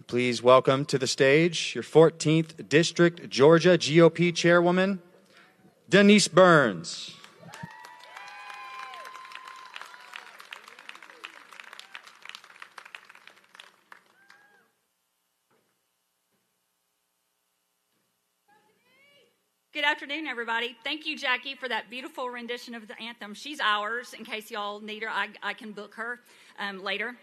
Please welcome to the stage your 14th District, Georgia GOP Chairwoman, Denise Burns. Good afternoon, everybody. Thank you, Jackie, for that beautiful rendition of the anthem. She's ours. In case y'all need her, I can book her later.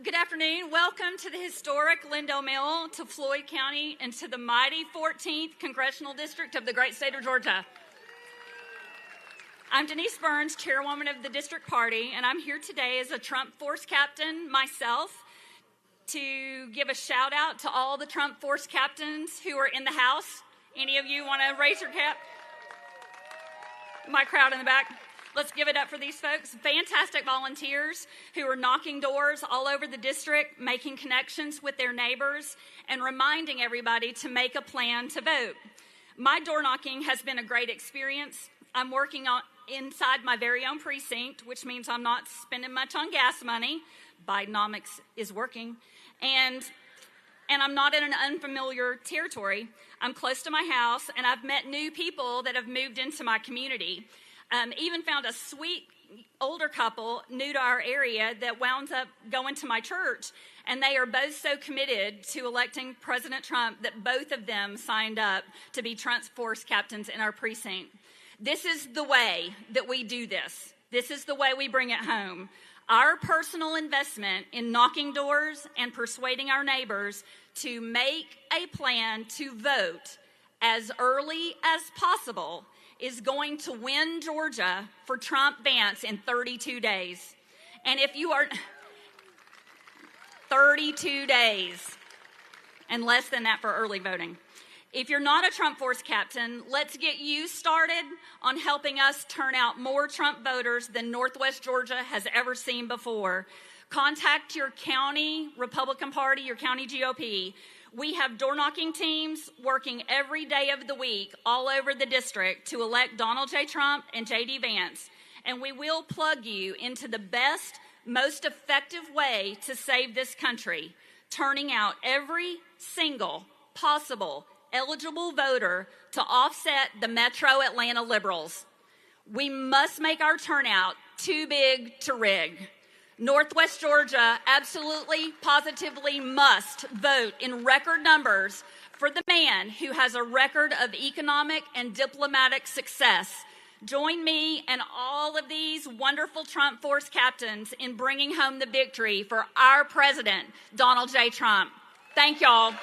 Good afternoon. Welcome to the historic Lindell Mill, to Floyd County, and to the mighty 14th Congressional District of the great state of Georgia. I'm Denise Burns, Chairwoman of the District Party, and I'm here today as a Trump Force Captain myself to give a shout out to all the Trump Force Captains who are in the House. Any of you want to raise your cap? My crowd in the back. Let's give it up for these folks. Fantastic volunteers who are knocking doors all over the district, making connections with their neighbors, and reminding everybody to make a plan to vote. My door knocking has been a great experience. I'm working inside my very own precinct, which means I'm not spending much on gas money. Bidenomics is working. And I'm not in an unfamiliar territory. I'm close to my house, and I've met new people that have moved into my community. Even found a sweet older couple new to our area that wound up going to my church, and they are both so committed to electing President Trump that both of them signed up to be Trump Force Captains in our precinct. This is the way that we do this. This is the way we bring it home. Our personal investment in knocking doors and persuading our neighbors to make a plan to vote as early as possible is going to win Georgia for Trump-Vance in 32 days. And if you are 32 days and less than that for early voting. If you're not a Trump Force Captain, let's get you started on helping us turn out more Trump voters than Northwest Georgia has ever seen before. Contact your county Republican Party, your county GOP. We have door-knocking teams working every day of the week all over the district to elect Donald J. Trump and J.D. Vance. And we will plug you into the best, most effective way to save this country, turning out every single possible eligible voter to offset the Metro Atlanta liberals. We must make our turnout too big to rig. Northwest Georgia absolutely, positively must vote in record numbers for the man who has a record of economic and diplomatic success. Join me and all of these wonderful Trump Force Captains in bringing home the victory for our president, Donald J. Trump. Thank y'all.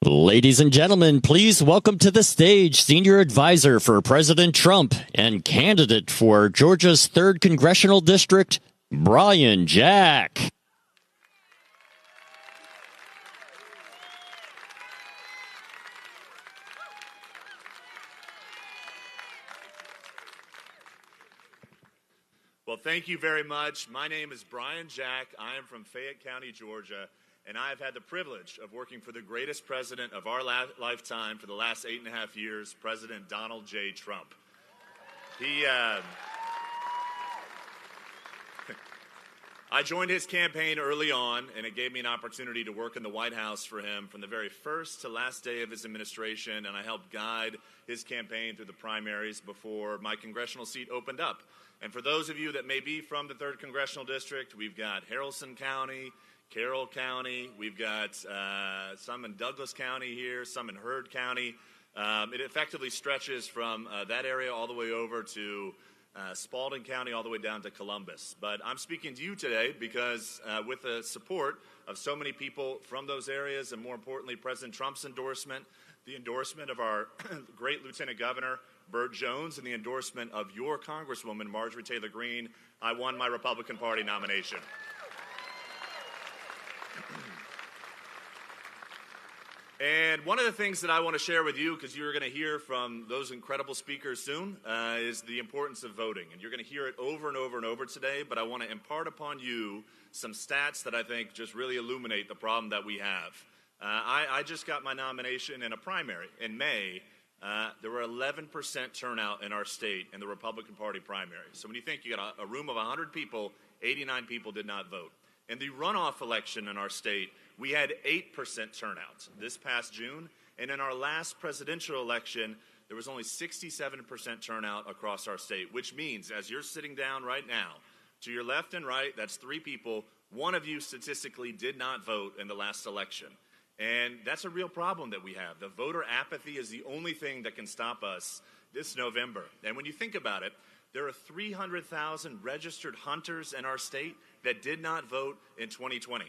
Ladies and gentlemen, please welcome to the stage Senior Advisor for President Trump and candidate for Georgia's 3rd Congressional District, Brian Jack. Well, thank you very much. My name is Brian Jack. I am from Fayette County, Georgia. And I have had the privilege of working for the greatest president of our lifetime for the last 8.5 years, President Donald J. Trump. I joined his campaign early on, and it gave me an opportunity to work in the White House for him from the very first to last day of his administration, and I helped guide his campaign through the primaries before my congressional seat opened up. And for those of you that may be from the 3rd Congressional District, we've got Haralson County, Carroll County, we've got some in Douglas County here, some in Heard County. It effectively stretches from that area all the way over to Spalding County, all the way down to Columbus. But I'm speaking to you today because with the support of so many people from those areas, and more importantly, President Trump's endorsement, the endorsement of our great Lieutenant Governor, Burt Jones, and the endorsement of your Congresswoman, Marjorie Taylor Greene, I won my Republican Party nomination. And one of the things that I want to share with you, because you're going to hear from those incredible speakers soon, is the importance of voting. And you're going to hear it over and over and over today, but I want to impart upon you some stats that I think just really illuminate the problem that we have. I just got my nomination in a primary in May. There were 11% turnout in our state in the Republican Party primary. So when you think you got a room of 100 people, 89 people did not vote. In the runoff election in our state, we had 8% turnout this past June. And in our last presidential election, there was only 67% turnout across our state, which means as you're sitting down right now, to your left and right, that's 3 people. One of you statistically did not vote in the last election. And that's a real problem that we have. The voter apathy is the only thing that can stop us this November. And when you think about it, there are 300,000 registered hunters in our state that did not vote in 2020.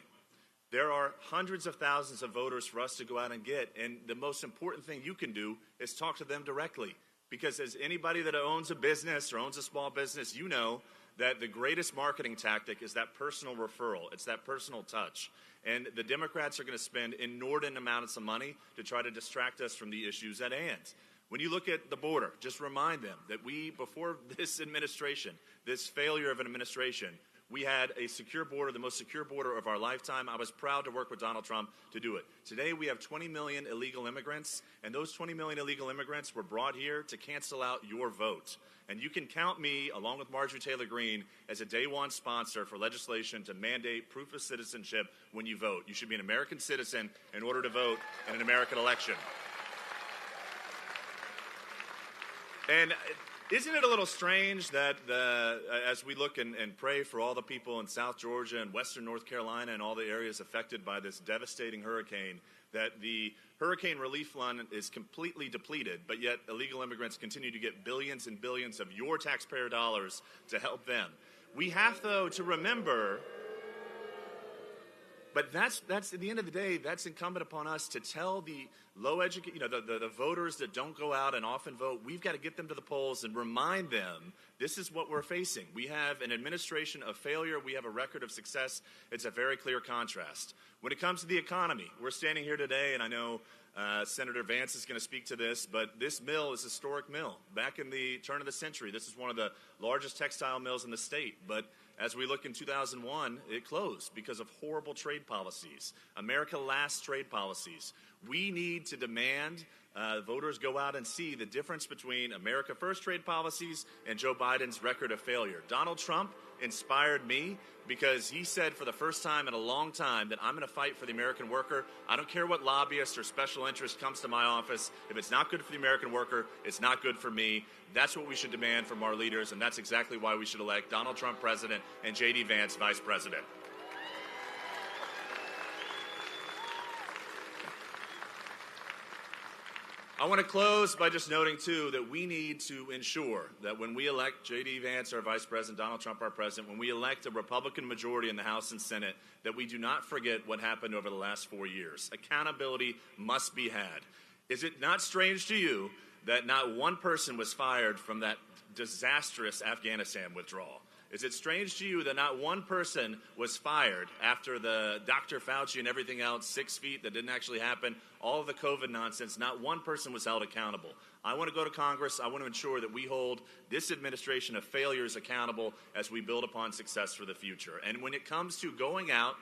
There are hundreds of thousands of voters for us to go out and get, and the most important thing you can do is talk to them directly. Because as anybody that owns a business or owns a small business, you know that the greatest marketing tactic is that personal referral. It's that personal touch. And the Democrats are going to spend inordinate amounts of money to try to distract us from the issues at hand. When you look at the border, just remind them that before this administration, this failure of an administration, we had a secure border, the most secure border of our lifetime. I was proud to work with Donald Trump to do it. Today we have 20 million illegal immigrants, and those 20 million illegal immigrants were brought here to cancel out your vote. And you can count me, along with Marjorie Taylor Greene, as a day one sponsor for legislation to mandate proof of citizenship when you vote. You should be an American citizen in order to vote in an American election. And isn't it a little strange that as we look and pray for all the people in South Georgia and Western North Carolina and all the areas affected by this devastating hurricane, that the hurricane relief fund is completely depleted, but yet illegal immigrants continue to get billions and billions of your taxpayer dollars to help them? We have, though, to remember, but that's at the end of the day, that's incumbent upon us to tell the the voters that don't go out and often vote, we've got to get them to the polls and remind them this is what we're facing. We have an administration of failure. We have a record of success. It's a very clear contrast. When it comes to the economy, we're standing here today, and I know Senator Vance is going to speak to this, but this mill is a historic mill. Back in the turn of the century, this is one of the largest textile mills in the state, but as we look in 2001, it closed because of horrible trade policies, America Last trade policies. We need to demand voters go out and see the difference between America First trade policies and Joe Biden's record of failure. Donald Trump inspired me because he said for the first time in a long time that I'm going to fight for the American worker. I don't care what lobbyist or special interest comes to my office. If it's not good for the American worker, it's not good for me. That's what we should demand from our leaders, and that's exactly why we should elect Donald Trump president and J.D. Vance vice president. I want to close by just noting, too, that we need to ensure that when we elect J.D. Vance, our vice president, Donald Trump, our president, when we elect a Republican majority in the House and Senate, that we do not forget what happened over the last 4 years. Accountability must be had. Is it not strange to you that not one person was fired from that disastrous Afghanistan withdrawal? Is it strange to you that not one person was fired after the Dr. Fauci and everything else, 6 feet that didn't actually happen, all of the COVID nonsense, not one person was held accountable? I want to go to Congress. I want to ensure that we hold this administration of failures accountable as we build upon success for the future. And when it comes to going out,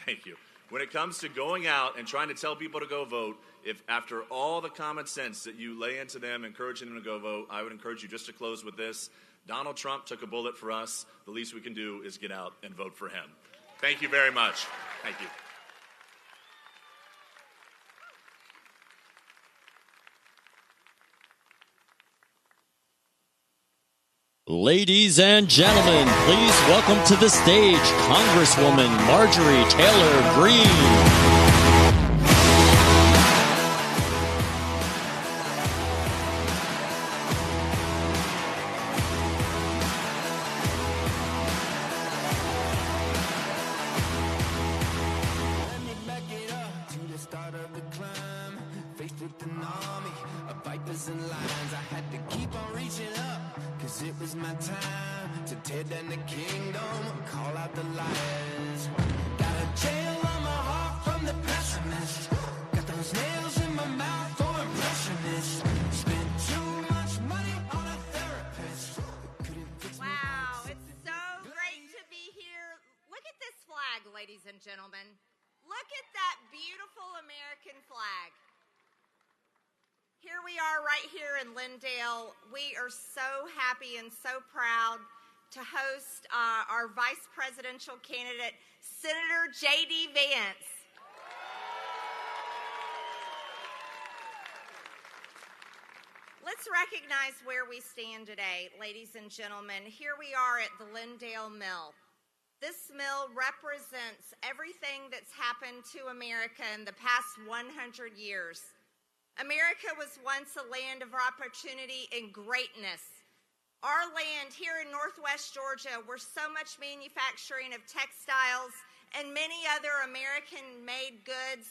thank you. When it comes to going out and trying to tell people to go vote, if after all the common sense that you lay into them, encouraging them to go vote, I would encourage you just to close with this. Donald Trump took a bullet for us. The least we can do is get out and vote for him. Thank you very much. Thank you. Ladies and gentlemen, please welcome to the stage Congresswoman Marjorie Taylor Greene. It was my time to tear down the kingdom, call out the liars. Got a jail on my heart from the pessimist. Got those nails gentlemen. Look at that beautiful American flag. Here we are right here in Lindale. We are so happy and so proud to host our vice presidential candidate, Senator J.D. Vance. Let's recognize where we stand today, ladies and gentlemen. Here we are at the Lindale Mill. This mill represents everything that's happened to America in the past 100 years. America was once a land of opportunity and greatness. Our land here in Northwest Georgia, where so much manufacturing of textiles and many other American-made goods,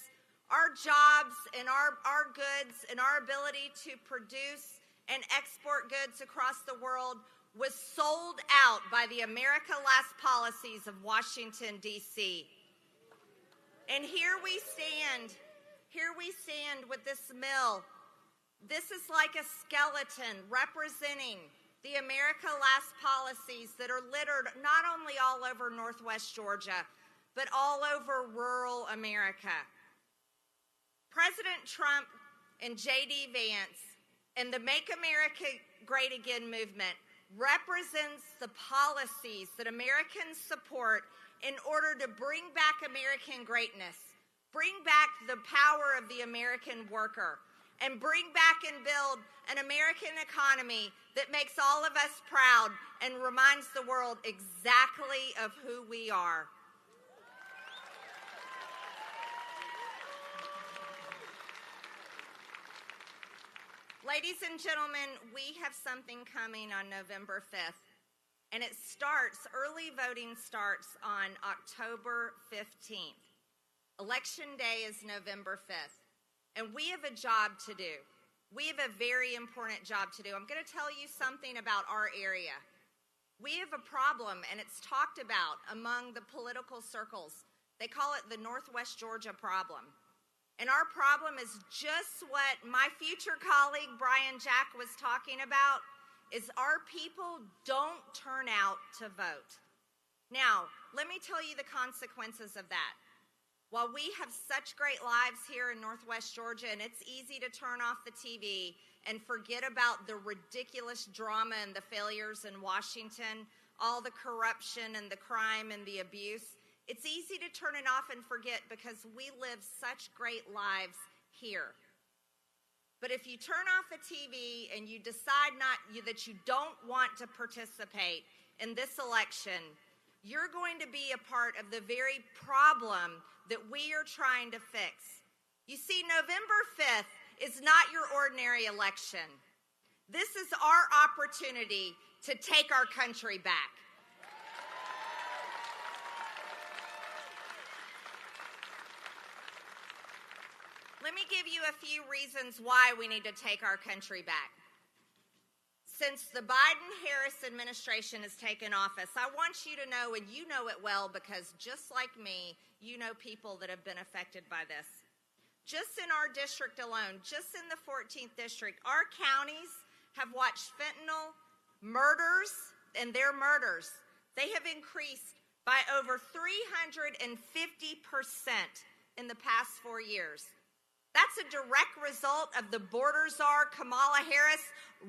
our jobs and our goods and our ability to produce and export goods across the world was sold out by the America Last policies of Washington, D.C. And here we stand with this mill. This is like a skeleton representing the America Last policies that are littered not only all over Northwest Georgia, but all over rural America. President Trump and J.D. Vance and the Make America Great Again movement represents the policies that Americans support in order to bring back American greatness, bring back the power of the American worker, and bring back and build an American economy that makes all of us proud and reminds the world exactly of who we are. Ladies and gentlemen, we have something coming on November 5th, and early voting starts on October 15th. Election day is November 5th, and we have a job to do. We have a very important job to do. I'm going to tell you something about our area. We have a problem, and it's talked about among the political circles. They call it the Northwest Georgia problem. And our problem is just what my future colleague, Brian Jack, was talking about, is our people don't turn out to vote. Now, let me tell you the consequences of that. While we have such great lives here in Northwest Georgia, and it's easy to turn off the TV and forget about the ridiculous drama and the failures in Washington, all the corruption and the crime and the abuse, it's easy to turn it off and forget because we live such great lives here. But if you turn off the TV and you decide that you don't want to participate in this election, you're going to be a part of the very problem that we are trying to fix. You see, November 5th is not your ordinary election. This is our opportunity to take our country back. Let me give you a few reasons why we need to take our country back. Since the Biden-Harris administration has taken office, I want you to know, and you know it well because just like me, you know people that have been affected by this. Just in our district alone, just in the 14th district, our counties have watched fentanyl murders, and their murders, they have increased by over 350% in the past 4 years. That's a direct result of the border czar, Kamala Harris,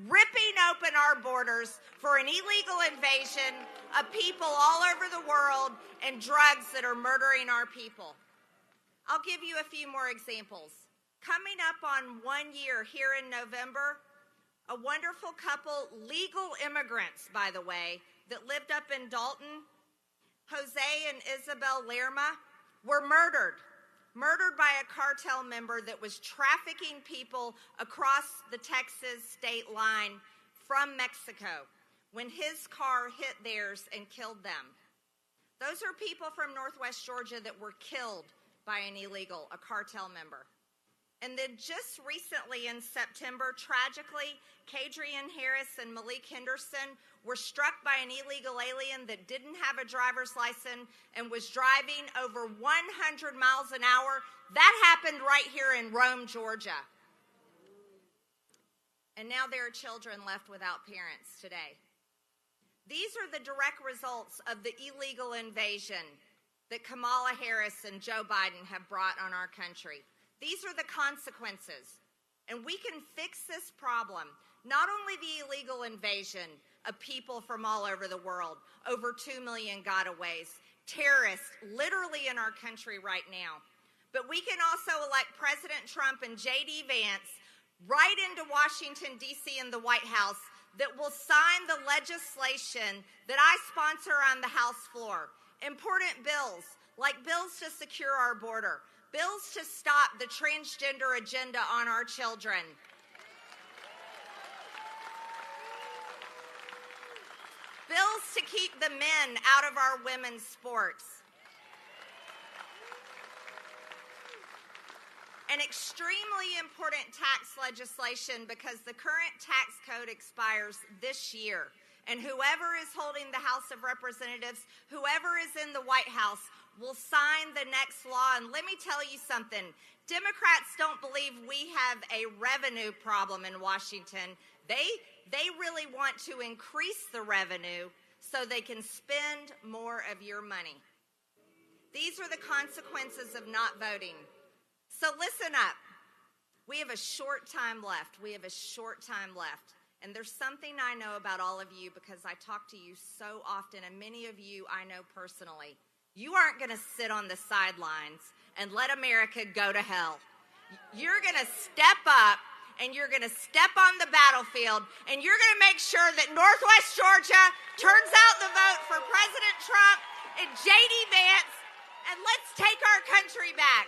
ripping open our borders for an illegal invasion of people all over the world and drugs that are murdering our people. I'll give you a few more examples. Coming up on 1 year here in November, a wonderful couple, legal immigrants, by the way, that lived up in Dalton, Jose and Isabel Lerma, were murdered by a cartel member that was trafficking people across the Texas state line from Mexico when his car hit theirs and killed them. Those are people from Northwest Georgia that were killed by a cartel member. And then just recently in September, tragically, Kadrian Harris and Malik Henderson were struck by an illegal alien that didn't have a driver's license and was driving over 100 miles an hour. That happened right here in Rome, Georgia. And now there are children left without parents today. These are the direct results of the illegal invasion that Kamala Harris and Joe Biden have brought on our country. These are the consequences. And we can fix this problem, not only the illegal invasion of people from all over the world, over 2 million gotaways, terrorists literally in our country right now, but we can also elect President Trump and J.D. Vance right into Washington, D.C. and the White House that will sign the legislation that I sponsor on the House floor. Important bills, like bills to secure our border, bills to stop the transgender agenda on our children. Bills to keep the men out of our women's sports. An extremely important tax legislation because the current tax code expires this year. And whoever is holding the House of Representatives, whoever is in the White House, will sign the next law. And let me tell you something. Democrats don't believe we have a revenue problem in Washington. They really want to increase the revenue so they can spend more of your money. These are the consequences of not voting. So listen up. We have a short time left. We have a short time left. And there's something I know about all of you because I talk to you so often, and many of you I know personally. You aren't going to sit on the sidelines and let America go to hell. You're going to step up, and you're going to step on the battlefield, and you're going to make sure that Northwest Georgia turns out the vote for President Trump and J.D. Vance, and let's take our country back.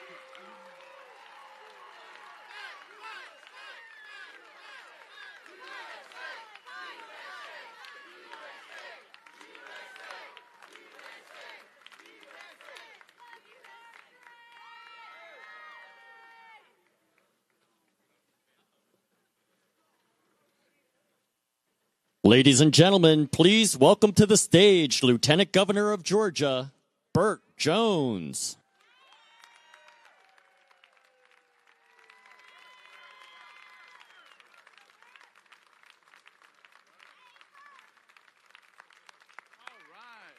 Ladies and gentlemen, please welcome to the stage Lieutenant Governor of Georgia, Burt Jones. All right.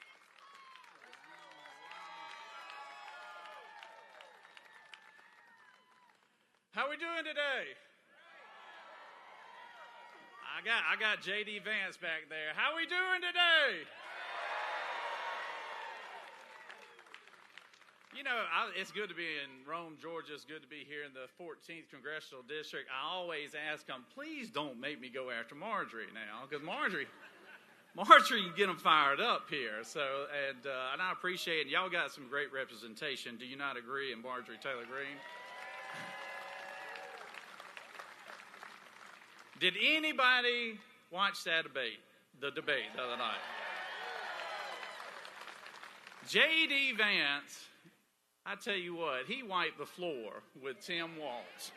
How we doing today? I got J.D. Vance back there. How we doing today? You know, it's good to be in Rome, Georgia. It's good to be here in the 14th Congressional District. I always ask them, please don't make me go after Marjorie now, because Marjorie can get them fired up here. So, and I appreciate it. Y'all got some great representation. Do you not agree? And Marjorie Taylor Greene? Did anybody watch that debate, the other night? J.D. Vance, I tell you what, he wiped the floor with Tim Walz.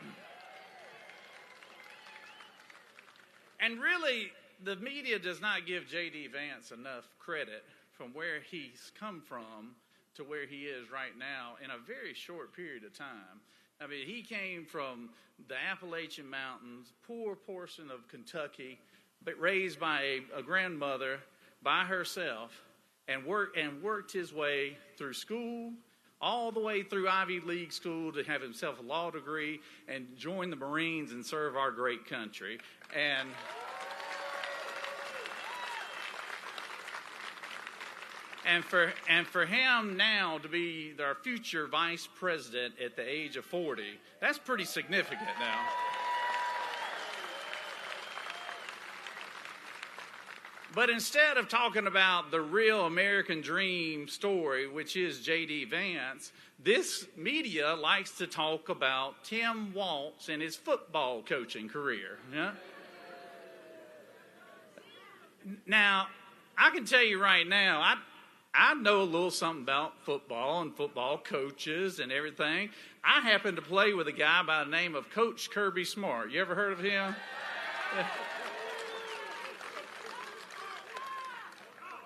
And really, the media does not give J.D. Vance enough credit from where he's come from to where he is right now in a very short period of time. I mean, he came from the Appalachian Mountains, poor portion of Kentucky, but raised by a grandmother by herself, and worked his way through school, all the way through Ivy League school to have himself a law degree and join the Marines and serve our great country. And for him now to be our future vice president at the age of 40, that's pretty significant now. But instead of talking about the real American dream story, which is J.D. Vance, this media likes to talk about Tim Walz and his football coaching career. Yeah? Now, I can tell you right now, I know a little something about football and football coaches and everything. I happen to play with a guy by the name of Coach Kirby Smart. You ever heard of him?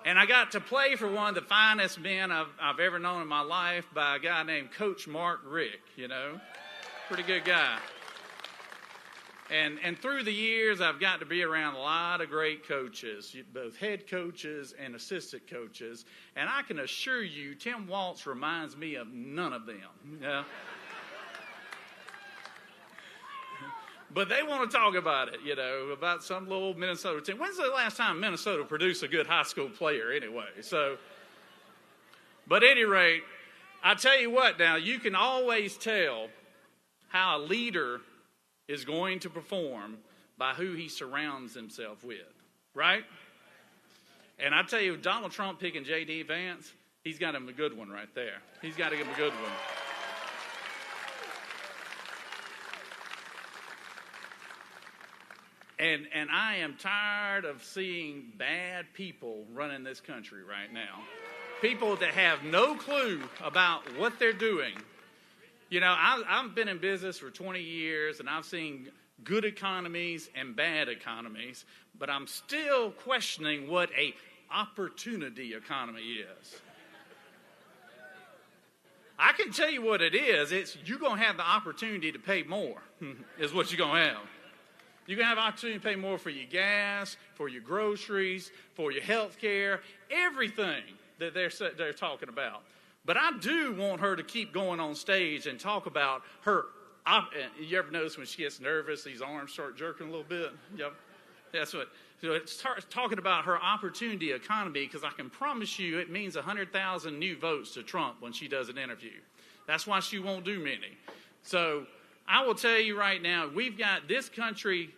And I got to play for one of the finest men I've ever known in my life by a guy named Coach Mark Richt, you know. Pretty good guy. And through the years, I've got to be around a lot of great coaches, both head coaches and assistant coaches. And I can assure you, Tim Waltz reminds me of none of them. Yeah. But they want to talk about it, about some little Minnesota team. When's the last time Minnesota produced a good high school player anyway? But at any rate, I tell you what now, you can always tell how a leader is going to perform by who he surrounds himself with, right? And I tell you, Donald Trump picking J.D. Vance, he's got him a good one right there. He's got him a good one. And I am tired of seeing bad people running this country right now. People that have no clue about what they're doing. I've been in business for 20 years, and I've seen good economies and bad economies, but I'm still questioning what a opportunity economy is. I can tell you what it is. You're going to have the opportunity to pay more, is what you're going to have. You're going to have an opportunity to pay more for your gas, for your groceries, for your health care, everything that they're talking about. But I do want her to keep going on stage and talk about her. You ever notice when she gets nervous, these arms start jerking a little bit? Yep. That's what. So it starts talking about her opportunity economy, because I can promise you it means 100,000 new votes to Trump when she does an interview. That's why she won't do many. So I will tell you right now, we've got this country.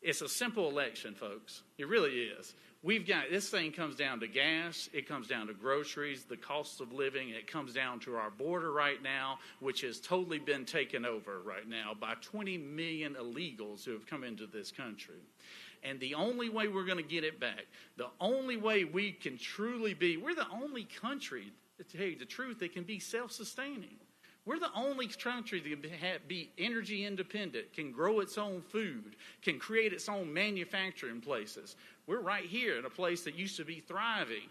It's a simple election, folks. It really is. This thing comes down to gas, it comes down to groceries, the cost of living, it comes down to our border right now, which has totally been taken over right now by 20 million illegals who have come into this country. And the only way we're going to get it back, the only way we can truly we're the only country, to tell you the truth, that can be self-sustaining. We're the only country that can be energy independent, can grow its own food, can create its own manufacturing places. We're right here in a place that used to be thriving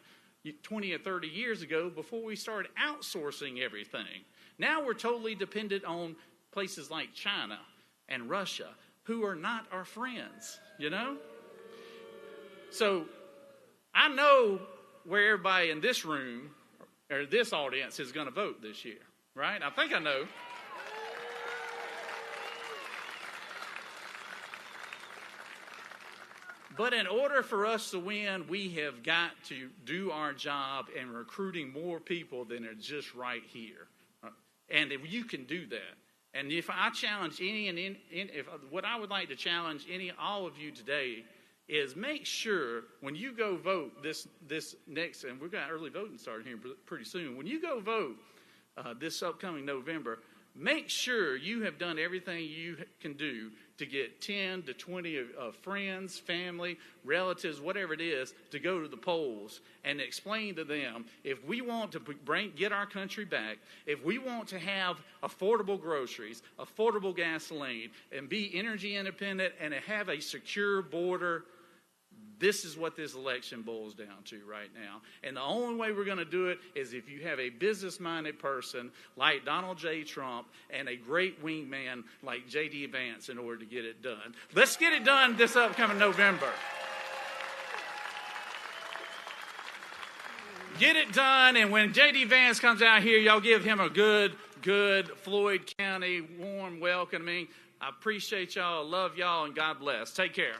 20 or 30 years ago before we started outsourcing everything. Now we're totally dependent on places like China and Russia, who are not our friends, So I know where everybody in this room or this audience is going to vote this year. Right? I think I know. But in order for us to win, we have got to do our job in recruiting more people than are just right here. And if you can do that, and if I challenge what I would like to challenge all of you today is make sure when you go vote this next, and we've got early voting starting here pretty soon. When you go vote, this upcoming November, make sure you have done everything you can do to get 10 to 20 of friends, family, relatives, whatever it is, to go to the polls and explain to them, if we want to get our country back, if we want to have affordable groceries, affordable gasoline, and be energy independent and have a secure border, this is what this election boils down to right now. And the only way we're going to do it is if you have a business-minded person like Donald J. Trump and a great wingman like J.D. Vance in order to get it done. Let's get it done this upcoming November. Get it done, and when J.D. Vance comes out here, y'all give him a good Floyd County warm welcoming. I appreciate y'all, love y'all, and God bless. Take care.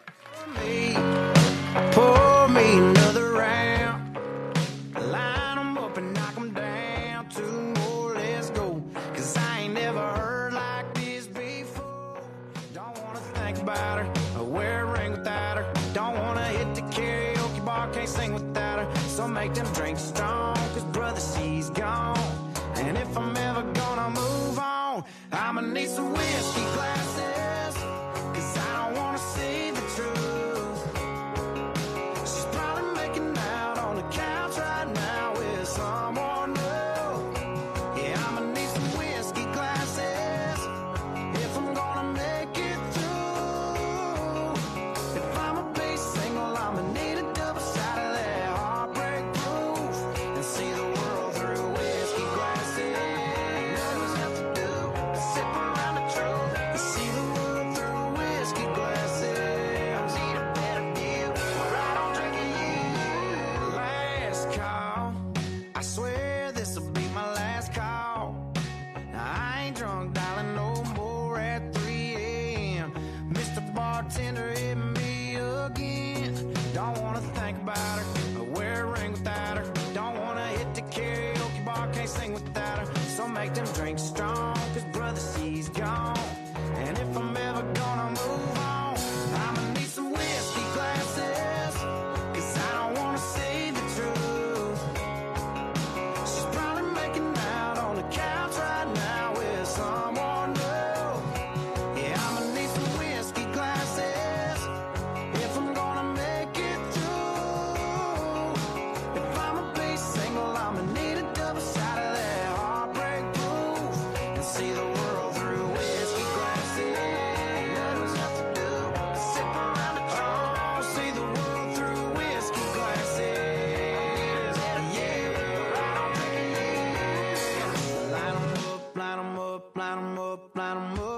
Pour me another round. Line 'em up and knock 'em down. 2 more, let's go. 'Cause I ain't never heard like this before. Don't wanna think about her or wear a ring without her. Don't wanna hit the karaoke bar, can't sing without her. So make them drinks strong, 'cause brother, she's gone. And if I'm ever gonna move on, I'ma need some whiskey glasses. 'Cause I don't wanna see the truth.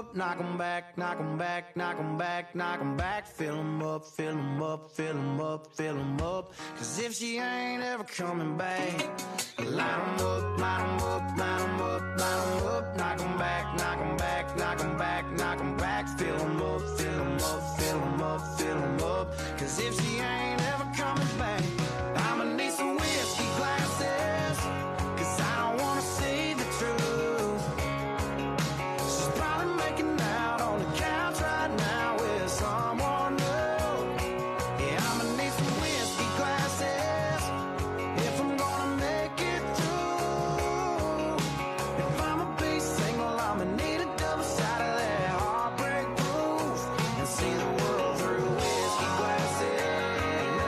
up, knock 'em back, knock 'em back, knock 'em back, knock 'em back. Fill 'em up, fill 'em up, fill 'em up, fill 'em up. Cause if she ain't ever coming back, line 'em up, line 'em up, line 'em up, line 'em up. Knock 'em back, knock 'em back, knock 'em back, knock 'em back. Fill 'em up, fill 'em up, fill 'em up, fill 'em up. Cause if she ain't ever coming back, I'ma need some whiskey glasses. Cause I don't wanna see the truth. She's probably making out on the couch right now with someone new. Yeah, I'ma need some whiskey glasses if I'm gonna make it through. If I'ma be single, I'ma need a double shot of that heartbreak proof and see the world through whiskey glasses.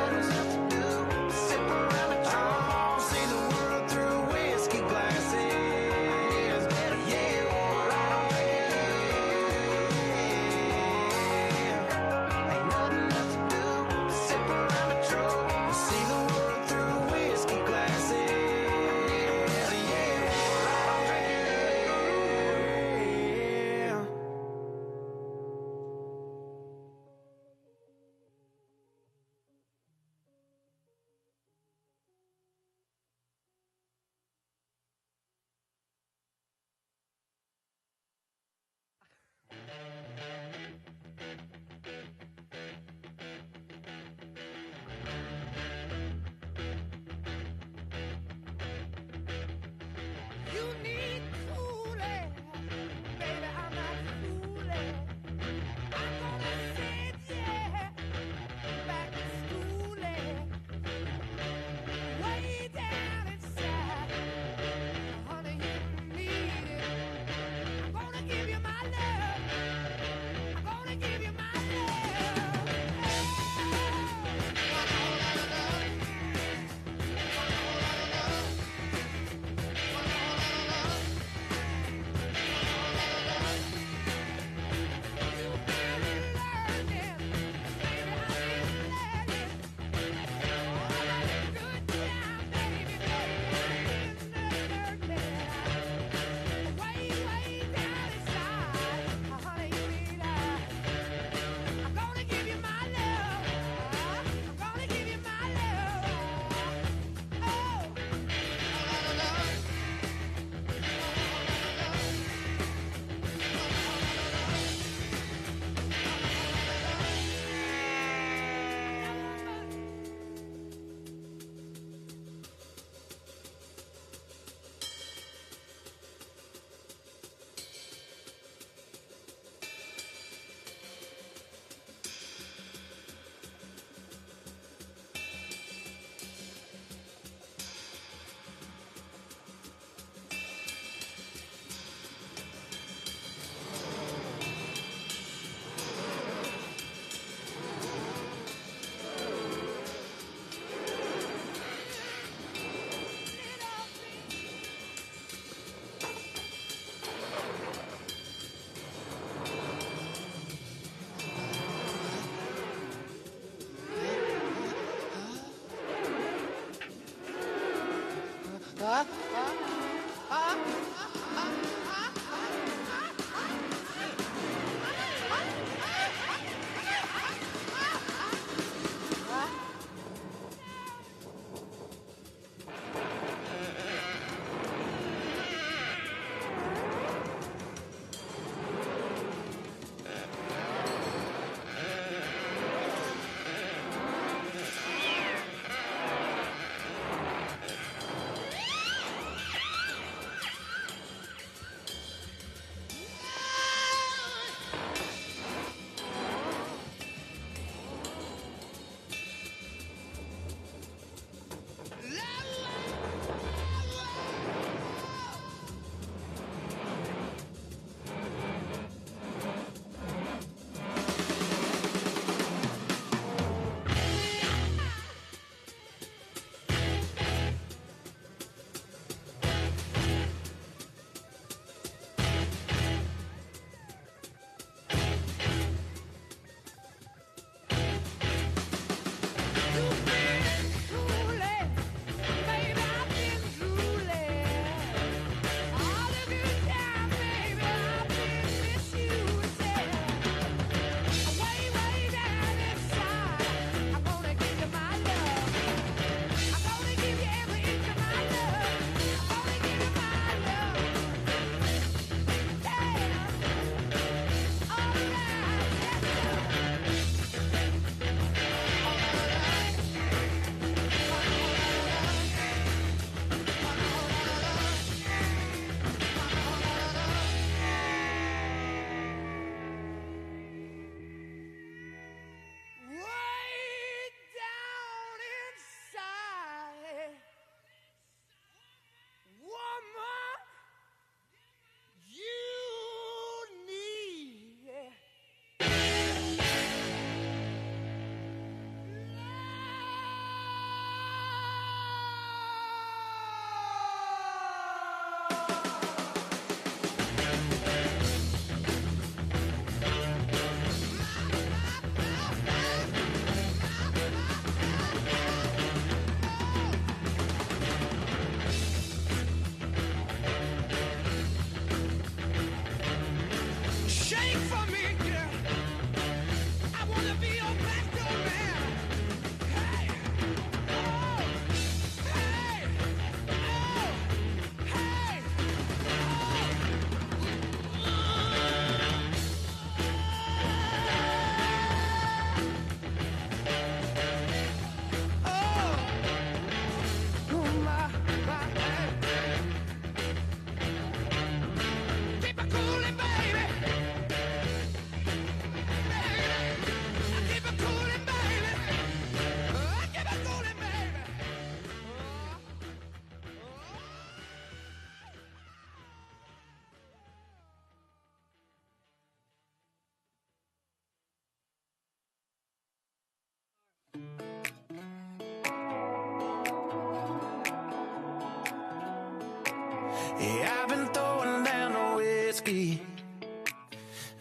Yeah, I've been throwing down the whiskey.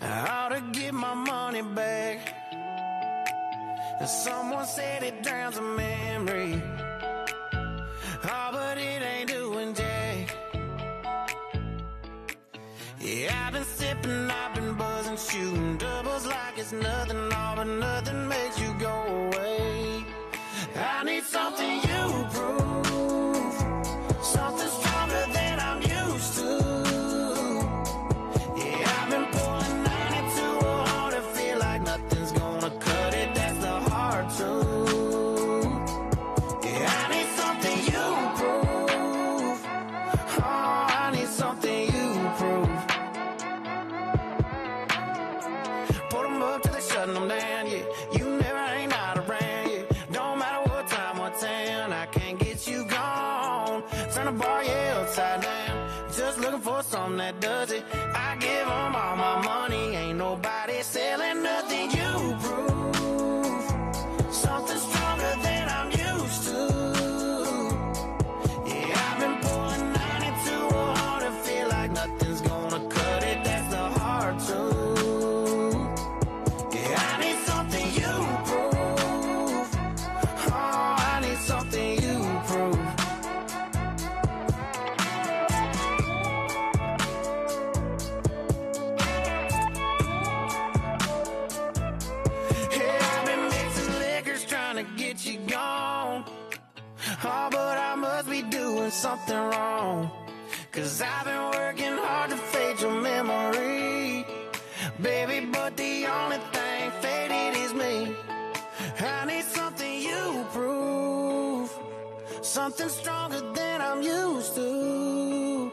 I ought to get my money back. Someone said it drowns a memory. Oh, but it ain't doing jack. Yeah, I've been sipping, I've been buzzing, shooting doubles like it's nothing, all but nothing makes you go away. I need something you prove, something stronger than I'm used to. Yeah, I've been pulling 92 hard to feel like nothing's gonna cut it, that's the hard truth. Yeah, I need something you prove. Oh, I need something you prove. Put them up till they shutting them down, yeah. You never ain't out around, yeah. Don't matter what time, what town, I can't get you gone. Turn the bar, yeah, upside down. Just looking for something that does it. I give them all my money, ain't nobody selling nothing. You prove something stronger than I'm used to. Yeah, I've been pulling 92 hard to feel like nothing's gonna cut it, that's the hard truth. Yeah, I need something you prove. Oh, I need something you prove. Hey, I've been mixing liquors trying to get you gone. Oh, but I must be doing something wrong. 'Cause I've been working hard to fade your memory, baby, but the only thing faded is me. I need something you prove, something stronger than I'm used to.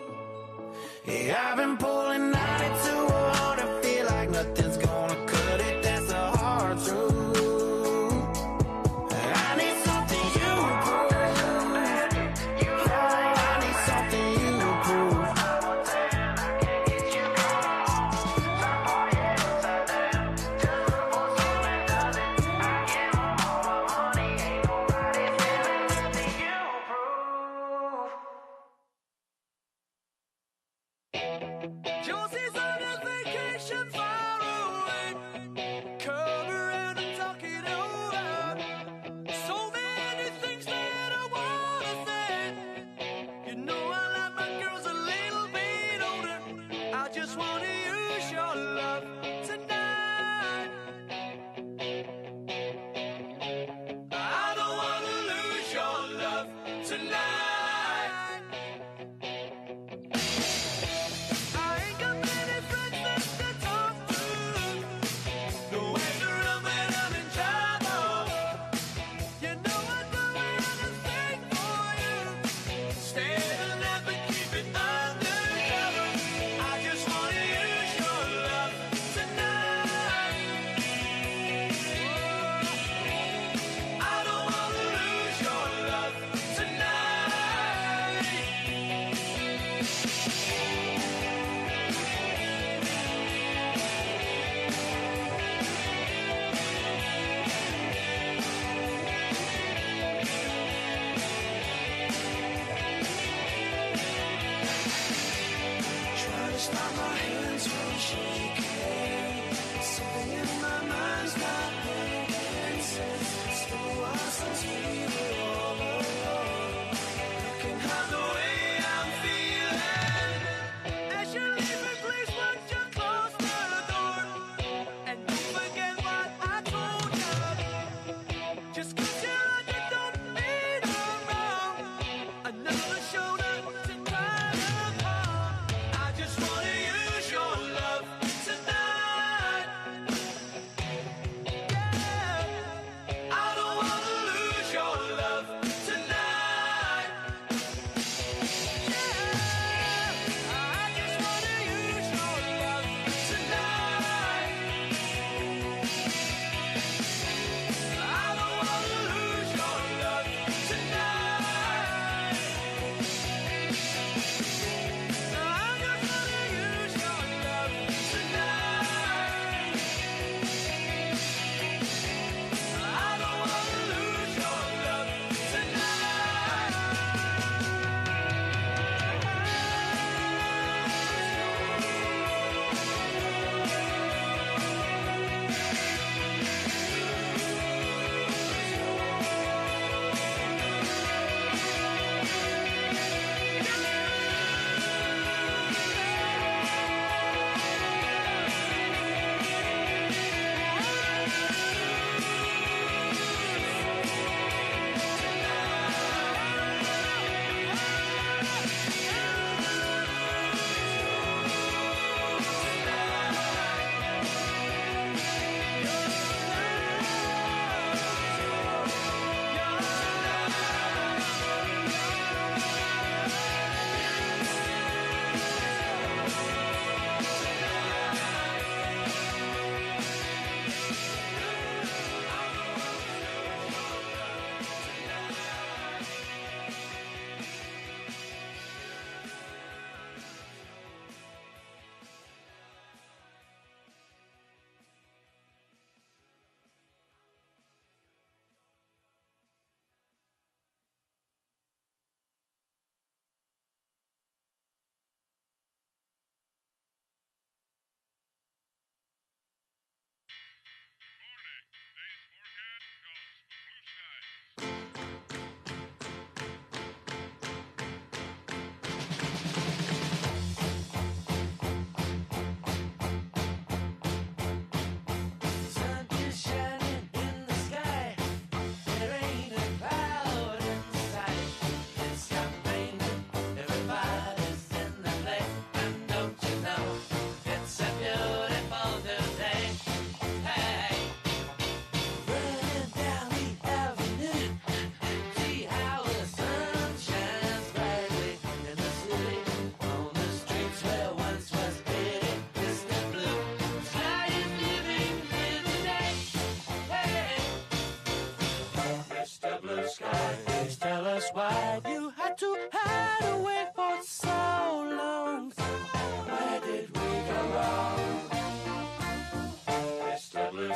Yeah, I've been pulling 92 hard to feel like nothing's gonna cut it, that's the hard truth. I need something you prove. Oh, I need something you prove.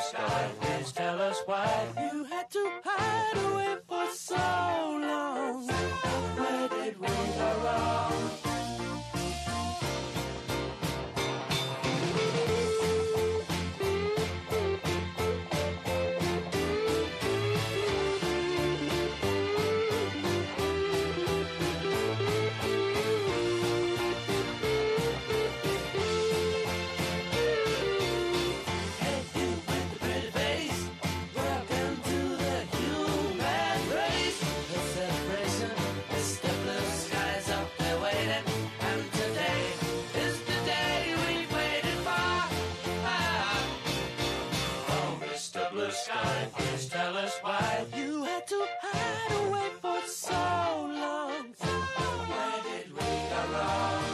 sky. Please tell us why you had to hide away for so long. Where did we go wrong? Sky, please tell us why you had to hide away for so long. Where did we go wrong?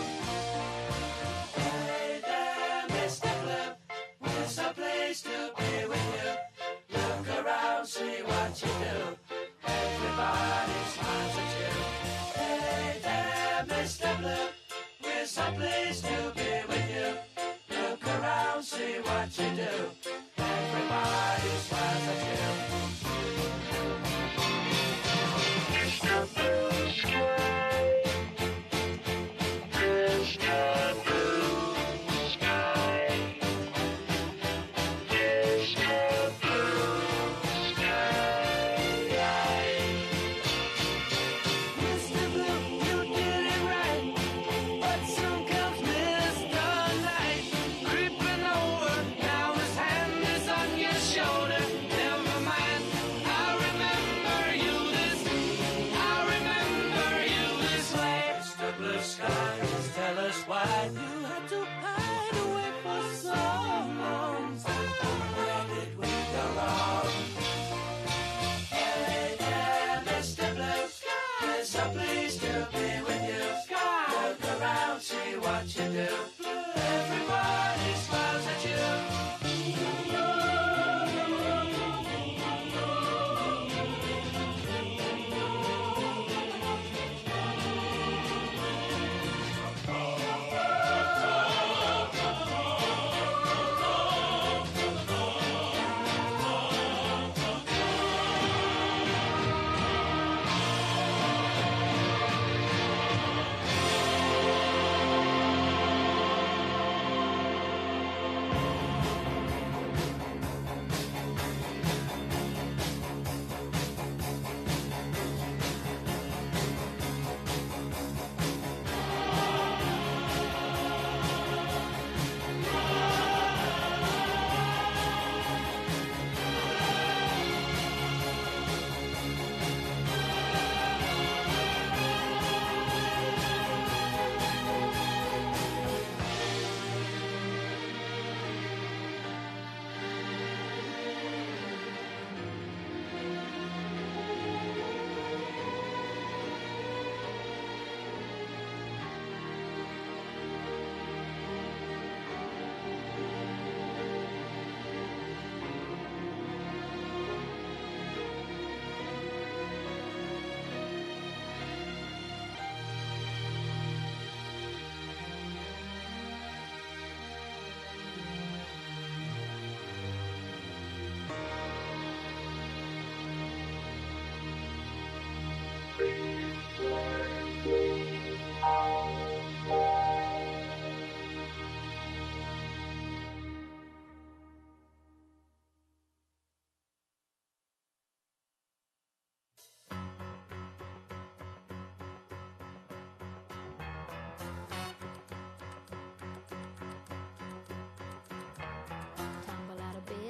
Hey there, Mr. Blue, we're so pleased to be with you. Look around, see what you do. Everybody smiles at you. Hey there, Mr. Blue, we're so pleased to be with you. Look around, see what you do. Everybody smiles at you. Why you had to hide away for so long? Where did we go wrong? Hey there, Mr. Blue, we're so pleased to be with you. Look around, see what you do. Everybody smiles at you.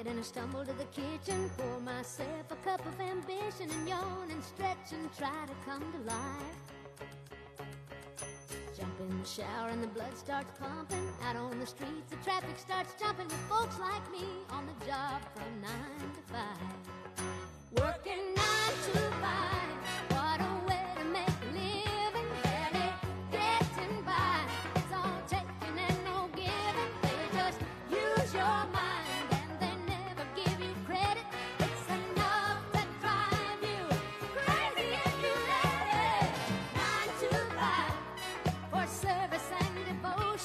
And I stumble to the kitchen, pour myself a cup of ambition and yawn and stretch and try to come to life. Jump in the shower and the blood starts pumping. Out on the streets, the traffic starts jumping with folks like me on the job from 9 to 5. Working 9 to 5, what a way to make a living. Barely getting by, it's all taking and no giving. They just use your mind.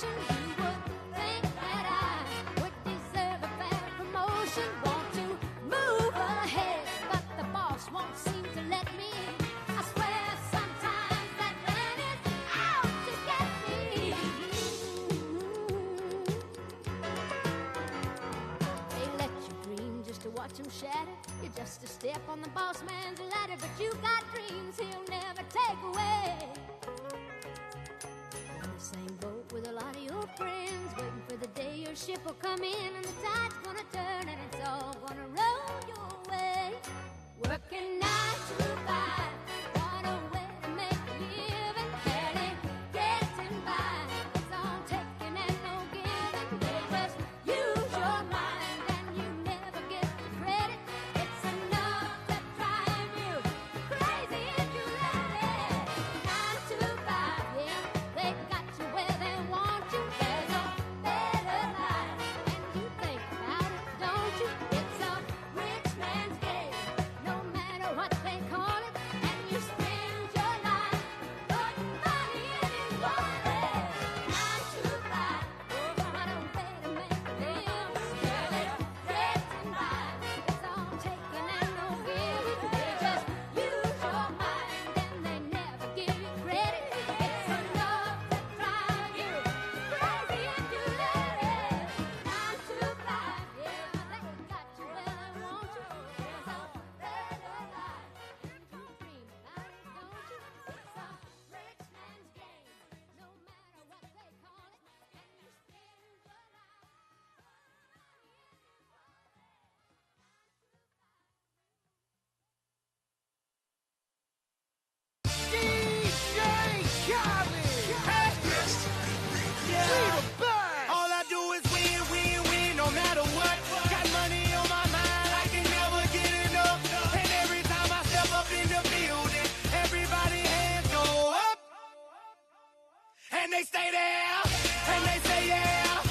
You would think that I would deserve a fair promotion. Won't watch him shatter. You're just a step on the boss man's ladder, but you got dreams he'll never take away. In the same boat with a lot of your friends, waiting for the day your ship will come in and the tide's gonna turn and it's all gonna roll your way. Working 9 to 5, what a way to make a living, barely getting by. It's all taking and no giving. They just use your mind and you never get the credit. It's enough to drive you crazy if you let it. 9 to 5, yeah, they got you where they want you. There's a better life, and you think about it, don't you? It's a rich man's game, no matter what they call it, and you spend your life putting money in his wallet. 9 to 5, what a way to make a living, barely getting by. It's all taking and no giving. They just use your mind and they never give you credit. It's enough to drive you crazy if you let it. 9 to 5, yeah, they got you where they want you. There's a better life, and you dream about it, don't you? It's a rich man's game, no matter what they call it, and you spend your life. All I do is win, win, win, no matter what. Got money on my mind, I can never get enough. And every time I step up in the building, everybody hands go up. And they stay there, and they say yeah,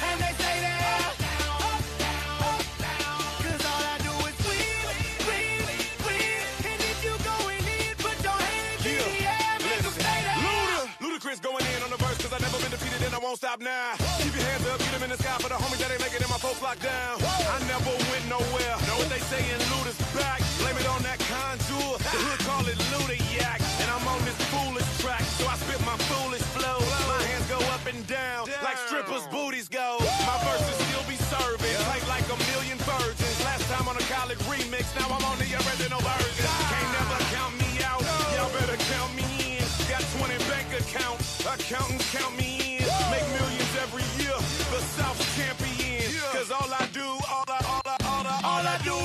and they stay there. Up, down, up, down. 'Cause all I do is win, win, win. And if you going in, put your hands in the air, make 'em stay there. Ludacris going in on the verse, cause I never been defeated and I won't stop now. Keep your hands up, get them in the sky for the homies that ain't making it, my folks locked down. I never went nowhere, know what they saying, Luda's back. Blame it on that contour, the hood call it Luda-yak. And I'm on this foolish track, so I spit my foolish flow. My hands go up and down, like strippers' booties go. My verses still be serving, tight like a million virgins. Last time on a college remix, now I'm on the original version. Can't never count me out, y'all better count me in. Got 20 bank accounts, accountants count me in. Make millions every year, the South's champion. 'Cause all I do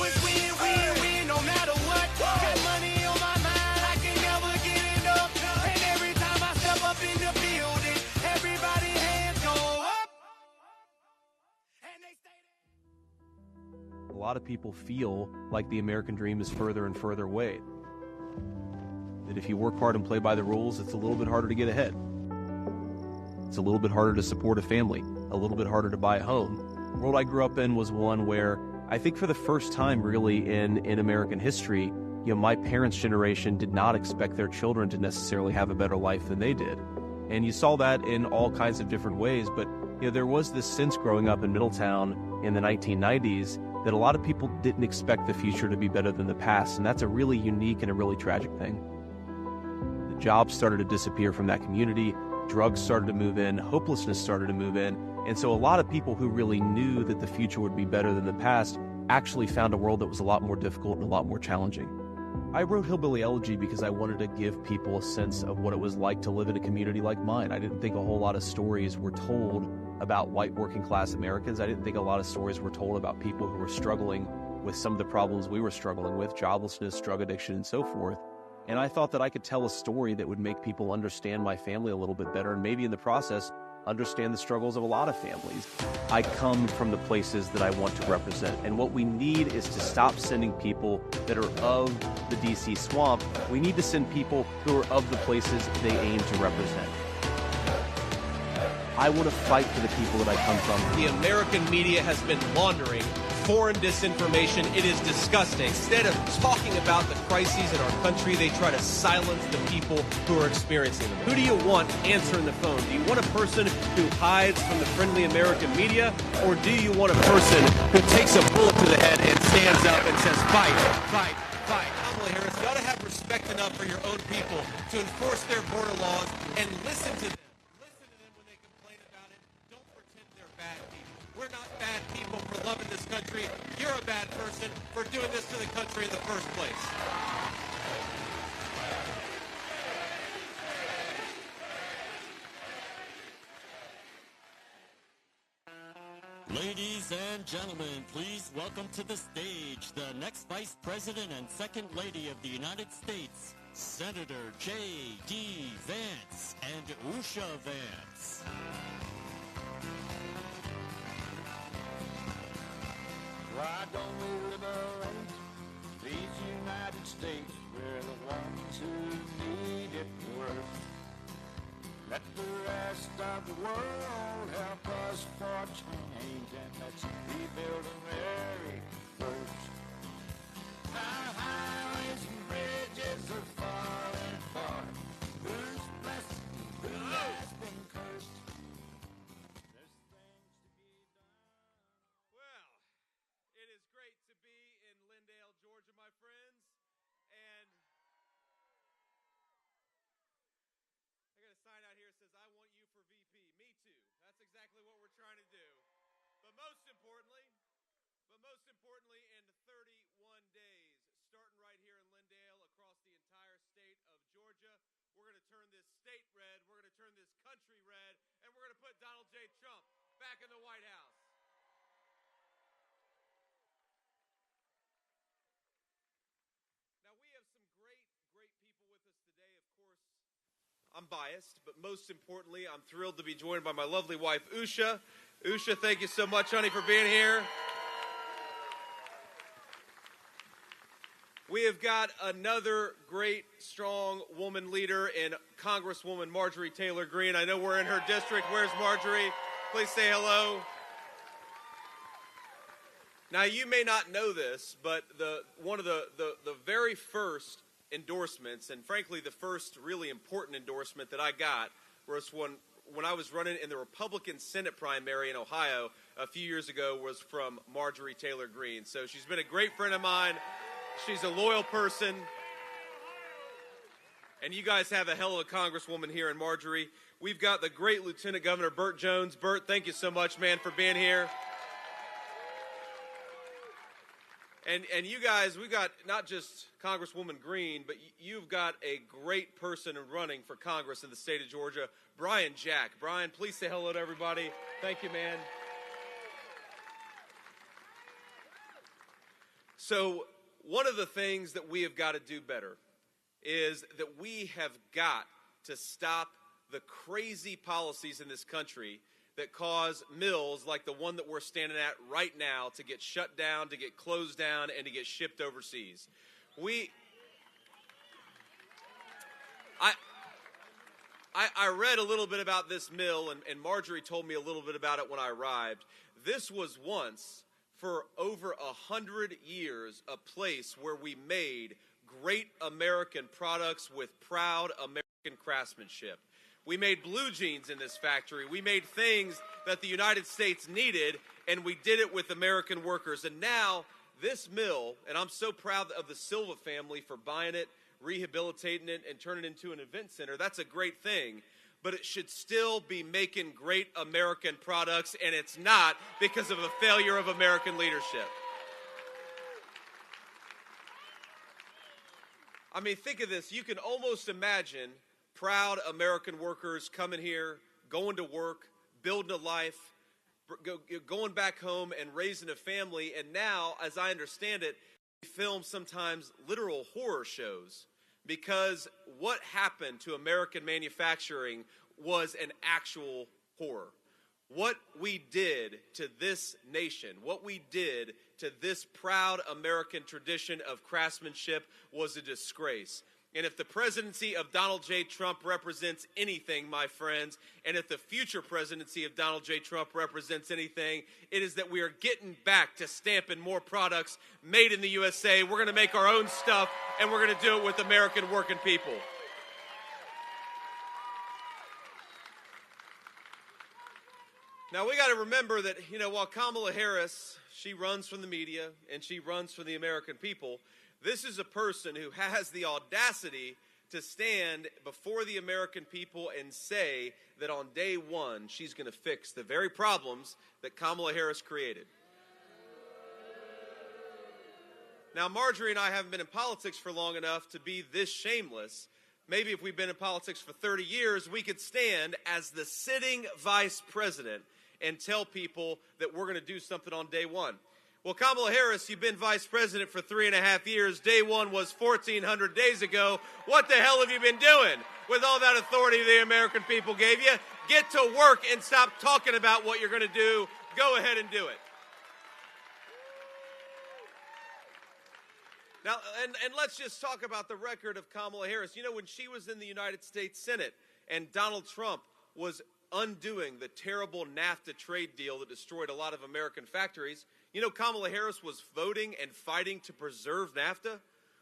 is win, win, win, no matter what. Got money on my mind, I can never get enough. And every time I step up in the building, everybody hands go up. And they stay there. A lot of people feel like the American dream is further and further away. That if you work hard and play by the rules, it's a little bit harder to get ahead. It's a little bit harder to support a family, a little bit harder to buy a home. The world I grew up in was one where I think for the first time really in American history, my parents' generation did not expect their children to necessarily have a better life than they did. And you saw that in all kinds of different ways, but there was this sense growing up in Middletown in the 1990s that a lot of people didn't expect the future to be better than the past, and that's a really unique and a really tragic thing. The jobs started to disappear from that community, drugs started to move in, hopelessness started to move in, and so a lot of people who really knew that the future would be better than the past actually found a world that was a lot more difficult and a lot more challenging. I wrote Hillbilly Elegy because I wanted to give people a sense of what it was like to live in a community like mine. I didn't think a whole lot of stories were told about white working class Americans. I didn't think a lot of stories were told about people who were struggling with some of the problems we were struggling with, joblessness, drug addiction, and so forth. And I thought that I could tell a story that would make people understand my family a little bit better, and maybe in the process, understand the struggles of a lot of families. I come from the places that I want to represent, and what we need is to stop sending people that are of the DC swamp. We need to send people who are of the places they aim to represent. I want to fight for the people that I come from. The American media has been laundering foreign disinformation. It is disgusting. Instead of talking about the crises in our country, they try to silence the people who are experiencing them. Who do you want answering the phone? Do you want a person who hides from the friendly American media, or do you want a person who takes a bullet to the head and stands up and says, fight, fight, fight? Kamala Harris, you ought to have respect enough for your own people to enforce their border laws and listen to them. Listen to them when they complain about it. Don't pretend they're bad people. We're not bad people for loving this country. You're a bad bad person for doing this to the country in the first place. Ladies and gentlemen, please welcome to the stage the next Vice President and Second Lady of the United States, Senator J.D. Vance and Usha Vance. Why don't we liberate these United States? We're the ones who need it worst. Let the rest of the world help us for change, and let's rebuild America first. Our highways and bridges are falling apart. Who's blessed? Who has been cursed? There's things to be done. Well, it is great to be in Lindale, Georgia, my friends, and I got a sign out here that says, I want you for VP. Me too. That's exactly what we're trying to do. But most importantly, in 31 days, starting right here in Lindale, across the entire state of Georgia, we're going to turn this state red, we're going to turn this country red, and we're going to put Donald J. Trump back in the White House. Now, we have some great people with us today. Of course, I'm biased, but most importantly, I'm thrilled to be joined by my lovely wife, Usha. Usha, thank you so much, honey, for being here. We have got another great, strong woman leader in Congresswoman Marjorie Taylor Greene. I know we're in her district. Where's Marjorie? Please say hello. Now, you may not know this, but one of the very first endorsements, and frankly the first really important endorsement that I got, was when I was running in the Republican Senate primary in Ohio a few years ago, was from Marjorie Taylor Greene. So she's been a great friend of mine. She's a loyal person. And you guys have a hell of a congresswoman here in Marjorie. We've got the great Lieutenant Governor Burt Jones. Burt, thank you so much, man, for being here. And you guys, we got not just Congresswoman Greene, but you've got a great person running for Congress in the state of Georgia, Brian Jack. Brian, please say hello to everybody. Thank you, man. So one of the things that we have got to do better is that we have got to stop the crazy policies in this country that cause mills like the one that we're standing at right now to get shut down, to get closed down, and to get shipped overseas. I read a little bit about this mill, and Marjorie told me a little bit about it when I arrived. This was once, for over 100 years, a place where we made great American products with proud American craftsmanship. We made blue jeans in this factory. We made things that the United States needed, and we did it with American workers. And now this mill, and I'm so proud of the Silva family for buying it, rehabilitating it, and turning it into an event center. That's a great thing. But it should still be making great American products, and it's not because of a failure of American leadership. I mean, think of this. You can almost imagine proud American workers coming here, going to work, building a life, going back home and raising a family. And now, as I understand it, we film sometimes literal horror shows because what happened to American manufacturing was an actual horror. What we did to this nation, what we did to this proud American tradition of craftsmanship was a disgrace. And if the presidency of Donald J. Trump represents anything, my friends, and if the future presidency of Donald J. Trump represents anything, it is that we are getting back to stamping more products made in the USA. We're going to make our own stuff, and we're going to do it with American working people. Now, we got to remember that, while Kamala Harris, she runs from the media and she runs from the American people, this is a person who has the audacity to stand before the American people and say that on day one, she's going to fix the very problems that Kamala Harris created. Now, Marjorie and I haven't been in politics for long enough to be this shameless. Maybe if we've been in politics for 30 years, we could stand as the sitting vice president and tell people that we're going to do something on day one. Well, Kamala Harris, you've been vice president for 3.5 years. Day one was 1,400 days ago. What the hell have you been doing with all that authority the American people gave you? Get to work and stop talking about what you're going to do. Go ahead and do it. Now, and let's just talk about the record of Kamala Harris. You know, when she was in the United States Senate and Donald Trump was undoing the terrible NAFTA trade deal that destroyed a lot of American factories, you know, Kamala Harris was voting and fighting to preserve NAFTA.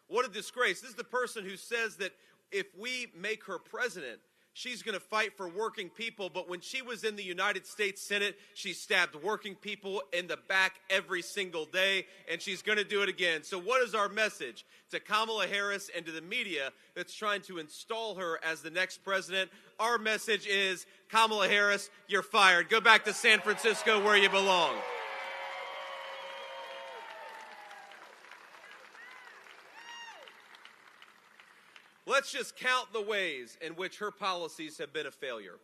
What a disgrace. This is the person who says that if we make her president, she's going to fight for working people. But when she was in the United States Senate, she stabbed working people in the back every single day, and she's going to do it again. So what is our message to Kamala Harris and to the media that's trying to install her as the next president? Our message is, Kamala Harris, you're fired. Go back to San Francisco where you belong. Let's just count the ways in which her policies have been a failure.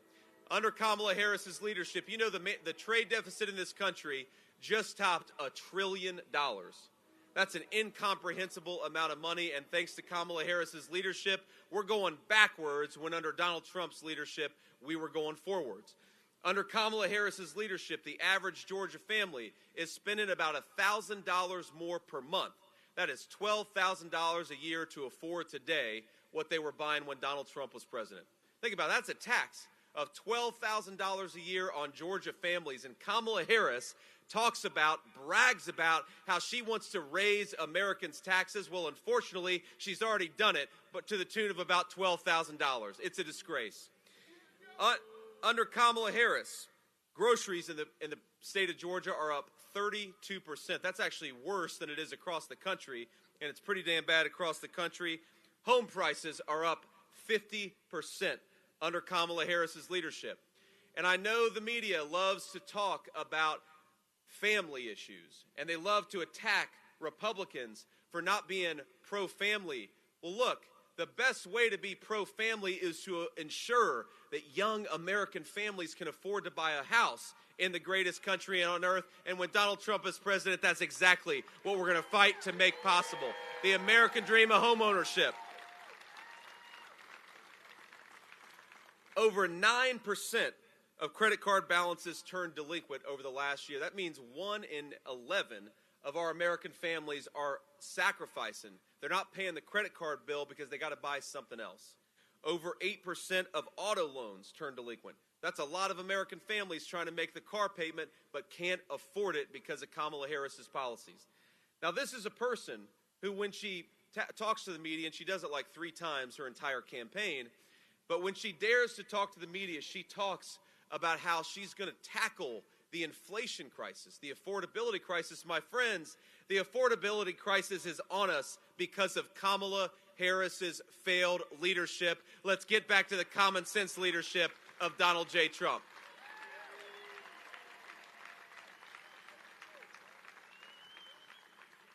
Under Kamala Harris's leadership, you know the trade deficit in this country just topped $1 trillion. That's an incomprehensible amount of money, and thanks to Kamala Harris's leadership, we're going backwards when under Donald Trump's leadership, we were going forwards. Under Kamala Harris's leadership, the average Georgia family is spending about $1,000 more per month. That is $12,000 a year to afford today what they were buying when Donald Trump was president. Think about it. That's a tax of $12,000 a year on Georgia families. And Kamala Harris brags about how she wants to raise Americans' taxes. Well, unfortunately, she's already done it, but to the tune of about $12,000. It's a disgrace. Under Kamala Harris, groceries in the state of Georgia are up 32%. That's actually worse than it is across the country, and it's pretty damn bad across the country. Home prices are up 50% under Kamala Harris's leadership. And I know the media loves to talk about family issues, and they love to attack Republicans for not being pro-family. Well, look, the best way to be pro-family is to ensure that young American families can afford to buy a house in the greatest country on earth. And when Donald Trump is president, that's exactly what we're going to fight to make possible. The American dream of homeownership. Over 9% of credit card balances turned delinquent over the last year. That means 1 in 11 of our American families are sacrificing. They're not paying the credit card bill because they got to buy something else. Over 8% of auto loans turned delinquent. That's a lot of American families trying to make the car payment but can't afford it because of Kamala Harris's policies. Now, this is a person who, when she talks to the media, and she does it like 3 times her entire campaign, but when she dares to talk to the media, she talks about how she's going to tackle the inflation crisis, the affordability crisis. My friends, the affordability crisis is on us because of Kamala Harris's failed leadership. Let's get back to the common sense leadership of Donald J. Trump.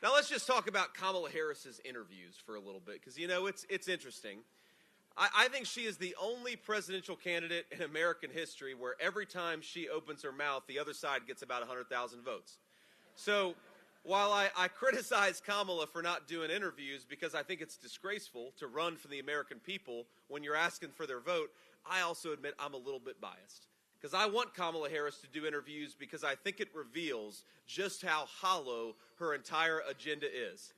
Now let's just talk about Kamala Harris's interviews for a little bit, because, you know, it's interesting. I think she is the only presidential candidate in American history where every time she opens her mouth, the other side gets about 100,000 votes. So while I criticize Kamala for not doing interviews because I think it's disgraceful to run for the American people when you're asking for their vote, I also admit I'm a little bit biased. Because I want Kamala Harris to do interviews because I think it reveals just how hollow her entire agenda is.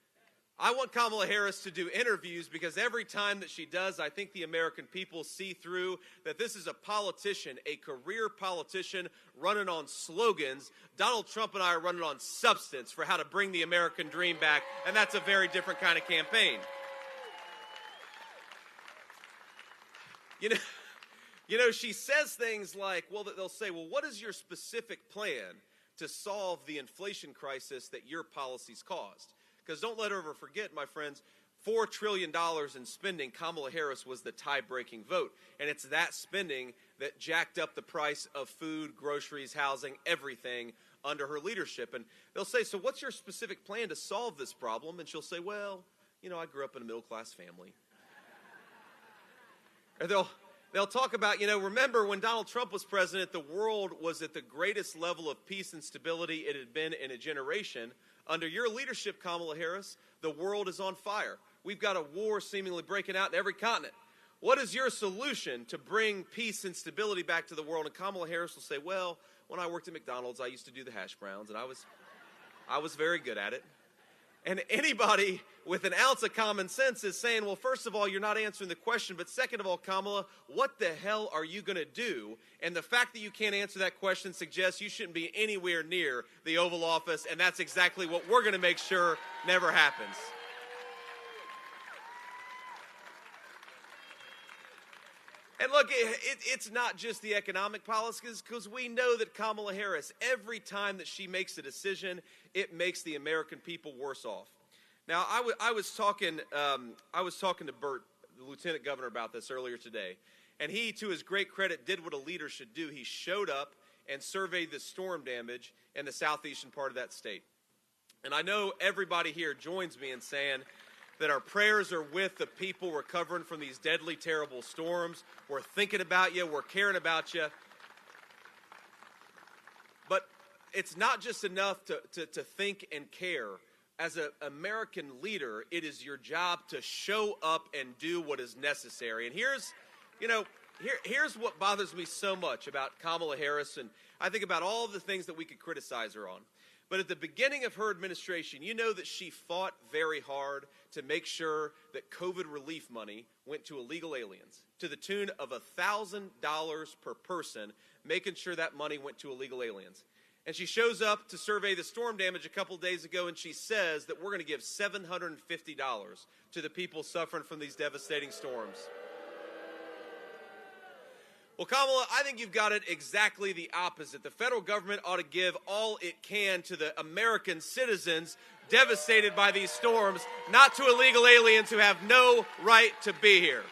I want Kamala Harris to do interviews because every time that she does, I think the American people see through that this is a politician, a career politician running on slogans. Donald Trump and I are running on substance for how to bring the American dream back, and that's a very different kind of campaign. You know, she says things like, well, they'll say, well, what is your specific plan to solve the inflation crisis that your policies caused? Because don't let her ever forget, my friends, $4 trillion in spending, Kamala Harris was the tie-breaking vote. And it's that spending that jacked up the price of food, groceries, housing, everything under her leadership. And they'll say, so what's your specific plan to solve this problem? And she'll say, well, you know, I grew up in a middle-class family. Or they'll talk about, you know, remember when Donald Trump was president, the world was at the greatest level of peace and stability it had been in a generation. Under your leadership, Kamala Harris, the world is on fire. We've got a war seemingly breaking out in every continent. What is your solution to bring peace and stability back to the world? And Kamala Harris will say, well, when I worked at McDonald's, I used to do the hash browns, and I was very good at it. And anybody with an ounce of common sense is saying, well, first of all, you're not answering the question, but second of all, Kamala, what the hell are you going to do? And the fact that you can't answer that question suggests you shouldn't be anywhere near the Oval Office, and that's exactly what we're going to make sure never happens. And look, it's not just the economic policies, because we know that Kamala Harris, every time that she makes a decision, it makes the American people worse off. Now, I was talking to Burt, the lieutenant governor, about this earlier today, and he, to his great credit, did what a leader should do. He showed up and surveyed the storm damage in the southeastern part of that state. And I know everybody here joins me in saying that our prayers are with the people recovering from these deadly, terrible storms. We're thinking about you. We're caring about you. But it's not just enough to think and care. As an American leader, it is your job to show up and do what is necessary. And here's what bothers me so much about Kamala Harris, and I think about all the things that we could criticize her on. But at the beginning of her administration, you know that she fought very hard to make sure that COVID relief money went to illegal aliens, to the tune of $1,000 per person, making sure that money went to illegal aliens. And she shows up to survey the storm damage a couple days ago, and she says that we're going to give $750 to the people suffering from these devastating storms. Well, Kamala, I think you've got it exactly the opposite. The federal government ought to give all it can to the American citizens devastated by these storms, not to illegal aliens who have no right to be here.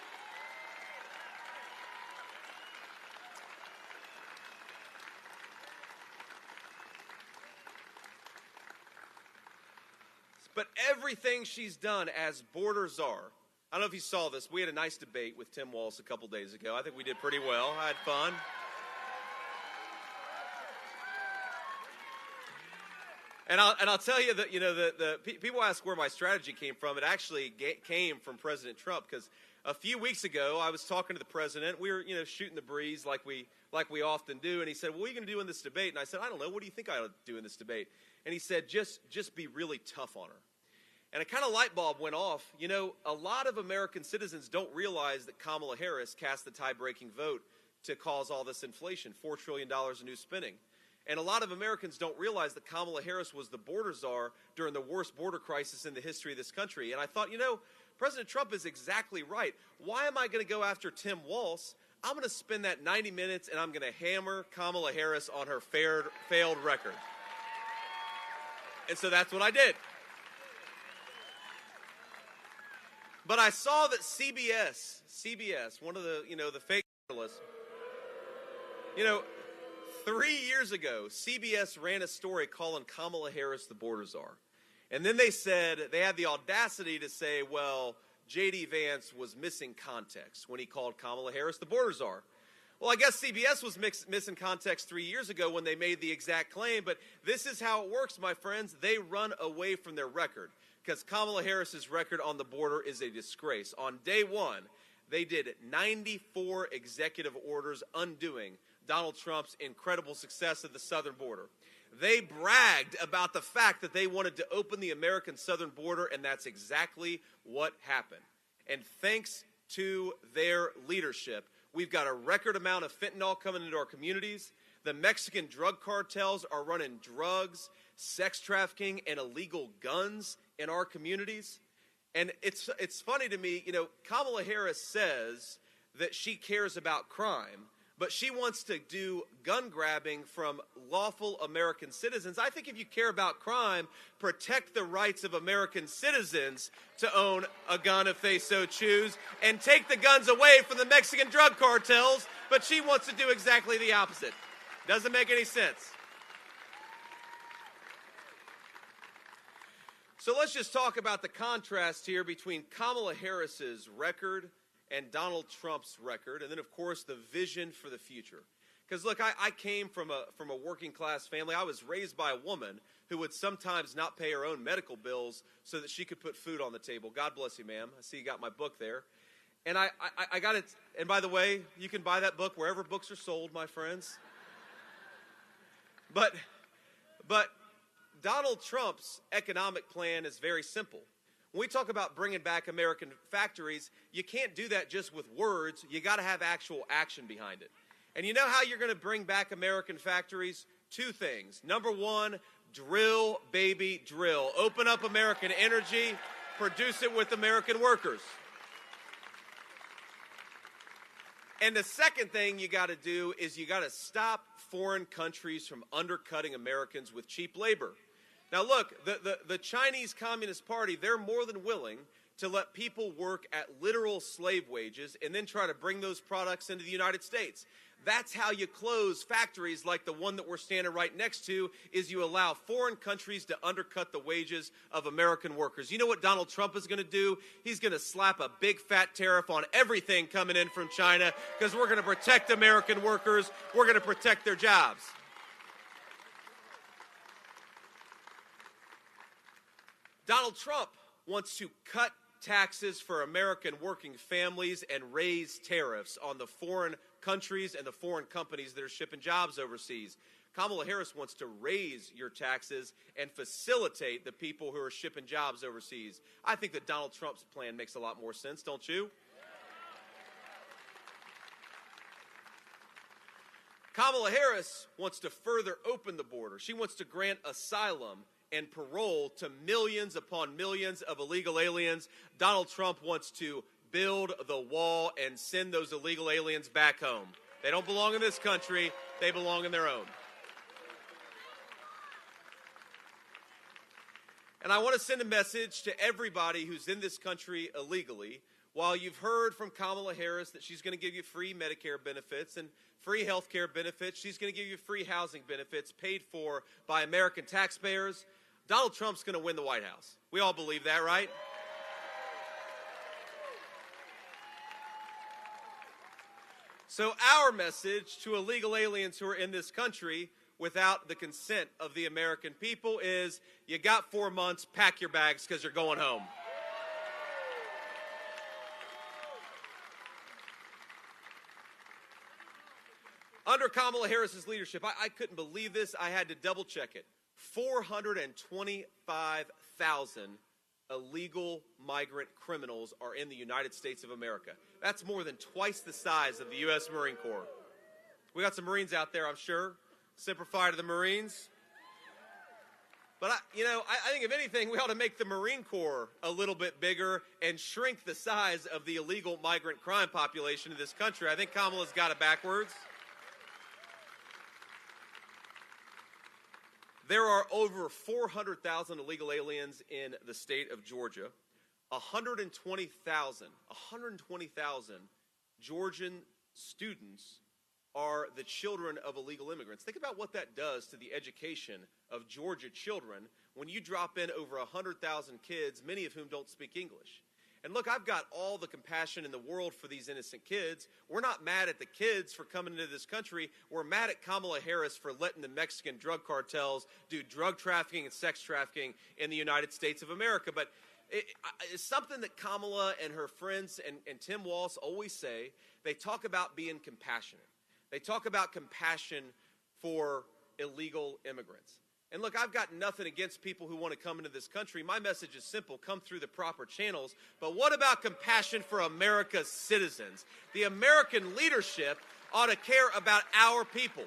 But everything she's done as border czar, I don't know if you saw this. We had a nice debate with Tim Walz a couple days ago. I think we did pretty well. I had fun. And I'll tell you that, you know, the people ask where my strategy came from. It actually came from President Trump, because a few weeks ago I was talking to the president. We were, you know, shooting the breeze like we often do. And he said, well, what are you going to do in this debate? And I said, I don't know. What do you think I ought to do in this debate? And he said, just be really tough on her. And a kind of light bulb went off. You know, a lot of American citizens don't realize that Kamala Harris cast the tie-breaking vote to cause all this inflation, $4 trillion in new spending. And a lot of Americans don't realize that Kamala Harris was the border czar during the worst border crisis in the history of this country. And I thought, you know, President Trump is exactly right. Why am I going to go after Tim Walz? I'm going to spend that 90 minutes and I'm going to hammer Kamala Harris on her failed record. And so that's what I did. But I saw that CBS, one of the, you know, the fake journalists, you know, 3 years ago, CBS ran a story calling Kamala Harris the border czar. And then they said, they had the audacity to say, well, J.D. Vance was missing context when he called Kamala Harris the border czar. Well, I guess CBS was missing context 3 years ago when they made the exact claim, but this is how it works, my friends. They run away from their record, because Kamala Harris's record on the border is a disgrace. On day one, they did 94 executive orders undoing Donald Trump's incredible success at the southern border. They bragged about the fact that they wanted to open the American southern border, and that's exactly what happened. And thanks to their leadership, we've got a record amount of fentanyl coming into our communities. The Mexican drug cartels are running drugs, sex trafficking, and illegal guns in our communities. And it's funny to me, you know, Kamala Harris says that she cares about crime, but she wants to do gun grabbing from lawful American citizens. I think if you care about crime, protect the rights of American citizens to own a gun if they so choose, and take the guns away from the Mexican drug cartels, but she wants to do exactly the opposite. Doesn't make any sense. So let's just talk about the contrast here between Kamala Harris's record and Donald Trump's record, and then, of course, the vision for the future. Because, look, I came from a working-class family. I was raised by a woman who would sometimes not pay her own medical bills so that she could put food on the table. God bless you, ma'am. I see you got my book there. And I got it. And by the way, you can buy that book wherever books are sold, my friends. But Donald Trump's economic plan is very simple. When we talk about bringing back American factories, you can't do that just with words. You got to have actual action behind it. And you know how you're going to bring back American factories? Two things. Number one, drill, baby, drill. Open up American energy, produce it with American workers. And the second thing you got to do is you got to stop foreign countries from undercutting Americans with cheap labor. Now look, the Chinese Communist Party, they're more than willing to let people work at literal slave wages and then try to bring those products into the United States. That's how you close factories like the one that we're standing right next to, is you allow foreign countries to undercut the wages of American workers. You know what Donald Trump is going to do? He's going to slap a big fat tariff on everything coming in from China because we're going to protect American workers. We're going to protect their jobs. Donald Trump wants to cut taxes for American working families and raise tariffs on the foreign countries and the foreign companies that are shipping jobs overseas. Kamala Harris wants to raise your taxes and facilitate the people who are shipping jobs overseas. I think that Donald Trump's plan makes a lot more sense, don't you? Kamala Harris wants to further open the border. She wants to grant asylum and parole to millions upon millions of illegal aliens. Donald Trump wants to build the wall and send those illegal aliens back home. They don't belong in this country. They belong in their own. And I want to send a message to everybody who's in this country illegally. While you've heard from Kamala Harris that she's going to give you free Medicare benefits and free health care benefits, she's going to give you free housing benefits paid for by American taxpayers, Donald Trump's going to win the White House. We all believe that, right? So our message to illegal aliens who are in this country without the consent of the American people is, you got 4 months, pack your bags because you're going home. Under Kamala Harris's leadership, I couldn't believe this. I had to double check it. 425,000 illegal migrant criminals are in the United States of America. That's more than twice the size of the U.S. Marine Corps. We got some Marines out there, I'm sure. Semper Fi to the Marines. But, I think if anything, we ought to make the Marine Corps a little bit bigger and shrink the size of the illegal migrant crime population in this country. I think Kamala's got it backwards. There are over 400,000 illegal aliens in the state of Georgia. 120,000 Georgian students are the children of illegal immigrants. Think about what that does to the education of Georgia children when you drop in over 100,000 kids, many of whom don't speak English. And look, I've got all the compassion in the world for these innocent kids. We're not mad at the kids for coming into this country. We're mad at Kamala Harris for letting the Mexican drug cartels do drug trafficking and sex trafficking in the United States of America. But it's something that Kamala and her friends and Tim Walz always say. They talk about being compassionate. They talk about compassion for illegal immigrants. And look, I've got nothing against people who want to come into this country. My message is simple: come through the proper channels. But what about compassion for America's citizens? The American leadership ought to care about our people.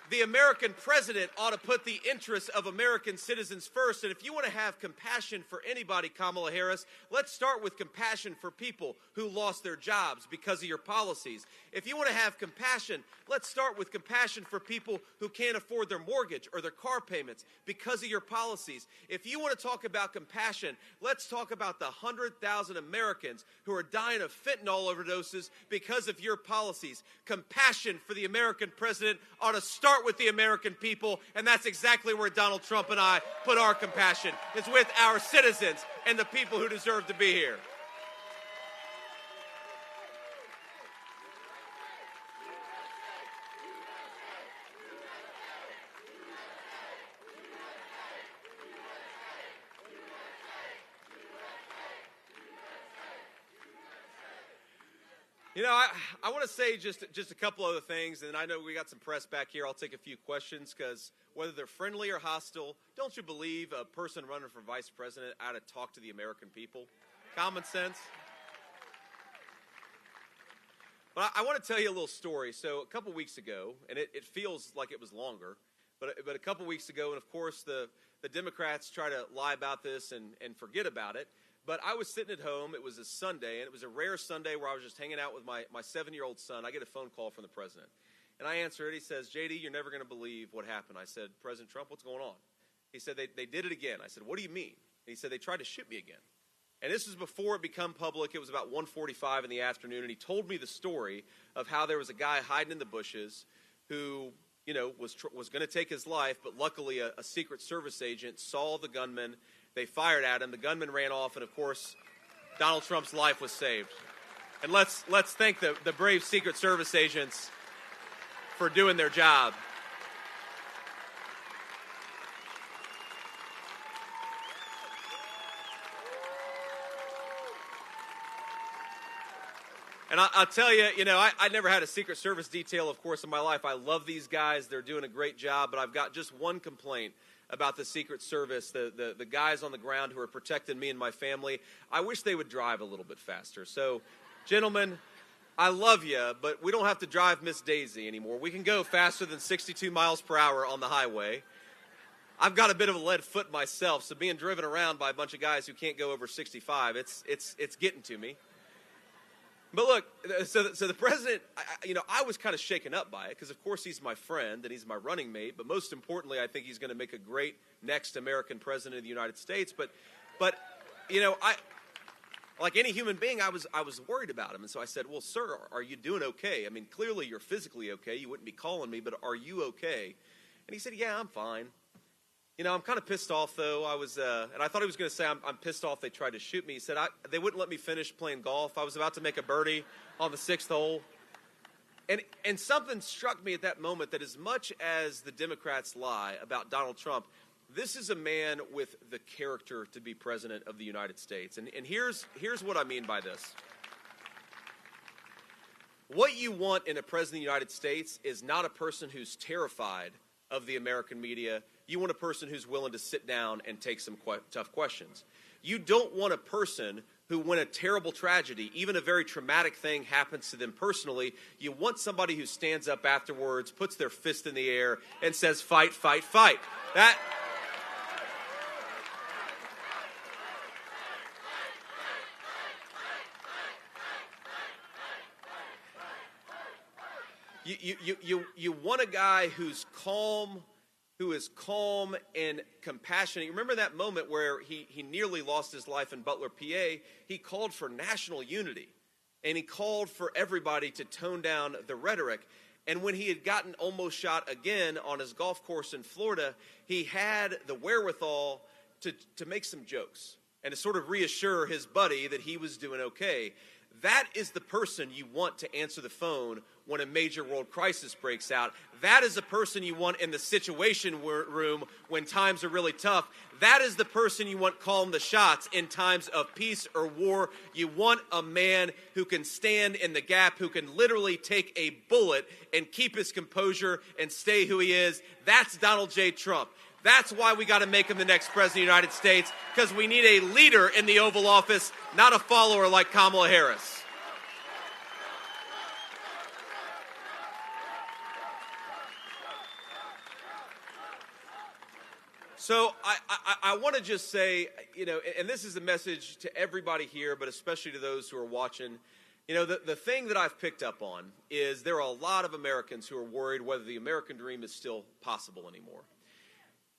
The American president ought to put the interests of American citizens first. And if you want to have compassion for anybody, Kamala Harris, let's start with compassion for people who lost their jobs because of your policies. If you want to have compassion, let's start with compassion for people who can't afford their mortgage or their car payments because of your policies. If you want to talk about compassion, let's talk about the 100,000 Americans who are dying of fentanyl overdoses because of your policies. Compassion for the American president ought to start start with the American people, and that's exactly where Donald Trump and I put our compassion, is with our citizens and the people who deserve to be here. You know, I want to say just a couple other things, and I know we got some press back here. I'll take a few questions, because whether they're friendly or hostile, don't you believe a person running for vice president ought to talk to the American people? Common sense. But I want to tell you a little story. So a couple weeks ago, and it feels like it was longer, but a couple weeks ago, and of course the Democrats try to lie about this and forget about it. But I was sitting at home. It was a Sunday, and it was a rare Sunday where I was just hanging out with my 7-year-old son. I get a phone call from the president, and I answer it. He says, JD, you're never going to believe what happened. I said, President Trump, what's going on? He said, they did it again. I said, what do you mean? And he said, they tried to shoot me again. And this was before it became public. It was about 1:45 in the afternoon, and he told me the story of how there was a guy hiding in the bushes who, you know, was going to take his life, but luckily a Secret Service agent saw the gunman. They fired at him. The gunman ran off, and of course, Donald Trump's life was saved. And let's thank the brave Secret Service agents for doing their job. And I'll tell you, you know, I never had a Secret Service detail, of course, in my life. I love these guys. They're doing a great job, but I've got just one complaint about the Secret Service, the guys on the ground who are protecting me and my family. I wish they would drive a little bit faster. So, gentlemen, I love you, but we don't have to drive Miss Daisy anymore. We can go faster than 62 miles per hour on the highway. I've got a bit of a lead foot myself, so being driven around by a bunch of guys who can't go over 65, it's getting to me. But look, so the president, I was kind of shaken up by it, because of course he's my friend and he's my running mate. But most importantly, I think he's going to make a great next American president of the United States. But I, like any human being, I was worried about him, and so I said, "Well, sir, are you doing okay? I mean, clearly you're physically okay. You wouldn't be calling me, but are you okay?" And he said, "Yeah, I'm fine. You know, I'm kind of pissed off, though. I was, and I thought he was going to say, I'm pissed off they tried to shoot me." He said, they wouldn't let me finish playing golf. I was about to make a birdie on the 6th hole. And something struck me at that moment, that as much as the Democrats lie about Donald Trump, this is a man with the character to be president of the United States. And here's what I mean by this. What you want in a president of the United States is not a person who's terrified of the American media. You want a person who's willing to sit down and take some tough questions. You don't want a person who, when a terrible tragedy, even a very traumatic thing happens to them personally, you want somebody who stands up afterwards, puts their fist in the air, and says, fight, fight, fight. That... You want a guy who's calm, who is calm and compassionate. You remember that moment where he nearly lost his life in Butler, PA? He called for national unity, and he called for everybody to tone down the rhetoric. And when he had gotten almost shot again on his golf course in Florida, he had the wherewithal to make some jokes and to sort of reassure his buddy that he was doing okay. That is the person you want to answer the phone when a major world crisis breaks out. That is the person you want in the situation room when times are really tough. That is the person you want calling the shots in times of peace or war. You want a man who can stand in the gap, who can literally take a bullet and keep his composure and stay who he is. That's Donald J. Trump. That's why we got to make him the next president of the United States, because we need a leader in the Oval Office, not a follower like Kamala Harris. So I want to just say, and this is a message to everybody here, but especially to those who are watching. The thing that I've picked up on is there are a lot of Americans who are worried whether the American dream is still possible anymore.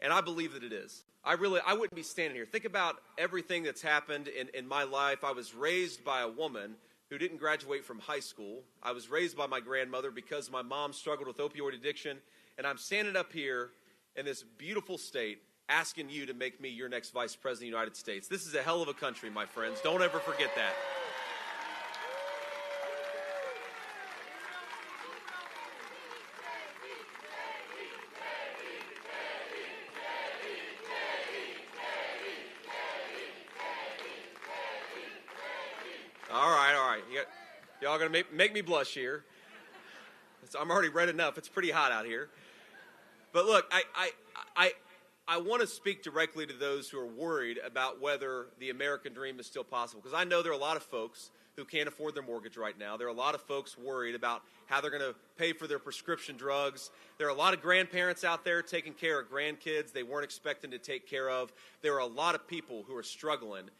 And I believe that it is. I wouldn't be standing here. Think about everything that's happened in my life. I was raised by a woman who didn't graduate from high school. I was raised by my grandmother because my mom struggled with opioid addiction, and I'm standing up here in this beautiful state asking you to make me your next vice president of the United States. This is a hell of a country, my friends. Don't ever forget that. All right. Y'all going to make me blush here. I'm already red enough. It's pretty hot out here. But look, I want to speak directly to those who are worried about whether the American dream is still possible. Because I know there are a lot of folks who can't afford their mortgage right now. There are a lot of folks worried about how they're going to pay for their prescription drugs. There are a lot of grandparents out there taking care of grandkids they weren't expecting to take care of. There are a lot of people who are struggling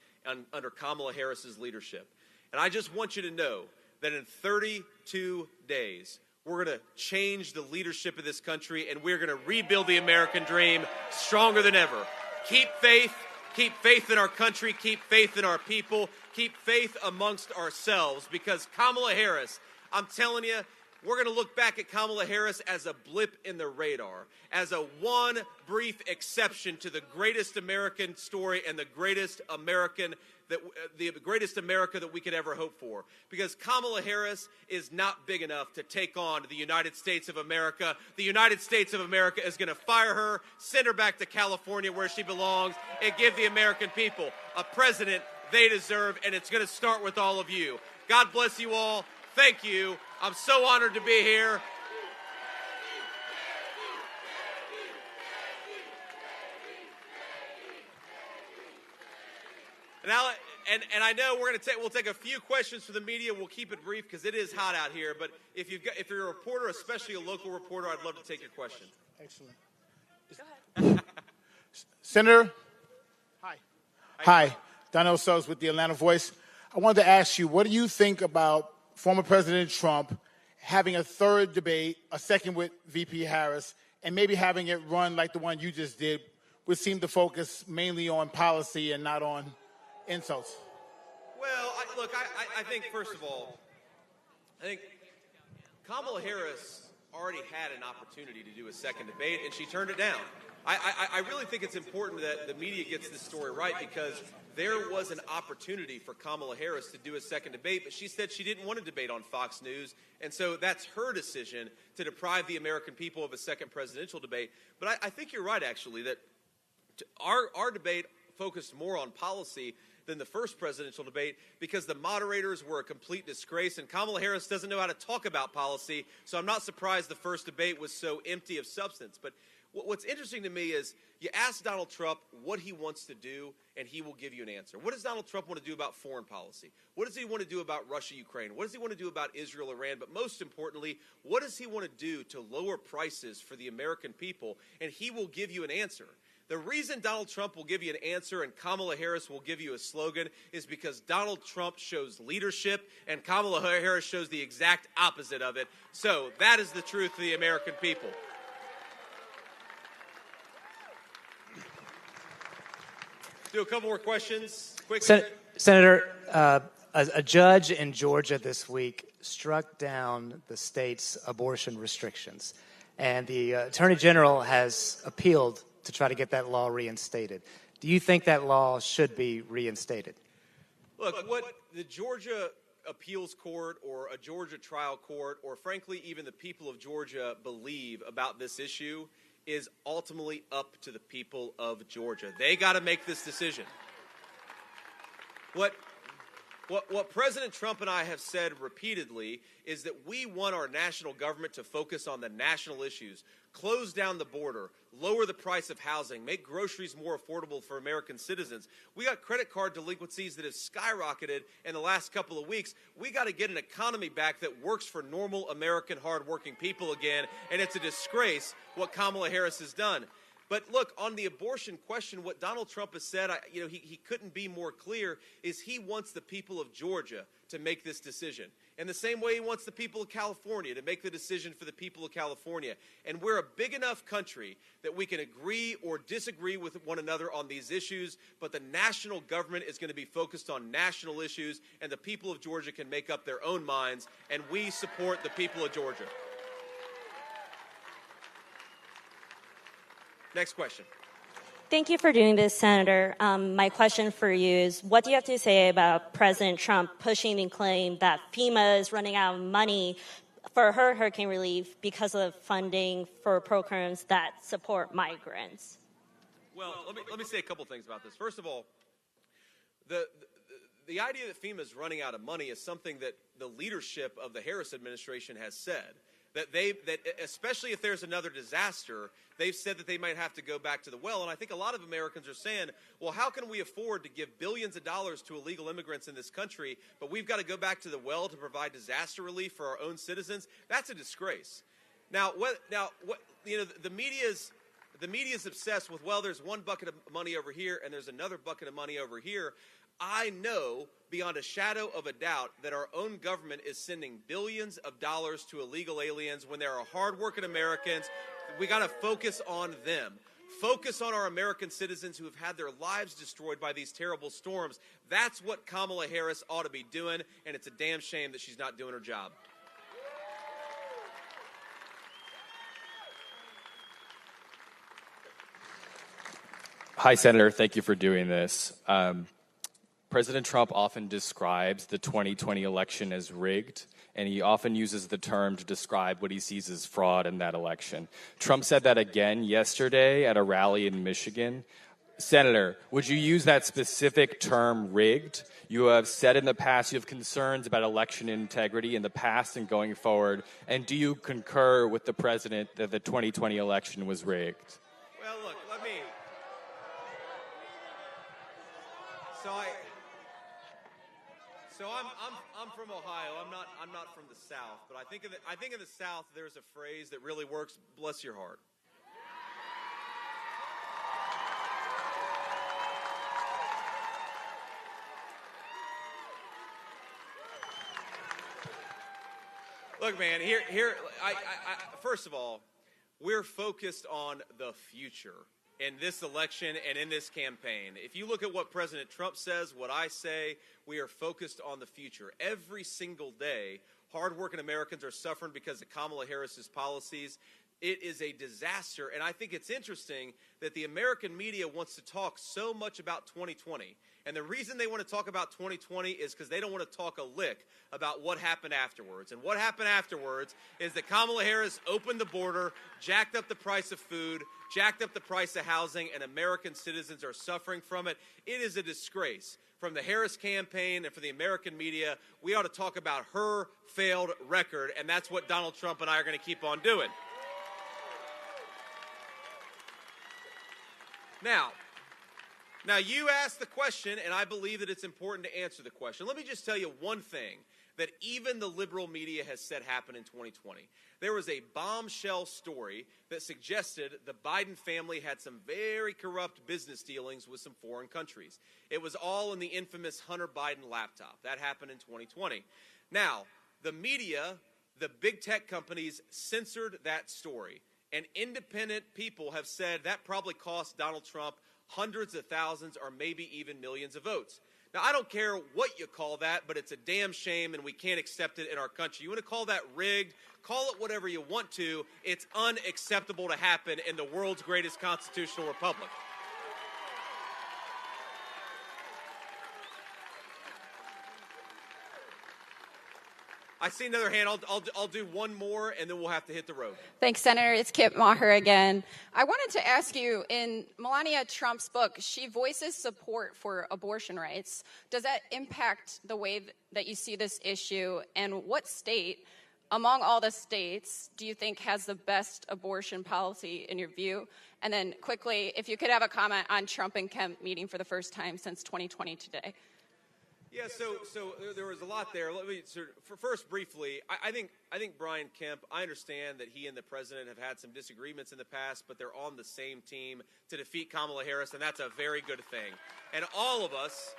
under Kamala Harris's leadership. And I just want you to know that in 32 days, we're going to change the leadership of this country, and we're going to rebuild the American dream stronger than ever. Keep faith in our country, keep faith in our people, keep faith amongst ourselves, because Kamala Harris, I'm telling you, we're going to look back at Kamala Harris as a blip in the radar, as a one brief exception to the greatest American story and the greatest America that we could ever hope for. Because Kamala Harris is not big enough to take on the United States of America. The United States of America is going to fire her, send her back to California where she belongs, and give the American people a president they deserve, and it's going to start with all of you. God bless you all. Thank you. I'm so honored to be here. And I know we'll take a few questions from the media. We'll keep it brief because it is hot out here. But if you're a reporter, especially a local reporter, I'd love to take your question. Excellent. Go ahead. Senator. Hi. Donnell Suggs with the Atlanta Voice. I wanted to ask you, what do you think about former President Trump having a third debate, a second with VP Harris, and maybe having it run like the one you just did, which seemed to focus mainly on policy and not on insults? Well, I think, first of all, I think Kamala Harris already had an opportunity to do a second debate, and she turned it down. I really think it's important that the media gets this story right, because there was an opportunity for Kamala Harris to do a second debate, but she said she didn't want to debate on Fox News, and so that's her decision to deprive the American people of a second presidential debate. But I think you're right, actually, that our debate focused more on policy than the first presidential debate, because the moderators were a complete disgrace, and Kamala Harris doesn't know how to talk about policy, so I'm not surprised the first debate was so empty of substance. But what's interesting to me is you ask Donald Trump what he wants to do, and he will give you an answer. What does Donald Trump want to do about foreign policy? What does he want to do about Russia, Ukraine? What does he want to do about Israel, Iran? But most importantly, what does he want to do to lower prices for the American people? And he will give you an answer. The reason Donald Trump will give you an answer and Kamala Harris will give you a slogan is because Donald Trump shows leadership and Kamala Harris shows the exact opposite of it. So that is the truth of the American people. Do a couple more questions. Quick. Senator, a judge in Georgia this week struck down the state's abortion restrictions, and the Attorney General has appealed to try to get that law reinstated. Do you think that law should be reinstated? Look, what the Georgia appeals court or a Georgia trial court or, frankly, even the people of Georgia believe about this issue is ultimately up to the people of Georgia. They got to make this decision. What President Trump and I have said repeatedly is that we want our national government to focus on the national issues, close down the border, lower the price of housing, make groceries more affordable for American citizens. We got credit card delinquencies that have skyrocketed in the last couple of weeks. We got to get an economy back that works for normal American hardworking people again, and it's a disgrace what Kamala Harris has done. But look, on the abortion question, what Donald Trump has said, he couldn't be more clear, is he wants the people of Georgia to make this decision. In the same way he wants the people of California to make the decision for the people of California. And we're a big enough country that we can agree or disagree with one another on these issues, but the national government is going to be focused on national issues, and the people of Georgia can make up their own minds, and we support the people of Georgia. Next question. Thank you for doing this, Senator. My question for you is, what do you have to say about President Trump pushing the claim that FEMA is running out of money for her hurricane relief because of funding for programs that support migrants? Well, let me say a couple things about this. First of all, the idea that FEMA is running out of money is something that the leadership of the Harris administration has said. That especially if there's another disaster, they've said that they might have to go back to the well. And I think a lot of Americans are saying, well, how can we afford to give billions of dollars to illegal immigrants in this country, but we've got to go back to the well to provide disaster relief for our own citizens? That's a disgrace. Now, the media's obsessed with, well, there's one bucket of money over here and there's another bucket of money over here. I know beyond a shadow of a doubt that our own government is sending billions of dollars to illegal aliens when there are hardworking Americans. We got to focus on them. Focus on our American citizens who have had their lives destroyed by these terrible storms. That's what Kamala Harris ought to be doing, and it's a damn shame that she's not doing her job. Hi, Senator. Thank you for doing this. President Trump often describes the 2020 election as rigged, and he often uses the term to describe what he sees as fraud in that election. Trump said that again yesterday at a rally in Michigan. Senator, would you use that specific term, rigged? You have said in the past you have concerns about election integrity in the past and going forward, and do you concur with the president that the 2020 election was rigged? Well, look, So I'm from Ohio. I'm not from the South, but I think in the South there's a phrase that really works. Bless your heart. Look, man. First of all, we're focused on the future in this election and in this campaign. If you look at what President Trump says, what I say, we are focused on the future. Every single day, hardworking Americans are suffering because of Kamala Harris's policies. It is a disaster, and I think it's interesting that the American media wants to talk so much about 2020. And the reason they want to talk about 2020 is because they don't want to talk a lick about what happened afterwards. And what happened afterwards is that Kamala Harris opened the border, jacked up the price of food, jacked up the price of housing, and American citizens are suffering from it. It is a disgrace. From the Harris campaign and for the American media, we ought to talk about her failed record, and that's what Donald Trump and I are going to keep on doing. Now, you asked the question, and I believe that it's important to answer the question. Let me just tell you one thing that even the liberal media has said happened in 2020. There was a bombshell story that suggested the Biden family had some very corrupt business dealings with some foreign countries. It was all in the infamous Hunter Biden laptop. That happened in 2020. Now, the media, the big tech companies censored that story. And independent people have said that probably cost Donald Trump hundreds of thousands or maybe even millions of votes. Now, I don't care what you call that, but it's a damn shame and we can't accept it in our country. You want to call that rigged? Call it whatever you want to. It's unacceptable to happen in the world's greatest constitutional republic. I see another hand. I'll do one more, and then we'll have to hit the road. Thanks, Senator. It's Kip Maher again. I wanted to ask you, in Melania Trump's book, she voices support for abortion rights. Does that impact the way that you see this issue? And what state, among all the states, do you think has the best abortion policy in your view? And then quickly, if you could have a comment on Trump and Kemp meeting for the first time since 2020 today. Yeah, so there was a lot there. Let me first briefly. I think Brian Kemp. I understand that he and the president have had some disagreements in the past, but they're on the same team to defeat Kamala Harris, and that's a very good thing. And all of us,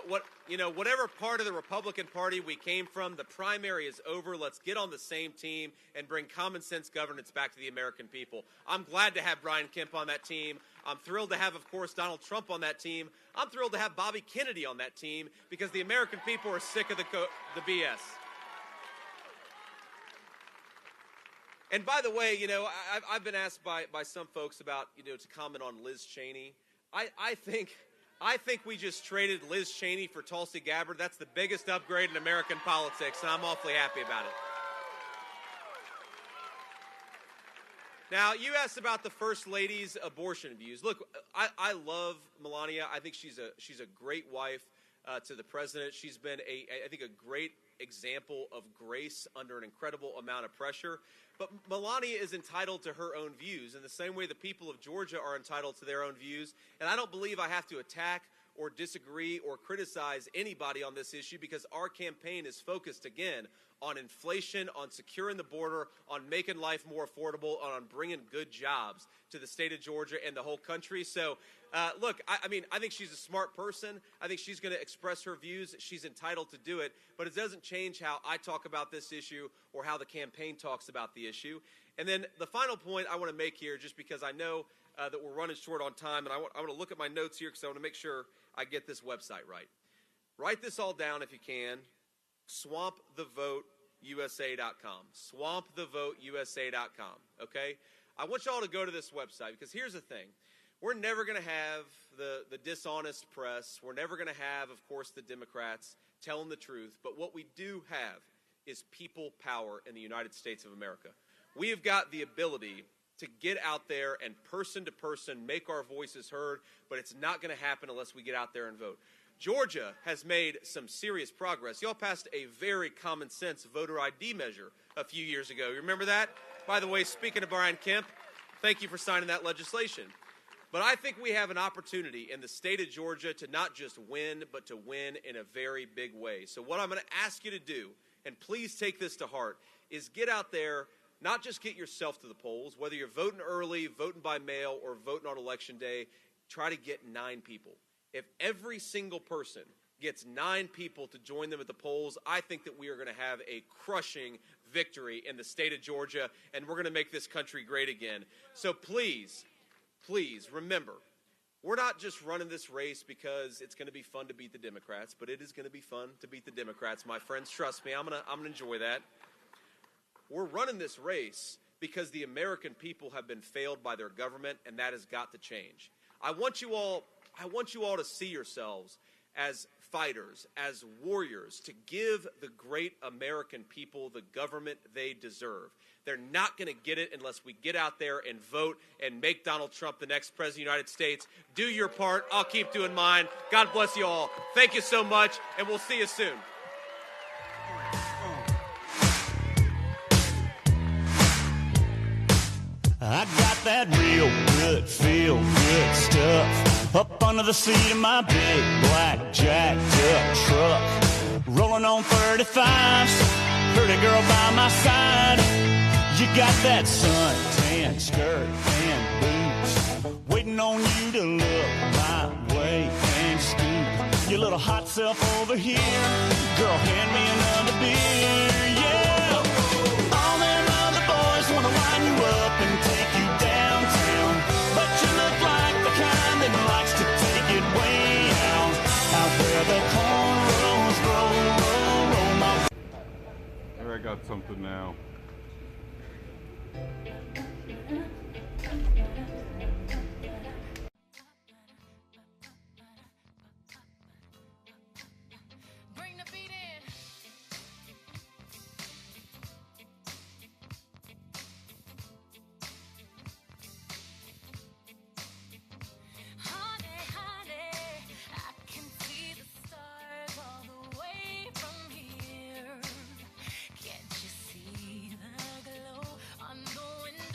whatever part of the Republican Party we came from, the primary is over. Let's get on the same team and bring common sense governance back to the American people. I'm glad to have Brian Kemp on that team. I'm thrilled to have, of course, Donald Trump on that team. I'm thrilled to have Bobby Kennedy on that team because the American people are sick of the BS. And by the way, you know, I've been asked by some folks about, you know, to comment on Liz Cheney. I think we just traded Liz Cheney for Tulsi Gabbard. That's the biggest upgrade in American politics, and I'm awfully happy about it. Now, you asked about the First Lady's abortion views. Look, I love Melania. I think she's a great wife to the president. She's been I think a great example of grace under an incredible amount of pressure. But Melania is entitled to her own views in the same way the people of Georgia are entitled to their own views. And I don't believe I have to attack or disagree or criticize anybody on this issue because our campaign is focused, again, on inflation, on securing the border, on making life more affordable, and on bringing good jobs to the state of Georgia and the whole country. So, look, I mean, I think she's a smart person. I think she's going to express her views. She's entitled to do it. But it doesn't change how I talk about this issue or how the campaign talks about the issue. And then the final point I want to make here, just because I know that we're running short on time, and I want to look at my notes here because I want to make sure I get this website right. Write this all down if you can. SwampTheVoteUSA.com. SwampTheVoteUSA.com. Okay? I want you all to go to this website because here's the thing. We're never going to have the dishonest press. We're never going to have, of course, the Democrats telling the truth. But what we do have is people power in the United States of America. We have got the ability to get out there and person to person make our voices heard, but it's not going to happen unless we get out there and vote. Georgia has made some serious progress. Y'all passed a very common sense voter ID measure a few years ago. You remember that? By the way, speaking of Brian Kemp, thank you for signing that legislation. But I think we have an opportunity in the state of Georgia to not just win, but to win in a very big way. So what I'm going to ask you to do, and please take this to heart, is get out there, not just get yourself to the polls, whether you're voting early, voting by mail, or voting on Election Day, try to get 9 people. If every single person gets 9 people to join them at the polls, I think that we are going to have a crushing victory in the state of Georgia, and we're going to make this country great again. So please, please remember, we're not just running this race because it's going to be fun to beat the Democrats, but it is going to be fun to beat the Democrats, my friends. Trust me, I'm going to enjoy that. We're running this race because the American people have been failed by their government, and that has got to change. I want you all to see yourselves as fighters, as warriors, to give the great American people the government they deserve. They're not going to get it unless we get out there and vote and make Donald Trump the next president of the United States. Do your part. I'll keep doing mine. God bless you all. Thank you so much, and we'll see you soon. I got that real good, feel good stuff up under the seat of my big black jacked up truck, rolling on 35s. Pretty girl by my side. You got that suntan skirt and boots, waiting on you to look my way and scoot your little hot self over here. Girl, hand me another beer, yeah. All them other boys wanna line you up and take you downtown, but you look like the kind that likes to take it way out where the cornrows roll my. There, I got something now. Can't you see the glow on the window?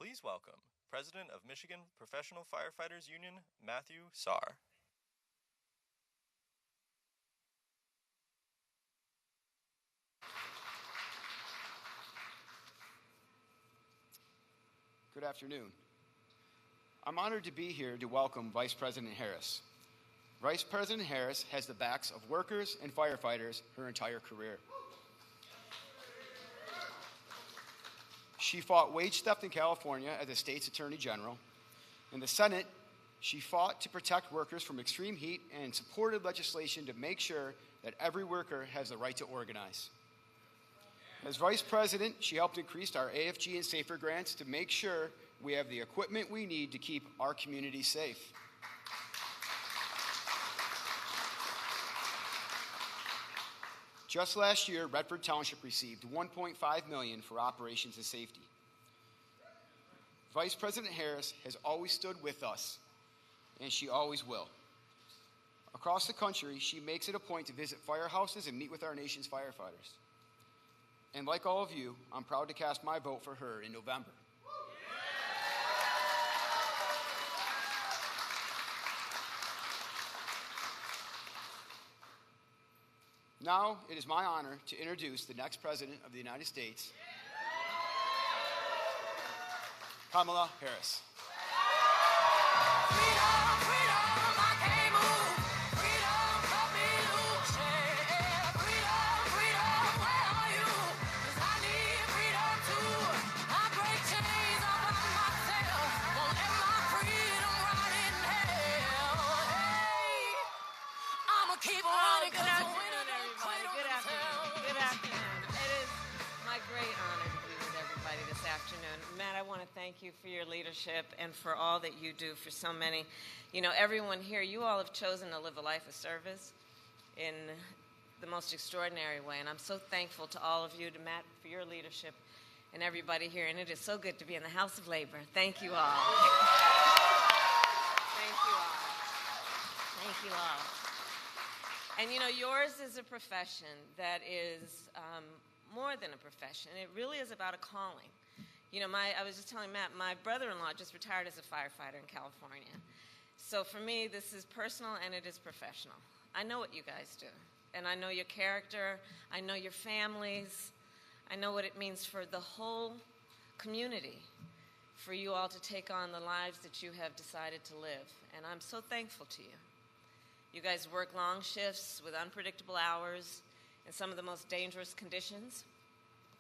Please welcome President of Michigan Professional Firefighters Union, Matthew Saar. Good afternoon. I'm honored to be here to welcome Vice President Harris. Vice President Harris has the backs of workers and firefighters her entire career. She fought wage theft in California as the state's Attorney General. In the Senate, she fought to protect workers from extreme heat and supported legislation to make sure that every worker has the right to organize. As Vice President, she helped increase our AFG and SAFER grants to make sure we have the equipment we need to keep our community safe. Just last year, Redford Township received $1.5 million for operations and safety. Vice President Harris has always stood with us, and she always will. Across the country, she makes it a point to visit firehouses and meet with our nation's firefighters. And like all of you, I'm proud to cast my vote for her in November. Now, it is my honor to introduce the next President of the United States, Kamala Harris. Matt, I want to thank you for your leadership and for all that you do for so many. You know, everyone here, you all have chosen to live a life of service in the most extraordinary way. And I'm so thankful to all of you, to Matt, for your leadership and everybody here. And it is so good to be in the House of Labor. Thank you all. Thank you all. Thank you all. And you know, yours is a profession that is more than a profession. It really is about a calling. You know, I was just telling Matt, my brother-in-law just retired as a firefighter in California. So for me, this is personal and it is professional. I know what you guys do. And I know your character. I know your families. I know what it means for the whole community, for you all to take on the lives that you have decided to live. And I'm so thankful to you. You guys work long shifts with unpredictable hours in some of the most dangerous conditions.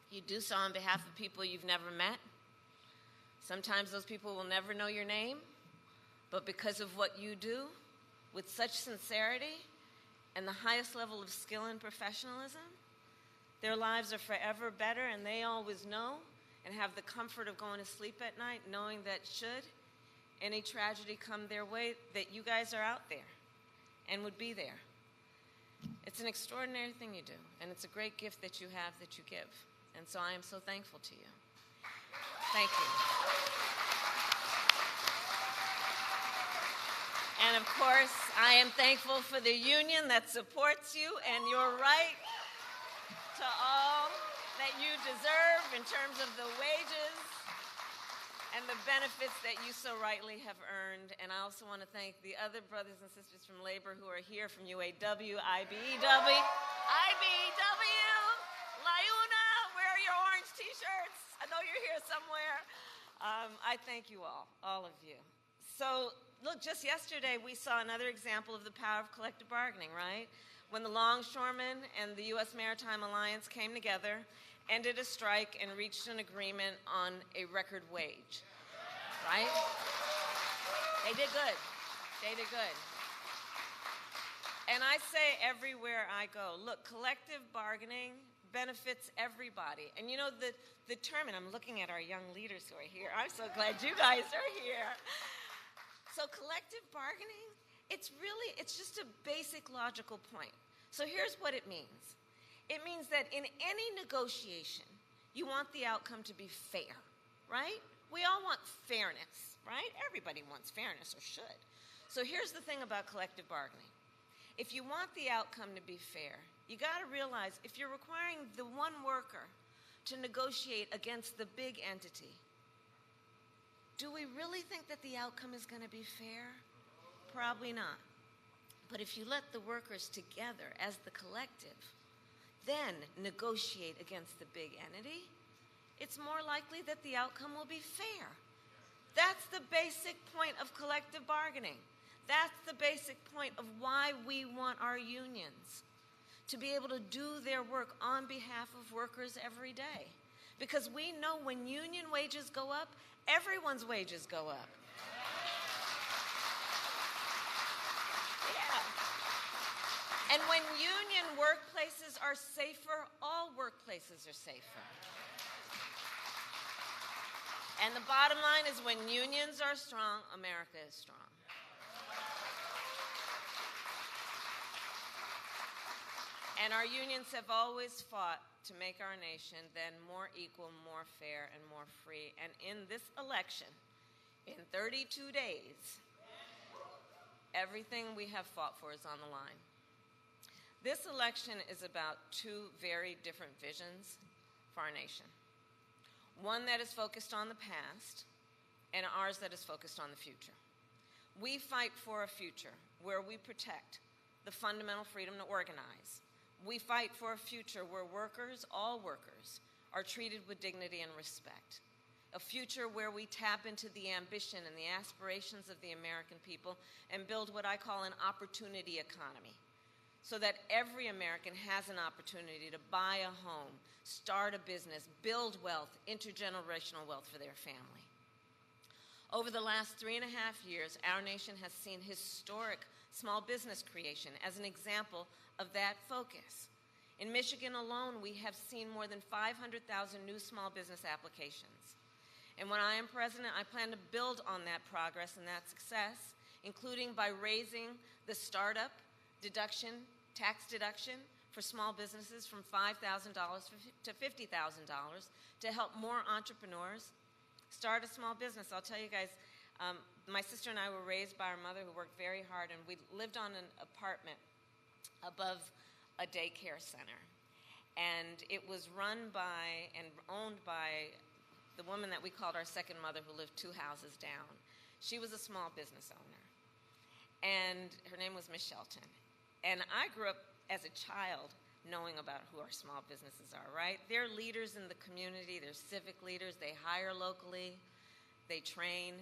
You do so on behalf of people you've never met. Sometimes those people will never know your name, but because of what you do, with such sincerity and the highest level of skill and professionalism, their lives are forever better, and they always know and have the comfort of going to sleep at night knowing that should any tragedy come their way, that you guys are out there and would be there. It's an extraordinary thing you do, and it's a great gift that you have that you give. And so I am so thankful to you. Thank you. And of course, I am thankful for the union that supports you and your right to all that you deserve in terms of the wages and the benefits that you so rightly have earned. And I also want to thank the other brothers and sisters from labor who are here from UAW, IBEW, LIUNA, where are your orange t-shirts? I know you're here somewhere. I thank you all of you. So, look, just yesterday we saw another example of the power of collective bargaining, right? When the longshoremen and the U.S. Maritime Alliance came together, ended a strike, and reached an agreement on a record wage, right? They did good. They did good. And I say everywhere I go, look, collective bargaining benefits everybody. And you know, the term, and I'm looking at our young leaders who are here. I'm so glad you guys are here. So collective bargaining, it's just a basic logical point. So here's what it means. It means that in any negotiation, you want the outcome to be fair, right? We all want fairness, right? Everybody wants fairness, or should. So here's the thing about collective bargaining. If you want the outcome to be fair, you got to realize if you're requiring the one worker to negotiate against the big entity, Do we really think that the outcome is going to be fair? Probably not. But if you let the workers together as the collective, then negotiate against the big entity, it's more likely that the outcome will be fair. That's the basic point of collective bargaining. That's the basic point of why we want our unions to be able to do their work on behalf of workers every day. Because we know when union wages go up, everyone's wages go up. Yeah. And when union workplaces are safer, all workplaces are safer. And the bottom line is when unions are strong, America is strong. And our unions have always fought to make our nation then more equal, more fair, and more free. And in this election, in 32 days, everything we have fought for is on the line. This election is about two very different visions for our nation. One that is focused on the past, and ours that is focused on the future. We fight for a future where we protect the fundamental freedom to organize. We fight for a future where workers, all workers, are treated with dignity and respect. A future where we tap into the ambition and the aspirations of the American people and build what I call an opportunity economy, so that every American has an opportunity to buy a home, start a business, build wealth, intergenerational wealth for their family. Over the last 3.5 years, our nation has seen historic small business creation as an example of that focus. In Michigan alone, we have seen more than 500,000 new small business applications. And when I am president, I plan to build on that progress and that success, including by raising the startup deduction, tax deduction for small businesses from $5,000 to $50,000 to help more entrepreneurs start a small business. I'll tell you guys, my sister and I were raised by our mother who worked very hard, and we lived on an apartment above a daycare center. And it was run by and owned by the woman that we called our second mother, who lived 2 houses down. She was a small business owner, and her name was Miss Shelton. And I grew up as a child knowing about who our small businesses are, right? They're leaders in the community, they're civic leaders, they hire locally, they train.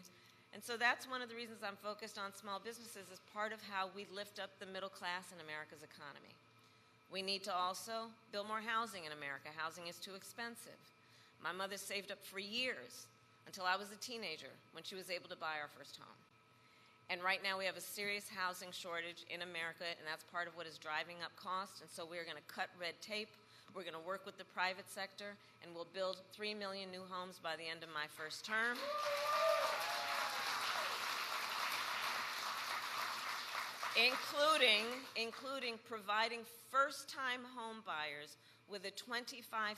And so that's one of the reasons I'm focused on small businesses as part of how we lift up the middle class in America's economy. We need to also build more housing in America. Housing is too expensive. My mother saved up for years until I was a teenager when she was able to buy our first home. And right now we have a serious housing shortage in America, and that's part of what is driving up costs. And so we're going to cut red tape. We're going to work with the private sector, and we'll build 3 million new homes by the end of my first term. Including providing first-time home buyers with a $25,000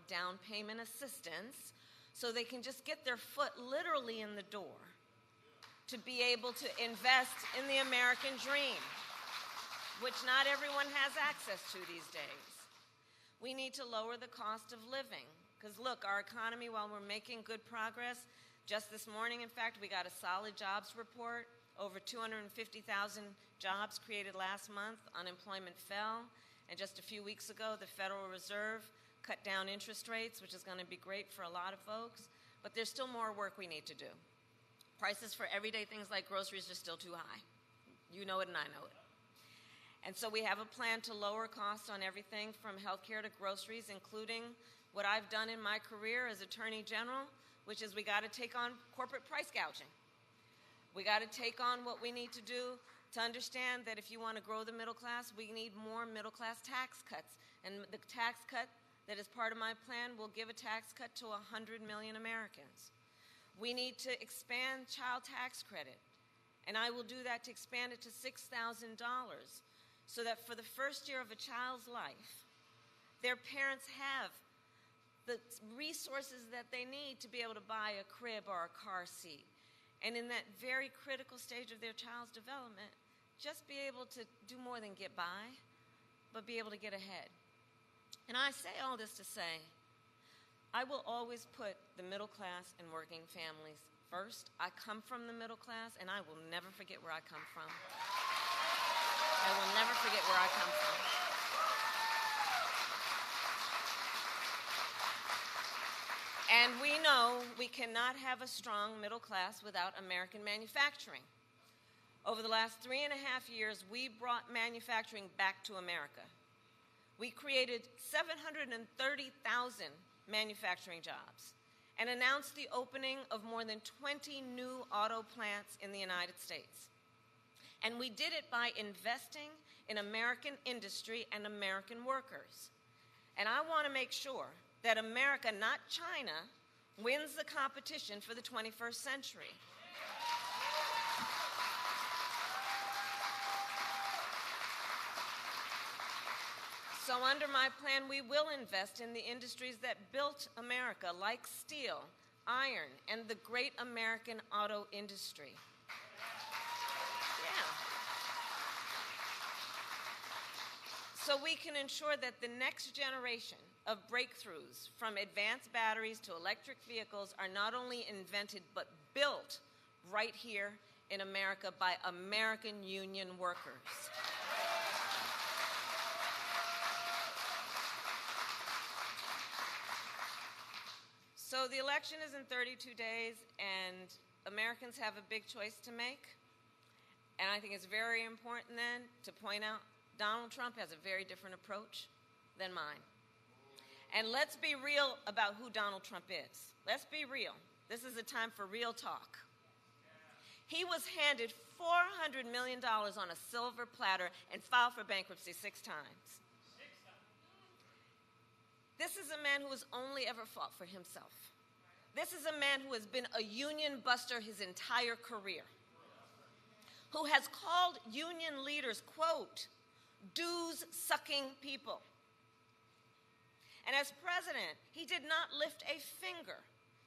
down payment assistance so they can just get their foot literally in the door to be able to invest in the American dream, which not everyone has access to these days. We need to lower the cost of living because, look, our economy, while we're making good progress, just this morning, in fact, we got a solid jobs report. Over 250,000 jobs created last month. Unemployment fell. And just a few weeks ago, the Federal Reserve cut down interest rates, which is going to be great for a lot of folks. But there's still more work we need to do. Prices for everyday things like groceries are still too high. You know it and I know it. And so we have a plan to lower costs on everything from healthcare to groceries, including what I've done in my career as Attorney General, which is we got to take on corporate price gouging. We got to take on what we need to do to understand that if you want to grow the middle class, we need more middle class tax cuts. And the tax cut that is part of my plan will give a tax cut to 100 million Americans. We need to expand child tax credit, and I will do that to expand it to $6,000 so that for the first year of a child's life, their parents have the resources that they need to be able to buy a crib or a car seat. And in that very critical stage of their child's development, just be able to do more than get by, but be able to get ahead. And I say all this to say, I will always put the middle class and working families first. I come from the middle class, and I will never forget where I come from. I will never forget where I come from. And we know we cannot have a strong middle class without American manufacturing. Over the last 3.5 years, we brought manufacturing back to America. We created 730,000 manufacturing jobs and announced the opening of more than 20 new auto plants in the United States. And we did it by investing in American industry and American workers. And I want to make sure that America, not China, wins the competition for the 21st century. So under my plan, we will invest in the industries that built America, like steel, iron, and the great American auto industry. Yeah. So we can ensure that the next generation of breakthroughs, from advanced batteries to electric vehicles, are not only invented but built right here in America by American union workers. So the election is in 32 days, and Americans have a big choice to make. And I think it's very important then to point out Donald Trump has a very different approach than mine. And let's be real about who Donald Trump is. Let's be real. This is a time for real talk. He was handed $400 million on a silver platter and filed for bankruptcy 6 times. This is a man who has only ever fought for himself. This is a man who has been a union buster his entire career, who has called union leaders, quote, dues-sucking people. And as president, he did not lift a finger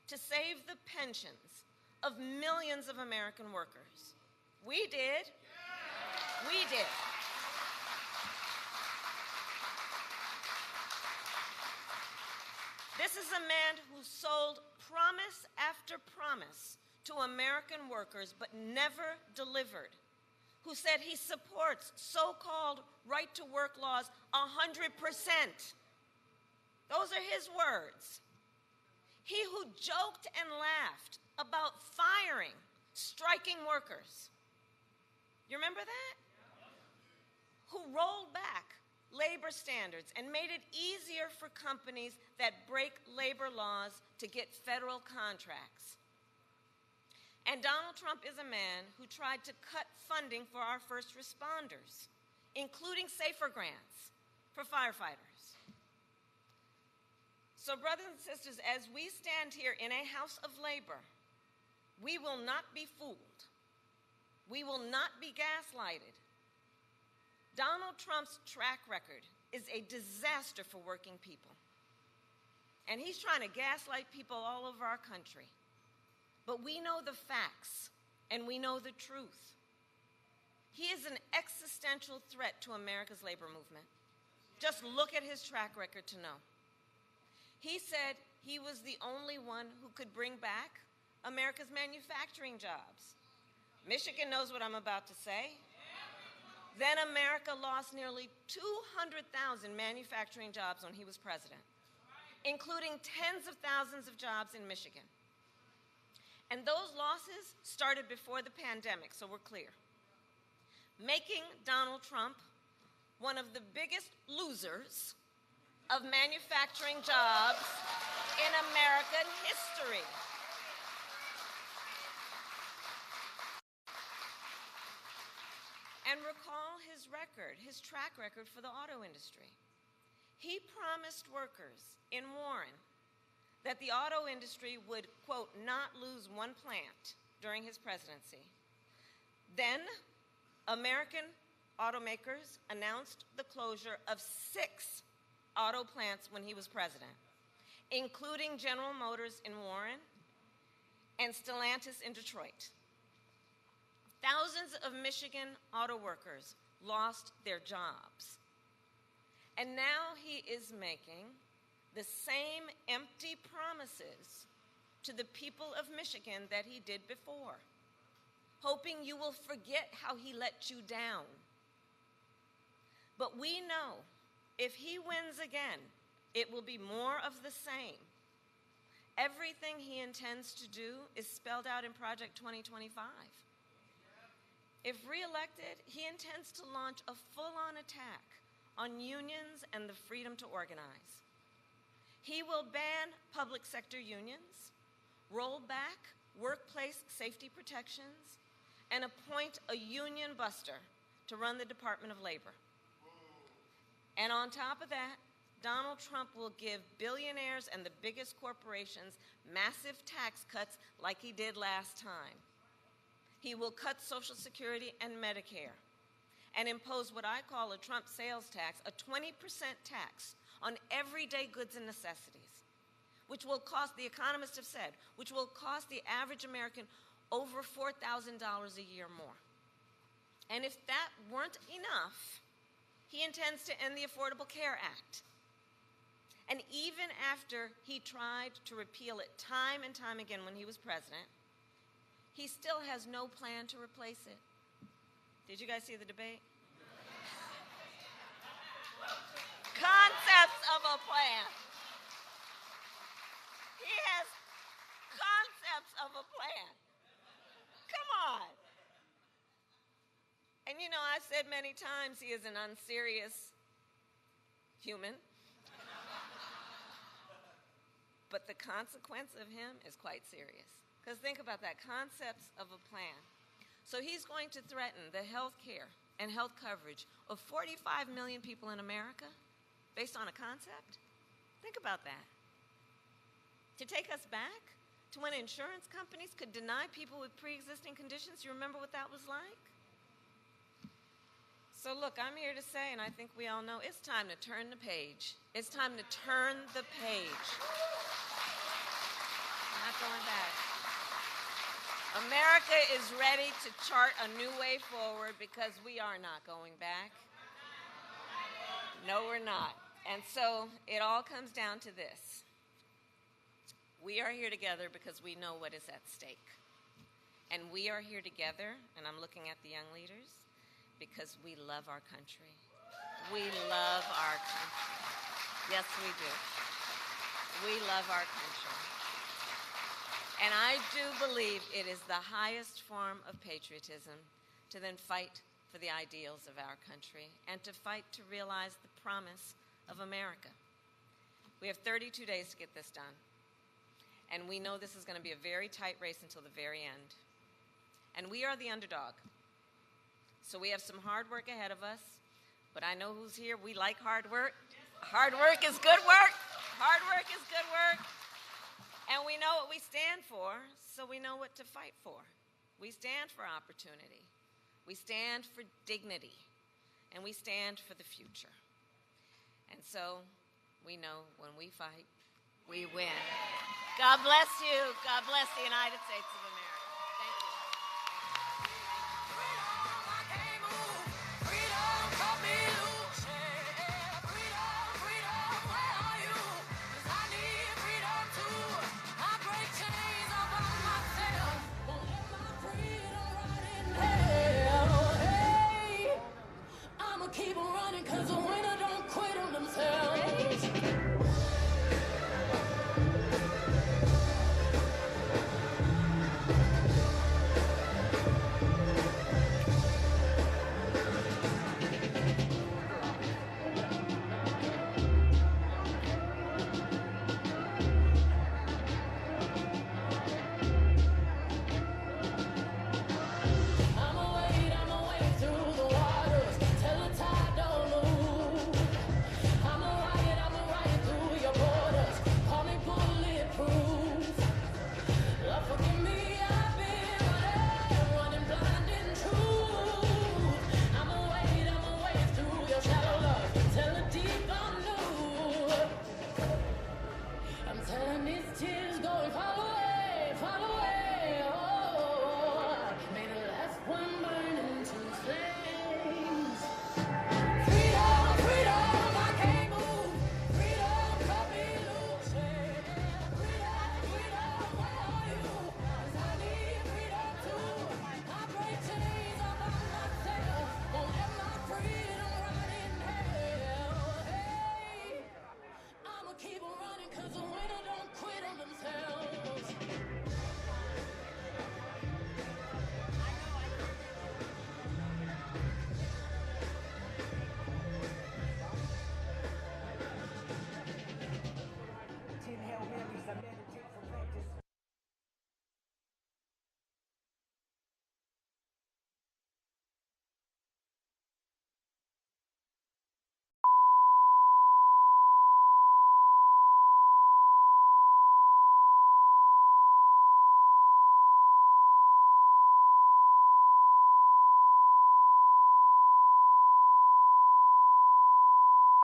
to save the pensions of millions of American workers. We did. We did. This is a man who sold promise after promise to American workers but never delivered, who said he supports so-called right-to-work laws 100%. Those are his words. He who joked and laughed about firing striking workers. You remember that? Who rolled back labor standards and made it easier for companies that break labor laws to get federal contracts. And Donald Trump is a man who tried to cut funding for our first responders, including SAFER grants for firefighters. So, brothers and sisters, as we stand here in a house of labor, we will not be fooled. We will not be gaslighted. Donald Trump's track record is a disaster for working people. And he's trying to gaslight people all over our country. But we know the facts, and we know the truth. He is an existential threat to America's labor movement. Just look at his track record to know. He said he was the only one who could bring back America's manufacturing jobs. Michigan knows what I'm about to say. Then America lost nearly 200,000 manufacturing jobs when he was president, including tens of thousands of jobs in Michigan. And those losses started before the pandemic, so we're clear, making Donald Trump one of the biggest losers of manufacturing jobs in American history. And recall his record, his track record for the auto industry. He promised workers in Warren that the auto industry would, quote, not lose one plant during his presidency. Then, American automakers announced the closure of 6 auto plants when he was president, including General Motors in Warren and Stellantis in Detroit. Thousands of Michigan auto workers lost their jobs. And now he is making the same empty promises to the people of Michigan that he did before, hoping you will forget how he let you down. But we know if he wins again, it will be more of the same. Everything he intends to do is spelled out in Project 2025. If reelected, he intends to launch a full-on attack on unions and the freedom to organize. He will ban public sector unions, roll back workplace safety protections, and appoint a union buster to run the Department of Labor. And on top of that, Donald Trump will give billionaires and the biggest corporations massive tax cuts like he did last time. He will cut Social Security and Medicare and impose what I call a Trump sales tax, a 20% tax on everyday goods and necessities, which will cost, the economists have said, which will cost the average American over $4,000 a year more. And if that weren't enough, he intends to end the Affordable Care Act. And even after he tried to repeal it time and time again when he was president, he still has no plan to replace it. Did you guys see the debate? Concepts of a plan. He has concepts of a plan. Come on. And you know, I've said many times he is an unserious human. But the consequence of him is quite serious. Because think about that, concepts of a plan. So he's going to threaten the health care and health coverage of 45 million people in America based on a concept? Think about that. To take us back to when insurance companies could deny people with pre-existing conditions, you remember what that was like? So look, I'm here to say, and I think we all know, it's time to turn the page. It's time to turn the page. Not going back. America is ready to chart a new way forward because we are not going back. No, we're not. And so it all comes down to this. We are here together because we know what is at stake. And we are here together, and I'm looking at the young leaders, because we love our country. We love our country. Yes, we do. We love our country. And I do believe it is the highest form of patriotism to then fight for the ideals of our country and to fight to realize the promise of America. We have 32 days to get this done. And we know this is going to be a very tight race until the very end. And we are the underdog. So we have some hard work ahead of us. But I know who's here. We like hard work. Hard work is good work. Hard work is good work. And we know what we stand for, so we know what to fight for. We stand for opportunity. We stand for dignity. And we stand for the future. And so we know when we fight, we win. God bless you. God bless the United States of America. Keep on running, cause the winner don't quit on themselves.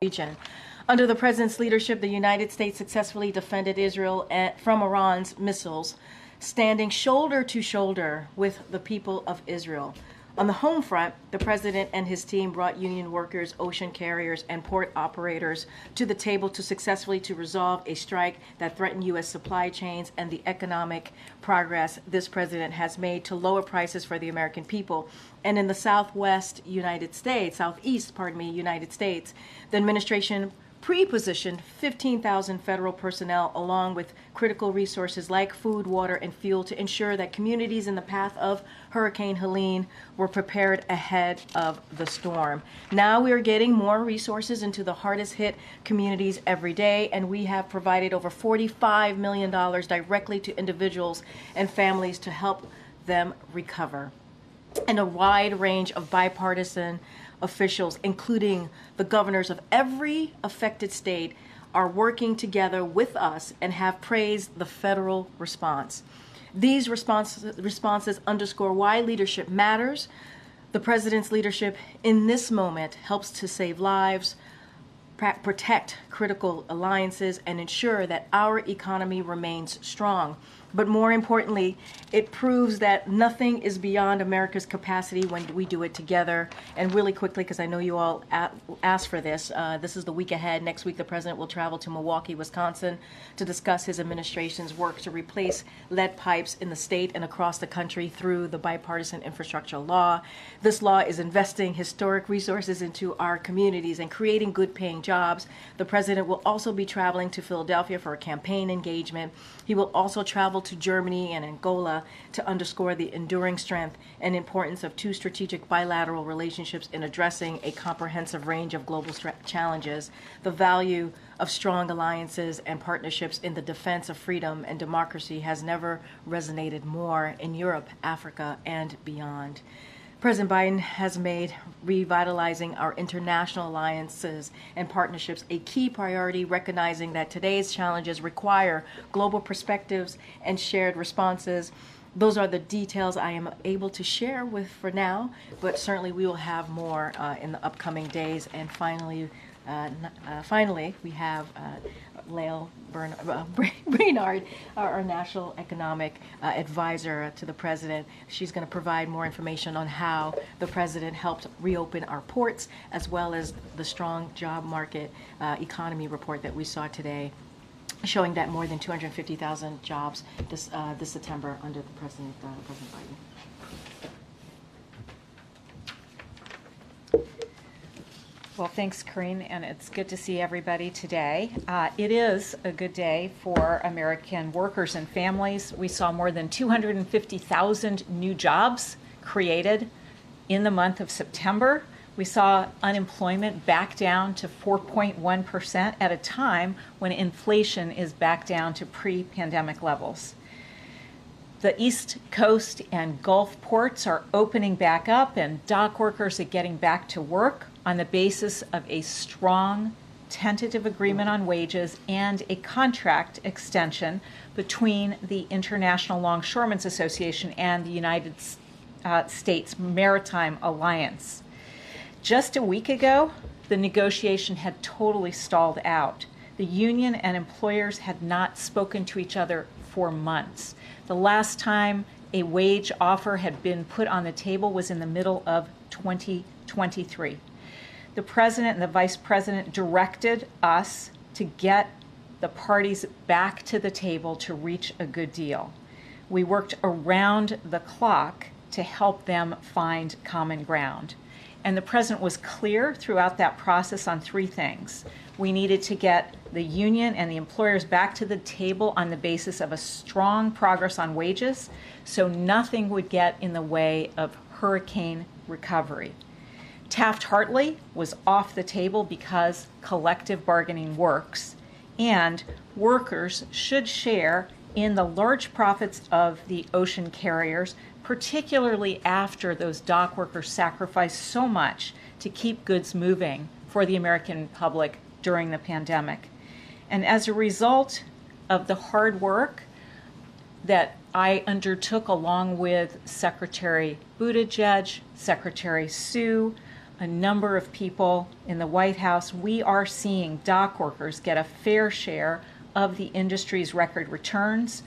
region. Under the President's leadership, the United States successfully defended Israel from Iran's missiles, standing shoulder to shoulder with the people of Israel. On the home front, the President and his team brought union workers, ocean carriers, and port operators to the table to successfully resolve a strike that threatened U.S. supply chains and the economic progress this President has made to lower prices for the American people. And in the southeast United States, the administration pre-positioned 15,000 federal personnel along with critical resources like food, water, and fuel to ensure that communities in the path of Hurricane Helene were prepared ahead of the storm. Now we are getting more resources into the hardest hit communities every day, and we have provided over $45 million directly to individuals and families to help them recover. And a wide range of bipartisan officials, including the governors of every affected state, are working together with us and have praised the federal response. These responses underscore why leadership matters. The President's leadership in this moment helps to save lives, protect critical alliances, and ensure that our economy remains strong. But more importantly, it proves that nothing is beyond America's capacity when we do it together. And really quickly, because I know you all asked for this, this is the week ahead. Next week, the President will travel to Milwaukee, Wisconsin to discuss his administration's work to replace lead pipes in the state and across the country through the bipartisan infrastructure law. This law is investing historic resources into our communities and creating good-paying jobs. The President will also be traveling to Philadelphia for a campaign engagement. He will also travel to Germany and Angola to underscore the enduring strength and importance of two strategic bilateral relationships in addressing a comprehensive range of global challenges. The value of strong alliances and partnerships in the defense of freedom and democracy has never resonated more in Europe, Africa, and beyond. President Biden has made revitalizing our international alliances and partnerships a key priority, recognizing that today's challenges require global perspectives and shared responses. Those are the details I am able to share with for now, but certainly we will have more in the upcoming days. And finally, we have Lael Brainard, our national economic advisor to the President. She's going to provide more information on how the President helped reopen our ports, as well as the strong job market economy report that we saw today, showing that more than 250,000 jobs this September under the President Biden. Well, thanks, Karine, and it's good to see everybody today. It is a good day for American workers and families. We saw more than 250,000 new jobs created in the month of September. We saw unemployment back down to 4.1% at a time when inflation is back down to pre-pandemic levels. The East Coast and Gulf ports are opening back up, and dock workers are getting back to work on the basis of a strong tentative agreement on wages and a contract extension between the International Longshoremen's Association and the United States Maritime Alliance. Just a week ago, the negotiation had totally stalled out. The union and employers had not spoken to each other for months. The last time a wage offer had been put on the table was in the middle of 2023. The President and the Vice President directed us to get the parties back to the table to reach a good deal. We worked around the clock to help them find common ground. And the President was clear throughout that process on three things. We needed to get the union and the employers back to the table on the basis of a strong progress on wages, so nothing would get in the way of hurricane recovery. Taft-Hartley was off the table because collective bargaining works, and workers should share in the large profits of the ocean carriers, particularly after those dock workers sacrificed so much to keep goods moving for the American public during the pandemic. And as a result of the hard work that I undertook along with Secretary Buttigieg, Secretary Sue, a number of people in the White House, we are seeing dock workers get a fair share of the industry's record returns.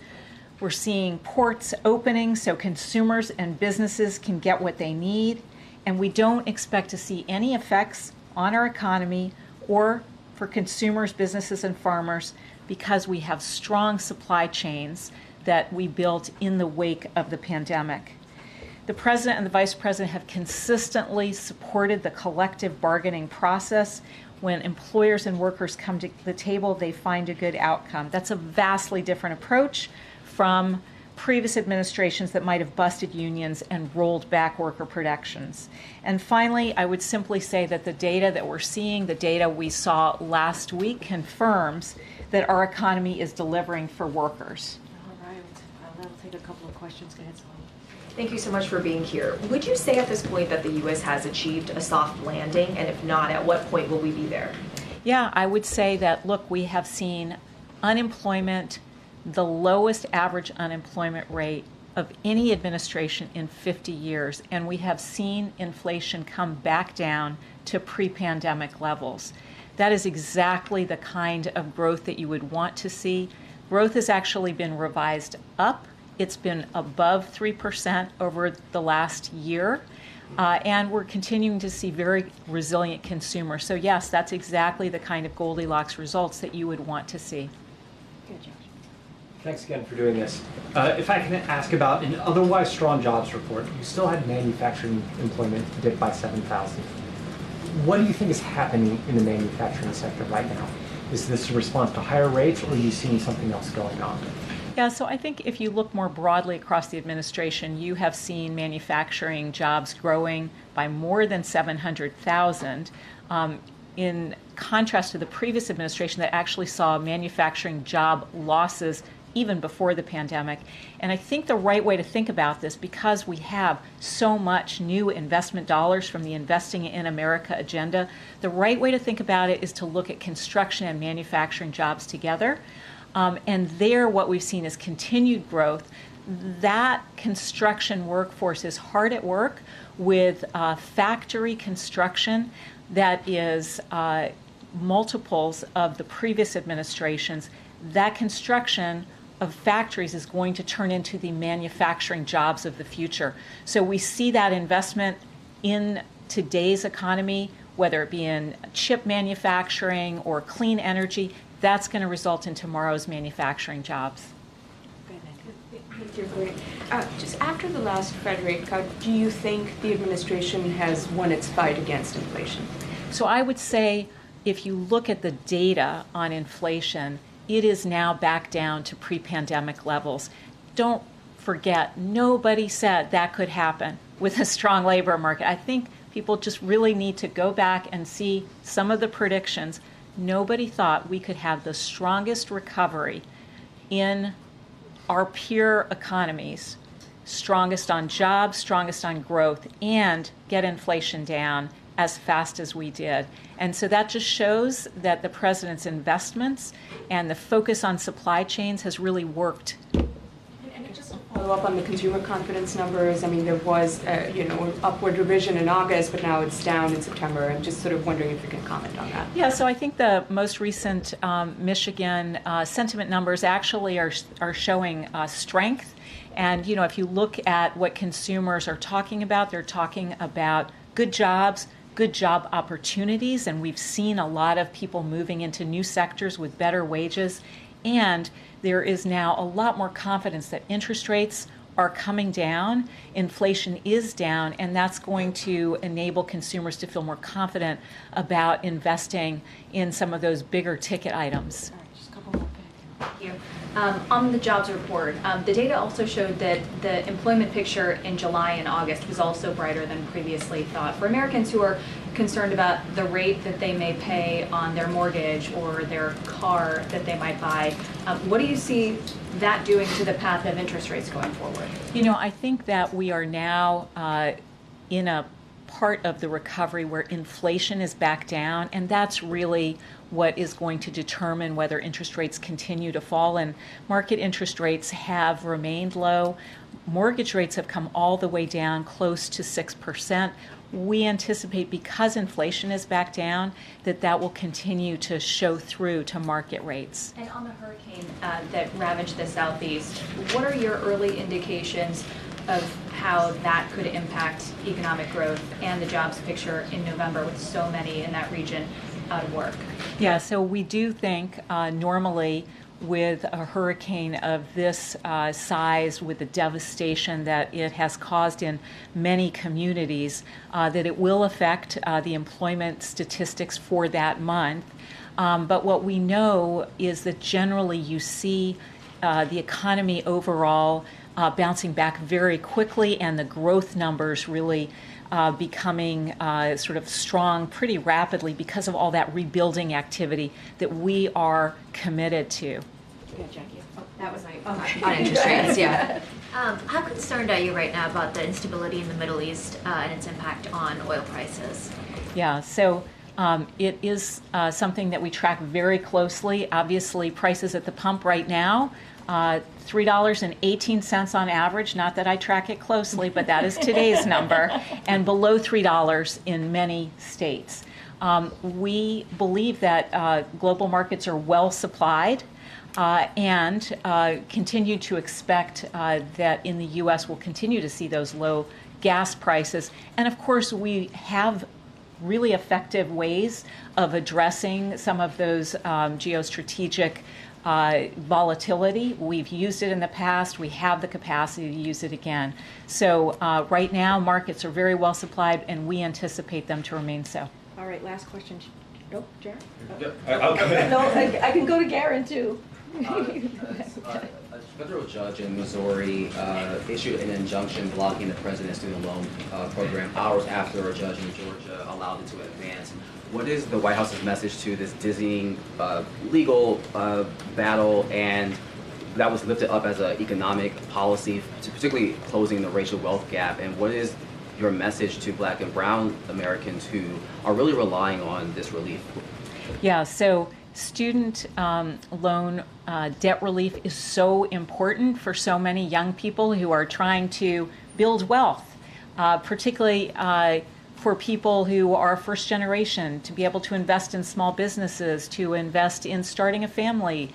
We're seeing ports opening so consumers and businesses can get what they need, and we don't expect to see any effects on our economy or for consumers, businesses, and farmers because we have strong supply chains that we built in the wake of the pandemic. The President and the Vice President have consistently supported the collective bargaining process. When employers and workers come to the table, they find a good outcome. That's a vastly different approach from previous administrations that might have busted unions and rolled back worker protections. And finally, I would simply say that the data that we're seeing, the data we saw last week, confirms that our economy is delivering for workers. All right. That'll take a couple of questions. Go ahead, Celine. Thank you so much for being here. Would you say at this point that the U.S. has achieved a soft landing? And if not, at what point will we be there? Yeah, I would say that, look, we have seen unemployment, the lowest average unemployment rate of any administration in 50 years, and we have seen inflation come back down to pre-pandemic levels. That is exactly the kind of growth that you would want to see. Growth has actually been revised up. It's been above 3% over the last year, and we're continuing to see very resilient consumers. So yes, that's exactly the kind of Goldilocks results that you would want to see. Good, Josh. Thanks again for doing this. If I can ask about an otherwise strong jobs report, you still had manufacturing employment dip by 7,000. What do you think is happening in the manufacturing sector right now? Is this a response to higher rates, or are you seeing something else going on? Yeah, so I think if you look more broadly across the administration, you have seen manufacturing jobs growing by more than 700,000. In contrast to the previous administration that actually saw manufacturing job losses even before the pandemic. And I think the right way to think about this, because we have so much new investment dollars from the Investing in America agenda, the right way to think about it is to look at construction and manufacturing jobs together. And there what we've seen is continued growth. That construction workforce is hard at work with factory construction that is multiples of the previous administrations. That construction of factories is going to turn into the manufacturing jobs of the future. So we see that investment in today's economy, whether it be in chip manufacturing or clean energy, that's going to result in tomorrow's manufacturing jobs. Thank you, Cory. Just after the last Fed rate cut, do you think the administration has won its fight against inflation? So I would say if you look at the data on inflation, it is now back down to pre-pandemic levels. Don't forget, nobody said that could happen with a strong labor market. I think people just really need to go back and see some of the predictions. Nobody thought we could have the strongest recovery in our peer economies, strongest on jobs, strongest on growth, and get inflation down as fast as we did. And so that just shows that the president's investments and the focus on supply chains has really worked. And just to follow up on the consumer confidence numbers, I mean, there was an upward revision in August, but now it's down in September. I'm just sort of wondering if you can comment on that. Yeah, so I think the most recent Michigan sentiment numbers actually are showing strength. And, if you look at what consumers are talking about, they're talking about good jobs, good job opportunities, and we've seen a lot of people moving into new sectors with better wages. And there is now a lot more confidence that interest rates are coming down, inflation is down, and that's going to enable consumers to feel more confident about investing in some of those bigger ticket items. Thank you. On the jobs report, the data also showed that the employment picture in July and August was also brighter than previously thought. For Americans who are concerned about the rate that they may pay on their mortgage or their car that they might buy, what do you see that doing to the path of interest rates going forward? I think that we are now in a part of the recovery where inflation is back down, and that's really what is going to determine whether interest rates continue to fall. And market interest rates have remained low. Mortgage rates have come all the way down close to 6%. we anticipate, because inflation is back down, that will continue to show through to market rates. And on the hurricane that ravaged the Southeast, what are your early indications of how that could impact economic growth and the jobs picture in November with so many in that region out of work? Yeah, so we do think normally with a hurricane of this size, with the devastation that it has caused in many communities, that it will affect the employment statistics for that month. But what we know is that generally you see the economy overall bouncing back very quickly, and the growth numbers really becoming sort of strong pretty rapidly because of all that rebuilding activity that we are committed to. Good, Jackie. That was my on interest rates, yeah. How concerned are you right now about the instability in the Middle East and its impact on oil prices? Yeah, so it is something that we track very closely. Obviously, prices at the pump right now, $3.18 on average. Not that I track it closely, but that is today's number, and below $3 in many states. We believe that global markets are well supplied. And continue to expect that in the U.S. we'll continue to see those low gas prices. And of course, we have really effective ways of addressing some of those geostrategic volatility. We've used it in the past. We have the capacity to use it again. So right now, markets are very well supplied, and we anticipate them to remain so. All right, last question. Oh, Jared? Okay. No, I can go to Garen, too. A federal judge in Missouri issued an injunction blocking the president's student loan program hours after a judge in Georgia allowed it to advance. What is the White House's message to this dizzying legal battle, and that was lifted up as an economic policy, particularly closing the racial wealth gap? And what is your message to Black and Brown Americans who are really relying on this relief? Yeah, so student loan debt relief is so important for so many young people who are trying to build wealth, particularly for people who are first generation, to be able to invest in small businesses, to invest in starting a family,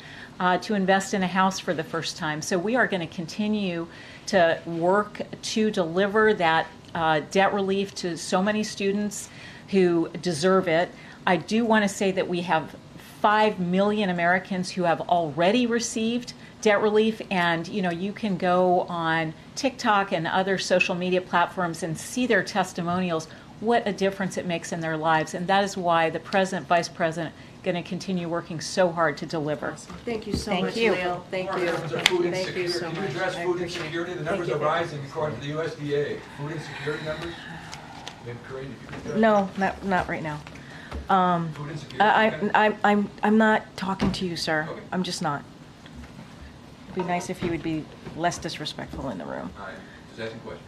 to invest in a house for the first time. So we are going to continue to work to deliver that debt relief to so many students who deserve it. I do want to say that we have 5 million Americans who have already received debt relief, and you can go on TikTok and other social media platforms and see their testimonials, what a difference it makes in their lives. And that is why the president, vice president, going to continue working so hard to deliver. Thank you so Thank much, you. Leo. Thank you. Thank you so Can you much. address I food appreciate it. insecurity? The numbers are Thank you. rising according to the USDA. Food insecurity numbers? Maybe Corinne, if you could address No, not right now. Food insecurity? I'm not talking to you, sir. I'm just not. It'd be nice if you would be less disrespectful in the room. All right, just asking questions.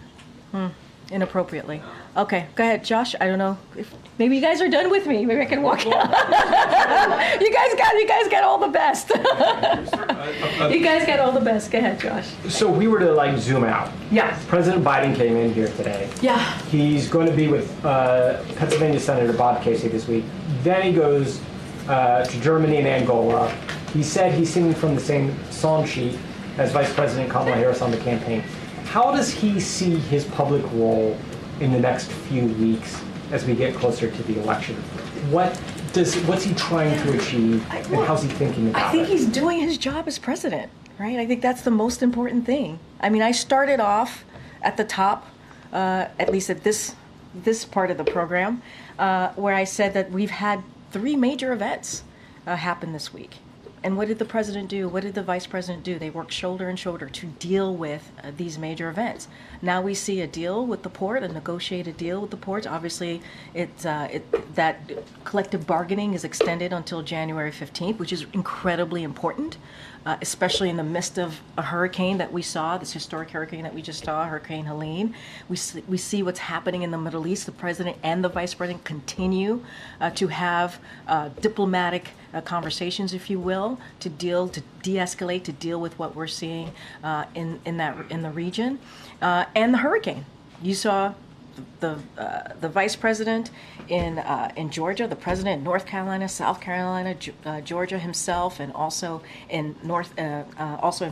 Inappropriately. Okay, go ahead, Josh. I don't know if maybe you guys are done with me. Maybe I can walk out. You guys got all the best. You guys got all the best. Go ahead, Josh. So if we were to zoom out. Yeah. President Biden came in here today. Yeah. He's going to be with Pennsylvania Senator Bob Casey this week. Then he goes to Germany and Angola. He said he's singing from the same song sheet as Vice President Kamala Harris on the campaign. How does he see his public role in the next few weeks as we get closer to the election? What's he trying to achieve, and how's he thinking about it? I think he's doing his job as president, right? I think that's the most important thing. I mean, I started off at the top, at least at this part of the program, where I said that we've had 3 major events happen this week. And what did the president do? What did the vice president do? They worked shoulder and shoulder to deal with these major events. Now we see a deal with the port, a negotiated deal with the ports. Obviously, that collective bargaining is extended until January 15th, which is incredibly important, especially in the midst of a hurricane that we saw, this historic hurricane that we just saw, Hurricane Helene. We see what's happening in the Middle East. The president and the vice president continue to have diplomatic conversations, if you will, to de-escalate, to deal with what we're seeing in the region, and the hurricane. You saw the vice president in Georgia, the president in North Carolina, South Carolina, Georgia himself, and also in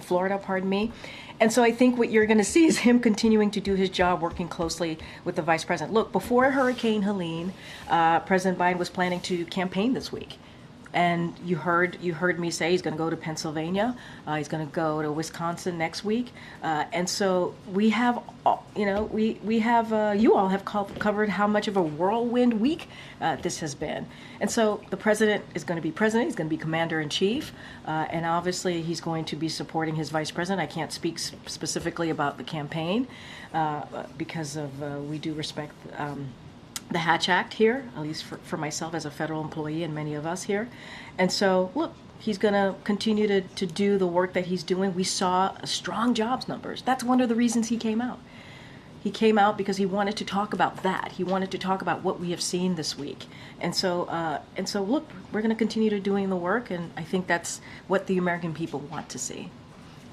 Florida. Pardon me. And so I think what you're going to see is him continuing to do his job, working closely with the vice president. Look, before Hurricane Helene, President Biden was planning to campaign this week. And you heard me say he's going to go to Pennsylvania. He's going to go to Wisconsin next week. And so we have, you all have covered how much of a whirlwind week this has been. And so the president is going to be president. He's going to be commander in chief. And obviously he's going to be supporting his vice president. I can't speak specifically about the campaign because of we do respect the Hatch Act here, at least for myself as a federal employee and many of us here. And so, look, he's going to continue to do the work that he's doing. We saw strong jobs numbers. That's one of the reasons he came out. He came out because he wanted to talk about that. He wanted to talk about what we have seen this week. And so look, we're going to continue to doing the work, and I think that's what the American people want to see.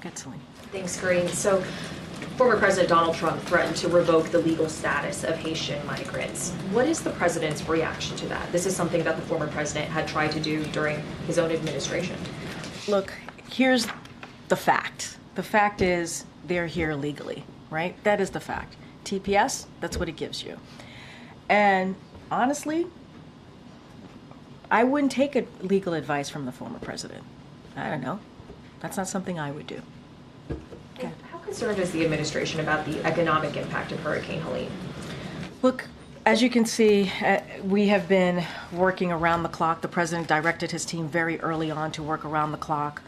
Go ahead, Celine. Thanks, Corinne. So, former President Donald Trump threatened to revoke the legal status of Haitian migrants. What is the president's reaction to that? This is something that the former president had tried to do during his own administration. Look, here's the fact. The fact is they're here legally, right? That is the fact. TPS, that's what it gives you. And honestly, I wouldn't take legal advice from the former president. I don't know. That's not something I would do. Okay. How concerned is the administration about the economic impact of Hurricane Helene? Look, as you can see, we have been working around the clock. The president directed his team very early on to work around the clock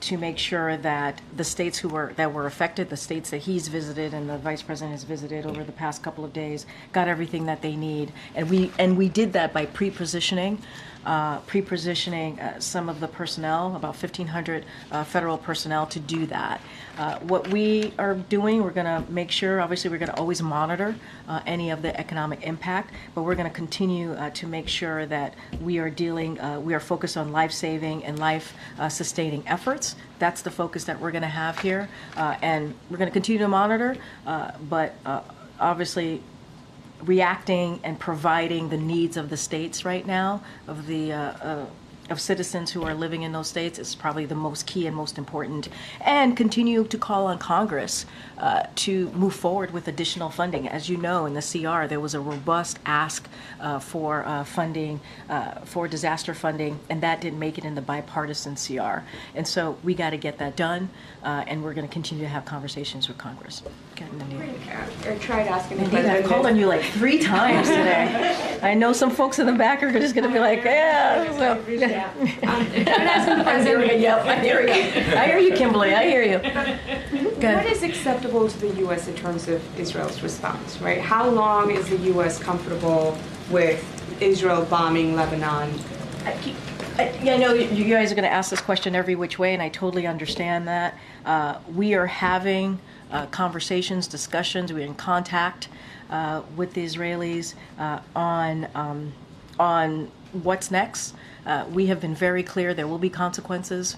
to make sure that the states that were affected, the states that he's visited and the vice president has visited over the past couple of days, got everything that they need. And we did that by pre-positioning some of the personnel, about 1,500 federal personnel, to do that. What we are doing, we're going to make sure, obviously we're going to always monitor any of the economic impact, but we're going to continue to make sure that we are focused on life-saving and life-sustaining efforts. That's the focus that we're going to have here, and we're going to continue to monitor, but obviously reacting and providing the needs of the states right now, of citizens who are living in those states, is probably the most key and most important. And continue to call on Congress to move forward with additional funding. As you know, in the CR, there was a robust ask for funding, for disaster funding, and that didn't make it in the bipartisan CR. And so we got to get that done, and we're going to continue to have conversations with Congress. I tried asking the president. I've called on you like 3 times today. I know some folks in the back are just going to be like, yeah. So, yeah. I hear you, Kimberly. I hear you. What is acceptable to the U.S. in terms of Israel's response, right? How long is the U.S. comfortable with Israel bombing Lebanon? I know you guys are going to ask this question every which way, and I totally understand that. We are having conversations, discussions. We're in contact with the Israelis on what's next. We have been very clear there will be consequences.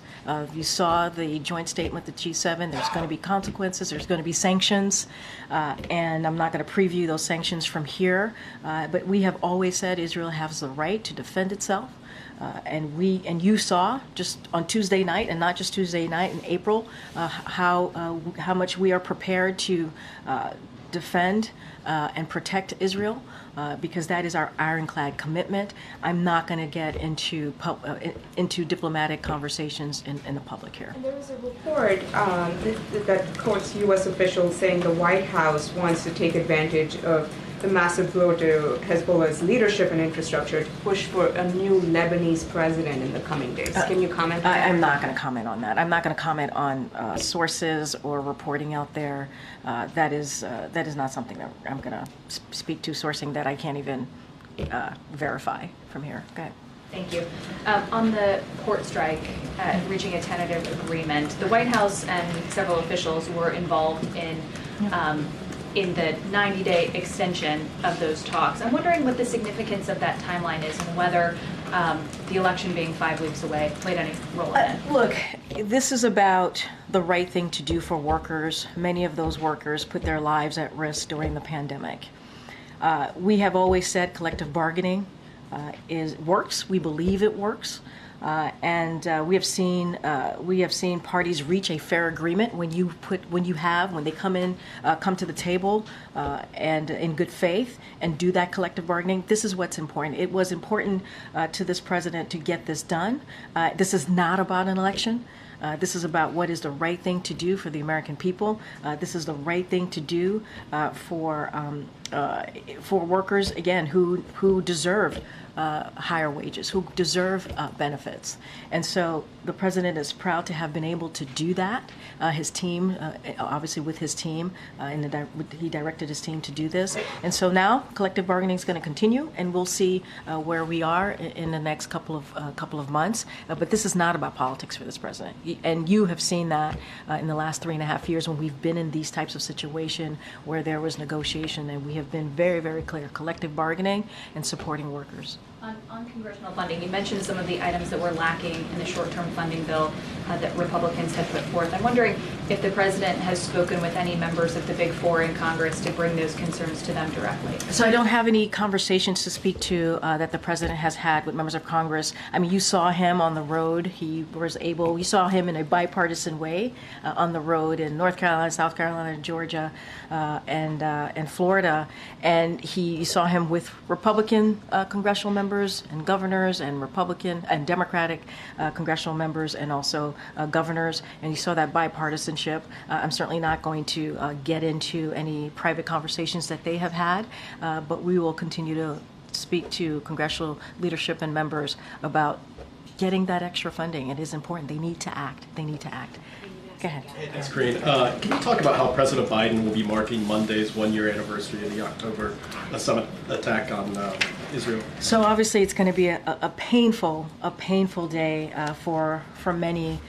You saw the joint statement, the G7. There's going to be consequences. There's going to be sanctions. And I'm not going to preview those sanctions from here. But we have always said Israel has the right to defend itself. And you saw just on Tuesday night, and not just Tuesday night, in April, how much we are prepared to defend and protect Israel, because that is our ironclad commitment. I'm not going to get into diplomatic conversations in the public here. And there was a report that quotes U.S. officials saying the White House wants to take advantage of the massive blow to Hezbollah's leadership and infrastructure to push for a new Lebanese president in the coming days. Can you comment on that? I'm not going to comment on that. I'm not going to comment on sources or reporting out there. That is not something that I'm going to speak to, sourcing that I can't even verify from here. Go ahead. Thank you. On the port strike, reaching a tentative agreement, the White House and several officials were involved in the 90-day extension of those talks. I'm wondering what the significance of that timeline is, and whether the election being 5 weeks away played any role in it. Look, this is about the right thing to do for workers. Many of those workers put their lives at risk during the pandemic. We have always said collective bargaining works. We believe it works. And we have seen parties reach a fair agreement when they come to the table and in good faith and do that collective bargaining. This is what's important. It was important to this president to get this done. This is not about an election. This is about what is the right thing to do for the American people. This is the right thing to do for workers, again, who deserve higher wages, who deserve benefits. And so the president is proud to have been able to do that. His team, obviously with his team, he directed his team to do this. And so now collective bargaining is going to continue, and we'll see where we are in the next couple of months. But this is not about politics for this president. And you have seen that in the last 3.5 years when we've been in these types of situations where there was negotiation, and we have been very, very clear: collective bargaining and supporting workers. On congressional funding, you mentioned some of the items that were lacking in the short-term funding bill that Republicans had put forth. I'm wondering if the president has spoken with any members of the Big Four in Congress to bring those concerns to them directly. So I don't have any conversations to speak to that the president has had with members of Congress. I mean, you saw him on the road. You saw him in a bipartisan way on the road in North Carolina, South Carolina, Georgia, and Florida. And you saw him with Republican congressional members and governors, and Republican and Democratic congressional members, and also governors, and you saw that bipartisanship. I'm certainly not going to get into any private conversations that they have had, but we will continue to speak to congressional leadership and members about getting that extra funding. It is important. They need to act. They need to act. Go ahead. Thanks, Corinne. Can you talk about how President Biden will be marking Monday's one-year anniversary of the October summit attack on Israel? So obviously it's going to be a painful day for many,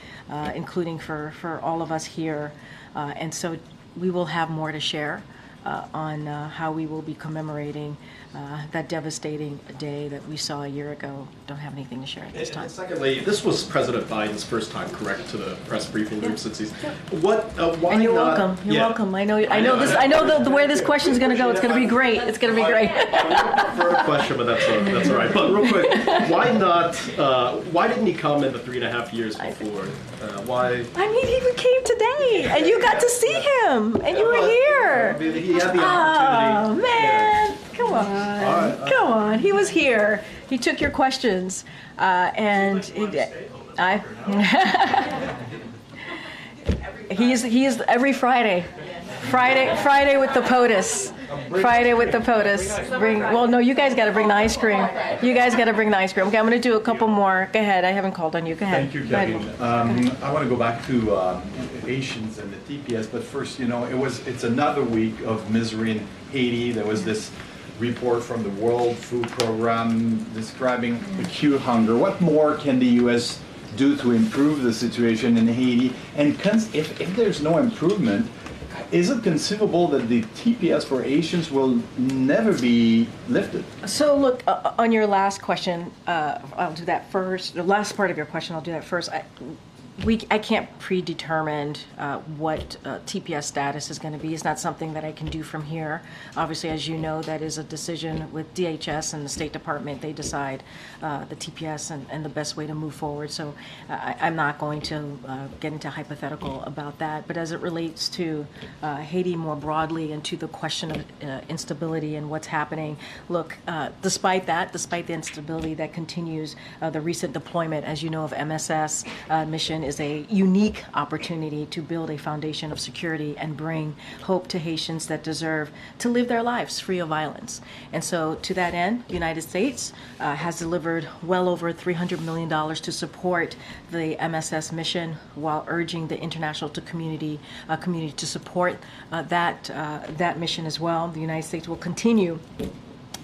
including for all of us here. And so we will have more to share on how we will be commemorating that devastating day that we saw a year ago. Don't have anything to share at this time. And secondly, this was President Biden's first time, correct, to the press briefing room since he's. Why and you're not? welcome. You're welcome. I know this. I know the where this question is going to go. It's going to be great. It's going to be great. I prefer a question, but that's all right. But real quick, why not? Why didn't he come in the 3.5 years before? Why? I mean, he came today, and you got to see him, and you were here. I mean, he had the opportunity. Oh man. Come on, come on. He was here. He took your questions, and he is every Friday with the POTUS. Friday with the POTUS. No, you guys got to bring the ice cream. You guys got to bring the ice cream. Okay, I'm going to do a couple more. Go ahead. I haven't called on you. Go ahead. Thank you, Kevin. I want to go back to Haitians and the TPS, but first, it's another week of misery in Haiti. There was this report from the World Food Program describing acute hunger. What more can the U.S. do to improve the situation in Haiti? And if there's no improvement, is it conceivable that the TPS for Haitians will never be lifted? So look, on your last question, I'll do that first. The last part of your question, I'll do that first. I can't predetermine what TPS status is going to be. It's not something that I can do from here. Obviously, as you know, that is a decision with DHS and the State Department. They decide the TPS and the best way to move forward. So I'm not going to get into hypothetical about that. But as it relates to Haiti more broadly and to the question of instability and what's happening, look, despite the instability that continues, the recent deployment, as you know, of MSS mission is a unique opportunity to build a foundation of security and bring hope to Haitians that deserve to live their lives free of violence. And so to that end, the United States has delivered well over $300 million to support the MSS mission while urging the international community to support that mission as well. The United States will continue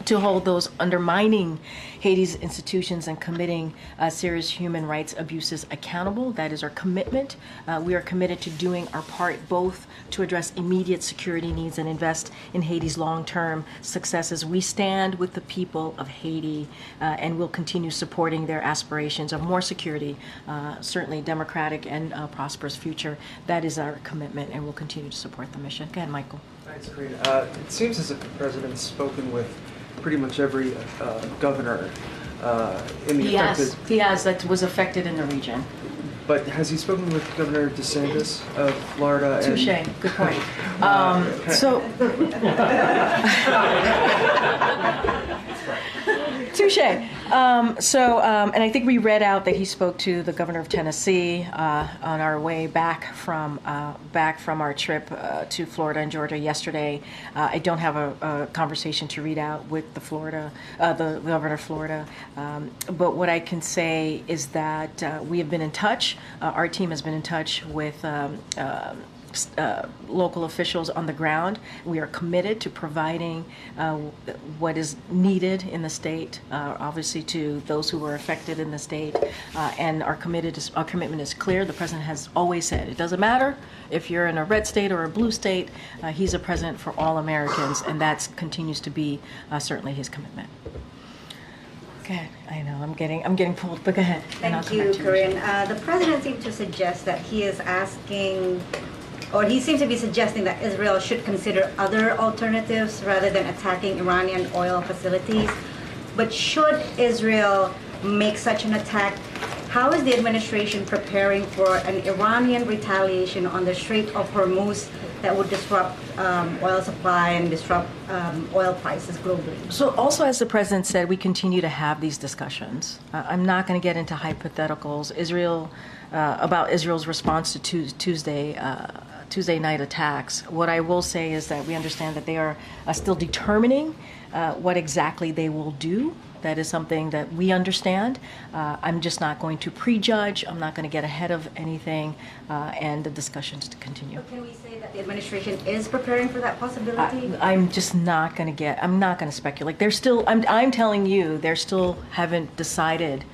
to hold those undermining Haiti's institutions and committing serious human rights abuses accountable. That is our commitment. We are committed to doing our part both to address immediate security needs and invest in Haiti's long-term successes. We stand with the people of Haiti and will continue supporting their aspirations of more security, certainly democratic and prosperous future. That is our commitment, and we'll continue to support the mission. Go ahead, Michael. Thanks, Karine. It seems as if the president's spoken with pretty much every governor in the affected. He has. That was affected in the region. But has he spoken with Governor DeSantis of Florida? Touche. Good point. Touche. And I think we read out that he spoke to the governor of Tennessee on our way back from our trip to Florida and Georgia yesterday. I don't have a conversation to read out with the governor of Florida, but what I can say is that we have been in touch. Our team has been in touch with local officials on the ground. We are committed to providing what is needed in the state, obviously to those who were affected in the state, and our commitment is clear. The president has always said it doesn't matter if you're in a red state or a blue state. He's a president for all Americans, and that continues to be certainly his commitment. Go ahead. I know I'm getting pulled, but go ahead. Thank you, Karine. The president seemed to suggest that he is asking, or he seems to be suggesting that Israel should consider other alternatives rather than attacking Iranian oil facilities. But should Israel make such an attack, how is the administration preparing for an Iranian retaliation on the Strait of Hormuz that would disrupt oil supply and disrupt oil prices globally? So also, as the president said, we continue to have these discussions. I'm not going to get into hypotheticals. About Israel's response to Tuesday night attacks. What I will say is that we understand that they are still determining what exactly they will do. That is something that we understand. I'm just not going to prejudge. I'm not going to get ahead of anything, and the discussions to continue. So can we say that the administration is preparing for that possibility? I'm just not going to I'm not going to speculate. They're still, I'm telling you, they still haven't decided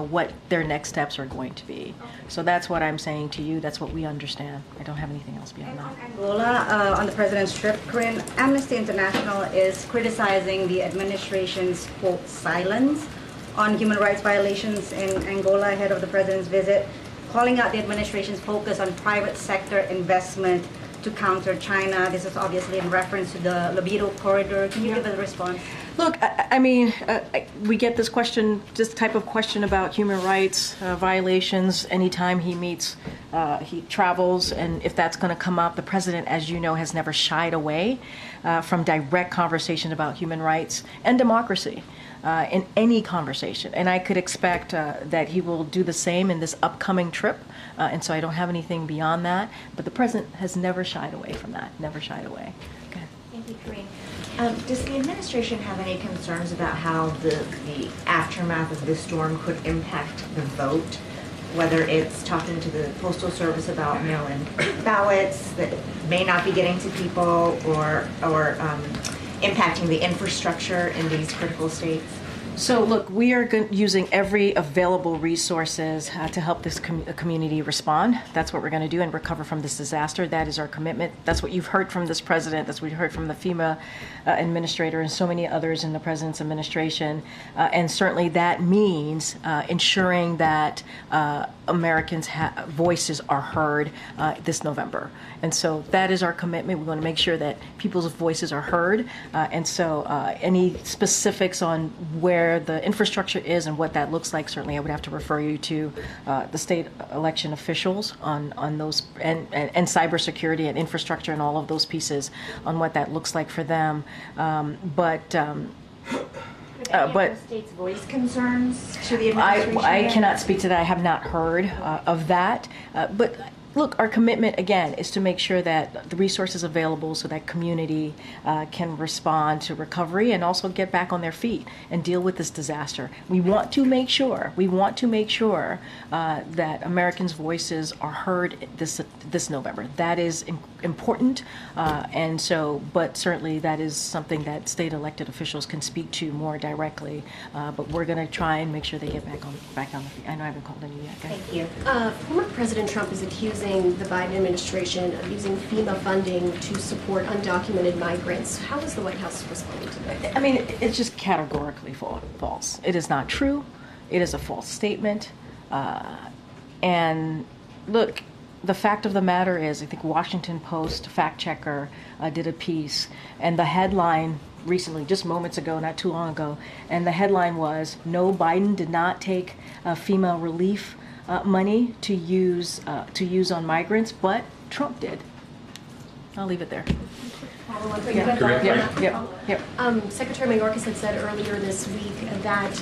what their next steps are going to be. So that's what I'm saying to you. That's what we understand. I don't have anything else beyond that. Angola, on the president's trip, Corinne, Amnesty International is criticizing the administration's, quote, silence on human rights violations in Angola ahead of the president's visit, calling out the administration's focus on private sector investment to counter China. This is obviously in reference to the Libido corridor. Can you give a response? Look, we get this type of question about human rights violations anytime he travels, and if that's going to come up. The president, as you know, has never shied away from direct conversation about human rights and democracy in any conversation. And I could expect that he will do the same in this upcoming trip, and so I don't have anything beyond that. But the president has never shied away from that, never shied away. Go ahead. Thank you, Karine. Does the administration have any concerns about how the aftermath of this storm could impact the vote? Whether it's talking to the Postal Service about mail-in ballots that may not be getting to people, or impacting the infrastructure in these critical states? So look, we are using every available resources to help this community respond. That's what we're going to do and recover from this disaster. That is our commitment. That's what you've heard from this president. That's what you heard from the FEMA administrator and so many others in the president's administration. And certainly that means ensuring that Americans' voices are heard this November. And so that is our commitment. We want to make sure that people's voices are heard. And so any specifics on where the infrastructure is and what that looks like, certainly I would have to refer you to the state election officials on those, and cybersecurity and infrastructure and all of those pieces on what that looks like for them. But states voice concerns to the administration? I cannot speak to that. I have not heard of that. But look, our commitment, again, is to make sure that the resources available so that community can respond to recovery and also get back on their feet and deal with this disaster. We want to make sure that Americans' voices are heard this November. That is important, and so, but certainly that is something that state elected officials can speak to more directly. But we're going to try and make sure they get back on the feet. I know I haven't called any yet. Thank you. Former President Trump is accusing the Biden administration of using FEMA funding to support undocumented migrants. How is the White House responding to that? I mean, it's just categorically false. It is not true. It is a false statement. And look, the fact of the matter is, I think Washington Post fact checker did a piece, and the headline recently, just moments ago, not too long ago, and the headline was, "No, Biden did not take FEMA relief money to use on migrants, but Trump did." I'll leave it there. Secretary Mayorkas had said earlier this week that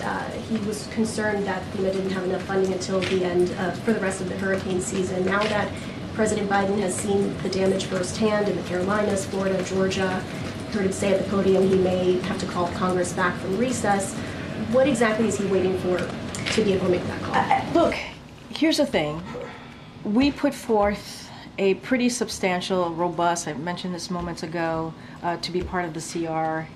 he was concerned that FEMA didn't have enough funding until the end for the rest of the hurricane season. Now that President Biden has seen the damage firsthand in the Carolinas, Florida, Georgia, heard him say at the podium he may have to call Congress back from recess. What exactly is he waiting for to be able to make that call? Look, here's the thing. We put forth a pretty substantial, robust, I mentioned this moments ago, to be part of the CR.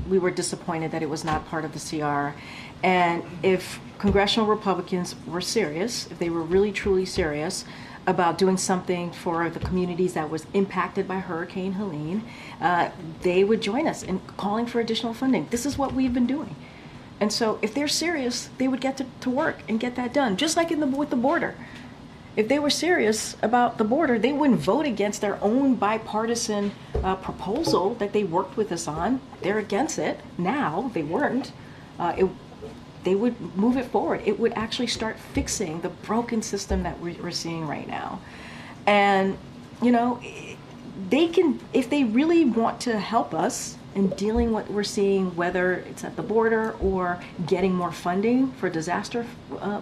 We were disappointed that it was not part of the CR. And if congressional Republicans were serious, if they were really truly serious about doing something for the communities that was impacted by Hurricane Helene, they would join us in calling for additional funding. This is what we've been doing. And so if they're serious, they would get to work and get that done, just like with the border. If they were serious about the border, they wouldn't vote against their own bipartisan proposal that they worked with us on. They're against it now. They weren't. They would move it forward. It would actually start fixing the broken system that we're seeing right now. And, you know, they can, if they really want to help us in dealing with what we're seeing, whether it's at the border or getting more funding for disaster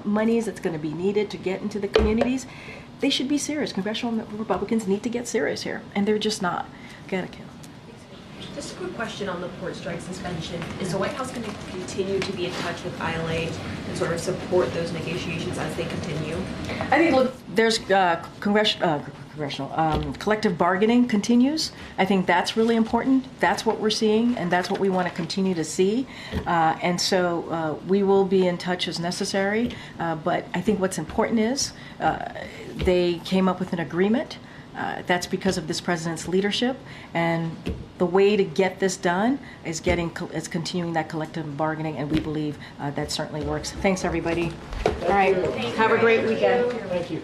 monies that's going to be needed to get into the communities, they should be serious. Congressional Republicans need to get serious here, and they're just not. Get it, Kim. Just a quick question on the port strike suspension. Is the White House going to continue to be in touch with ILA and sort of support those negotiations as they continue? I think, look, there's congressional collective bargaining continues. I think that's really important. That's what we're seeing, and that's what we want to continue to see. And so we will be in touch as necessary. But I think what's important is they came up with an agreement. That's because of this president's leadership, and the way to get this done is continuing that collective bargaining, and we believe that certainly works. Thanks, everybody. All right, have a great weekend. Thank you.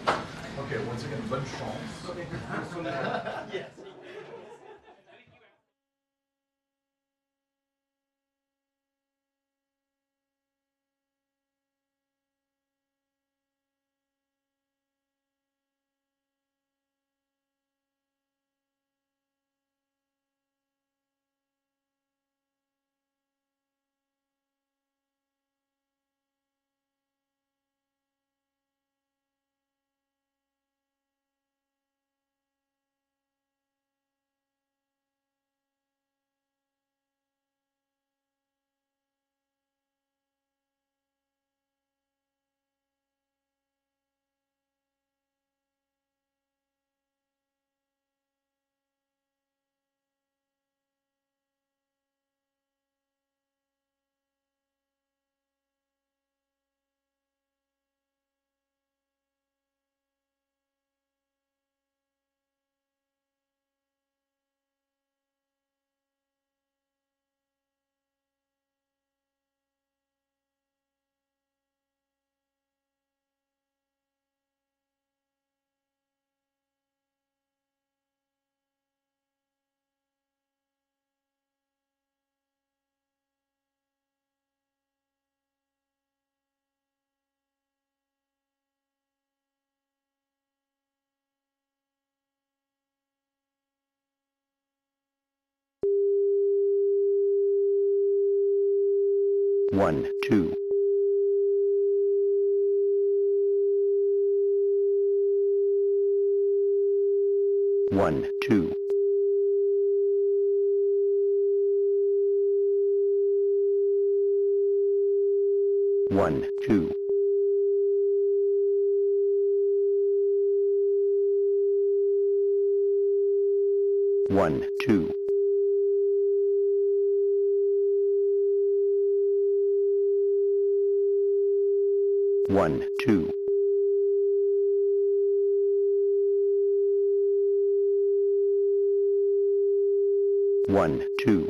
Okay, once again, bonne chance. Yes. One, two. One, two. One, two. One, two. One, two. One, two.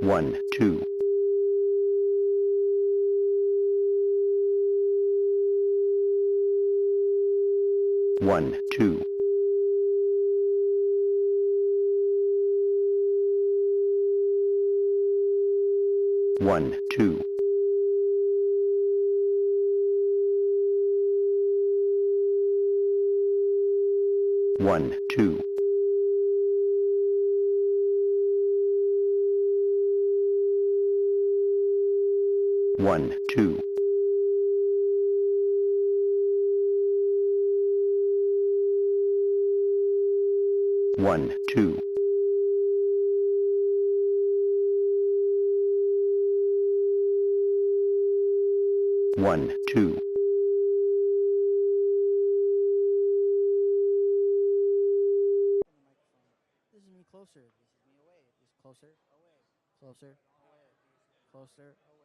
1, 2. 1, 2. 1, 2. 1, 2. 1, 2. 1, 2. 1, 2. 'Closer. This is me away. Just closer. Away. Closer. Away. Closer. Away.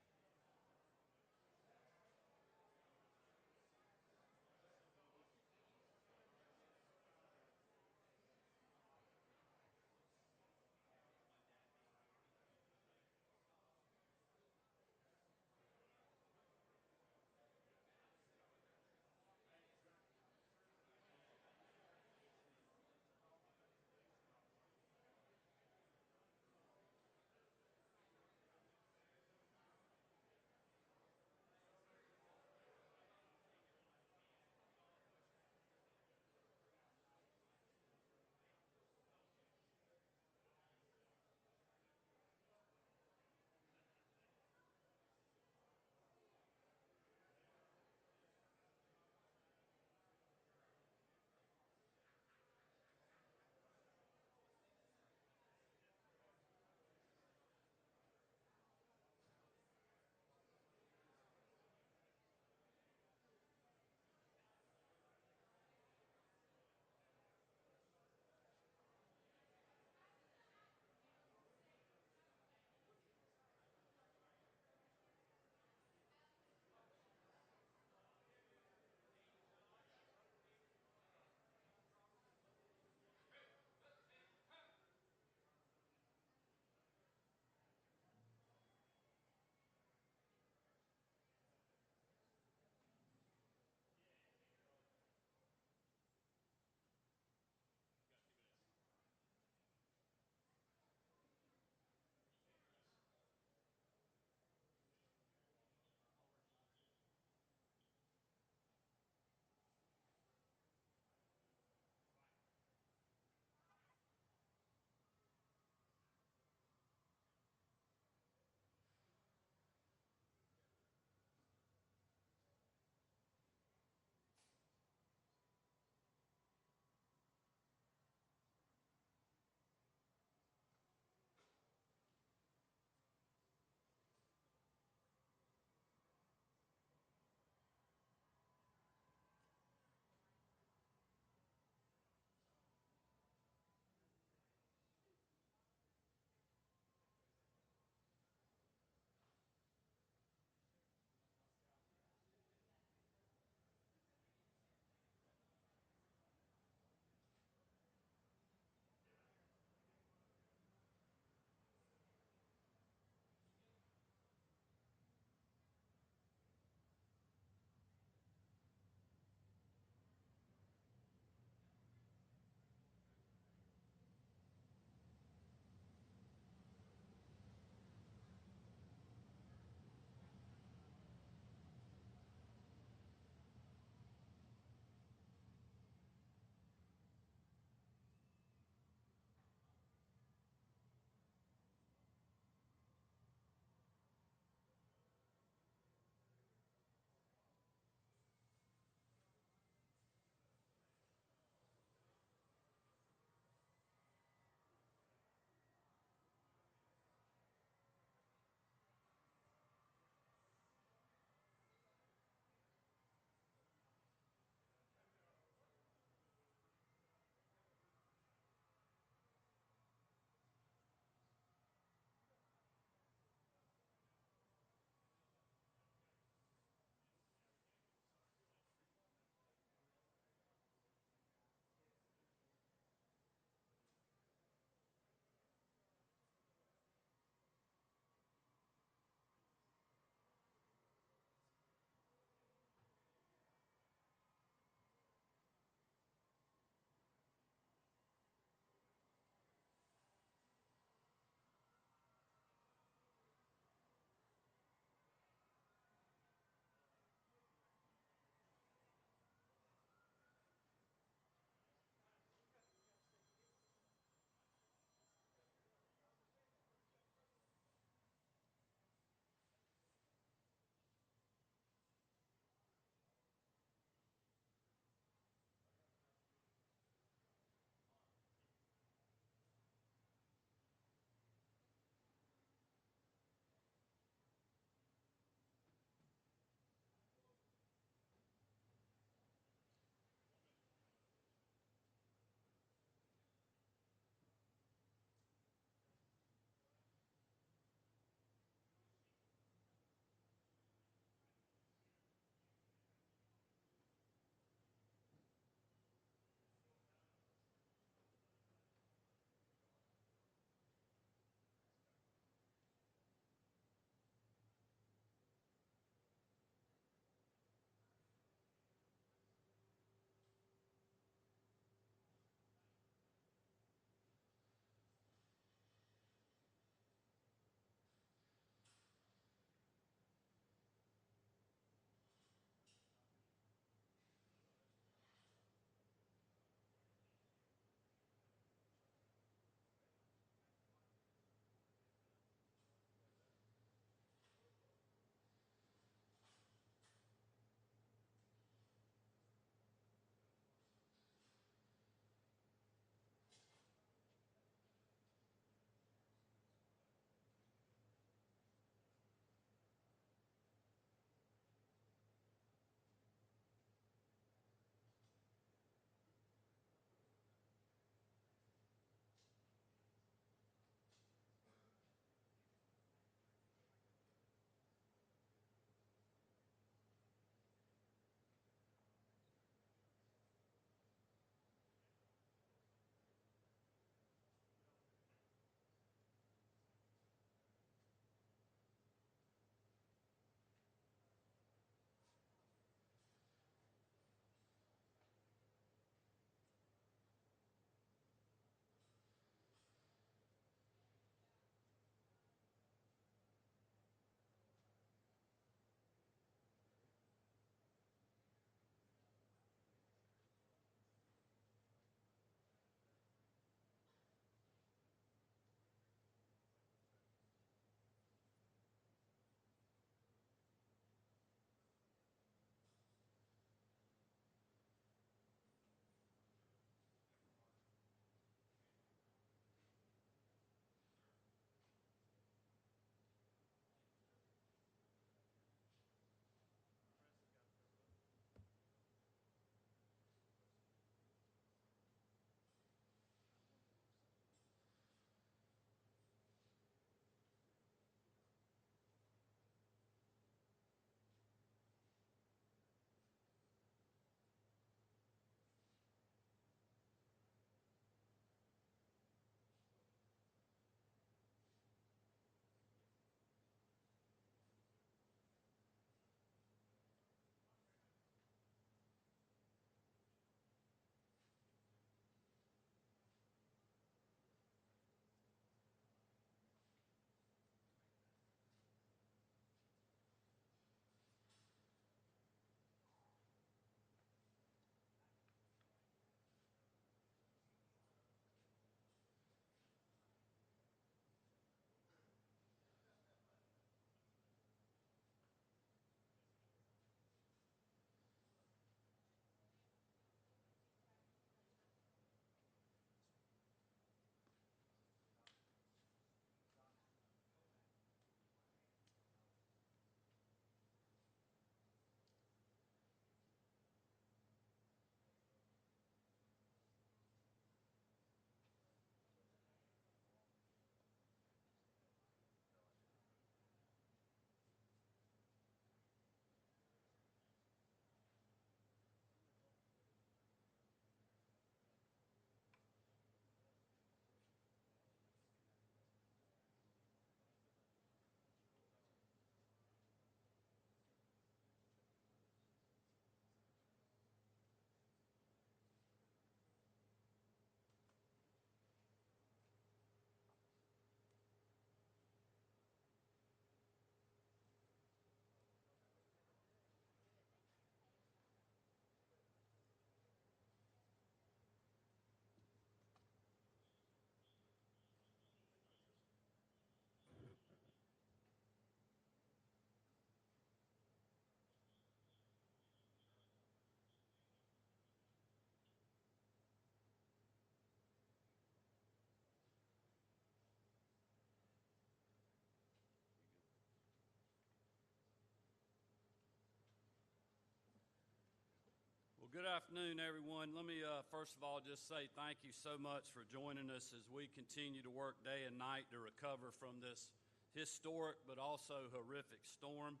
Good afternoon, everyone. Let me first of all just say thank you so much for joining us as we continue to work day and night to recover from this historic but also horrific storm.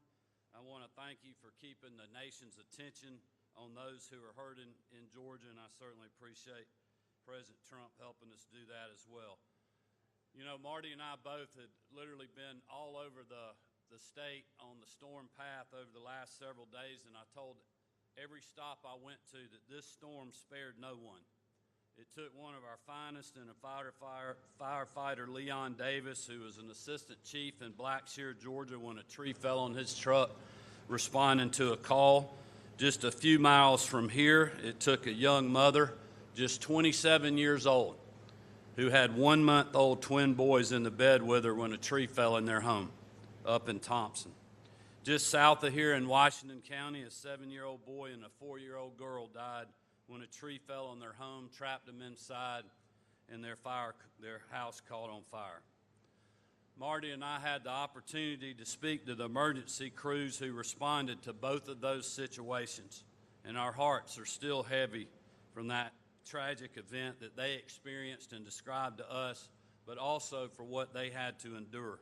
I want to thank you for keeping the nation's attention on those who are hurting in Georgia, and I certainly appreciate President Trump helping us do that as well. You know, Marty and I both had literally been all over the state on the storm path over the last several days, and I told every stop I went to that this storm spared no one. It took one of our finest and a firefighter, Leon Davis, who was an assistant chief in Blackshear, Georgia, when a tree fell on his truck responding to a call. Just a few miles from here, it took a young mother, just 27 years old, who had 1-month-old twin boys in the bed with her when a tree fell in their home up in Thompson. Just south of here in Washington County, a 7-year-old boy and a 4-year-old girl died when a tree fell on their home, trapped them inside, and their house caught on fire. Marty and I had the opportunity to speak to the emergency crews who responded to both of those situations, and our hearts are still heavy from that tragic event that they experienced and described to us, but also for what they had to endure.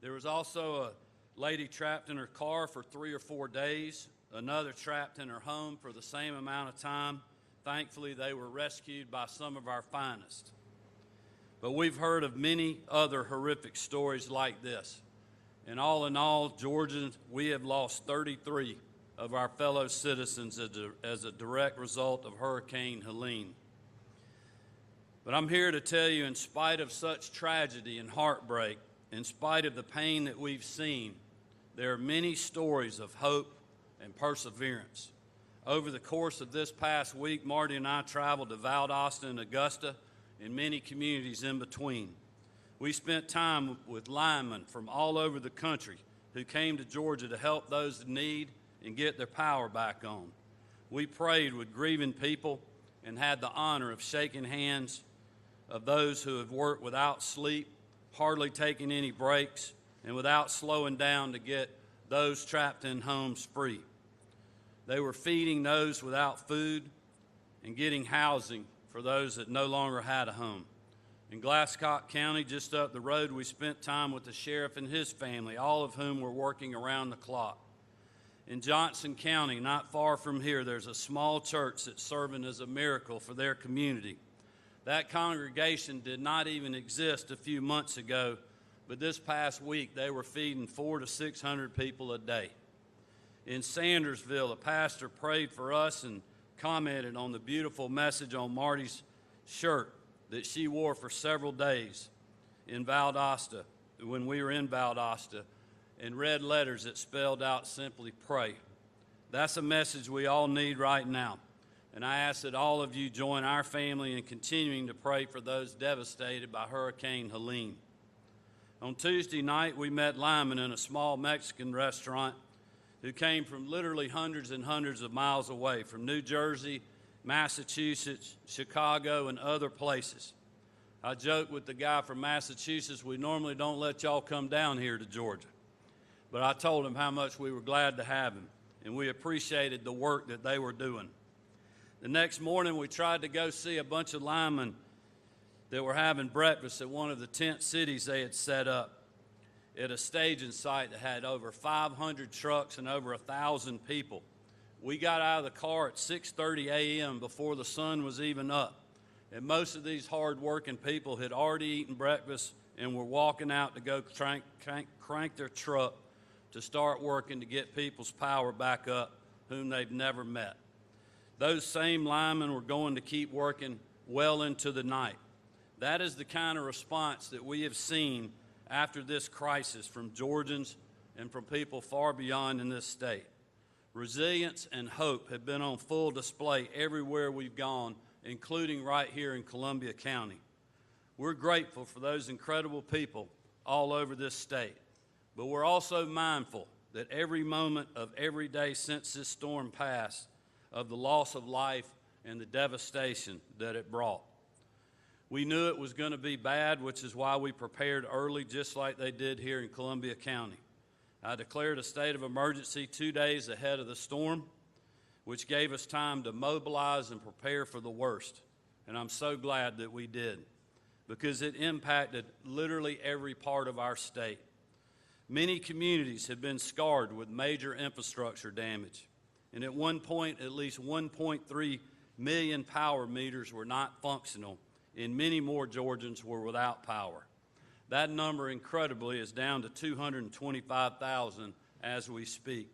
There was also a lady trapped in her car for 3 or 4 days, another trapped in her home for the same amount of time. Thankfully, they were rescued by some of our finest. But we've heard of many other horrific stories like this. And all in all, Georgians, we have lost 33 of our fellow citizens as a direct result of Hurricane Helene. But I'm here to tell you, in spite of such tragedy and heartbreak, in spite of the pain that we've seen, there are many stories of hope and perseverance. Over the course of this past week, Marty and I traveled to Valdosta and Augusta and many communities in between. We spent time with linemen from all over the country who came to Georgia to help those in need and get their power back on. We prayed with grieving people and had the honor of shaking hands of those who have worked without sleep, hardly taking any breaks, and without slowing down to get those trapped in homes free. They were feeding those without food and getting housing for those that no longer had a home. In Glasscock County, just up the road, we spent time with the sheriff and his family, all of whom were working around the clock. In Johnson County, not far from here, there's a small church that's serving as a miracle for their community. That congregation did not even exist a few months ago, but this past week they were feeding 400 to 600 people a day. In Sandersville, a pastor prayed for us and commented on the beautiful message on Marty's shirt that she wore for several days in Valdosta, when we were in Valdosta, in red letters that spelled out simply pray. That's a message we all need right now. And I ask that all of you join our family in continuing to pray for those devastated by Hurricane Helene. On Tuesday night, we met linemen in a small Mexican restaurant who came from literally hundreds and hundreds of miles away, from New Jersey, Massachusetts, Chicago, and other places. I joked with the guy from Massachusetts, we normally don't let y'all come down here to Georgia. But I told him how much we were glad to have him, and we appreciated the work that they were doing. The next morning, we tried to go see a bunch of linemen that were having breakfast at one of the tent cities they had set up at a staging site that had over 500 trucks and over 1,000 people. We got out of the car at 6:30 a.m. before the sun was even up. And most of these hard-working people had already eaten breakfast and were walking out to go crank their truck to start working to get people's power back up, whom they've never met. Those same linemen were going to keep working well into the night. That is the kind of response that we have seen after this crisis from Georgians and from people far beyond in this state. Resilience and hope have been on full display everywhere we've gone, including right here in Columbia County. We're grateful for those incredible people all over this state, but we're also mindful that every moment of every day since this storm passed, of the loss of life and the devastation that it brought. We knew it was going to be bad, which is why we prepared early, just like they did here in Columbia County. I declared a state of emergency 2 days ahead of the storm. which gave us time to mobilize and prepare for the worst. And I'm so glad that we did, because it impacted literally every part of our state. Many communities have been scarred with major infrastructure damage. And at one point, at least 1.3 million power meters were not functional, and many more Georgians were without power. That number, incredibly, is down to 225,000 as we speak.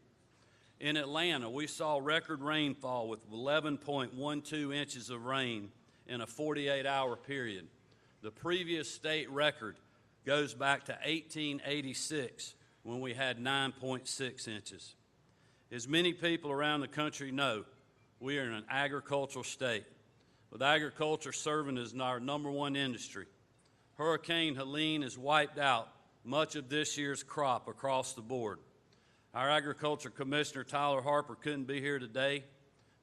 In Atlanta, we saw record rainfall with 11.12 inches of rain in a 48-hour period. The previous state record goes back to 1886, when we had 9.6 inches. As many people around the country know, we are in an agricultural state, with agriculture serving as our #1 industry. Hurricane Helene has wiped out much of this year's crop across the board. Our Agriculture Commissioner, Tyler Harper, couldn't be here today,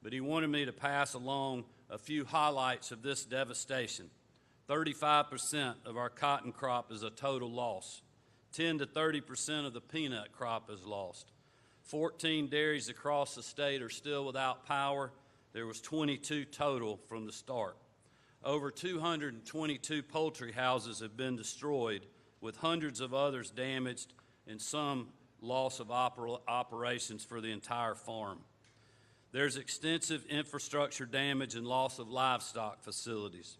but he wanted me to pass along a few highlights of this devastation. 35% of our cotton crop is a total loss. 10 to 30% of the peanut crop is lost. 14 dairies across the state are still without power. There was 22 total from the start. Over 222 poultry houses have been destroyed, with hundreds of others damaged and some loss of operations for the entire farm. There's extensive infrastructure damage and loss of livestock facilities.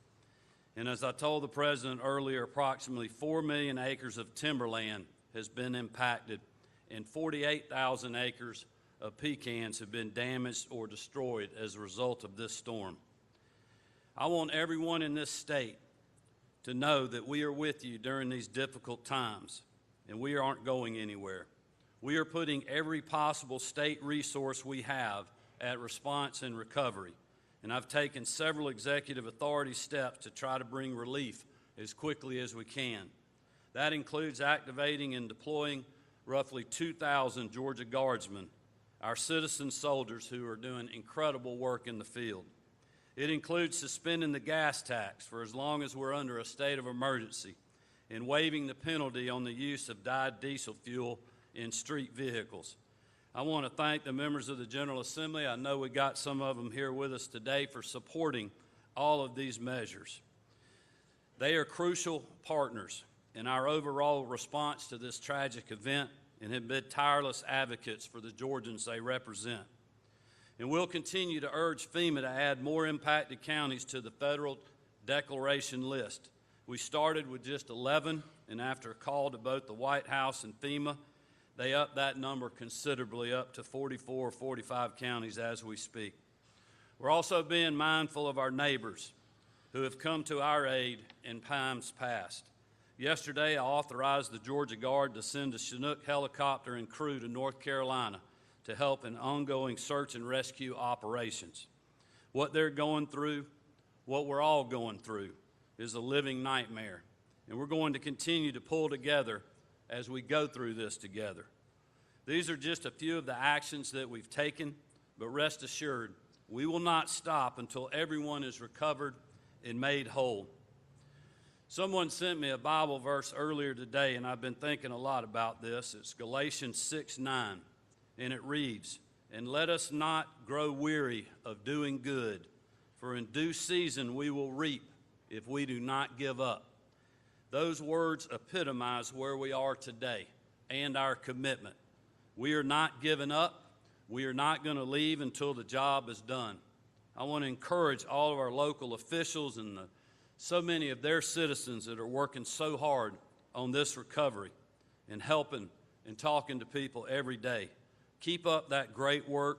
And as I told the President earlier, approximately 4 million acres of timberland has been impacted, and 48,000 acres of pecans have been damaged or destroyed as a result of this storm. I want everyone in this state to know that we are with you during these difficult times, and we aren't going anywhere. We are putting every possible state resource we have at response and recovery, and I've taken several executive authority steps to try to bring relief as quickly as we can. That includes activating and deploying roughly 2,000 Georgia Guardsmen, our citizen soldiers who are doing incredible work in the field. It includes suspending the gas tax for as long as we're under a state of emergency and waiving the penalty on the use of dyed diesel fuel in street vehicles. I want to thank the members of the General Assembly. I know we got some of them here with us today for supporting all of these measures. They are crucial partners in our overall response to this tragic event and have been tireless advocates for the Georgians they represent. And we'll continue to urge FEMA to add more impacted counties to the federal declaration list. We started with just 11, and after a call to both the White House and FEMA, they upped that number considerably, up to 44 or 45 counties as we speak. We're also being mindful of our neighbors who have come to our aid in times past. Yesterday, I authorized the Georgia Guard to send a Chinook helicopter and crew to North Carolina to help in ongoing search and rescue operations. What they're going through, what we're all going through, is a living nightmare, and we're going to continue to pull together as we go through this together. These are just a few of the actions that we've taken, but rest assured, we will not stop until everyone is recovered and made whole. Someone sent me a Bible verse earlier today, and I've been thinking a lot about this. It's Galatians 6:9, and it reads, "And let us not grow weary of doing good, for in due season we will reap if we do not give up." Those words epitomize where we are today and our commitment. We are not giving up. We are not going to leave until the job is done. I want to encourage all of our local officials and so many of their citizens that are working so hard on this recovery and helping and talking to people every day. Keep up that great work,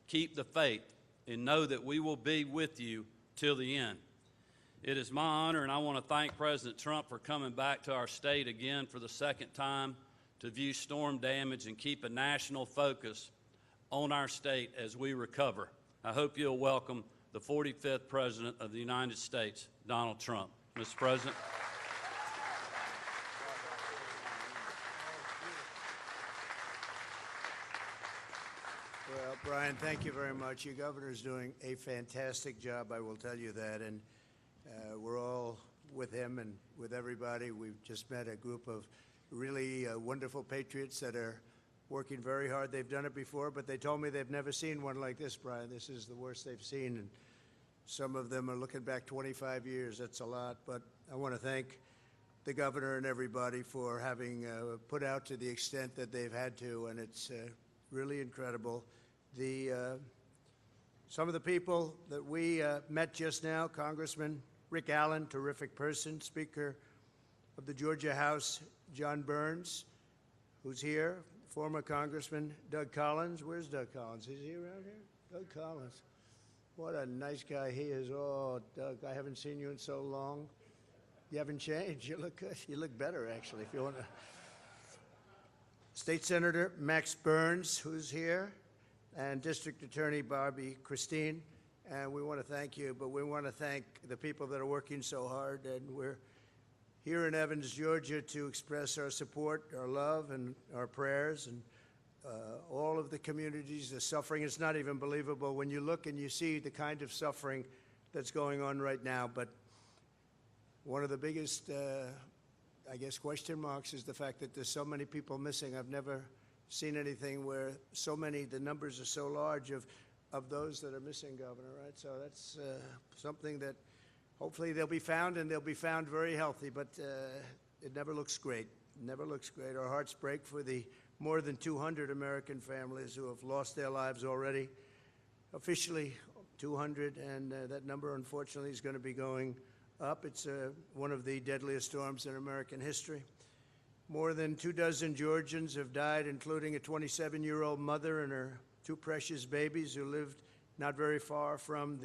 keep the faith, and know that we will be with you till the end. It is my honor, and I want to thank President Trump for coming back to our state again for the second time to view storm damage and keep a national focus on our state as we recover. I hope you'll welcome the 45th President of the United States, Donald Trump. Mr. President. Well, Brian, thank you very much. Your governor's doing a fantastic job, I will tell you that, and we're all with him and with everybody. We've just met a group of really wonderful patriots that are working very hard. They've done it before, but they told me they've never seen one like this, Brian. This is the worst they've seen, and some of them are looking back 25 years. That's a lot, but I want to thank the governor and everybody for having put out to the extent that they've had to, and it's really incredible. Some of the people that we met just now, Congressman Rick Allen, terrific person, Speaker of the Georgia House, John Burns, who's here, former Congressman Doug Collins. Where's Doug Collins? Is he around here? Doug Collins. What a nice guy he is. Oh, Doug, I haven't seen you in so long. You haven't changed. You look good. You look better, actually, if you want to. State Senator Max Burns, who's here, and District Attorney Barbie Christine. And we want to thank you, but we want to thank the people that are working so hard. And we're here in Evans, Georgia, to express our support, our love, and our prayers, and all of the communities, the suffering. It's not even believable when you look and you see the kind of suffering that's going on right now. But one of the biggest, I guess, question marks is the fact that there's so many people missing. I've never seen anything where so many, the numbers are so large of those that are missing, Governor, right? So that's something that hopefully they'll be found, and they'll be found very healthy, but it never looks great. It never looks great. Our hearts break for the more than 200 American families who have lost their lives already. Officially 200, and that number, unfortunately, is going to be going up. It's one of the deadliest storms in American history. More than 24 Georgians have died, including a 27-year-old mother and her two precious babies who lived not very far from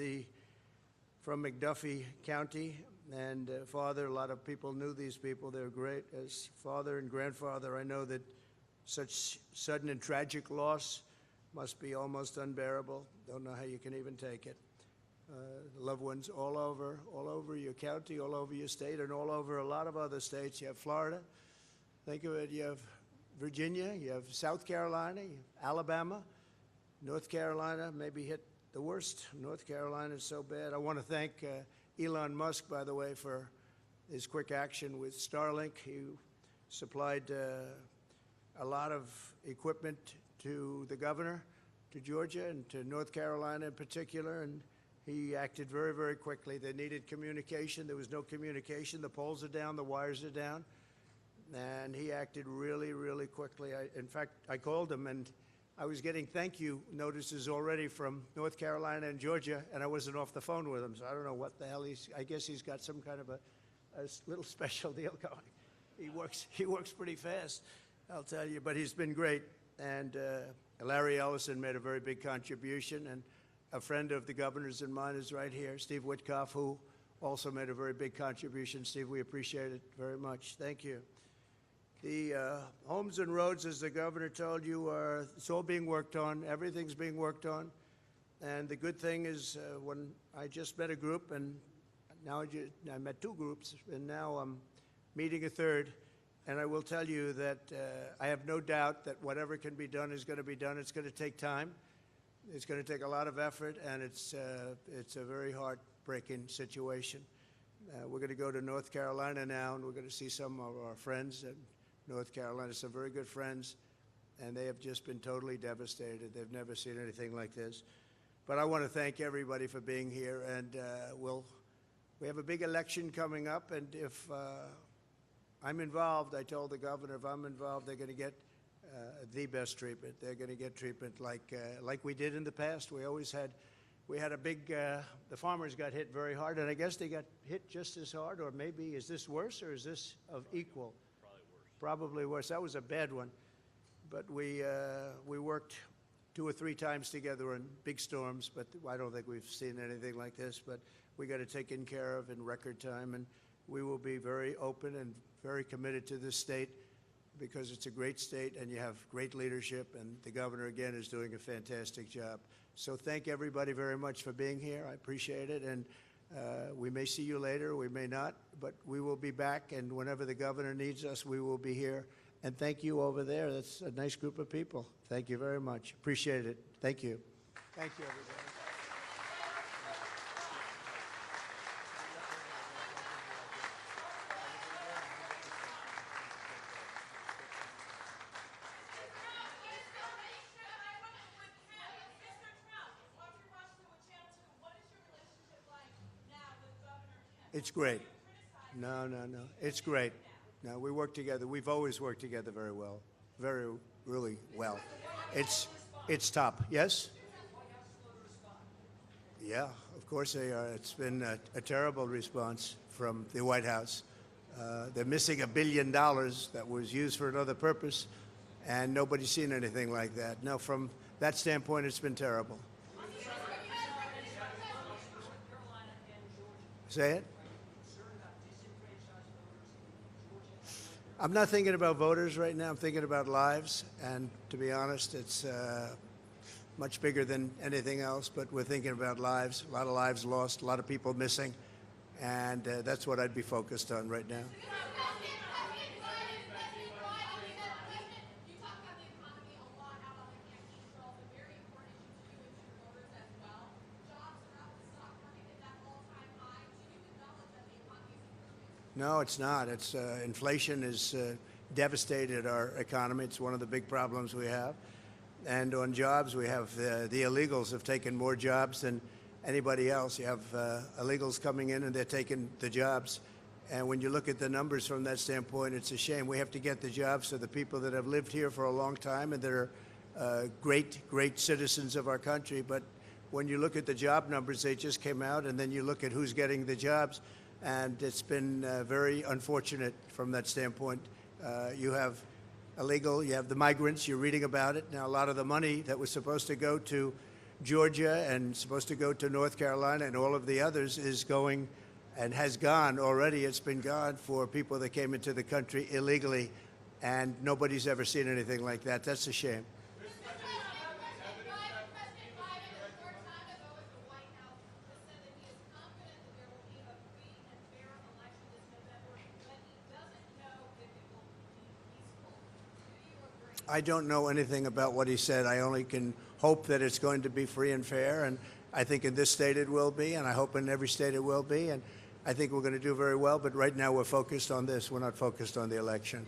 McDuffie County. And father, a lot of people knew these people. They're great. As father and grandfather, I know that such sudden and tragic loss must be almost unbearable. Don't know how you can even take it. Loved ones all over your county, all over your state, and all over a lot of other states. You have Florida. Think of it. You have Virginia. You have South Carolina. You have Alabama. North Carolina maybe hit the worst. North Carolina is so bad. I want to thank Elon Musk, by the way, for his quick action with Starlink. He supplied a lot of equipment to the governor, to Georgia, and to North Carolina in particular, and he acted very, very quickly. They needed communication. There was no communication. The poles are down, the wires are down, and he acted really, really quickly. In fact, I called him, and I was getting thank you notices already from North Carolina and Georgia, and I wasn't off the phone with him, so I don't know what the hell I guess he's got some kind of a little special deal going. He works pretty fast, I'll tell you, but he's been great. And Larry Ellison made a very big contribution, and a friend of the governor's and mine is right here, Steve Witkoff, who also made a very big contribution. Steve, we appreciate it very much. Thank you. The homes and roads, as the governor told you, it's all being worked on. Everything's being worked on. And the good thing is when I just met a group, and now I met two groups, and now I'm meeting a third. And I will tell you that I have no doubt that whatever can be done is going to be done. It's going to take time. It's going to take a lot of effort, and it's a very heartbreaking situation. We're going to go to North Carolina now, and we're going to see some of our friends in North Carolina, some very good friends, and they have just been totally devastated. They've never seen anything like this. But I want to thank everybody for being here, and we have a big election coming up, and if I'm involved, I told the governor, if I'm involved, they're going to get the best treatment. They're going to get treatment like we did in the past. We had a big, the farmers got hit very hard, and I guess they got hit just as hard, or maybe, is this worse, or is this of equal? Probably worse. Probably worse. That was a bad one. But we worked 2 or 3 times together in big storms, but I don't think we've seen anything like this, but we got it taken care of in record time, and we will be very open and very committed to this state because it's a great state and you have great leadership, and the governor, again, is doing a fantastic job. So thank everybody very much for being here. I appreciate it, and we may see you later, we may not, but we will be back, and whenever the governor needs us, we will be here. And thank you over there. That's a nice group of people. Thank you very much. Appreciate it. Thank you. Thank you, everybody. It's great. No, no, no. It's great. No, we work together. We've always worked together very well. Really well. It's top. Yes? Yeah, of course they are. It's been a terrible response from the White House. They're missing $1 billion that was used for another purpose, and nobody's seen anything like that. No, from that standpoint, it's been terrible. Say it? I'm not thinking about voters right now. I'm thinking about lives, and to be honest, it's much bigger than anything else, but we're thinking about lives, a lot of lives lost, a lot of people missing, and that's what I'd be focused on right now. No, it's not. It's inflation has devastated our economy. It's one of the big problems we have. And on jobs, we have the illegals have taken more jobs than anybody else. You have illegals coming in and they're taking the jobs. And when you look at the numbers from that standpoint, it's a shame. We have to get the jobs to the people that have lived here for a long time and that are great citizens of our country. But when you look at the job numbers, they just came out, and then you look at who's getting the jobs, and it's been very unfortunate from that standpoint. You have illegal, you have the migrants, you're reading about it. Now, a lot of the money that was supposed to go to Georgia and supposed to go to North Carolina and all of the others is going and has gone already. It's been gone for people that came into the country illegally, and nobody's ever seen anything like that. That's a shame. I don't know anything about what he said. I only can hope that it's going to be free and fair, and I think in this state it will be, and I hope in every state it will be, and I think we're going to do very well, but right now we're focused on this. We're not focused on the election.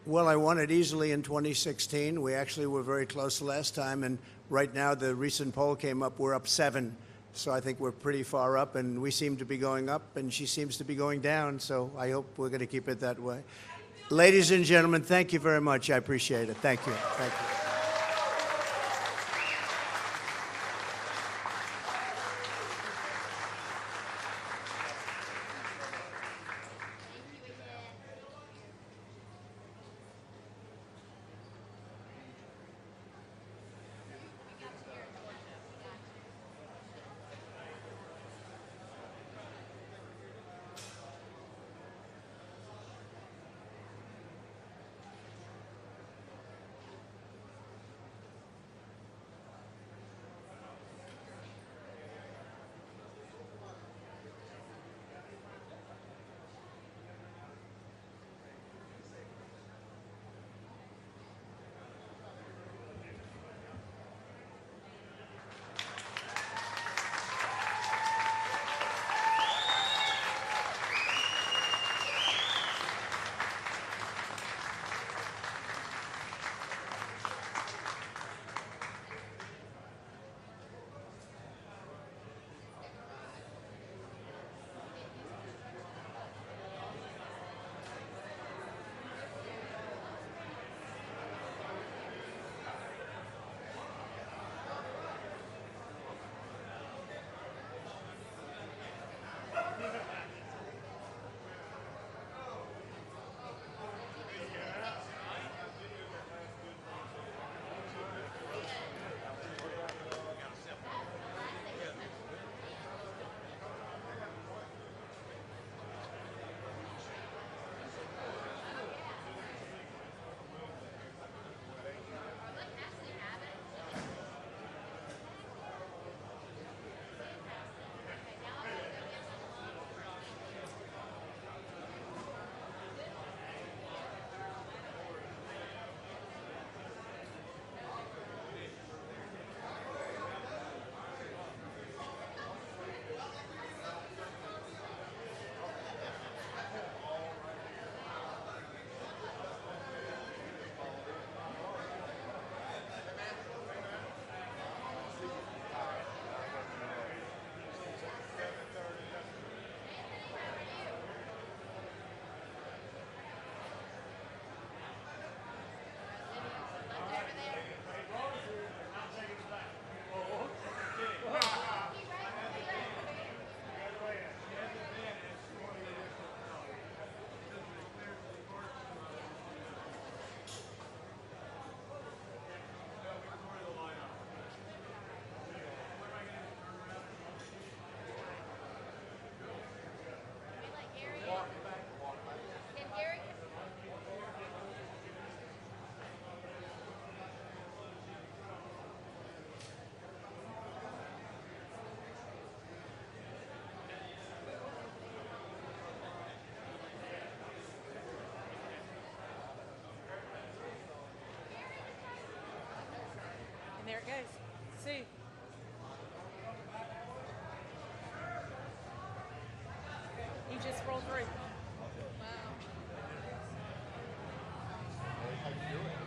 Well, I won it easily in 2016. We actually were very close last time, and right now the recent poll came up, we're up 7. So I think we're pretty far up, and we seem to be going up, and she seems to be going down, so I hope we're going to keep it that way. Ladies and gentlemen, thank you very much. I appreciate it. Thank you. Thank you. Guys, see. You just rolled through. Wow. How you doing?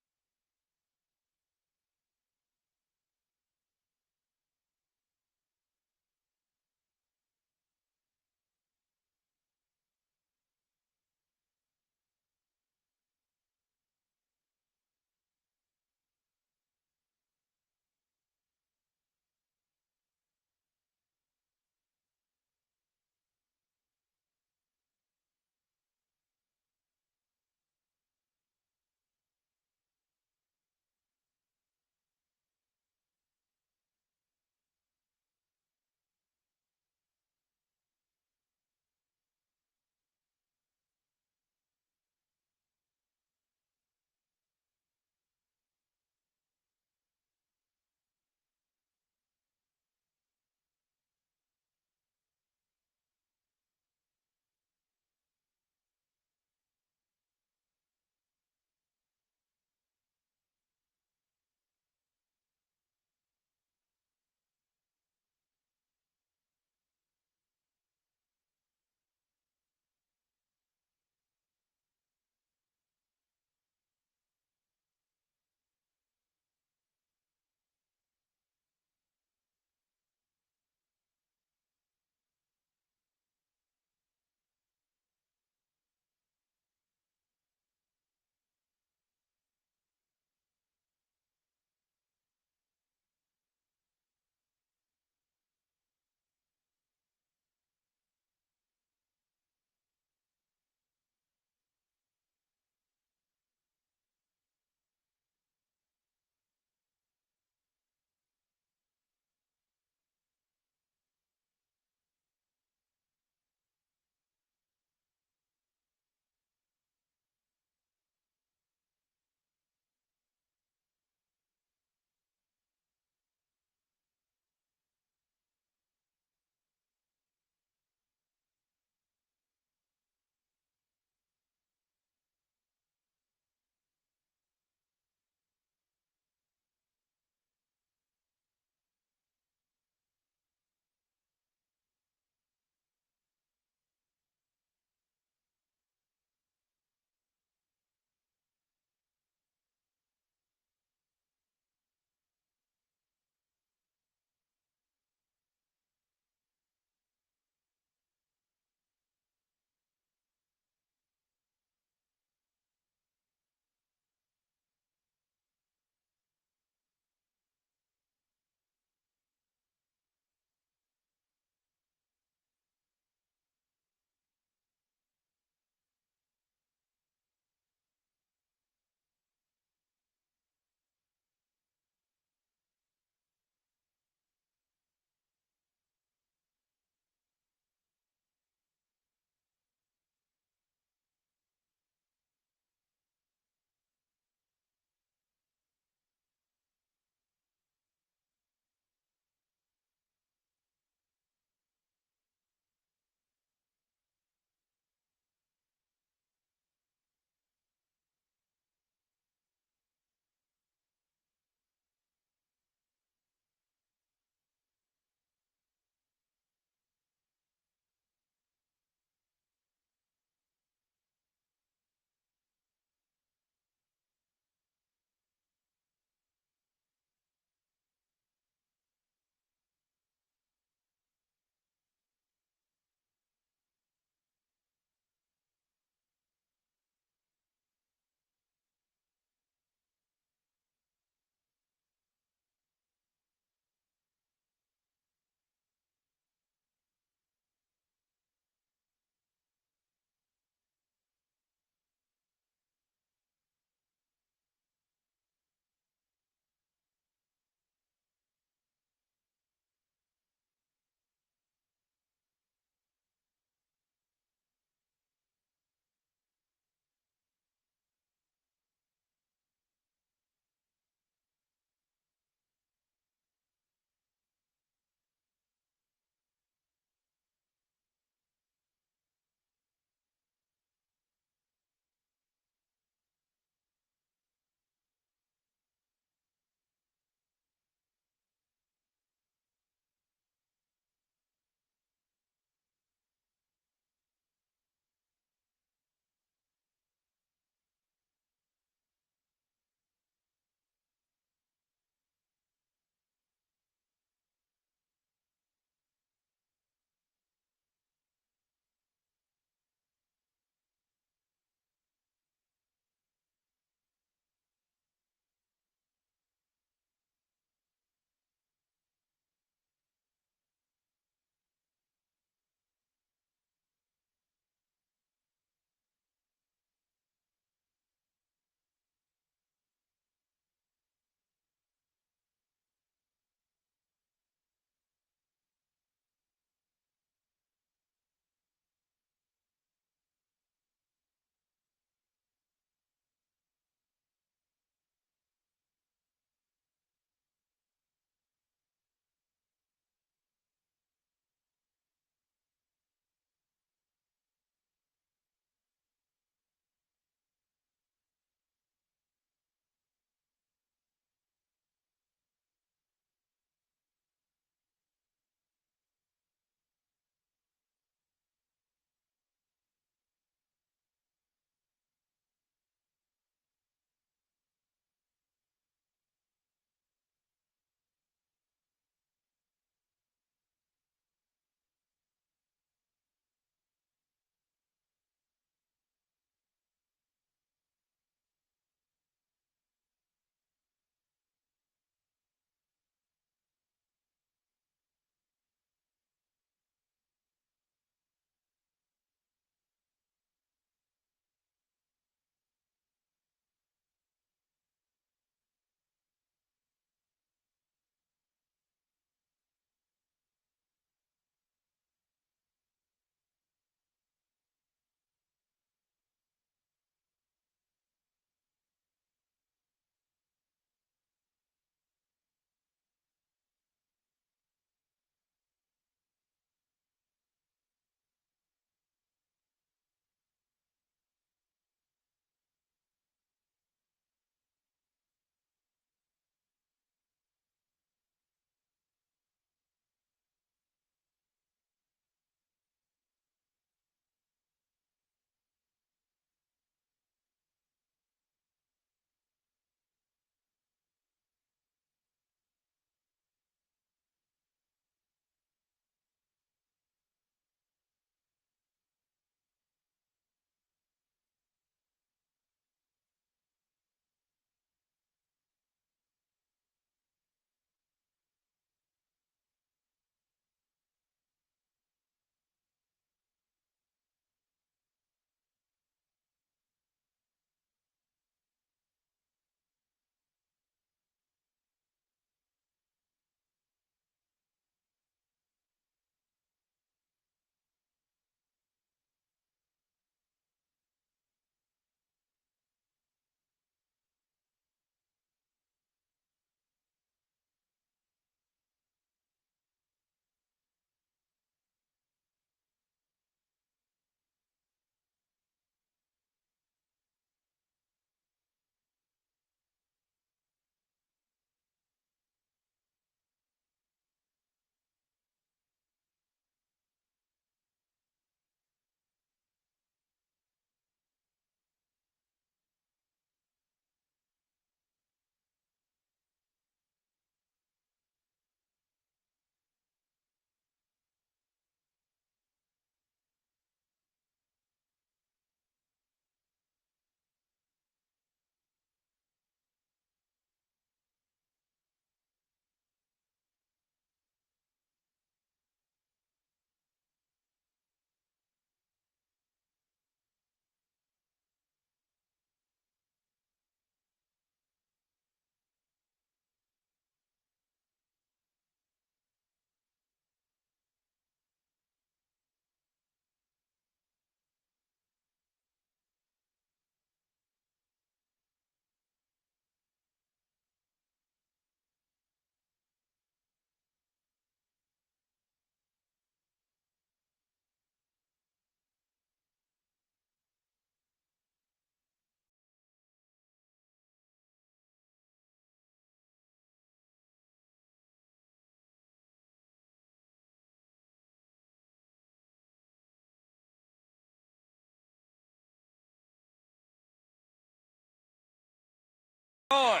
on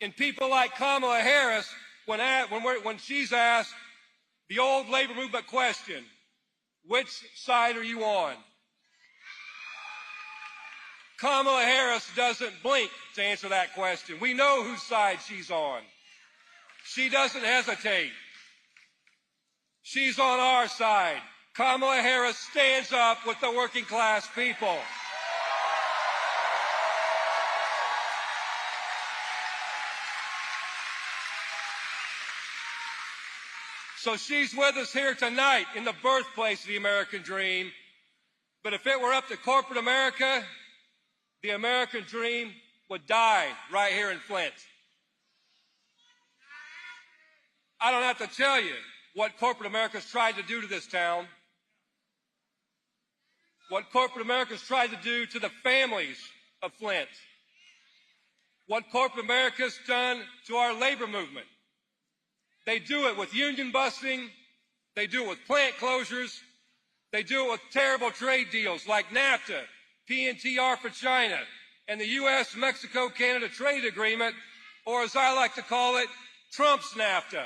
in people like Kamala Harris when she's asked the old labor movement question, which side are you on? Kamala Harris doesn't blink to answer that question. We know whose side she's on. She doesn't hesitate. She's on our side. Kamala Harris stands up with the working class people. So she's with us here tonight in the birthplace of the American dream. But if it were up to corporate America, the American dream would die right here in Flint. I don't have to tell you what corporate America's tried to do to this town, what corporate America's tried to do to the families of Flint, what corporate America's done to our labor movement. They do it with union busting, they do it with plant closures, they do it with terrible trade deals like NAFTA, PNTR for China, and the U.S.-Mexico-Canada trade agreement, or as I like to call it, Trump's NAFTA.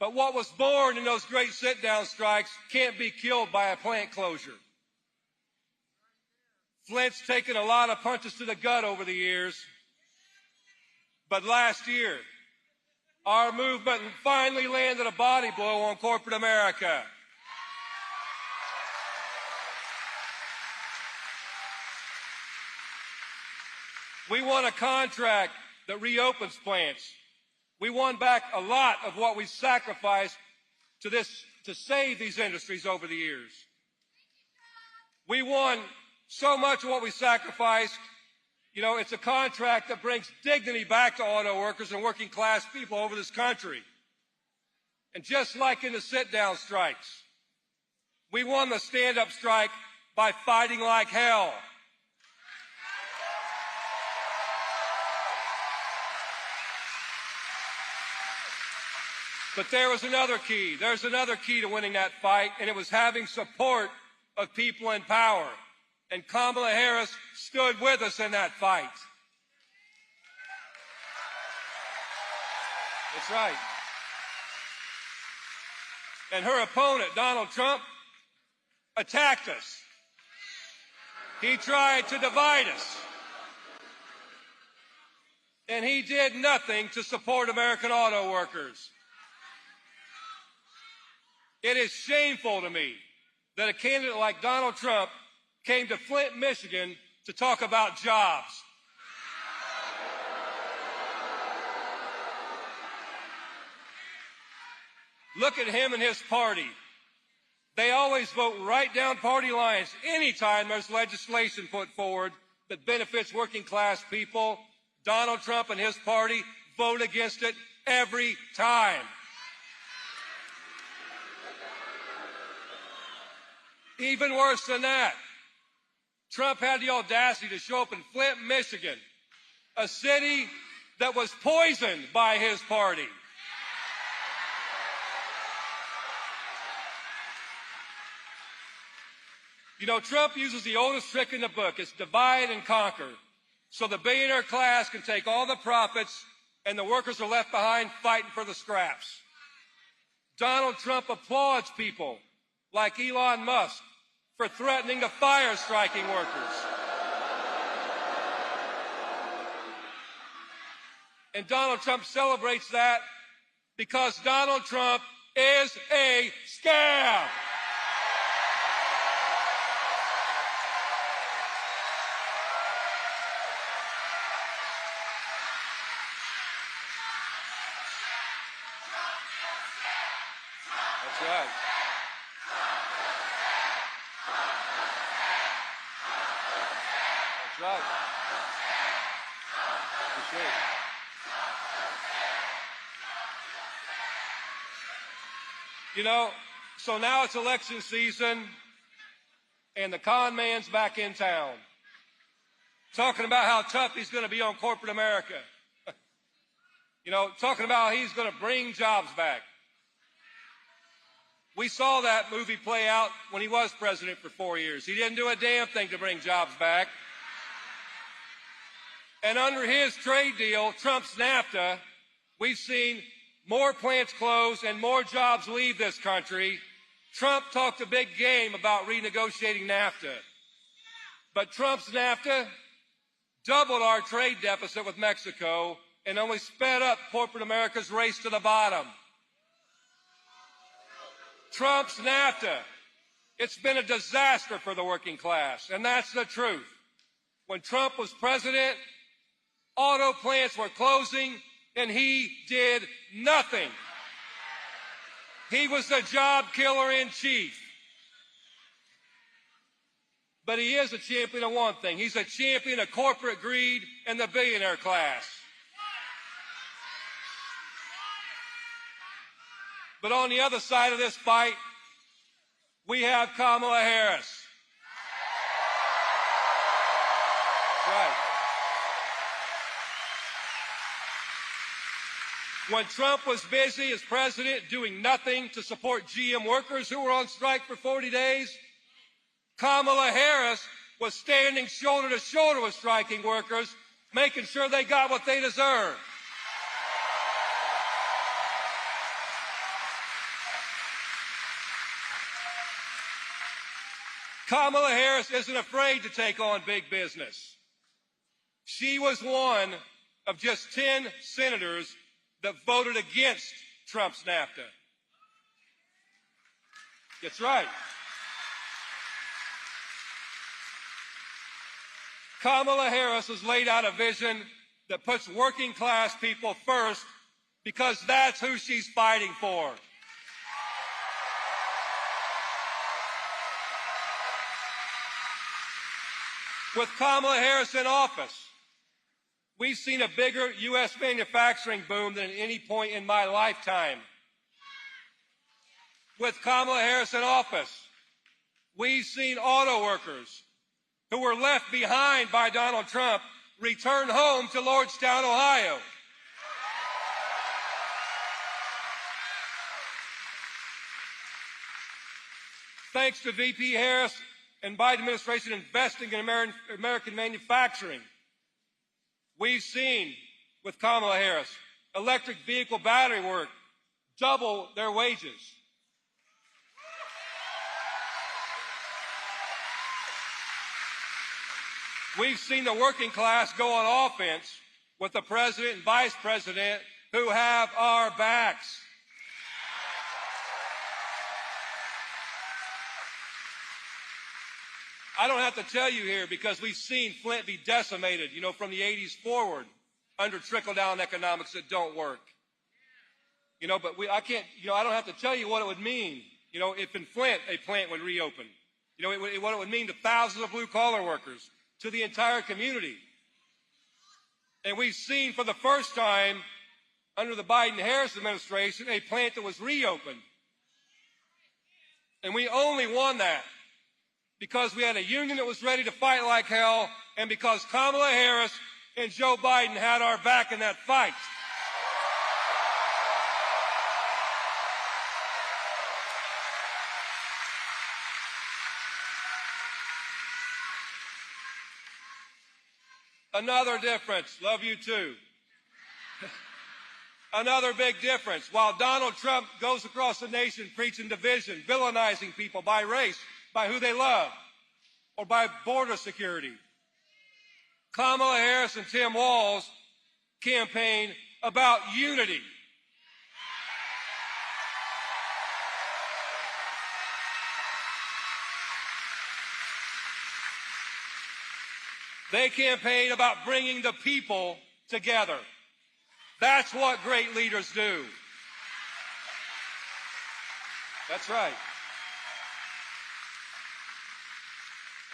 But what was born in those great sit-down strikes can't be killed by a plant closure. Flint's taken a lot of punches to the gut over the years, but last year, our movement finally landed a body blow on corporate America. We won a contract that reopens plants. We won back a lot of what we sacrificed to save these industries over the years. We won so much of what we sacrificed. You know, it's a contract that brings dignity back to auto workers and working class people over this country. And just like in the sit-down strikes, we won the stand-up strike by fighting like hell. But there was another key. There's another key to winning that fight, and it was having support of people in power. And Kamala Harris stood with us in that fight. That's right. And her opponent, Donald Trump, attacked us. He tried to divide us. And he did nothing to support American auto workers. It is shameful to me that a candidate like Donald Trump came to Flint, Michigan to talk about jobs. Look at him and his party. They always vote right down party lines anytime there's legislation put forward that benefits working class people. Donald Trump and his party vote against it every time. Even worse than that, Trump had the audacity to show up in Flint, Michigan, a city that was poisoned by his party. You know, Trump uses the oldest trick in the book. It's divide and conquer. So the billionaire class can take all the profits and the workers are left behind fighting for the scraps. Donald Trump applauds people like Elon Musk for threatening to fire striking workers. And Donald Trump celebrates that because Donald Trump is a scam. That's right. That's right. Appreciate it. You know, so now it's election season, and the con man's back in town, talking about how tough he's going to be on corporate America. You know, talking about how he's going to bring jobs back. We saw that movie play out when he was president for 4 years. He didn't do a damn thing to bring jobs back. And under his trade deal, Trump's NAFTA, we've seen more plants close and more jobs leave this country. Trump talked a big game about renegotiating NAFTA. But Trump's NAFTA doubled our trade deficit with Mexico and only sped up corporate America's race to the bottom. Trump's NAFTA, it's been a disaster for the working class, and that's the truth. When Trump was president, auto plants were closing, and he did nothing. He was the job killer in chief. But he is a champion of one thing. He's a champion of corporate greed and the billionaire class. But on the other side of this fight, we have Kamala Harris. That's right. When Trump was busy as president doing nothing to support GM workers who were on strike for 40 days, Kamala Harris was standing shoulder to shoulder with striking workers, making sure they got what they deserved. Kamala Harris isn't afraid to take on big business. She was one of just 10 senators that voted against Trump's NAFTA. That's right. Kamala Harris has laid out a vision that puts working class people first because that's who she's fighting for. With Kamala Harris in office, we've seen a bigger U.S. manufacturing boom than at any point in my lifetime. With Kamala Harris in office, we've seen auto workers who were left behind by Donald Trump return home to Lordstown, Ohio. Thanks to VP Harris and Biden administration investing in American manufacturing, we've seen with Kamala Harris electric vehicle battery work double their wages. We've seen the working class go on offense with the president and vice president who have our backs. I don't have to tell you here because we've seen Flint be decimated, from the 80s forward under trickle-down economics that don't work. But I don't have to tell you what it would mean, if in Flint a plant would reopen. What it would mean to thousands of blue-collar workers, to the entire community. And we've seen for the first time under the Biden-Harris administration a plant that was reopened. And we only won that because we had a union that was ready to fight like hell and because Kamala Harris and Joe Biden had our back in that fight. Another difference, love you too. Another big difference. While Donald Trump goes across the nation preaching division, villainizing people by race, by who they love, or by border security, Kamala Harris and Tim Walz campaign about unity. They campaign about bringing the people together. That's what great leaders do. That's right.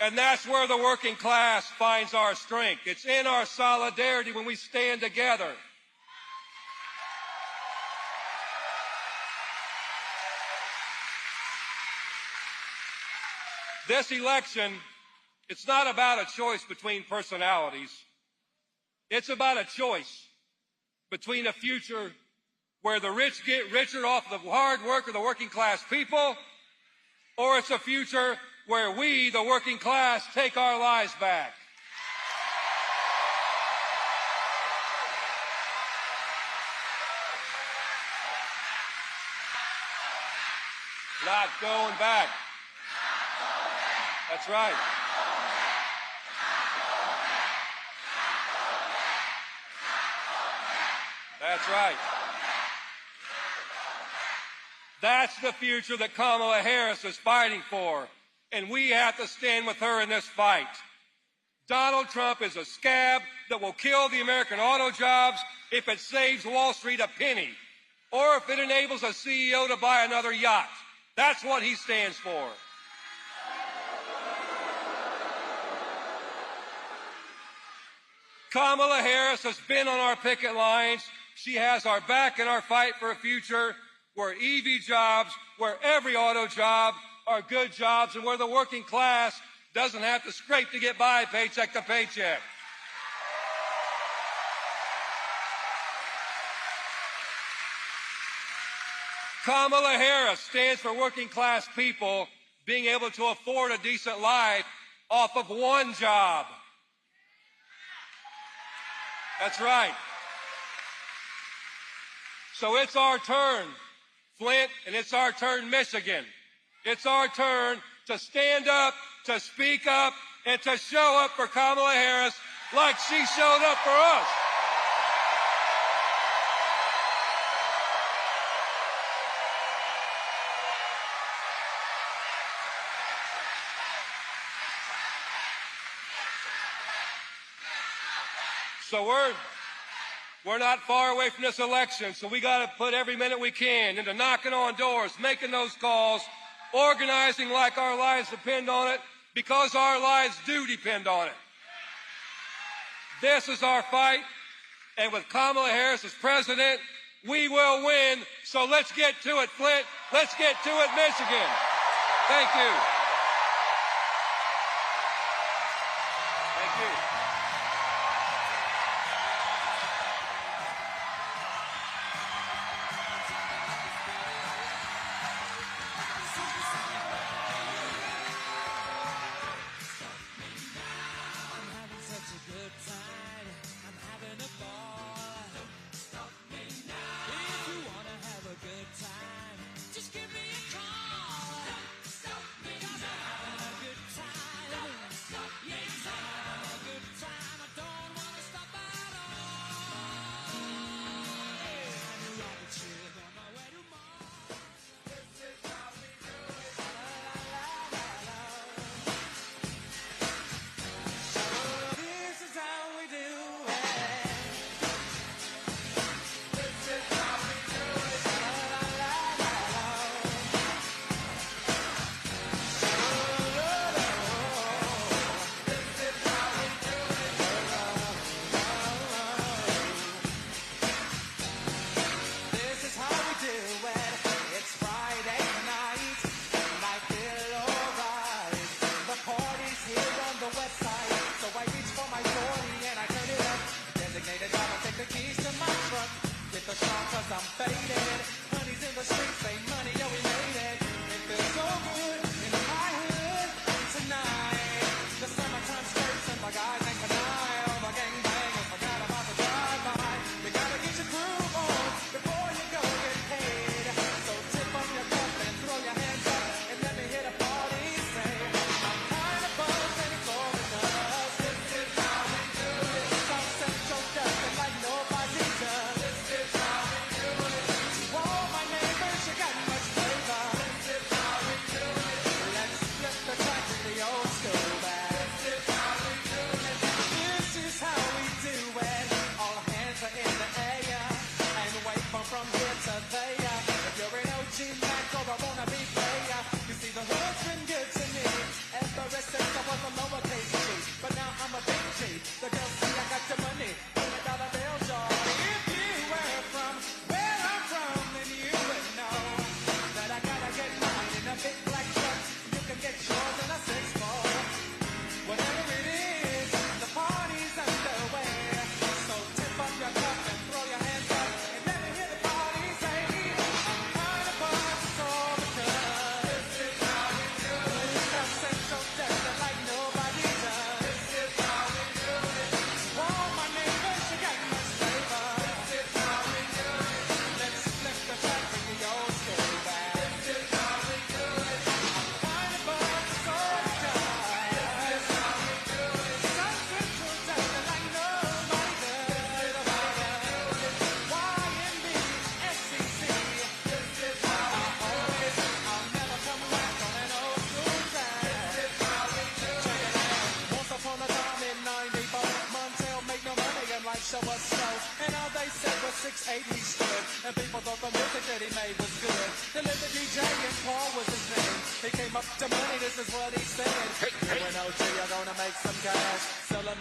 And that's where the working class finds our strength. It's in our solidarity when we stand together. This election, it's not about a choice between personalities. It's about a choice between a future where the rich get richer off the hard work of the working class people, or it's a future where we, the working class, take our lives back. Not going back. That's right. That's right. That's the future that Kamala Harris is fighting for, and we have to stand with her in this fight. Donald Trump is a scab that will kill the American auto jobs if it saves Wall Street a penny, or if it enables a CEO to buy another yacht. That's what he stands for. Kamala Harris has been on our picket lines. She has our back in our fight for a future where EV jobs, where every auto job are good jobs, and where the working class doesn't have to scrape to get by paycheck to paycheck. Kamala Harris stands for working class people being able to afford a decent life off of one job. That's right. So it's our turn, Flint, and it's our turn, Michigan. It's our turn to stand up, to speak up, and to show up for Kamala Harris like she showed up for us. So we're not far away from this election, so we got to put every minute we can into knocking on doors, making those calls, organizing like our lives depend on it, because our lives do depend on it. This is our fight, and with Kamala Harris as president, we will win. So let's get to it, Flint. Let's get to it, Michigan. Thank you. Thank you. Just give me a call. Don't stop me now.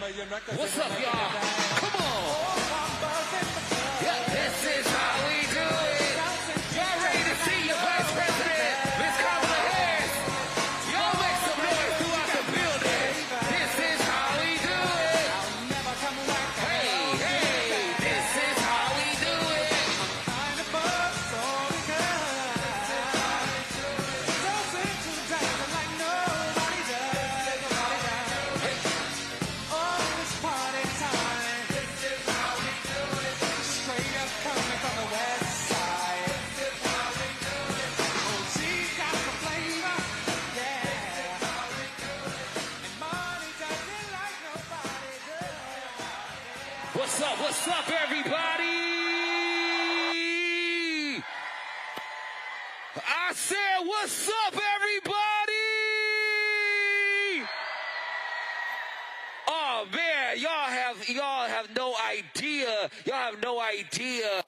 What's up, y'all? Come on. Yeah, this is how we do it. Y'all ready to see your Vice President, Ms. Kamala Harris? Y'all make some noise throughout the building. This is how we do it. Hey, hey, this is how we do it. What's up, everybody? I said, what's up, everybody? Oh man, y'all have no idea. Y'all have no idea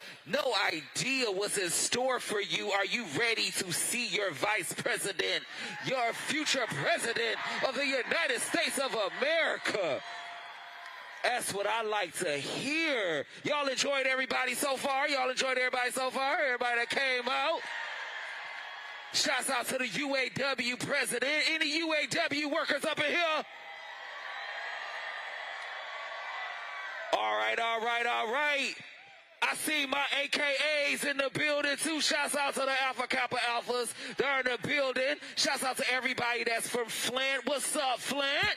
what's in store for you. Are you ready to see your Vice President, your future President of the United States of America? That's what I like to hear. Y'all enjoyed everybody so far? Everybody that came out? Shouts out to the UAW president. Any UAW workers up in here? All right. I see my AKAs in the building too. Shouts out to the Alpha Kappa Alphas. They're in the building. Shouts out to everybody that's from Flint. What's up, Flint?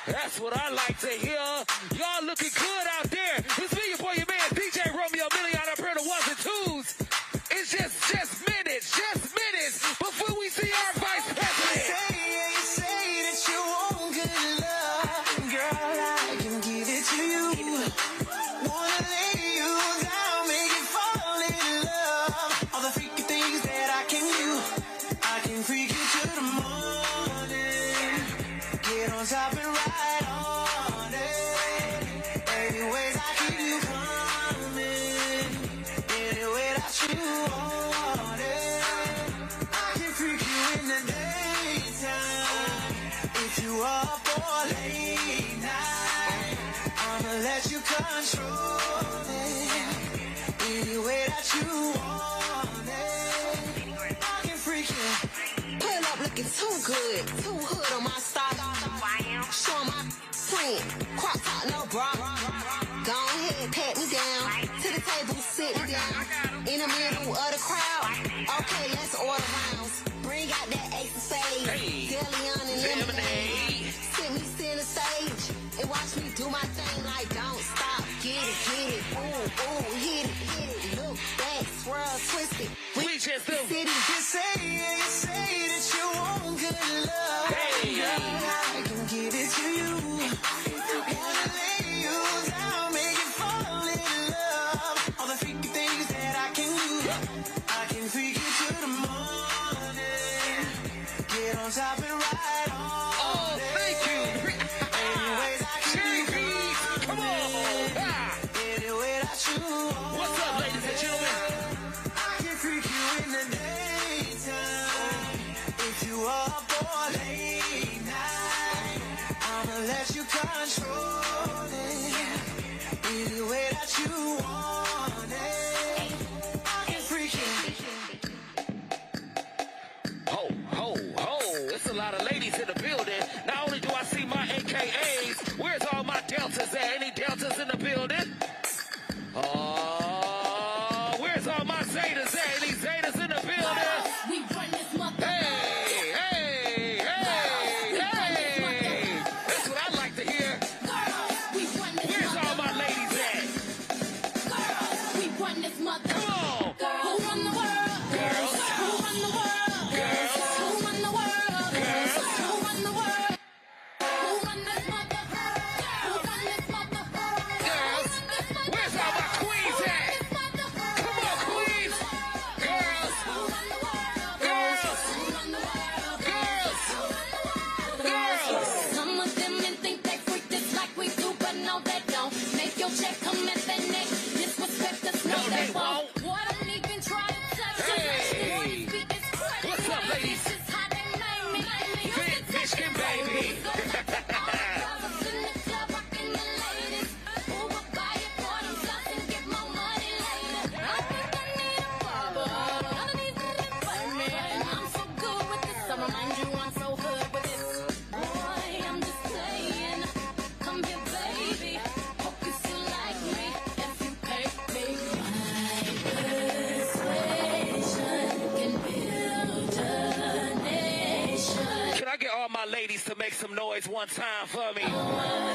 That's what I like to hear. Y'all looking good out there. It's me, your boy, your man, DJ Romeo Million up here, the ones and twos. It's just minutes before we see our Vice President. Say that you want good love, girl, I can give it to you. Wanna lay you down, make you fall in love. All the freaky things that I can do, I can freak you to the morning. Get on top and ride on it. Anyways, I keep you coming. Any way that you want it. I can freak you in the daytime. If you up all late night, I'ma let you control it. Any way that you want it. I can freak you. Pull up looking too good, too hood on my style. Show my friend, crop top, no bra. Go ahead, pat me down. To the table, sit me down. In the middle of the crowd. Okay, let's order rounds. Bring out that ace of spades. Deleon and lemonade. Sit me center stage and watch me do my thing like don't stop. Get it. Ooh, hit it. Look back, swirl, twist it. We just do. City. You say that you want good love. Hey. Girl, I can give it to you. Wanna lay you down, make you fall in love. All the freaky things that I can do, I can freak you to the morning. Get on top and ride on. Oh, thank you. Anyways, I can do. Come on. Any way that you want. What's up, ladies and gentlemen? I can freak you in the daytime. If you up all late night, I'ma let you control it. Any way that you want it. I can freak you. Ho. It's a lot of ladies in the building. Not only do I see my AKAs, where's all my deltas at? Any deltas in the building? Where's all my Zetas at? Any Zetas in the building? We run this mother. Hey. That's what I like to hear. Where's all my ladies at? We run this mother. Come on. Who run the world? Girls. Who run the world? Girls. Who run the world? Girls. Who run the world? Who run this mother? Who run this mother? Girls. Where's all my queens at? Come on, queens. Girls. Some of them men think they freak this like we do, but no they don't. Make your check come at their neck. Disrespect us, no they won't. What don't even try to touch us. Hey. What's up, ladies? This is how they make me. Michigan, baby. I get all my ladies to make some noise one time for me? Come on,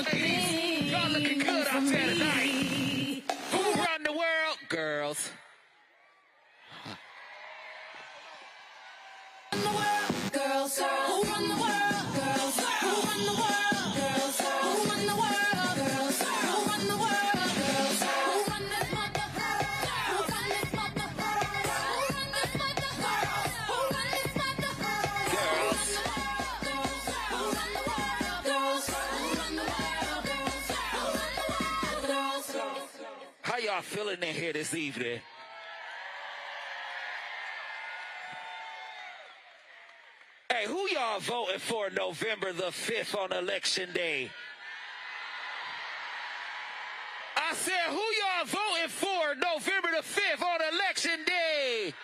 ladies. Y'all looking good out there tonight. Who run the world? Girls. Girls, who run the world? Girls, who run the world? Girls, who run the world? Girls, who run the world? Girls, who run this mother? Who run this mother? Who run this mother? Who run this mother? Girls, who run the world? Girls, who run the world? Girls, who run the world? Girls. How y'all feeling in here this evening? Hey, who y'all voting for November the 5th on Election Day? I said, who y'all voting for November the 5th on Election Day?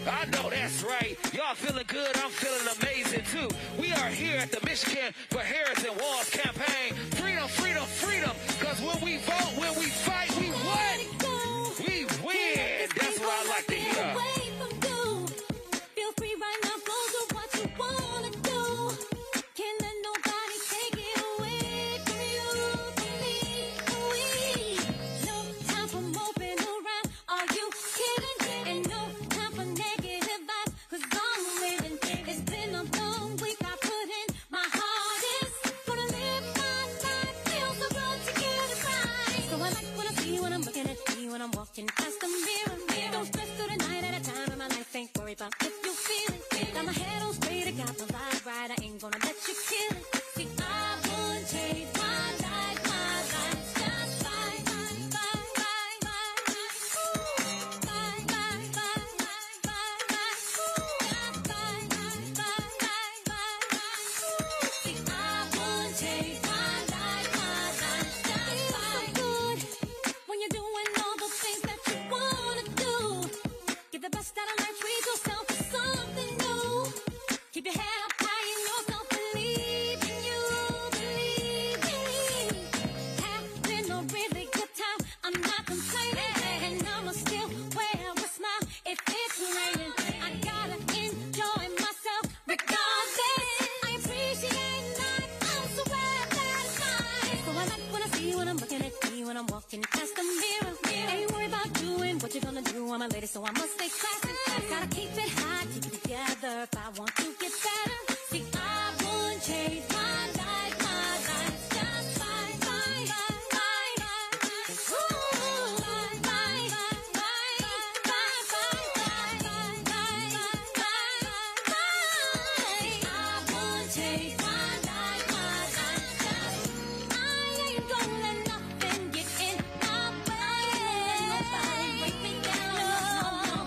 I know that's right. Y'all feeling good. I'm feeling amazing, too. We are here at the Michigan for Harrison Walls campaign. Freedom, freedom, freedom. Because when we vote, when we fight, we what? We win. That's what I like to hear. When I'm walking past the mirror, don't stress through the night at a time in my life. Ain't worried about if you feel it. Got my head on straight, I got my vibe right. I ain't gonna let you kill it. See, I would change my life just fine, fine, fine, fine, fine. Ooh, fine, fine, fine, fine, fine, fine. Ooh, fine, fine, fine, fine, fine, fine. Ooh, see, I would change my life just fine. Good when you're doing all the things that you wanna do. Get the best out of life, treat yourself to something new. Keep your head up high in yourself, believe in you, believe in me. Having a really good time, I'm not complaining, and I'ma still wear a smile if it's raining. I gotta enjoy myself regardless. I appreciate life, I'm so glad that it's mine. So I like when I see when I'm looking at me when I'm walking past the mirror. Ain't worried about doing what you're gonna do. I'm a lady, so I must stay classy. Gotta keep it high, keep it together if I want to get better. See, I would change my life just fine, fine, fine, fine. Ooh, fine, fine, fine, fine, fine, fine, fine, fine, fine. I would change my life just. I ain't gonna let nothing get in my way. Nobody break me down,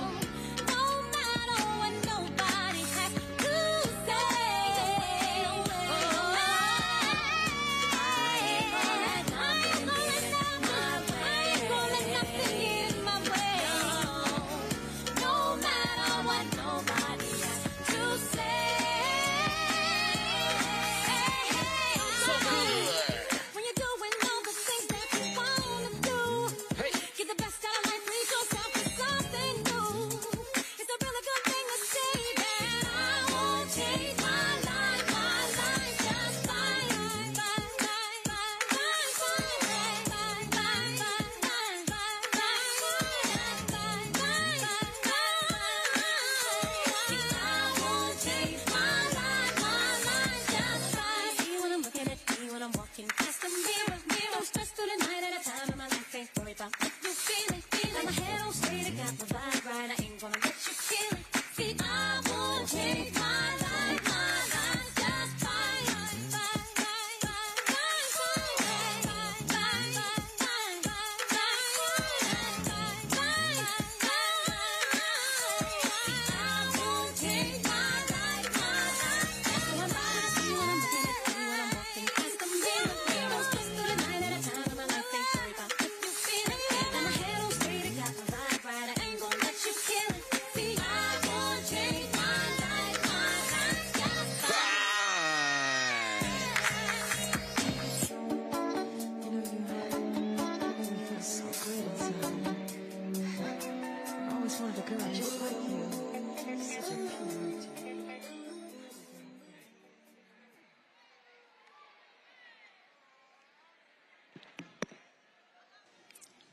no matter what nobody has to say.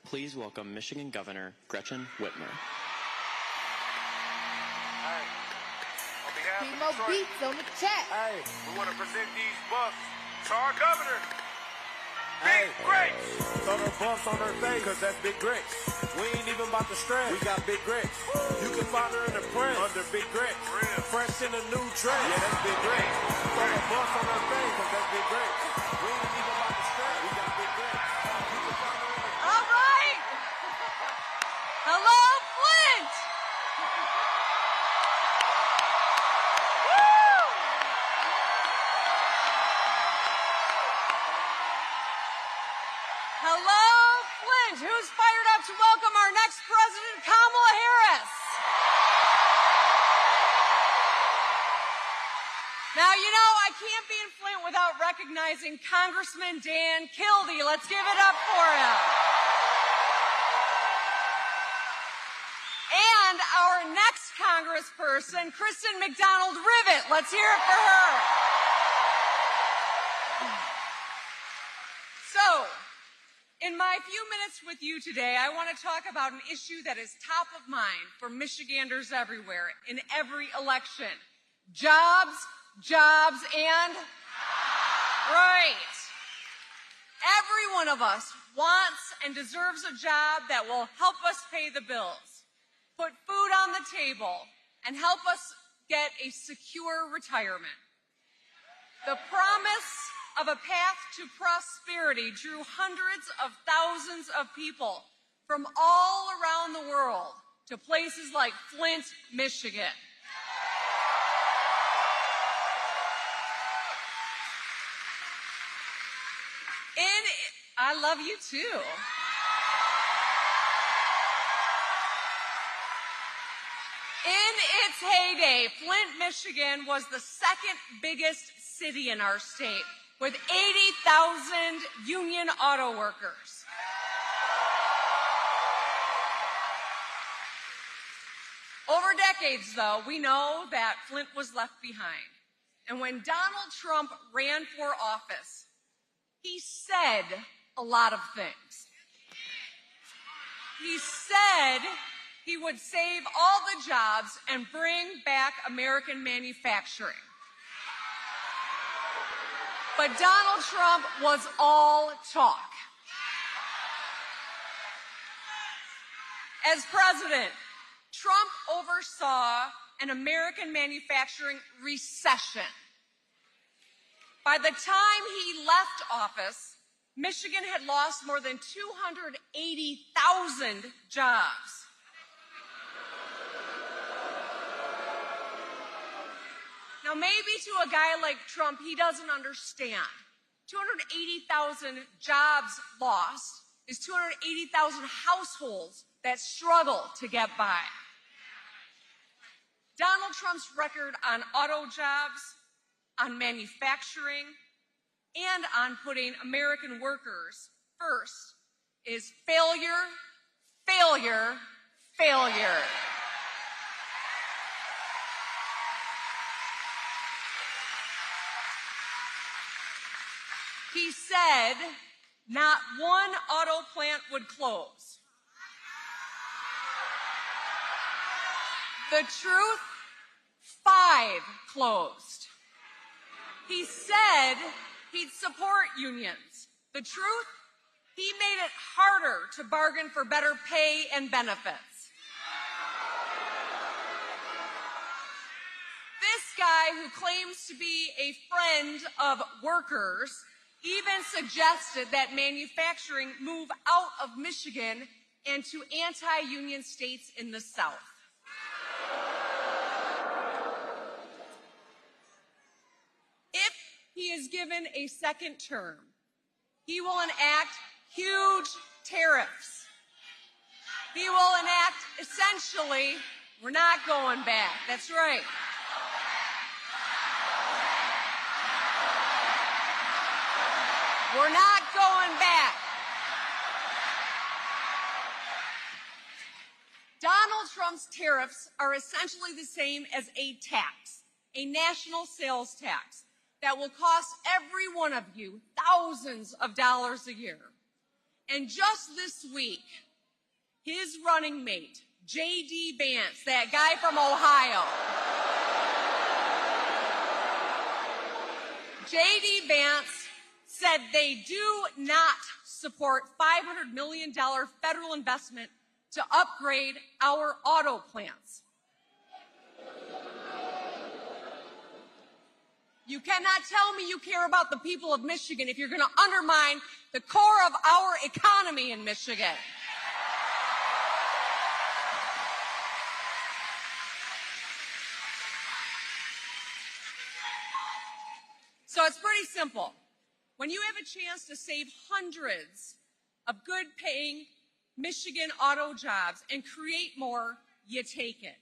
please welcome Michigan Governor Gretchen Whitmer. Hey, on behalf Keep of more Detroit, beats on the chat. hey, we want to present these bucks to our governor, Big Grits. Throw the bumps on her face, cause that's Big Grits. We ain't even about to stress, we got Big Grits. You can find her in the print under Big Grits. Fresh in a new dress, yeah, that's Big Grits. Throw the bumps on her face, cause that's Big Grits. We ain't even about to stress, we got Big Grits. You can find her in the All right. Hello, Flint. Woo! Hello, Flint. Who's fired up to welcome our next president, Kamala Harris? Now, you know, I can't be in Flint without recognizing Congressman Dan Kildee. Let's give it up for him. And our next congressperson, Kristen McDonald-Rivet. Let's hear it for her. So, in my few minutes with you today, I want to talk about an issue that is top of mind for Michiganders everywhere, in every election. Jobs, jobs, and... Right. Every one of us wants and deserves a job that will help us pay the bills, put food on the table, and help us get a secure retirement. The promise of a path to prosperity drew hundreds of thousands of people from all around the world to places like Flint, Michigan. I love you too. In its heyday, Flint, Michigan was the second biggest city in our state, with 80,000 union auto workers. Over decades, though, we know that Flint was left behind. And when Donald Trump ran for office, he said a lot of things. He said he would save all the jobs and bring back American manufacturing. But Donald Trump was all talk. As president, Trump oversaw an American manufacturing recession. By the time he left office, Michigan had lost more than 280,000 jobs. Now, maybe to a guy like Trump, he doesn't understand. 280,000 jobs lost is 280,000 households that struggle to get by. Donald Trump's record on auto jobs, on manufacturing, and on putting American workers first is failure, failure, failure. He said not one auto plant would close. The truth, 5 closed. He said he'd support unions. The truth, he made it harder to bargain for better pay and benefits. This guy, who claims to be a friend of workers, even suggested that manufacturing move out of Michigan and to anti-union states in the South. If he is given a second term, he will enact huge tariffs. He will enact, essentially, we're not going back. That's right. We're not going back. Donald Trump's tariffs are essentially the same as a tax, a national sales tax that will cost every one of you thousands of dollars a year. And just this week, his running mate, J.D. Vance, that guy from Ohio, J.D. Vance said they do not support $500 million federal investment to upgrade our auto plants. You cannot tell me you care about the people of Michigan if you're going to undermine the core of our economy in Michigan. So it's pretty simple. When you have a chance to save hundreds of good-paying Michigan auto jobs and create more, you take it.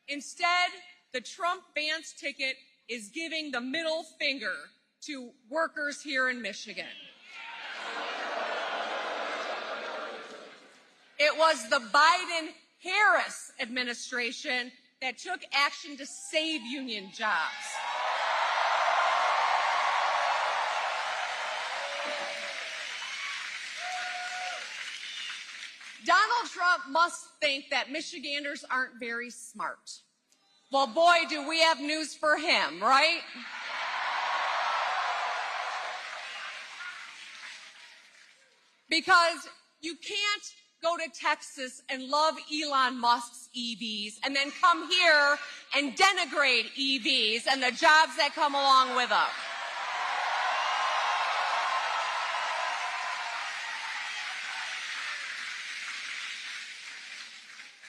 Instead, the Trump-Vance ticket is giving the middle finger to workers here in Michigan. It was the Biden-Harris administration that took action to save union jobs. Donald Trump must think that Michiganders aren't very smart. Well, boy, do we have news for him, right? Because you can't go to Texas and love Elon Musk's EVs and then come here and denigrate EVs and the jobs that come along with them.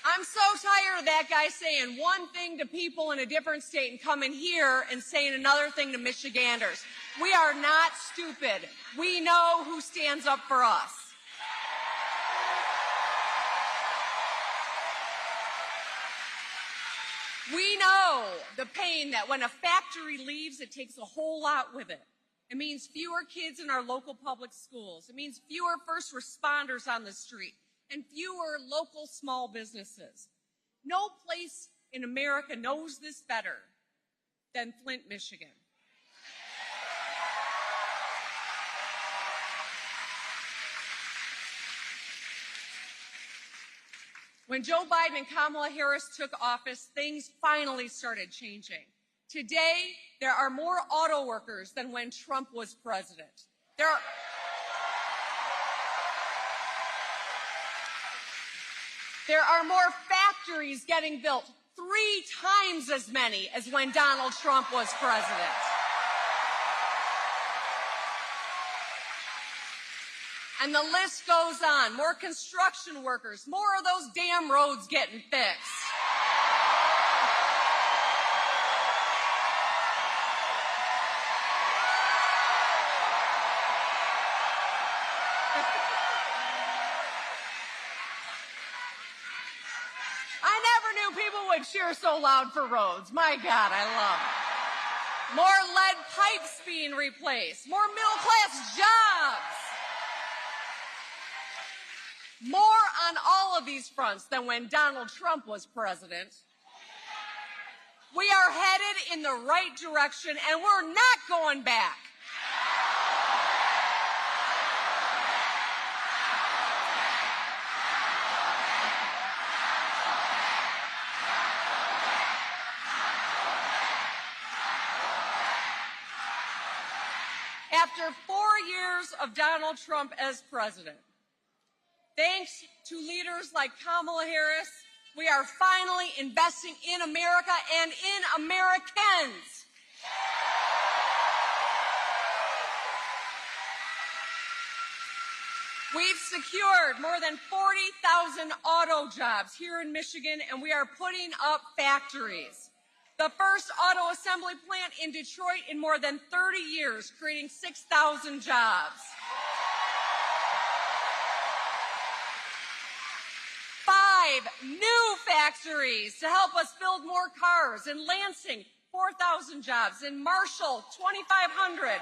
I'm so tired of that guy saying one thing to people in a different state and coming here and saying another thing to Michiganders. We are not stupid. We know who stands up for us. We know the pain that when a factory leaves, it takes a whole lot with it. It means fewer kids in our local public schools. It means fewer first responders on the street and fewer local small businesses. No place in America knows this better than Flint, Michigan. When Joe Biden and Kamala Harris took office, things finally started changing. Today, there are more auto workers than when Trump was president. There are more factories getting built, 3 times as many as when Donald Trump was president. And the list goes on. More construction workers, more of those damn roads getting fixed. I never knew people would cheer so loud for roads. My God, I love it. More lead pipes being replaced, more middle-class jobs. More on all of these fronts than when Donald Trump was president. We are headed in the right direction, and we're not going back. After 4 years of Donald Trump as president, thanks to leaders like Kamala Harris, we are finally investing in America and in Americans. We've secured more than 40,000 auto jobs here in Michigan, and we are putting up factories. The first auto assembly plant in Detroit in more than 30 years, creating 6,000 jobs. 5 new factories to help us build more cars. In Lansing, 4,000 jobs. In Marshall, 2,500.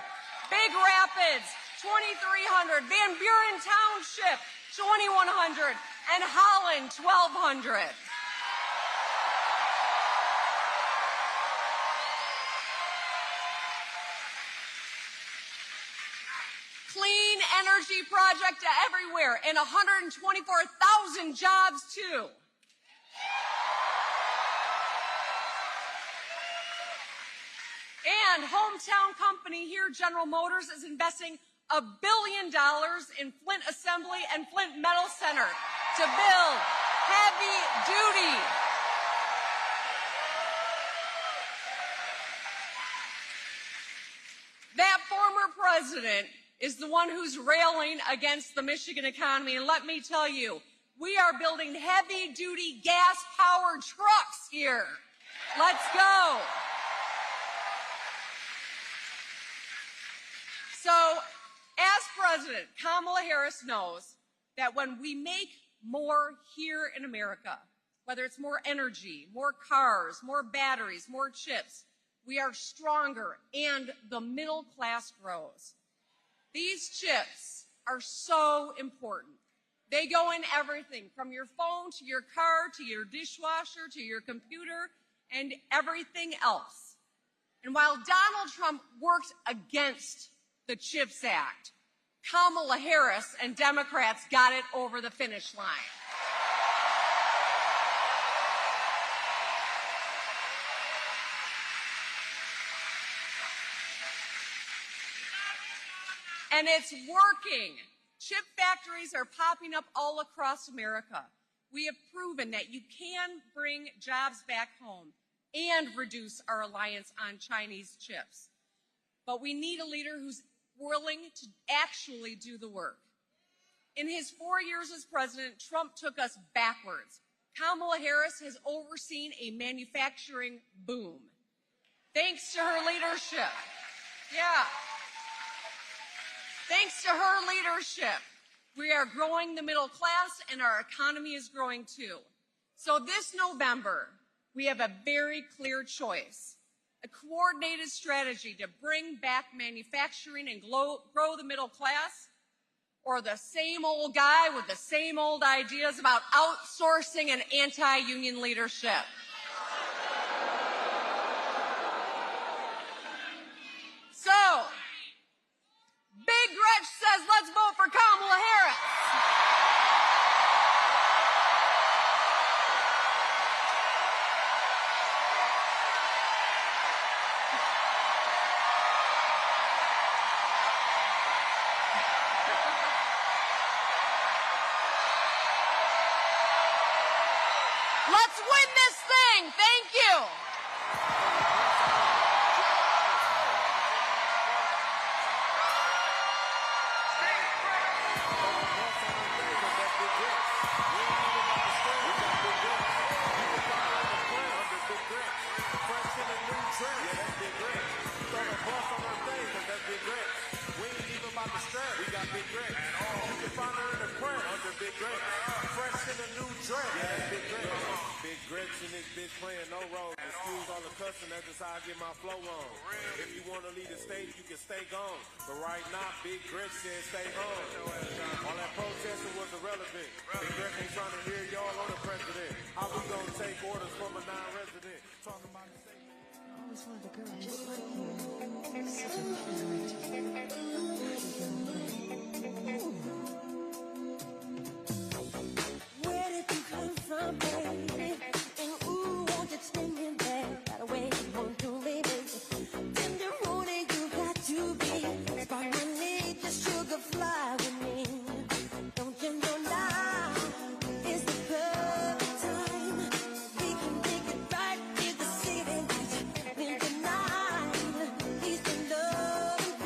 Big Rapids, 2,300. Van Buren Township, 2,100. And Holland, 1,200. Clean energy project everywhere and 124,000 jobs too. And hometown company here, General Motors, is investing $1 billion in Flint Assembly and Flint Metal Center to build heavy duty. That former president is the one who's railing against the Michigan economy. And let me tell you, we are building heavy duty gas powered trucks here. Let's go. So, as president, Kamala Harris knows that when we make more here in America, whether it's more energy, more cars, more batteries, more chips, we are stronger and the middle class grows. These chips are so important. They go in everything from your phone to your car to your dishwasher to your computer and everything else. And while Donald Trump worked against the CHIPS Act, Kamala Harris and Democrats got it over the finish line. And it's working. Chip factories are popping up all across America. We have proven that you can bring jobs back home and reduce our reliance on Chinese chips. But we need a leader who's willing to actually do the work. In his 4 years as president, Trump took us backwards. Kamala Harris has overseen a manufacturing boom. Thanks to her leadership. Yeah. Thanks to her leadership, we are growing the middle class and our economy is growing too. So this November, we have a very clear choice. A coordinated strategy to bring back manufacturing and grow the middle class, or the same old guy with the same old ideas about outsourcing and anti-union leadership. So, Big Gretch says let's vote for Kamala Harris. Let's win this thing. Thank you. We got Big Gretch. You can find her in the print under Big Gretch. Fresh in a new dress. Yeah, that's Big Gretch. Big Gretch in this bitch playing no role. Excuse all the cussing, that's just how I get my flow on. If you want to leave the stage, you can stay gone. But right now, Big Gretch said stay home. All that protesting was irrelevant. Big Gretch ain't trying to hear y'all on the president. How we gonna take orders from a non-resident? Talking about the same. I always wanted a girl just like you. Such a parent. Where did you come from, baby? And ooh, won't you take me there? That way you won't do me, baby. Tender morning, you got to be. Spark my need, just sugar fly with me. Don't you know now is the perfect time? We can make it right in the city night. When the night leads to love and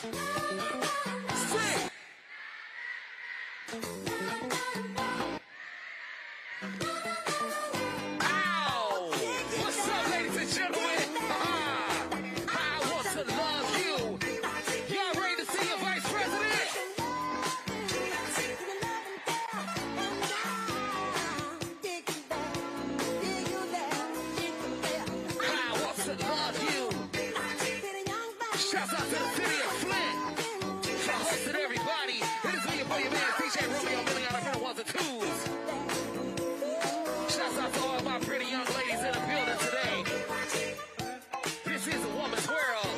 Sing. Ow! What's up, ladies and gentlemen? I want to love you. Y'all ready to see your vice president? I want to love you. Shouts out to the city of Flint for hosting everybody. It is me, your boy, your man, DJ Romeo, million out of her ones and twos. Shouts out to all my pretty young ladies in the building today. This is a woman's world.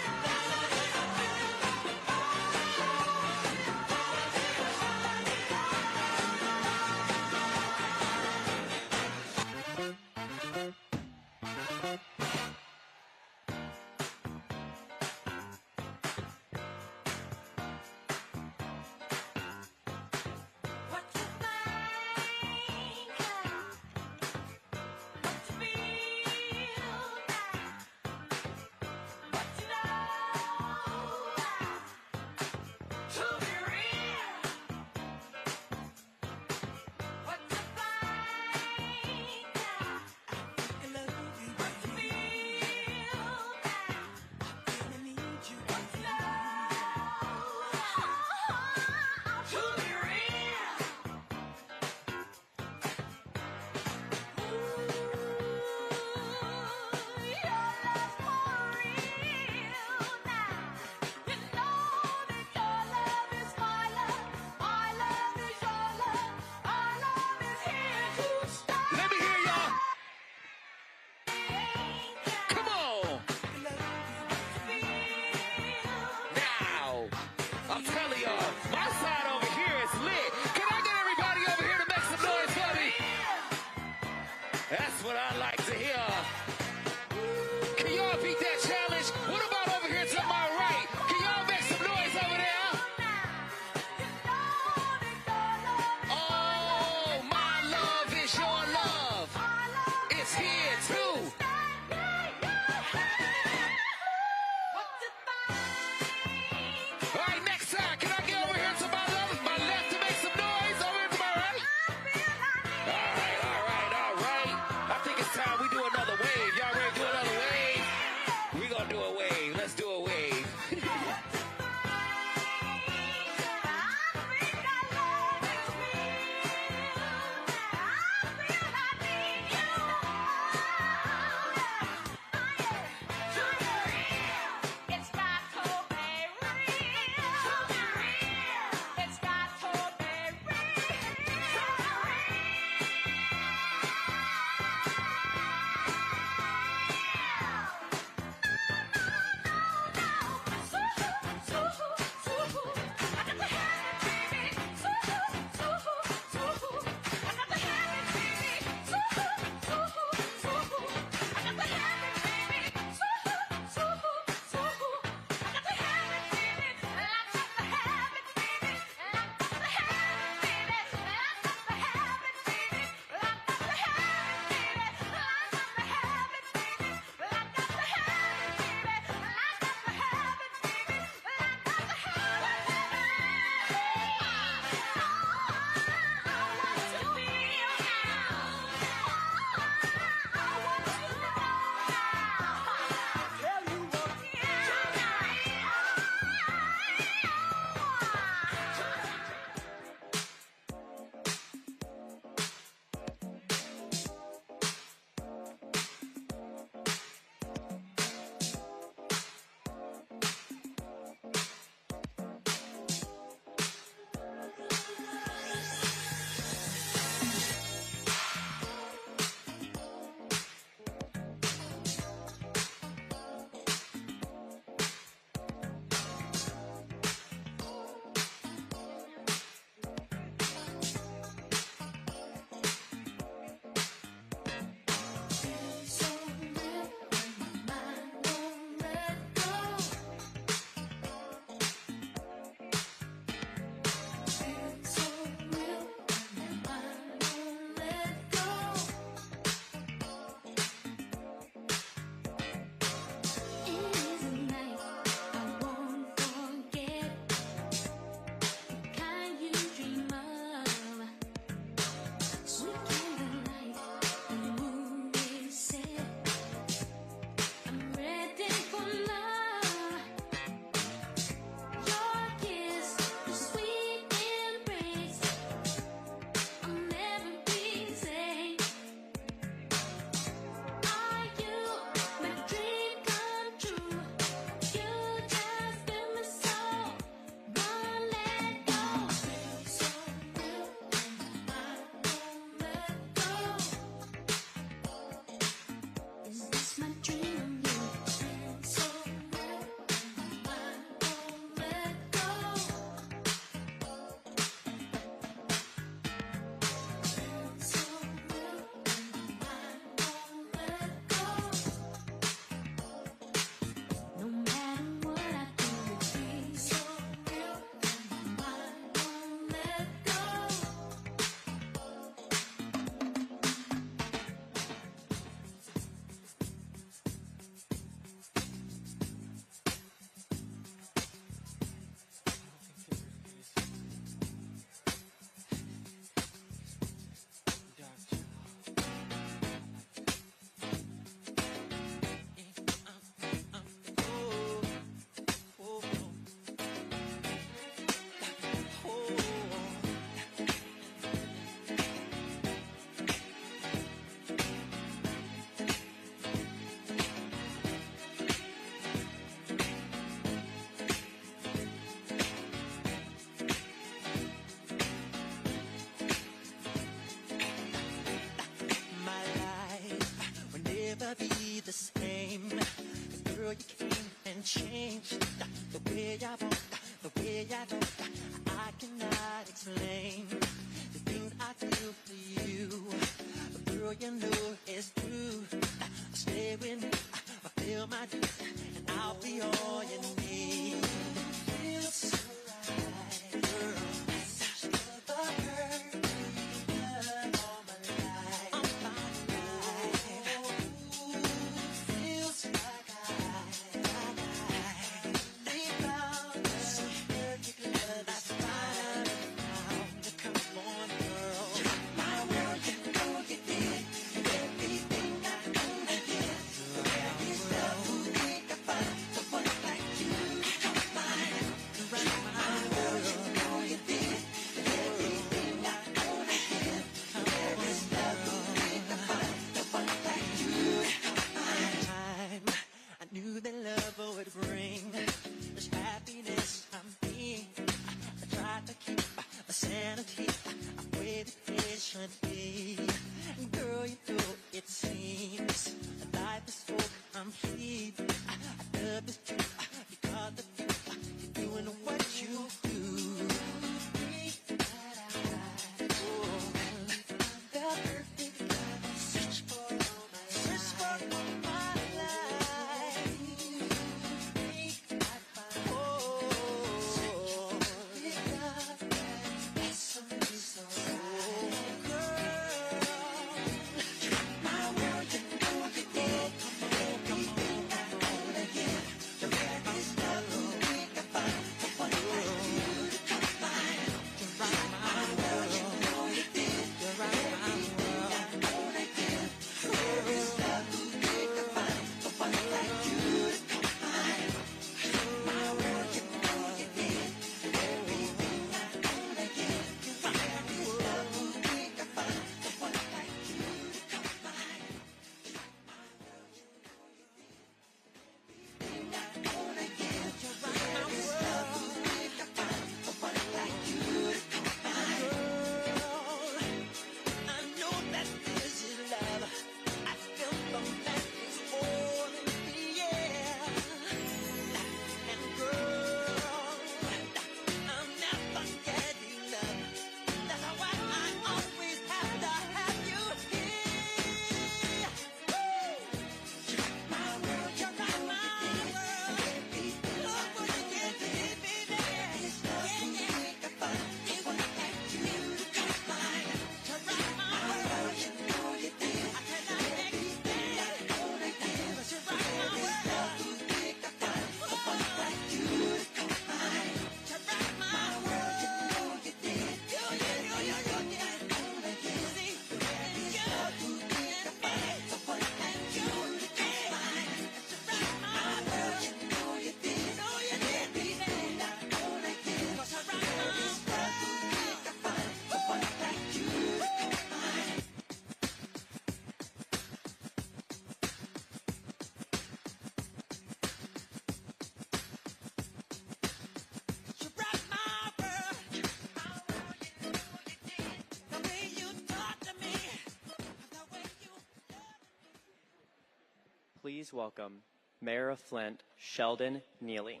please welcome Mayor of Flint, Sheldon Neely.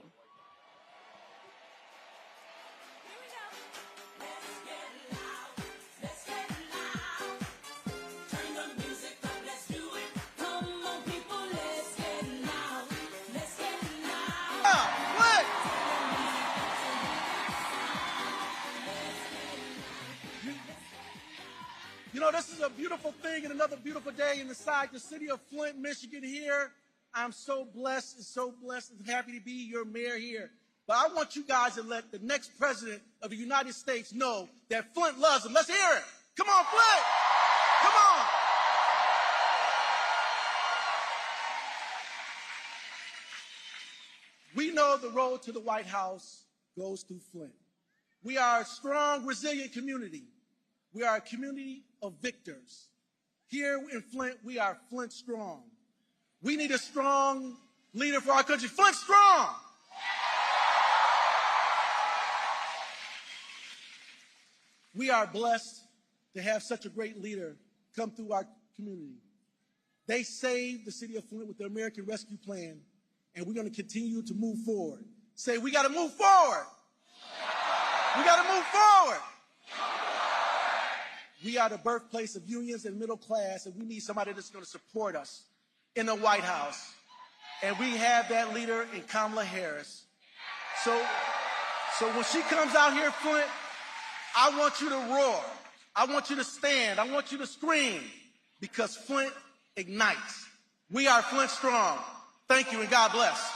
You know, this is a beautiful thing and another beautiful day inside the city of Flint, Michigan here. I'm so blessed and happy to be your mayor here. But I want you guys to let the next president of the United States know that Flint loves him. Let's hear it. Come on, Flint. Come on. We know the road to the White House goes through Flint. We are a strong, resilient community. We are a community of victors. Here in Flint, we are Flint strong. We need a strong leader for our country. Flint strong! We are blessed to have such a great leader come through our community. They saved the city of Flint with the American Rescue Plan, and we're going to continue to move forward. Say, we got to move forward. We got to move forward. We are the birthplace of unions and middle class, and we need somebody that's going to support us in the White House. And we have that leader in Kamala Harris. So when she comes out here, Flint, I want you to roar. I want you to stand. I want you to scream, because Flint ignites. We are Flint strong. Thank you, and God bless.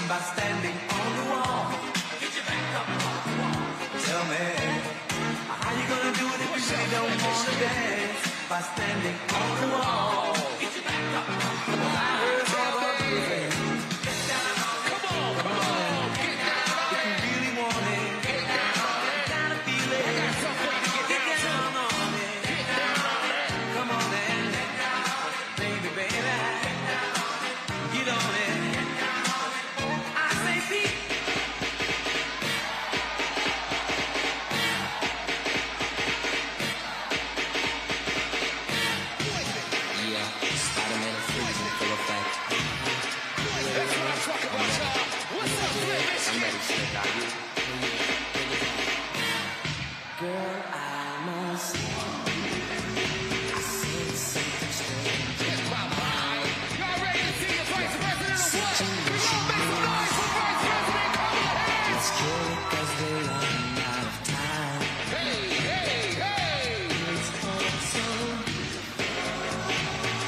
By standing on the wall. Get your back up on the wall. Tell me, how you gonna do it if you really don't wanna dance? By standing on the wall. Get your back up on the wall. I heard that was good. Get down on it. Come on, get down on it. If you really want it, get down on it. Gotta feel it. I got something to get down on it. Get down on it. Come on then. Get down on it. Baby, baby. Get down on it. Get on it. Girl, I must say, I said something strange in my mind. Y'all ready to see your vice president or what? We're gonna make some noise for Vice President Kamala Harris. It's scary because they're running out of time. Hey, hey, hey! It's awesome.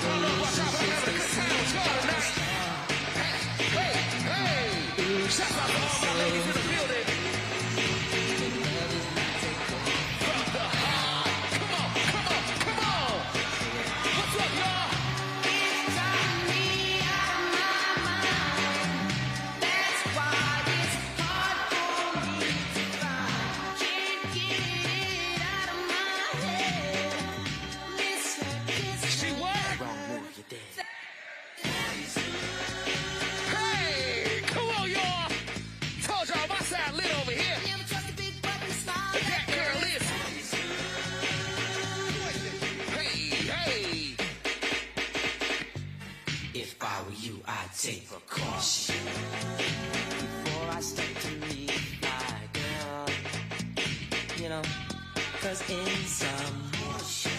Don't know what's up, but I'm having a good time with y'all tonight. Hey, hey, hey! Shout out to all my ladies in the building. If I were you, I'd take precaution. Before I start to meet my girl, you know, 'cause in some motion,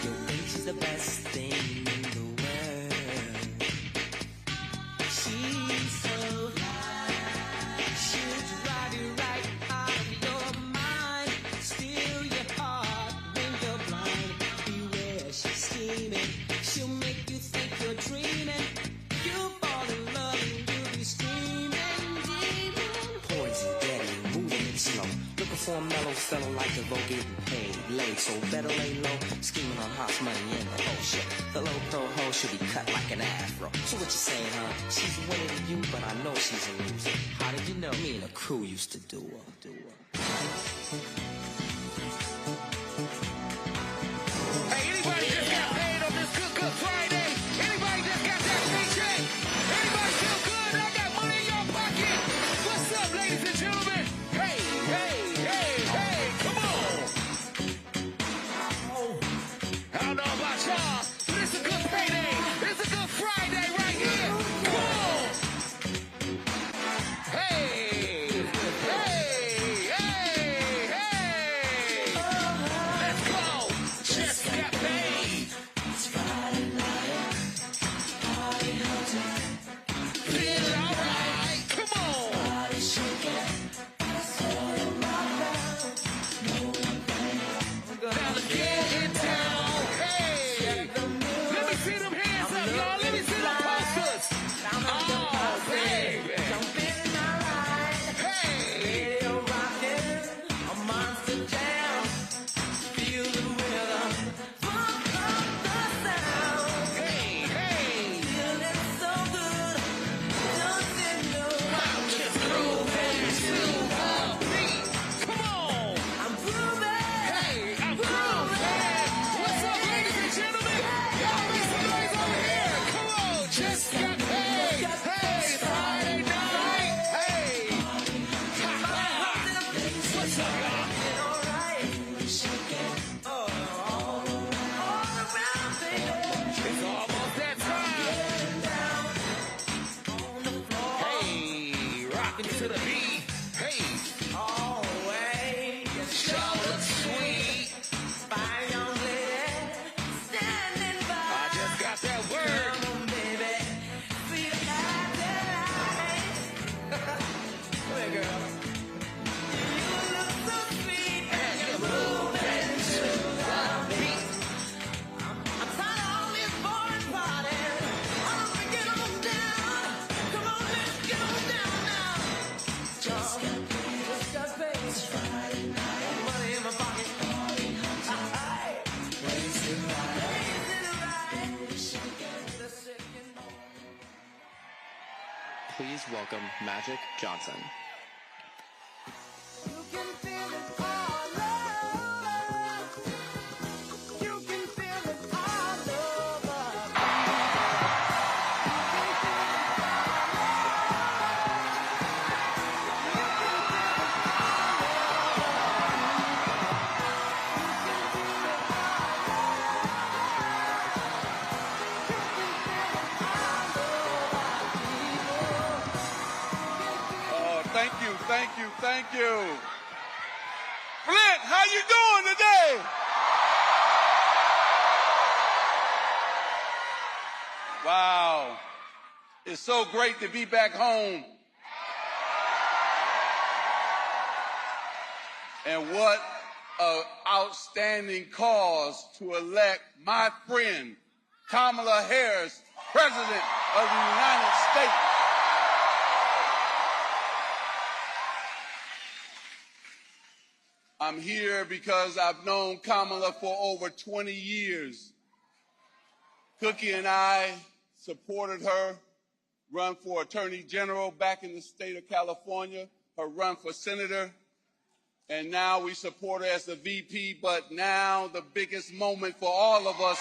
your age is the best thing in the world. She's so high, she'll drive you right out of your mind, steal your heart when you're blind. Beware, she's scheming, she'll make you think you're dreaming. You'll fall in love and you'll be screaming, demon. Poison, daddy, moving it slow. Looking for a mellow fellow like the vote, getting paid late, so better lay low. Scheming on house money in the whole shit. The low pro hoe should be cut like an afro. So what you saying, huh? She's winning to you, but I know she's a loser. How did you know? Me and the crew used to do her. Hey, anybody just got paid on this Good Friday? Anybody just got that paycheck? Anybody feel good? I got money in your pocket. What's up, ladies and gentlemen? Hey, hey, hey, hey, come on. I don't know about y'all, but it's a good payday. It's a good Friday right here. Come on. Hey, hey, hey, hey. Let's go. Just got paid. It's Friday night. Party hunting. Feel alright. Come on. Body shaking. Soul in my mouth. No one thing. Now let's get in town. Hey. Let me see them hands up, y'all. Let me see them posters. Oh, baby. Hey. Radio rocking, a monster jam. Feel the rhythm, pump up the sound. Hey, hey. Feeling so good, don't you know? I'm just grooving to the beat. Come on. I'm grooving. Hey, I'm grooving. What's up, ladies and gentlemen? Y'all make some noise over here. Come on, just got paid. Hey, Friday night. Hey. Ha, ha, ha. What's up, y'all? It's almost that time. Hey, rocking to the beat. Hey. Always, Y'all look sweet. fine young lady, standing by. I just got that word. Come on, baby, feel Come here, girl. You look so sweet and you're moving to the beat. I'm tired of all this boring partying. Why don't we get on down? Come on, let's get on down now. Just got paid. It's Friday night. Money in my pocket. Aye. Blazing right. Please welcome Magic Johnson. You can feel it all over. You can feel it all over. Oh, thank you, thank you, thank you. Flint, how you doing today? Wow. It's so great to be back home. And what an outstanding cause to elect my friend, Kamala Harris, President of the United States. I'm here because I've known Kamala for over 20 years. Cookie and I supported her run for Attorney General back in the state of California, her run for senator, and now we support her as the VP, but now the biggest moment for all of us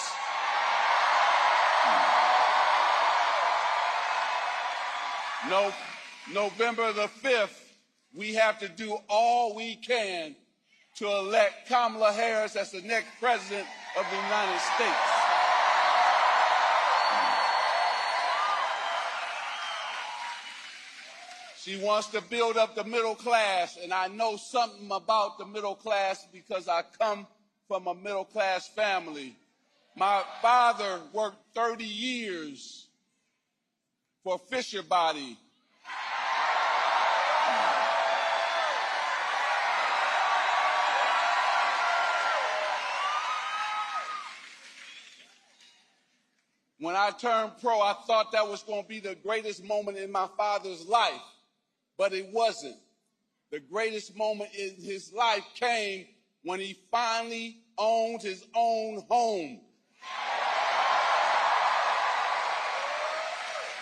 November the 5th, we have to do all we can to elect Kamala Harris as the next president of the United States. She wants to build up the middle class, and I know something about the middle class because I come from a middle class family. My father worked 30 years for Fisher Body. When I turned pro, I thought that was going to be the greatest moment in my father's life, but it wasn't. The greatest moment in his life came when he finally owned his own home.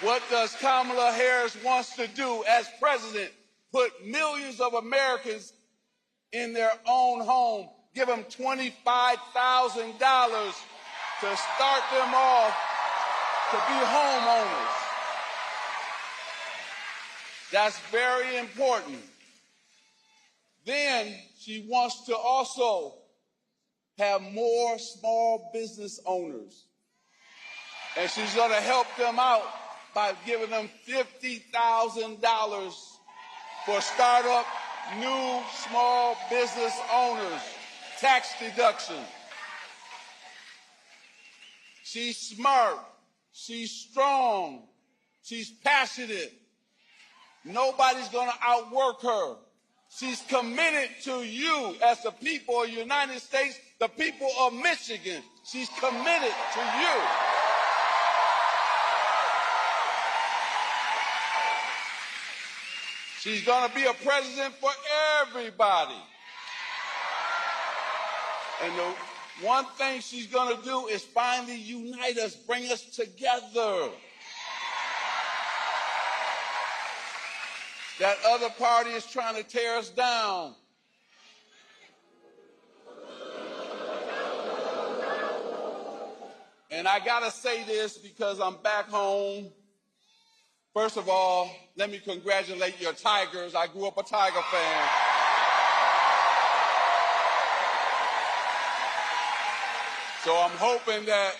What does Kamala Harris wants to do as president? Put millions of Americans in their own home, give them $25,000 to start them off to be homeowners. That's very important. Then she wants to also have more small business owners. And she's going to help them out by giving them $50,000 for startup new small business owners, tax deduction. She's smart. She's strong. She's passionate. Nobody's going to outwork her. She's committed to you as the people of the United States, the people of Michigan. She's committed to you. She's going to be a president for everybody. And the one thing she's going to do is finally unite us, bring us together. That other party is trying to tear us down. And I got to say this because I'm back home. First of all, let me congratulate your Tigers. I grew up a Tiger fan. So I'm hoping that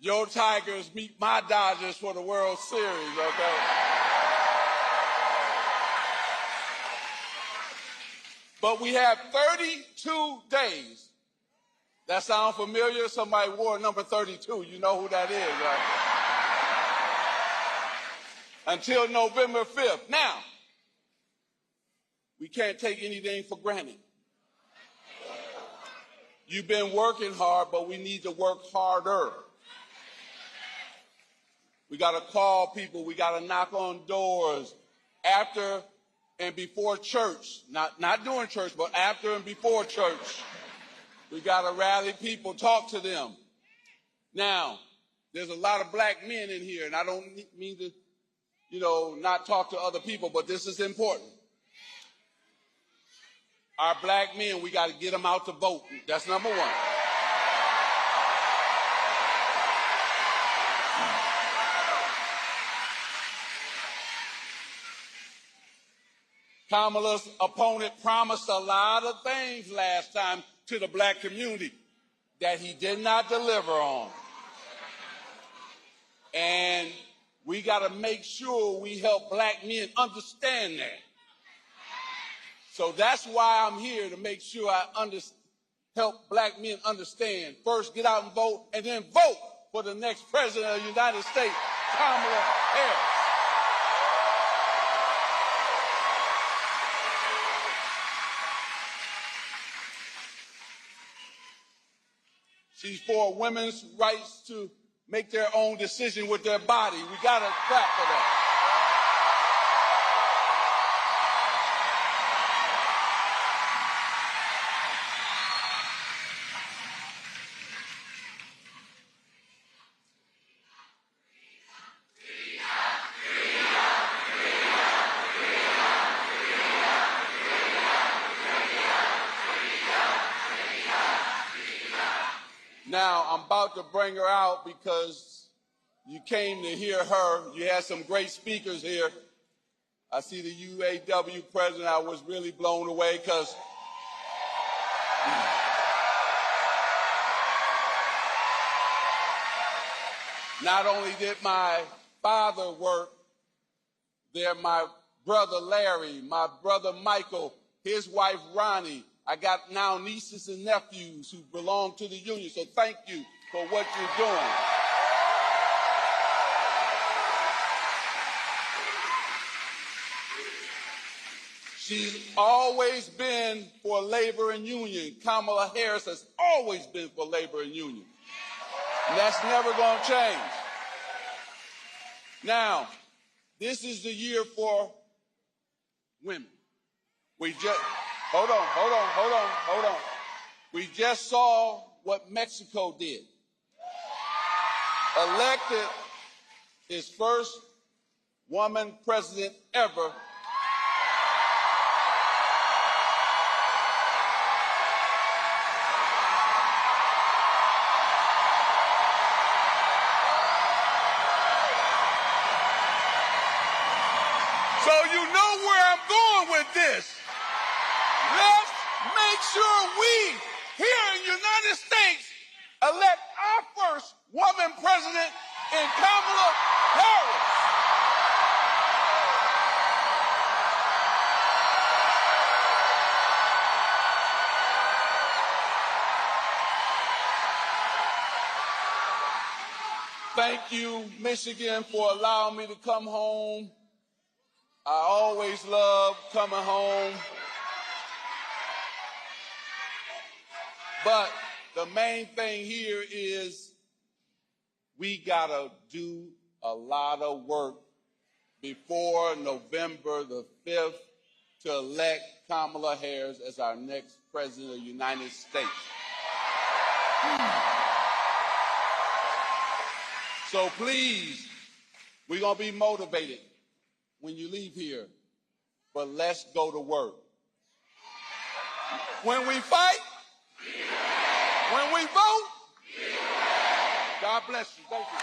your Tigers meet my Dodgers for the World Series, okay? But we have 32 days. That sound familiar? Somebody wore number 32. You know who that is, right? Until November 5th. Now, we can't take anything for granted. You've been working hard, but we need to work harder. We got to call people. We got to knock on doors after and before church. Not during church, but after and before church. We got to rally people, talk to them. Now, there's a lot of black men in here, and I don't mean to, not talk to other people, but this is important. Our black men, we got to get them out to vote. That's number one. Kamala's opponent promised a lot of things last time to the black community that he did not deliver on. And we got to make sure we help black men understand that. So that's why I'm here, to make sure I help black men understand. First, get out and vote, and then vote for the next president of the United States, Kamala Harris. She's for women's rights to make their own decision with their body. We got to clap for that. Now, I'm about to bring her out because you came to hear her. You had some great speakers here. I see the UAW president. I was really blown away because not only did my father work They're my brother Larry, my brother Michael, his wife Ronnie. I got now nieces and nephews who belong to the union, so thank you for what you're doing. She's always been for labor and union. Kamala Harris has always been for labor and union. And that's never going to change. Now, this is the year for women. We just, hold on. We just saw what Mexico did. Elected his first woman president ever. So you know where I'm going with this. Let's make sure we, here in the United States, elect our first woman president in Kamala Harris. Thank you, Michigan, for allowing me to come home. I always love coming home. But the main thing here is we gotta do a lot of work before November the 5th to elect Kamala Harris as our next president of the United States. So please, we're gonna be motivated when you leave here, but let's go to work. When we fight, when we vote, God bless you. Thank you.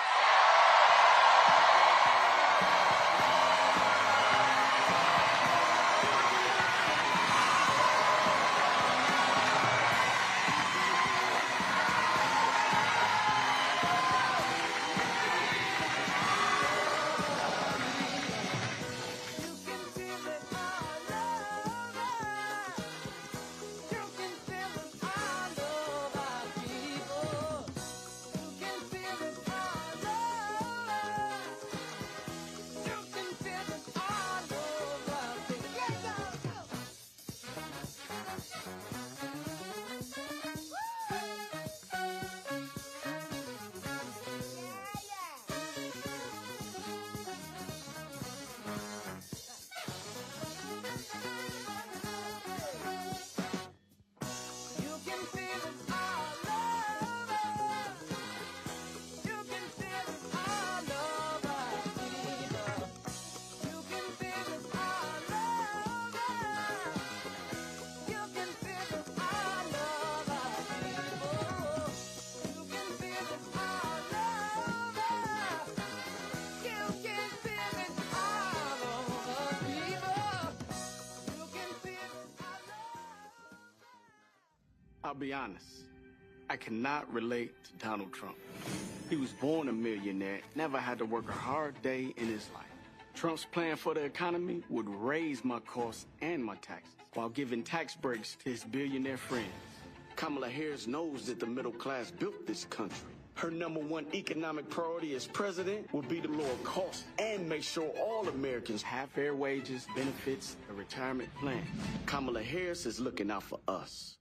I'll be honest, I cannot relate to Donald Trump. He was born a millionaire, never had to work a hard day in his life. Trump's plan for the economy would raise my costs and my taxes while giving tax breaks to his billionaire friends. Kamala Harris knows that the middle class built this country. Her #1 economic priority as president will be to lower costs and make sure all Americans have fair wages, benefits, a retirement plan. Kamala Harris is looking out for us.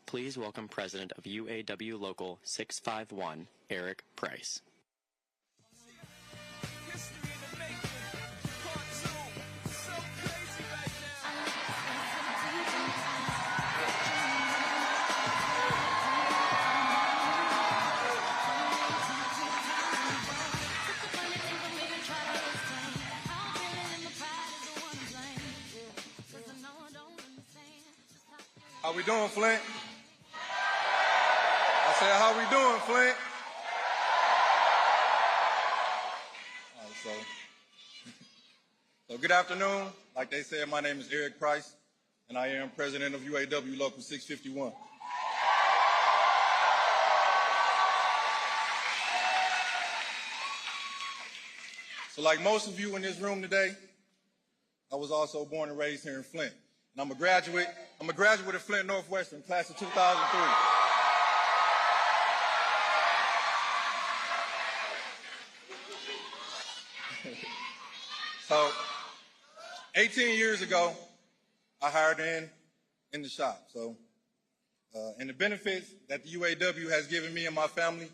Please welcome President of UAW Local 651, Eric Price. How we doing, Flint? I said, how we doing, Flint? All right, so good afternoon. Like they said, my name is Eric Price, and I am president of UAW Local 651. So like most of you in this room today, I was also born and raised here in Flint. And I'm a graduate of Flint Northwestern, class of 2003. So, 18 years ago, I hired in the shop. So, and the benefits that the UAW has given me and my family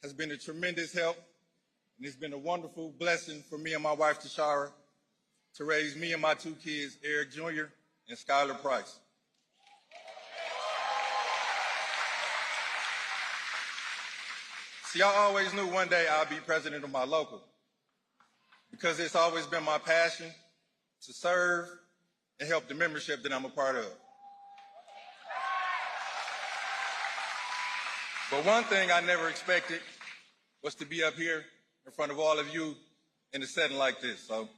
has been a tremendous help. And it's been a wonderful blessing for me and my wife, Tashara, to raise me and my two kids, Eric Jr. and Skylar Price. See, I always knew one day I'd be president of my local because it's always been my passion to serve and help the membership that I'm a part of. But one thing I never expected was to be up here in front of all of you in a setting like this. So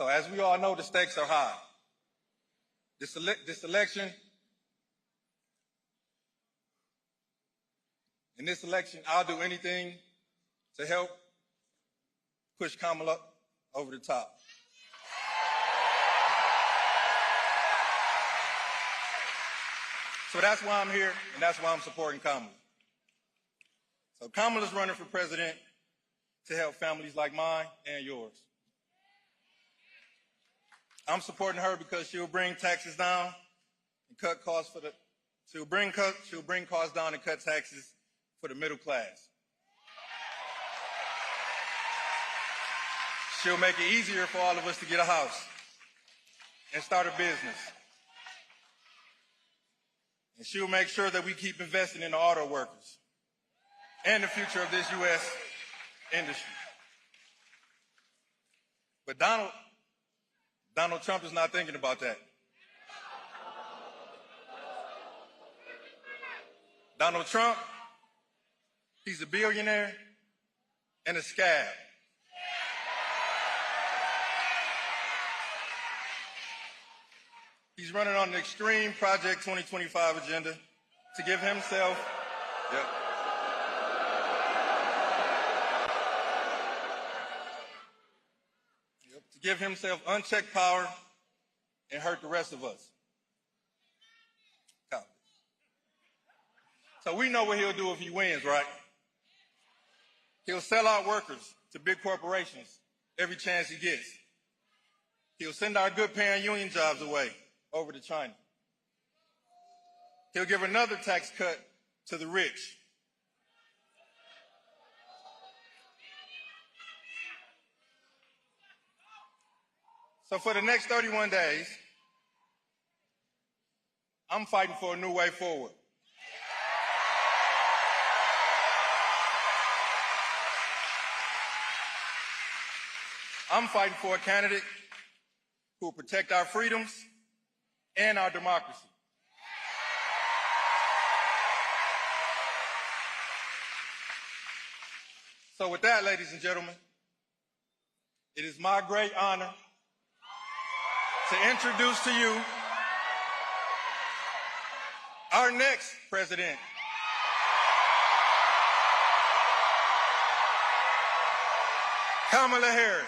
as we all know, the stakes are high. This election, I'll do anything to help push Kamala over the top. So that's why I'm here, and that's why I'm supporting Kamala. So Kamala's running for president to help families like mine and yours. I'm supporting her because she'll bring taxes down and cut costs she'll bring costs down and cut taxes for the middle class. She'll make it easier for all of us to get a house and start a business. And she'll make sure that we keep investing in the auto workers and the future of this U.S. industry. But Donald Trump is not thinking about that. Donald Trump, he's a billionaire and a scab. He's running on an extreme Project 2025 agenda to give himself, to give himself unchecked power and hurt the rest of us. So we know what he'll do if he wins, right? He'll sell out workers to big corporations every chance he gets. He'll send our good-paying union jobs away over to China. He'll give another tax cut to the rich. So for the next 31 days, I'm fighting for a new way forward. I'm fighting for a candidate who will protect our freedoms and our democracy. So with that, ladies and gentlemen, it is my great honor to introduce to you our next president. Kamala Harris.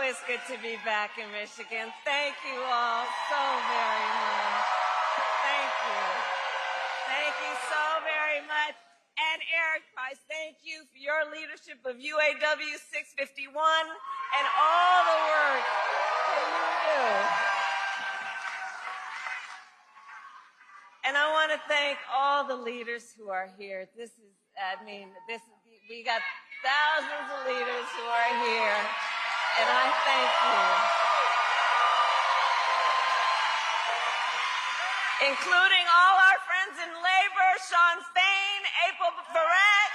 always good to be back in Michigan. Thank you all so very much. Thank you. Thank you so very much. And Eric Price, thank you for your leadership of UAW 651 and all the work that you do. And I want to thank all the leaders who are here. We got thousands of leaders who are here, and I thank you. Including all our friends in labor, Sean Fain, April Barrett,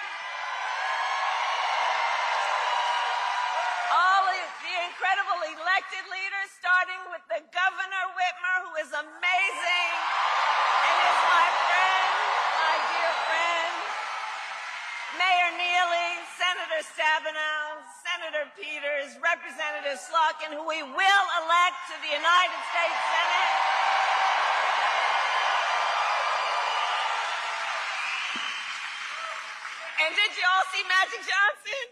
all of the incredible elected leaders, starting with the Governor Whitmer, who is amazing and is my friend, my dear friend, Mayor Neely, Senator Stabenow, Senator Peters, Representative Slotkin, who we will elect to the United States Senate. And did you all see Magic Johnson?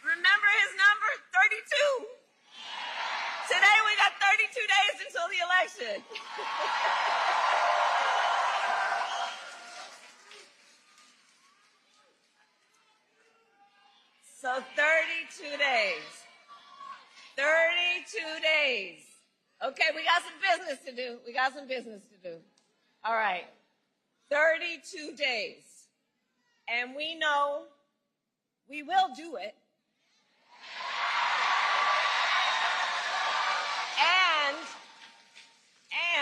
Remember his number? 32. Today we got 32 days until the election. So 32 days. 32 days. Okay, we got some business to do. We got some business to do. All right. 32 days. And we know we will do it.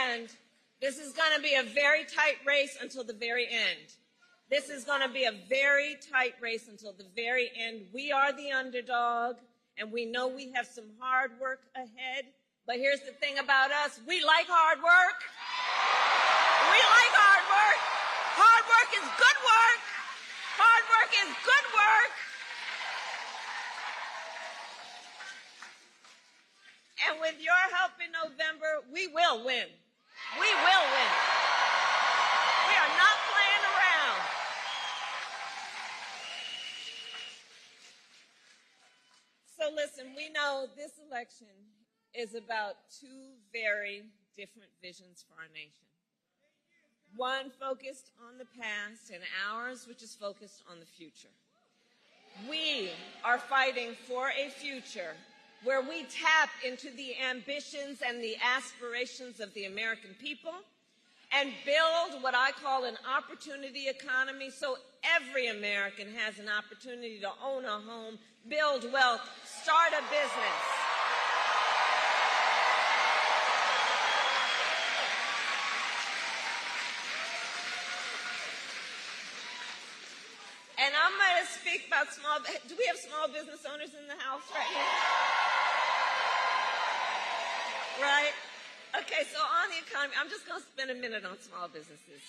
And this is going to be a very tight race until the very end. This is going to be a very tight race until the very end. We are the underdog, and we know we have some hard work ahead. But here's the thing about us. We like hard work. We like hard work. Hard work is good work. Hard work is good work. And with your help in November, we will win. We will win. We are not playing around. So listen, we know this election is about two very different visions for our nation. One focused on the past, and ours, which is focused on the future. We are fighting for a future where we tap into the ambitions and the aspirations of the American people and build what I call an opportunity economy so every American has an opportunity to own a home, build wealth, start a business. And I'm going to speak about do we have small business owners in the house right here? Right? Okay, so on the economy, I'm just going to spend a minute on small businesses.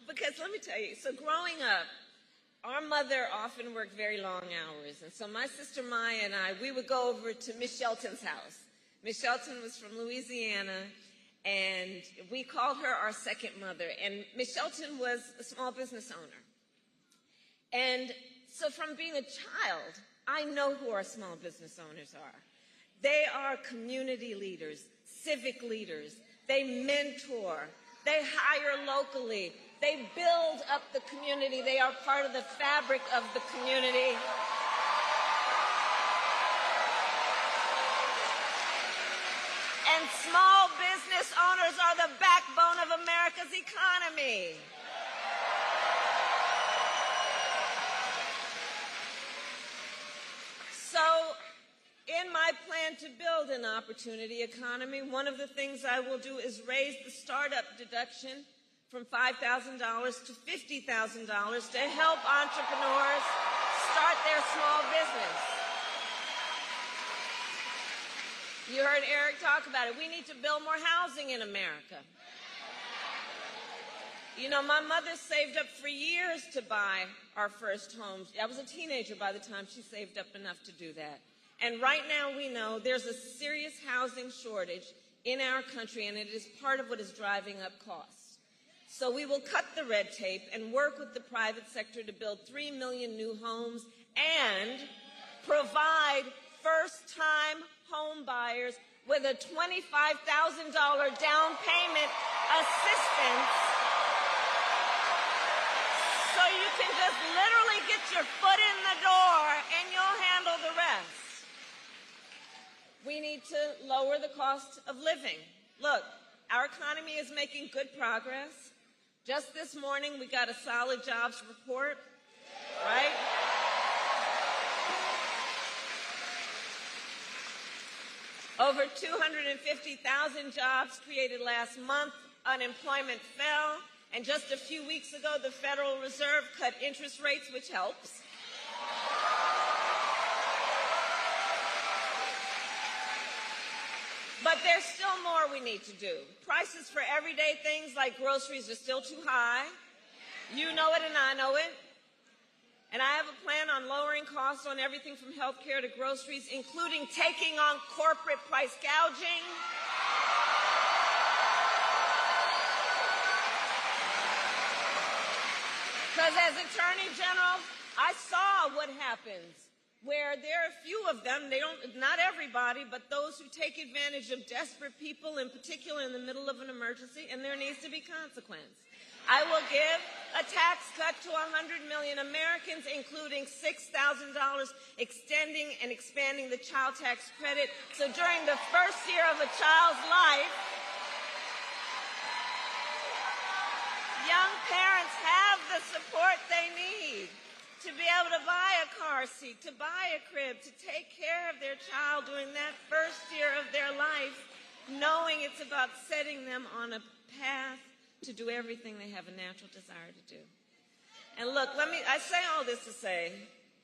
Because let me tell you, so growing up, our mother often worked very long hours. And so my sister Maya and I, we would go over to Miss Shelton's house. Miss Shelton was from Louisiana, and we called her our second mother. And Miss Shelton was a small business owner. And so from being a child, I know who our small business owners are. They are community leaders, civic leaders. They mentor. They hire locally. They build up the community. They are part of the fabric of the community. And small business owners are the backbone of America's economy. So, in my plan to build an opportunity economy, one of the things I will do is raise the startup deduction from $5,000 to $50,000 to help entrepreneurs start their small business. You heard Eric talk about it. We need to build more housing in America. You know, my mother saved up for years to buy our first home. I was a teenager by the time she saved up enough to do that. And right now we know there's a serious housing shortage in our country, and it is part of what is driving up costs. So we will cut the red tape and work with the private sector to build 3 million new homes and provide first-time home buyers with a $25,000 down payment assistance so you can just literally get your foot in the door and you'll handle the rest. We need to lower the cost of living. Look, our economy is making good progress. Just this morning, we got a solid jobs report, right? Over 250,000 jobs created last month. Unemployment fell. And just a few weeks ago, the Federal Reserve cut interest rates, which helps. But there's still more we need to do. Prices for everyday things like groceries are still too high. You know it and I know it. And I have a plan on lowering costs on everything from health care to groceries, including taking on corporate price gouging. Because as Attorney General, I saw what happens, where there are a few of them, not everybody, but those who take advantage of desperate people, in particular in the middle of an emergency, and there needs to be consequence. I will give a tax cut to 100 million Americans, including $6,000, extending and expanding the child tax credit. So during the first year of a child's life, young parents have the support they need to be able to buy a car seat, to buy a crib, to take care of their child during that first year of their life, knowing it's about setting them on a path to do everything they have a natural desire to do. And look, I say all this to say,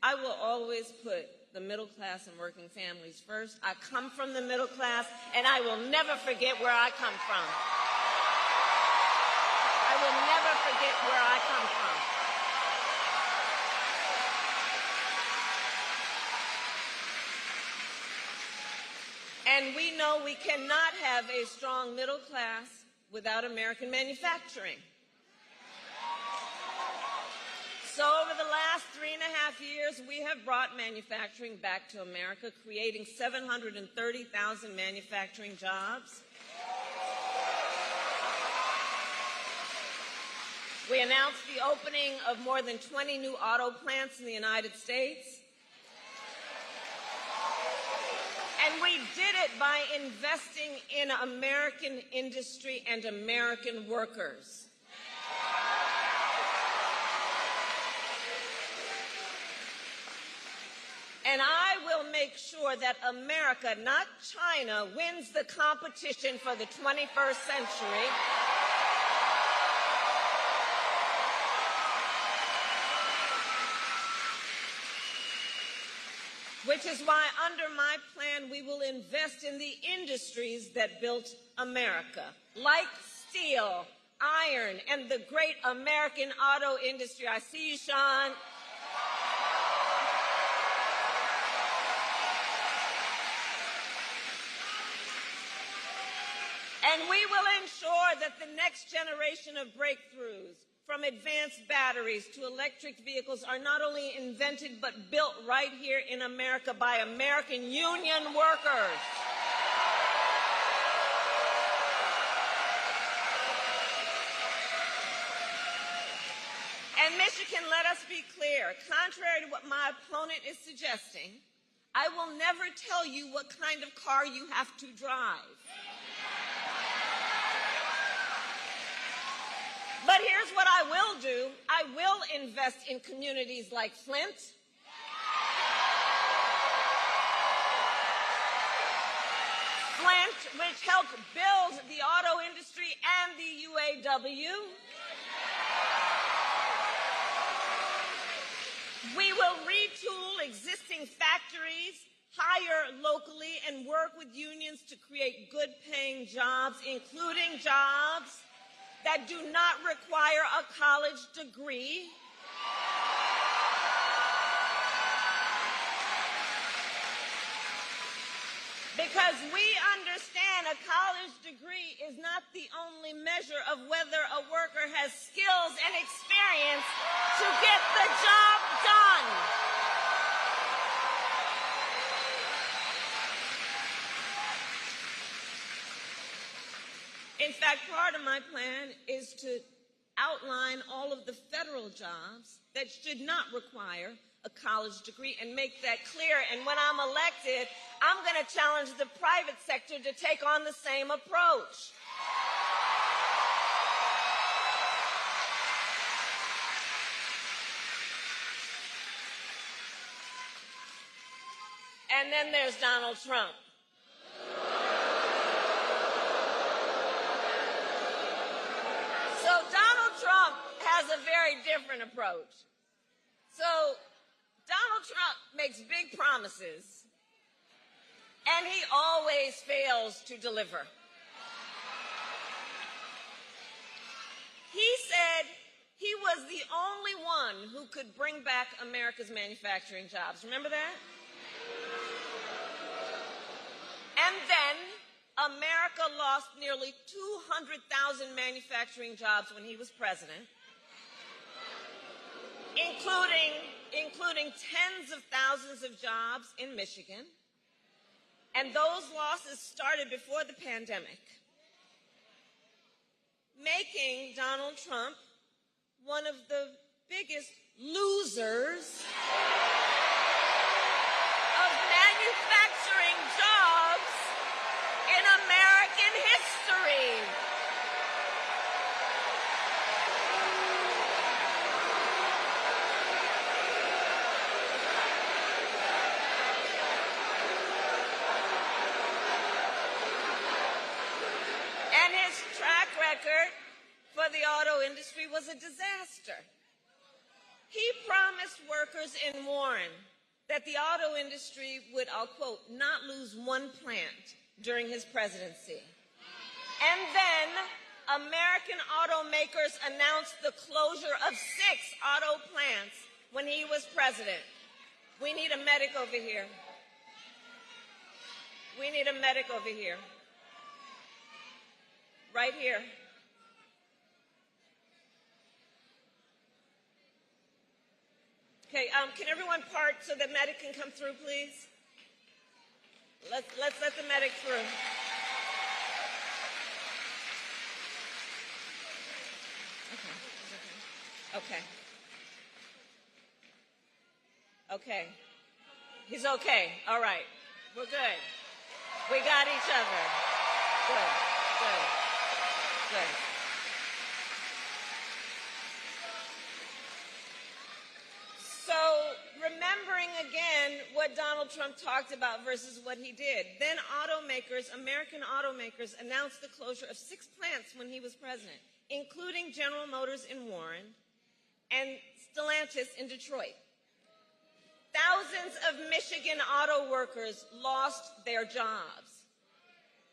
I will always put the middle class and working families first. I come from the middle class, and I will never forget where I come from. I will never forget where I come from. And we know we cannot have a strong middle class without American manufacturing. So over the last 3.5 years, we have brought manufacturing back to America, creating 730,000 manufacturing jobs. We announced the opening of more than 20 new auto plants in the United States. And we did it by investing in American industry and American workers. And I will make sure that America, not China, wins the competition for the 21st century. Which is why, under my plan, we will invest in the industries that built America, like steel, iron, and the great American auto industry. I see you, Sean. And we will ensure that the next generation of breakthroughs, from advanced batteries to electric vehicles, are not only invented but built right here in America by American union workers. And Michigan, let us be clear, contrary to what my opponent is suggesting, I will never tell you what kind of car you have to drive. But here's what I will do. I will invest in communities like Flint. Flint, which helped build the auto industry and the UAW. We will retool existing factories, hire locally, and work with unions to create good-paying jobs, including jobs that do not require a college degree. Because we understand a college degree is not the only measure of whether a worker has skills and experience to get the job done. fact, part of my plan is to outline all of the federal jobs that should not require a college degree and make that clear. And when I'm elected, I'm going to challenge the private sector to take on the same approach. And then there's Donald Trump. So Donald Trump has a very different approach. So Donald Trump makes big promises, and he always fails to deliver. He said he was the only one who could bring back America's manufacturing jobs. Remember that? And then America lost nearly 200,000 manufacturing jobs when he was president, including tens of thousands of jobs in Michigan. And those losses started before the pandemic, making Donald Trump one of the biggest losers of manufacturing jobs in American history. And his track record for the auto industry was a disaster. He promised workers in Warren that the auto industry would, I'll quote, not lose one plant during his presidency. And then American automakers announced the closure of 6 auto plants when he was president. We need a medic over here. We need a medic over here. Right here. Okay, can everyone part so the medic can come through, please? Let's let the medic through. Okay. Okay. He's okay. All right. We're good. We got each other. Good. Good. Good. So, remembering again what Donald Trump talked about versus what he did, then American automakers announced the closure of 6 plants when he was president, including General Motors in Warren and Stellantis in Detroit. Thousands of Michigan auto workers lost their jobs.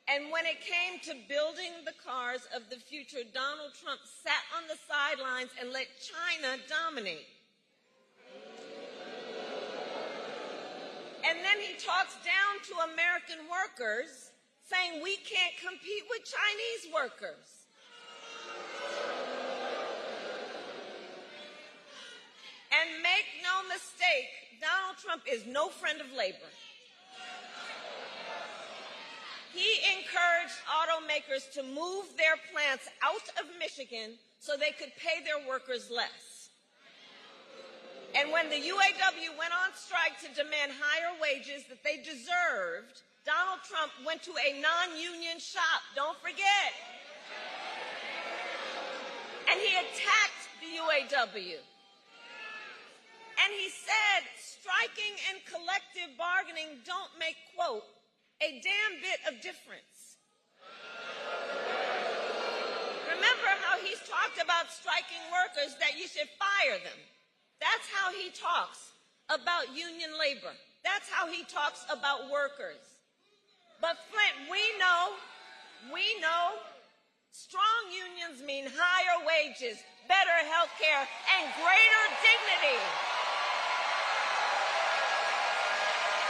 And when it came to building the cars of the future, Donald Trump sat on the sidelines and let China dominate. And then he talks down to American workers, saying we can't compete with Chinese workers. And make no mistake, Donald Trump is no friend of labor. He encouraged automakers to move their plants out of Michigan so they could pay their workers less. And when the UAW went on strike to demand higher wages that they deserved, Donald Trump went to a non-union shop, don't forget. And he attacked the UAW. And he said, striking and collective bargaining don't make, quote, a damn bit of difference. Remember how he's talked about striking workers, that you should fire them. That's how he talks about union labor. That's how he talks about workers. But Flint, we know, strong unions mean higher wages, better health care, and greater dignity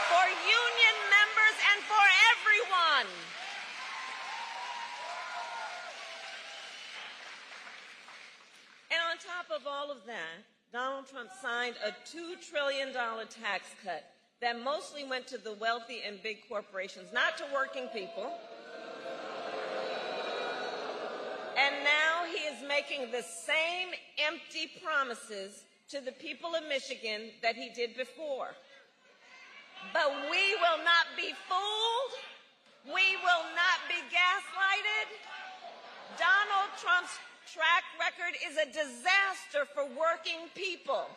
for union members and for everyone. And on top of all of that, Donald Trump signed a $2 trillion tax cut that mostly went to the wealthy and big corporations, not to working people. And now he is making the same empty promises to the people of Michigan that he did before. But we will not be fooled. We will not be gaslighted. Donald Trump's track record is a disaster for working people.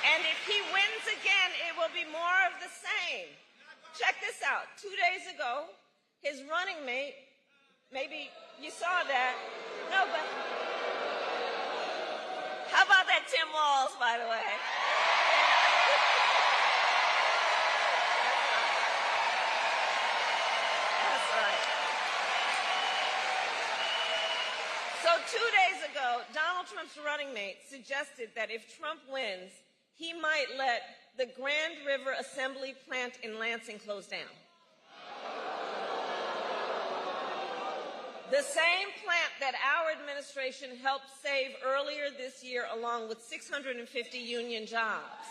And if he wins again, it will be more of the same. Check this out. 2 days ago, his running mate, maybe you saw that. No, but how about that Tim Walz, by the way? That's right. So 2 days ago, Donald Trump's running mate suggested that if Trump wins, he might let the Grand River Assembly plant in Lansing close down. The same plant that our administration helped save earlier this year, along with 650 union jobs.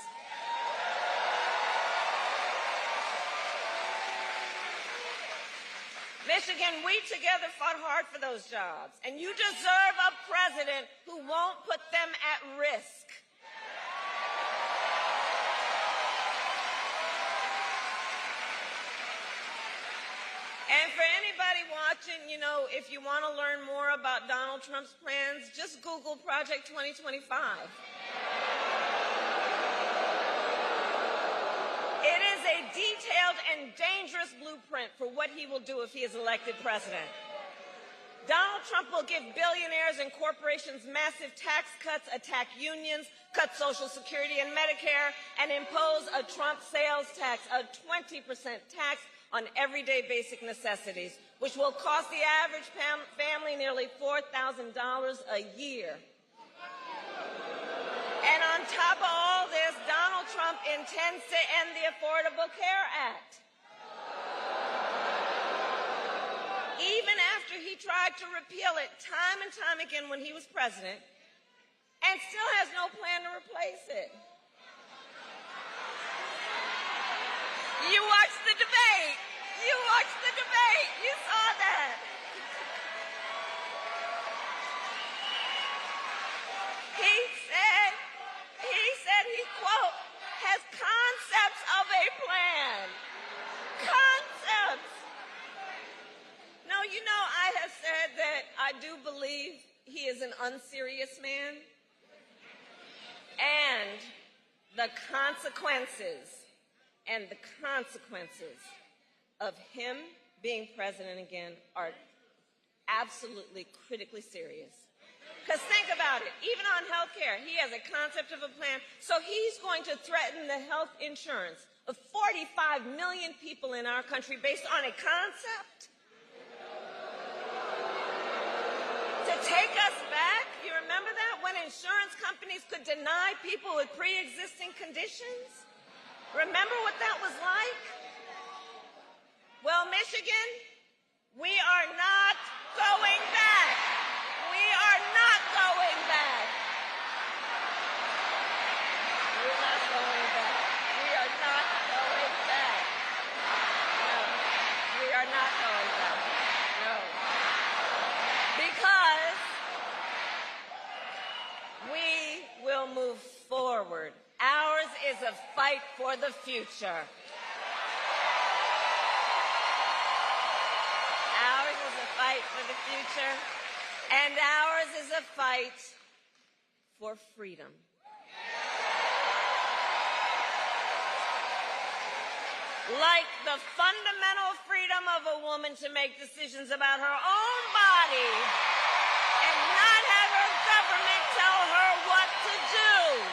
Michigan, we together fought hard for those jobs, and you deserve a president who won't put them at risk. And for anybody watching, you know, if you want to learn more about Donald Trump's plans, just Google Project 2025. It is a detailed and dangerous blueprint for what he will do if he is elected president. Donald Trump will give billionaires and corporations massive tax cuts, attack unions, cut Social Security and Medicare, and impose a Trump sales tax, a 20% tax on everyday basic necessities, which will cost the average family nearly $4,000 a year. And on top of all this, Donald Trump intends to end the Affordable Care Act. Even after he tried to repeal it time and time again when he was president, and still has no plan to replace it. You watched the debate. You watched the debate. You saw that. He said he, quote, has concepts of a plan. Concepts. No, you know, I have said that I do believe he is an unserious man. And the consequences of him being president again are absolutely critically serious. Because think about it, even on health care, he has a concept of a plan, so he's going to threaten the health insurance of 45 million people in our country based on a concept? To take us back, you remember that? When insurance companies could deny people with pre-existing conditions? Remember what that was like? Well, Michigan, we are not going back. We are not going back. We're not going back. We are not going back. No, we are not going back. No. Because we will move forward. Ours is a fight for the future. Ours is a fight for the future, and ours is a fight for freedom. Like the fundamental freedom of a woman to make decisions about her own body and not have her government tell her what to do.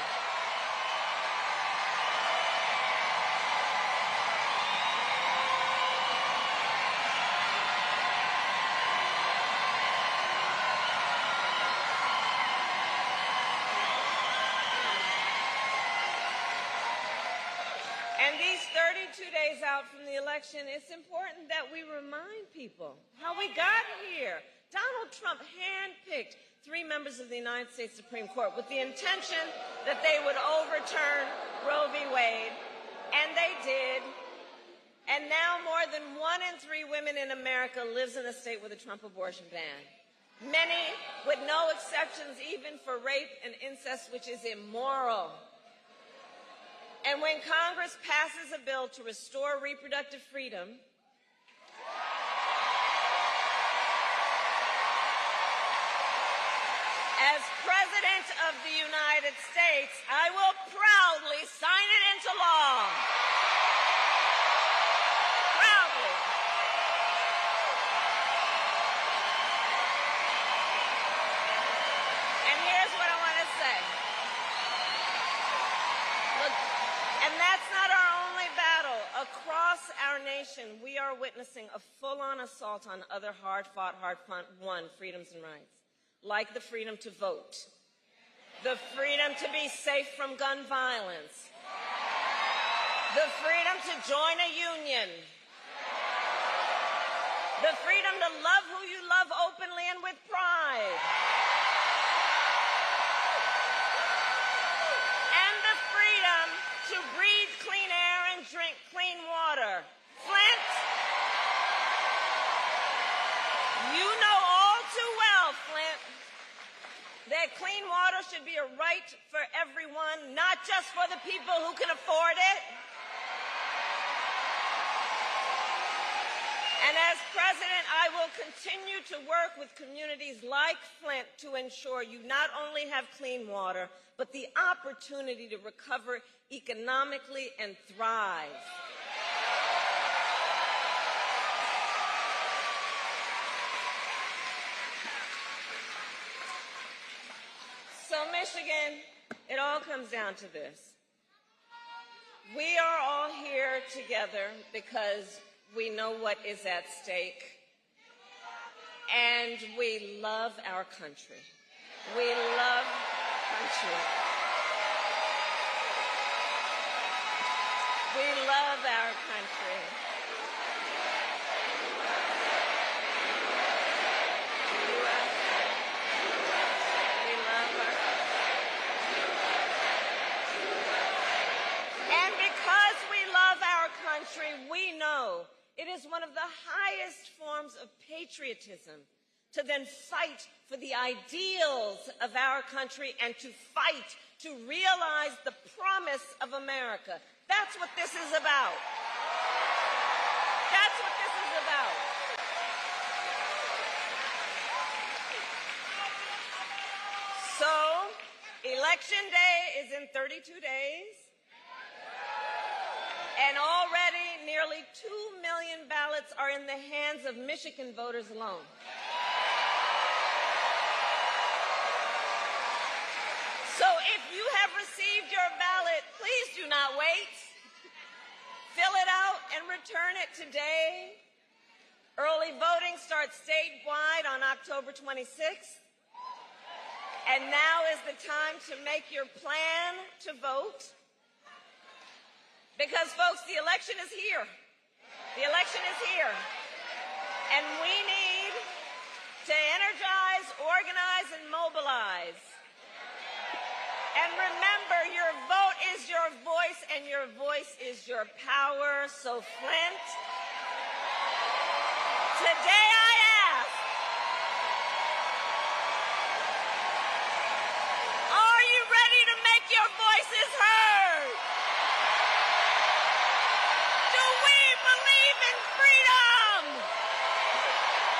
And these 32 days out from the election, it's important that we remind people how we got here. Donald Trump handpicked 3 members of the United States Supreme Court with the intention that they would overturn Roe v. Wade, and they did. And now more than 1 in 3 women in America lives in a state with a Trump abortion ban. Many with no exceptions even for rape and incest, which is immoral. And when Congress passes a bill to restore reproductive freedom, as President of the United States, I will proudly sign it into law. Proudly. And here's what I want to say. Look, and that's not our only battle. Across our nation, we are witnessing a full-on assault on other hard-fought, hard-won freedoms and rights, like the freedom to vote, the freedom to be safe from gun violence, the freedom to join a union, the freedom to love who you love openly and with pride, and the freedom to breathe clean air and drink clean water. Flint, you know all too well, Flint, that clean water should be a right for everyone, not just for the people who can afford it. And as president, I will continue to work with communities like Flint to ensure you not only have clean water, but the opportunity to recover economically and thrive. So, Michigan, it all comes down to this. We are all here together because we know what is at stake, and we love our country. We love country. We love our country. And because we love our country, we know it is one of the highest forms of patriotism to then fight for the ideals of our country and to fight to realize the promise of America. That's what this is about. That's what this is about. So, Election Day is in 32 days. And already nearly 2 million ballots are in the hands of Michigan voters alone. So if you have received your ballot, please do not wait. Fill it out and return it today. Early voting starts statewide on October 26th. And now is the time to make your plan to vote. Because, folks, the election is here. The election is here. And we need to energize, organize, and mobilize. And remember, your vote is your voice, and your voice is your power. So, Flint, today I ask, are you ready to make your voices heard? Believe in freedom?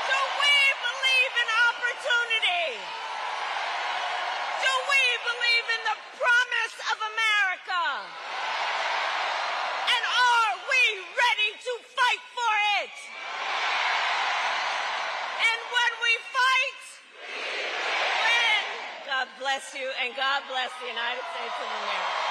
Do we believe in opportunity? Do we believe in the promise of America? And are we ready to fight for it? And when we fight, we win. God bless you, and God bless the United States of America.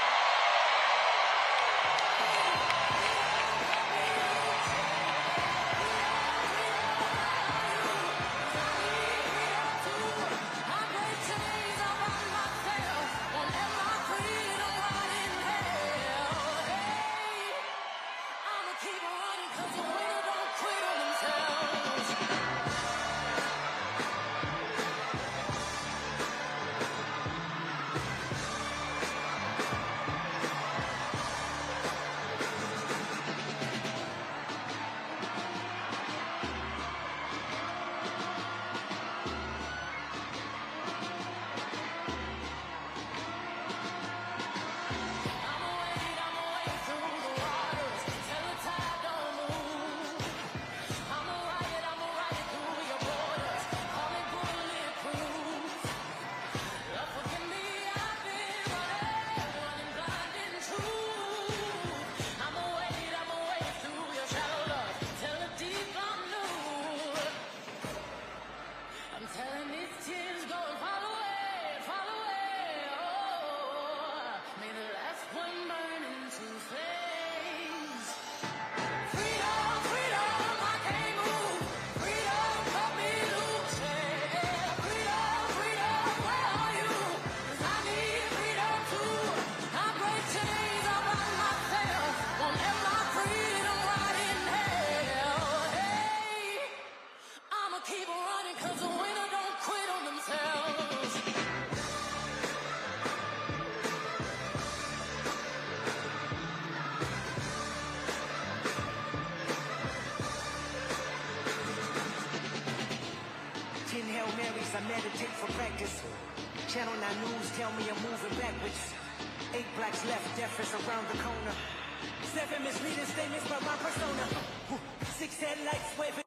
meditate for practice. Channel 9 News tell me I'm moving backwards. 8 blacks left, death is around the corner. 7 misleading statements by my persona. 6 headlights waving.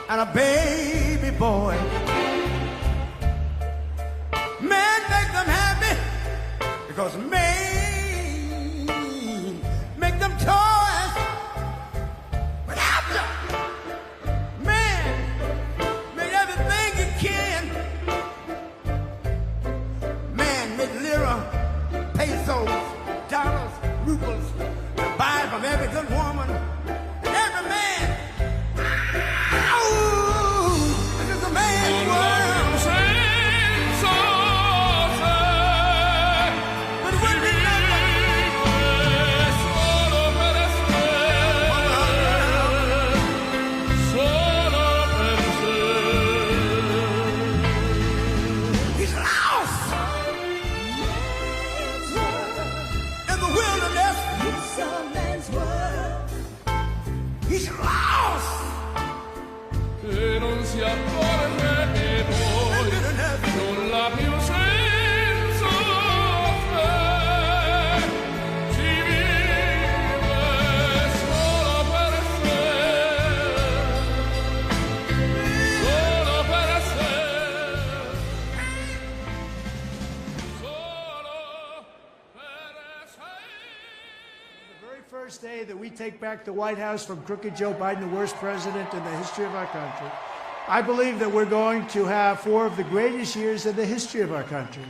And a baby boy. Men make them happy because men make them toys. But after man make everything you can. Man make lira, pesos, dollars, rubles to buy from every good woman. And every man. First day that we take back the White House from crooked Joe Biden, the worst president in the history of our country, I believe that we're going to have 4 of the greatest years in the history of our country.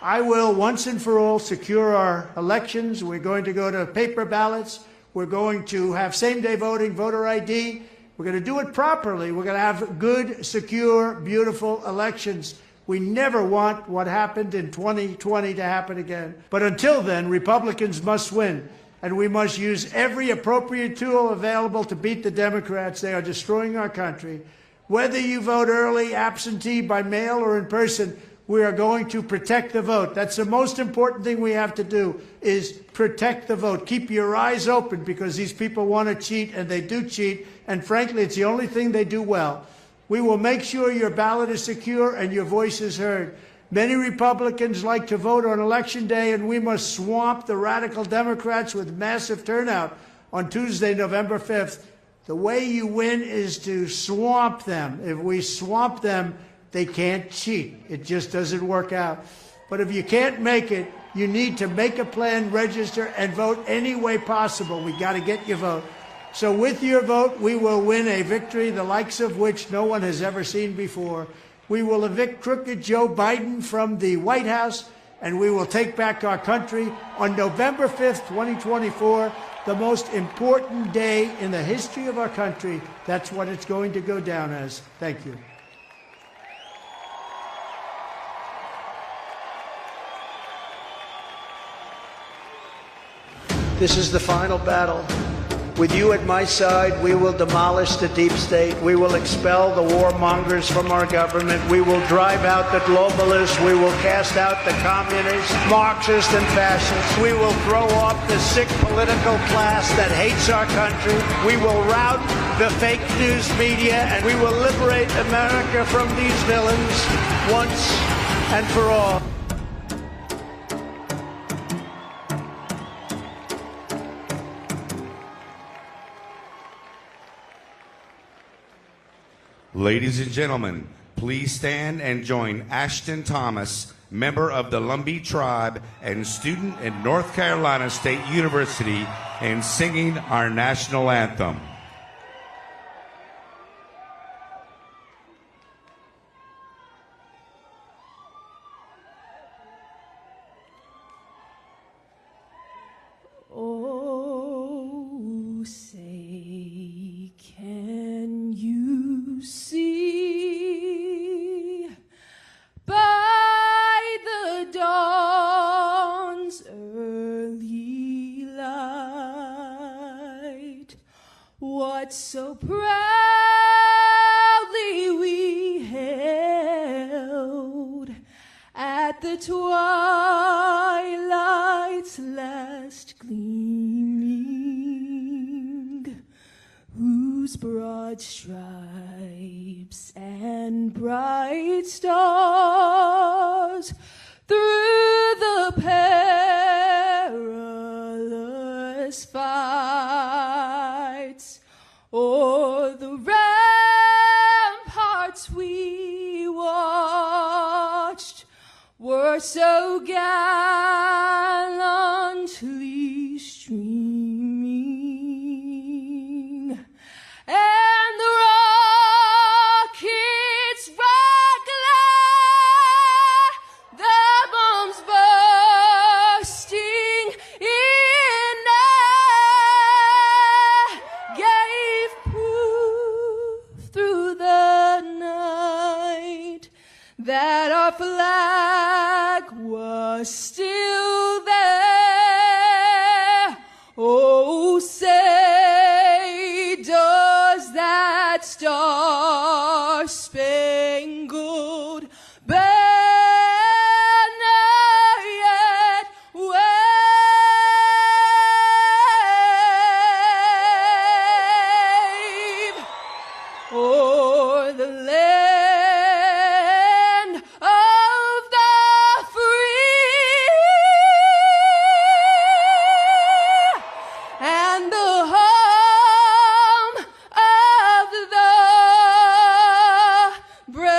I will once and for all secure our elections. We're going to go to paper ballots. We're going to have same-day voting, voter ID. We're going to do it properly. We're going to have good, secure, beautiful elections. We never want what happened in 2020 to happen again. But until then, Republicans must win. And we must use every appropriate tool available to beat the Democrats. They are destroying our country. Whether you vote early, absentee, by mail, or in person, we are going to protect the vote. That's the most important thing we have to do, is protect the vote. Keep your eyes open, because these people want to cheat, and they do cheat. And frankly, it's the only thing they do well. We will make sure your ballot is secure and your voice is heard. Many Republicans like to vote on Election Day, and we must swamp the radical Democrats with massive turnout on Tuesday, November 5th. The way you win is to swamp them. If we swamp them, they can't cheat. It just doesn't work out. But if you can't make it, you need to make a plan, register, and vote any way possible. We got to get your vote. So with your vote, we will win a victory the likes of which no one has ever seen before. We will evict crooked Joe Biden from the White House, and we will take back our country on November 5th, 2024, the most important day in the history of our country. That's what it's going to go down as. Thank you. This is the final battle With you at my side, we will demolish the deep state. We will expel the warmongers from our government. We will drive out the globalists. We will cast out the communists, Marxists, and fascists. We will throw off the sick political class that hates our country. We will rout the fake news media, and we will liberate America from these villains once and for all. Ladies and gentlemen, please stand and join Ashton Thomas, member of the Lumbee tribe and student at North Carolina State University, in singing our national anthem. Oh, say, can you see by the dawn's early light what so proudly we held at the twilight's last gleaming, whose broad stripes and bright stars through the perilous fights o'er the ramparts we watched were so gallantly streaming, and the rockets regular, the bombs bursting in air, gave proof through the night that our flag was still there. Oh, say, does that star-spangled banner yet wave o'er the land of the free and the home of the brave?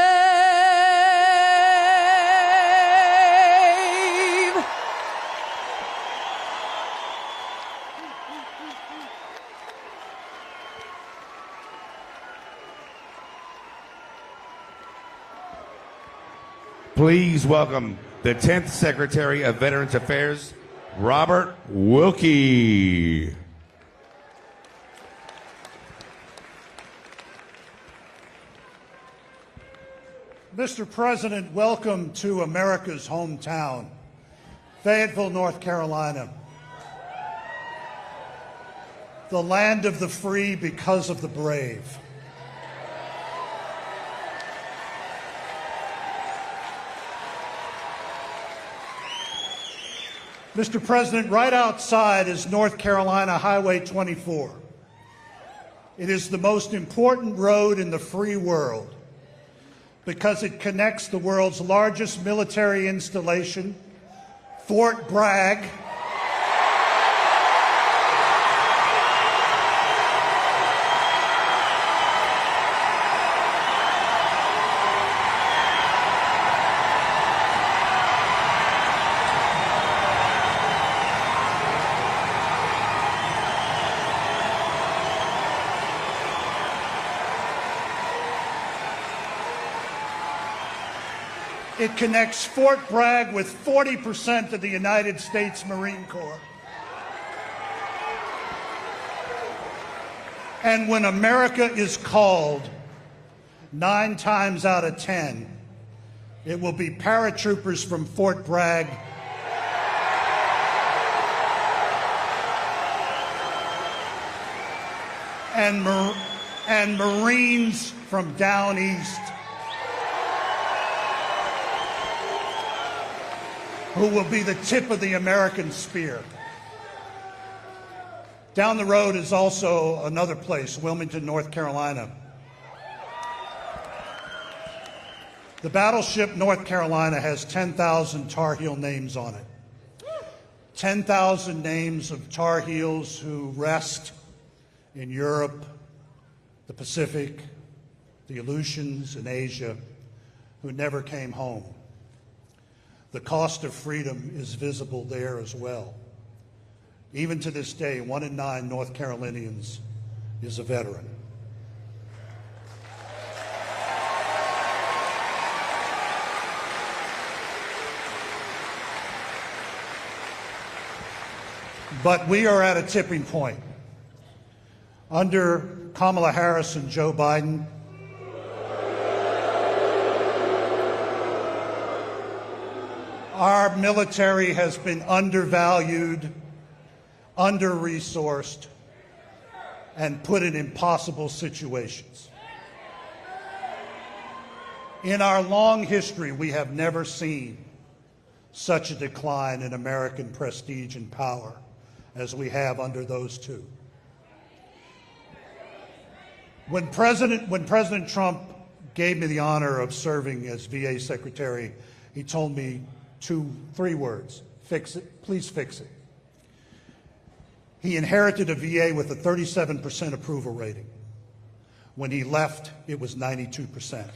Please welcome the 10th Secretary of Veterans Affairs, Robert Wilkie. Mr. President, welcome to America's hometown, Fayetteville, North Carolina. The land of the free because of the brave. Mr. President, right outside is North Carolina Highway 24. It is the most important road in the free world because it connects the world's largest military installation, Fort Bragg, it connects Fort Bragg with 40% of the United States Marine Corps. And when America is called, 9 times out of 10, it will be paratroopers from Fort Bragg and Marines from down east who will be the tip of the American spear. Down the road is also another place, Wilmington, North Carolina. The battleship North Carolina has 10,000 Tar Heel names on it. 10,000 names of Tar Heels who rest in Europe, the Pacific, the Aleutians, and Asia, who never came home. The cost of freedom is visible there as well. Even to this day, 1 in 9 North Carolinians is a veteran. But we are at a tipping point. Under Kamala Harris and Joe Biden, our military has been undervalued, under-resourced, and put in impossible situations. In our long history, we have never seen such a decline in American prestige and power as we have under those two. When President Trump gave me the honor of serving as VA Secretary, he told me three words: fix it, please fix it. He inherited a VA with a 37% approval rating. When he left, it was 92%.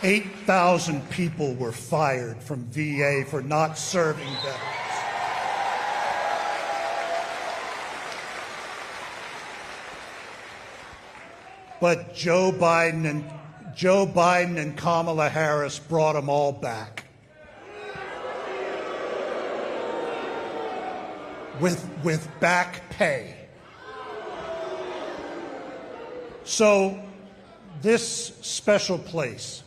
$8,000 people were fired from VA for not serving veterans. But Joe Biden and Kamala Harris brought them all back. With back pay. So this special place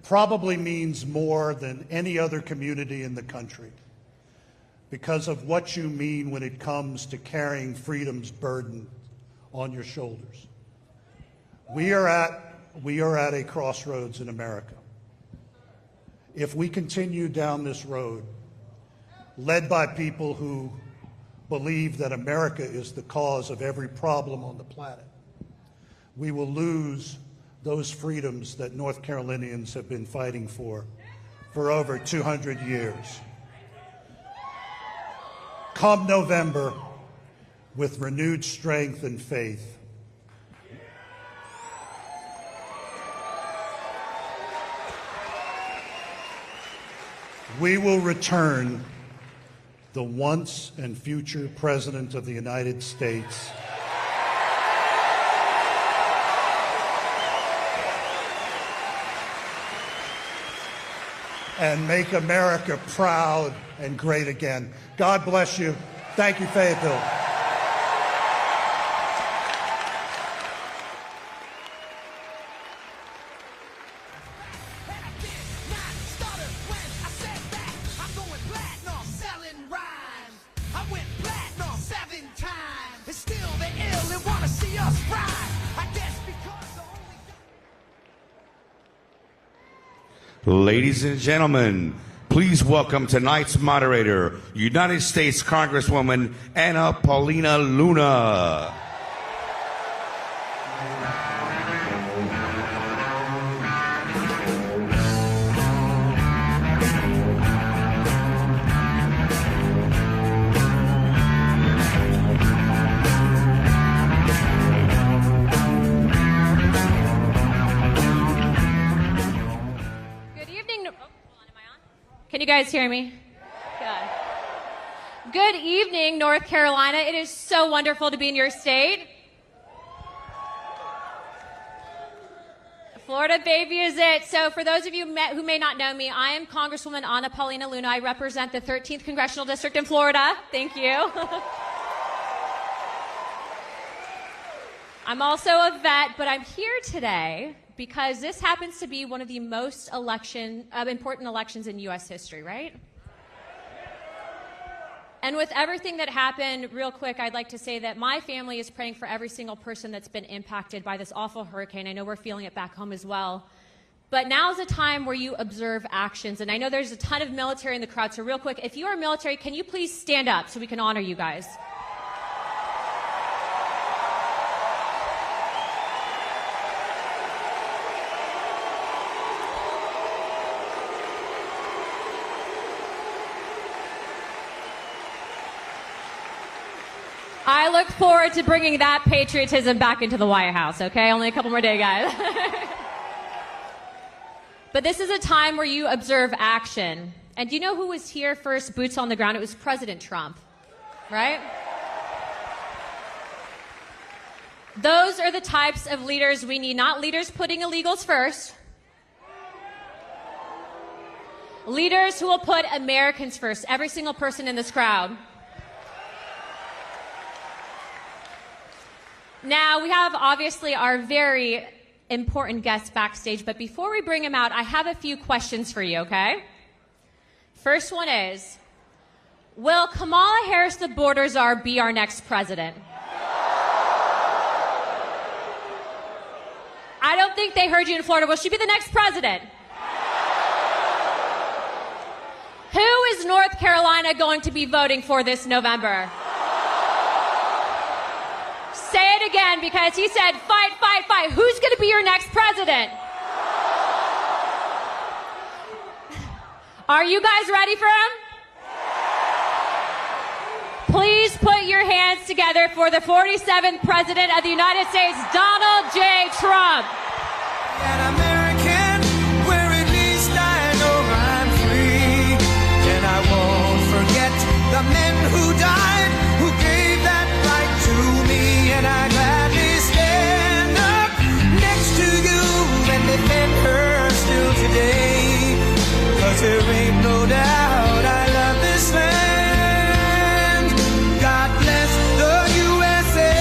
probably means more than any other community in the country because of what you mean when it comes to carrying freedom's burden on your shoulders. We are at a crossroads in America. If we continue down this road, led by people who believe that America is the cause of every problem on the planet, we will lose those freedoms that North Carolinians have been fighting for over 200 years. Come November, with renewed strength and faith, we will return the once and future President of the United States and make America proud and great again. God bless you. Thank you, Fayetteville. Ladies and gentlemen, please welcome tonight's moderator, United States Congresswoman Anna Paulina Luna. Can you guys hear me? Good. Good evening, North Carolina. It is so wonderful to be in your state. Florida baby is it. So for those of you who may not know me, I am Congresswoman Anna Paulina Luna. I represent the 13th Congressional District in Florida. Thank you. I'm also a vet, but I'm here today because this happens to be one of the most important elections in U.S. history, right? And with everything that happened, real quick, I'd like to say that my family is praying for every single person that's been impacted by this awful hurricane. I know we're feeling it back home as well. But now's a time where you observe actions. And I know there's a ton of military in the crowd, so real quick, if you are military, can you please stand up so we can honor you guys? I look forward to bringing that patriotism back into the White House, okay? Only a couple more days, guys. But this is a time where you observe action. And do you know who was here first, boots on the ground? It was President Trump, right? Those are the types of leaders we need, not leaders putting illegals first. Leaders who will put Americans first, every single person in this crowd. Now, we have obviously our very important guests backstage, but before we bring him out, I have a few questions for you, okay? First one is, will Kamala Harris, the border czar, be our next president? I don't think they heard you in Florida. Will she be the next president? Who is North Carolina going to be voting for this November? Say it again, because he said, fight, fight, fight. Who's going to be your next president? Are you guys ready for him? Please put your hands together for the 47th President of the United States, Donald J. Trump. An American, where at least I know I'm free. And I won't forget the men who died, who gave that right to me. And I gladly stand up next to you and defend her still today. 'Cause there ain't no doubt I love this land. God bless the USA.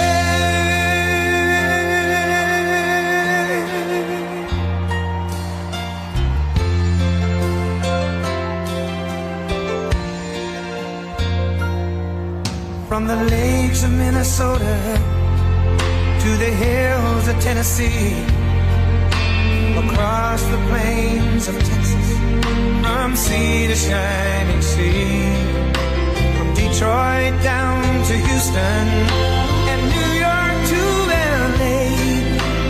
From the lakes of Minnesota to the hills of Tennessee, across the plains of Texas, from sea to shining sea, from Detroit down to Houston and New York to LA,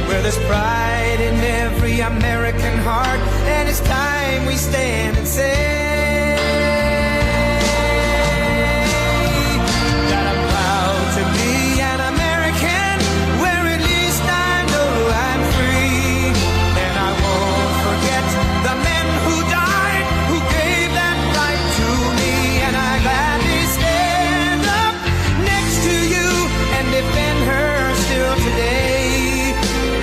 where there's pride in every American heart, and it's time we stand and say that I'm proud to be an American, where at least I know I'm free. And I won't forget the men who died, who gave that right to me. And I gladly stand up next to you and defend her still today.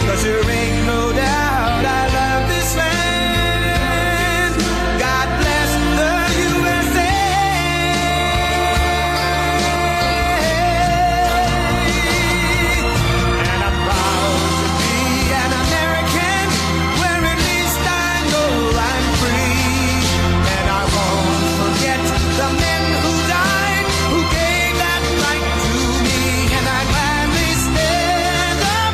'Cause there ain't no doubt I love this land. God bless the USA. And I'm proud to be an American, where at least I know I'm free. And I won't forget the men who died, who gave that right to me. And I gladly stand up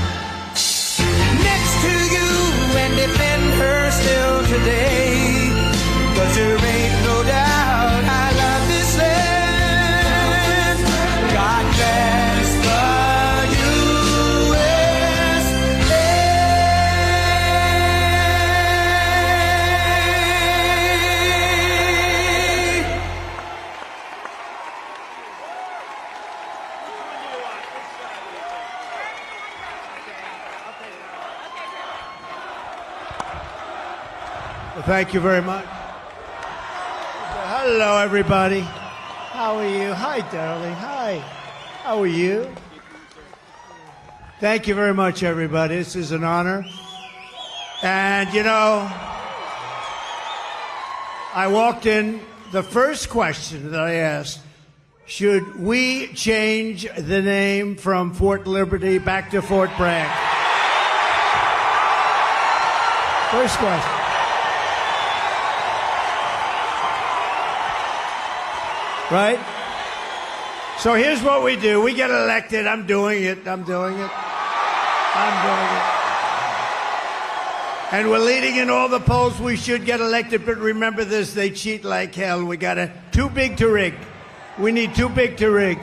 next to you and defend her still today. 'Cause there ain't no doubt I love this land. God bless the USA. Well, thank you very much. Hello, everybody. How are you? Hi, darling. Hi. How are you? Thank you very much, everybody. This is an honor. And, you know, I walked in, the first question that I asked, should we change the name from Fort Liberty back to Fort Bragg? First question. Right? So here's what we do. We get elected. I'm doing it. I'm doing it. And we're leading in all the polls. We should get elected, but remember this, they cheat like hell. We got too big to rig. We need too big to rig.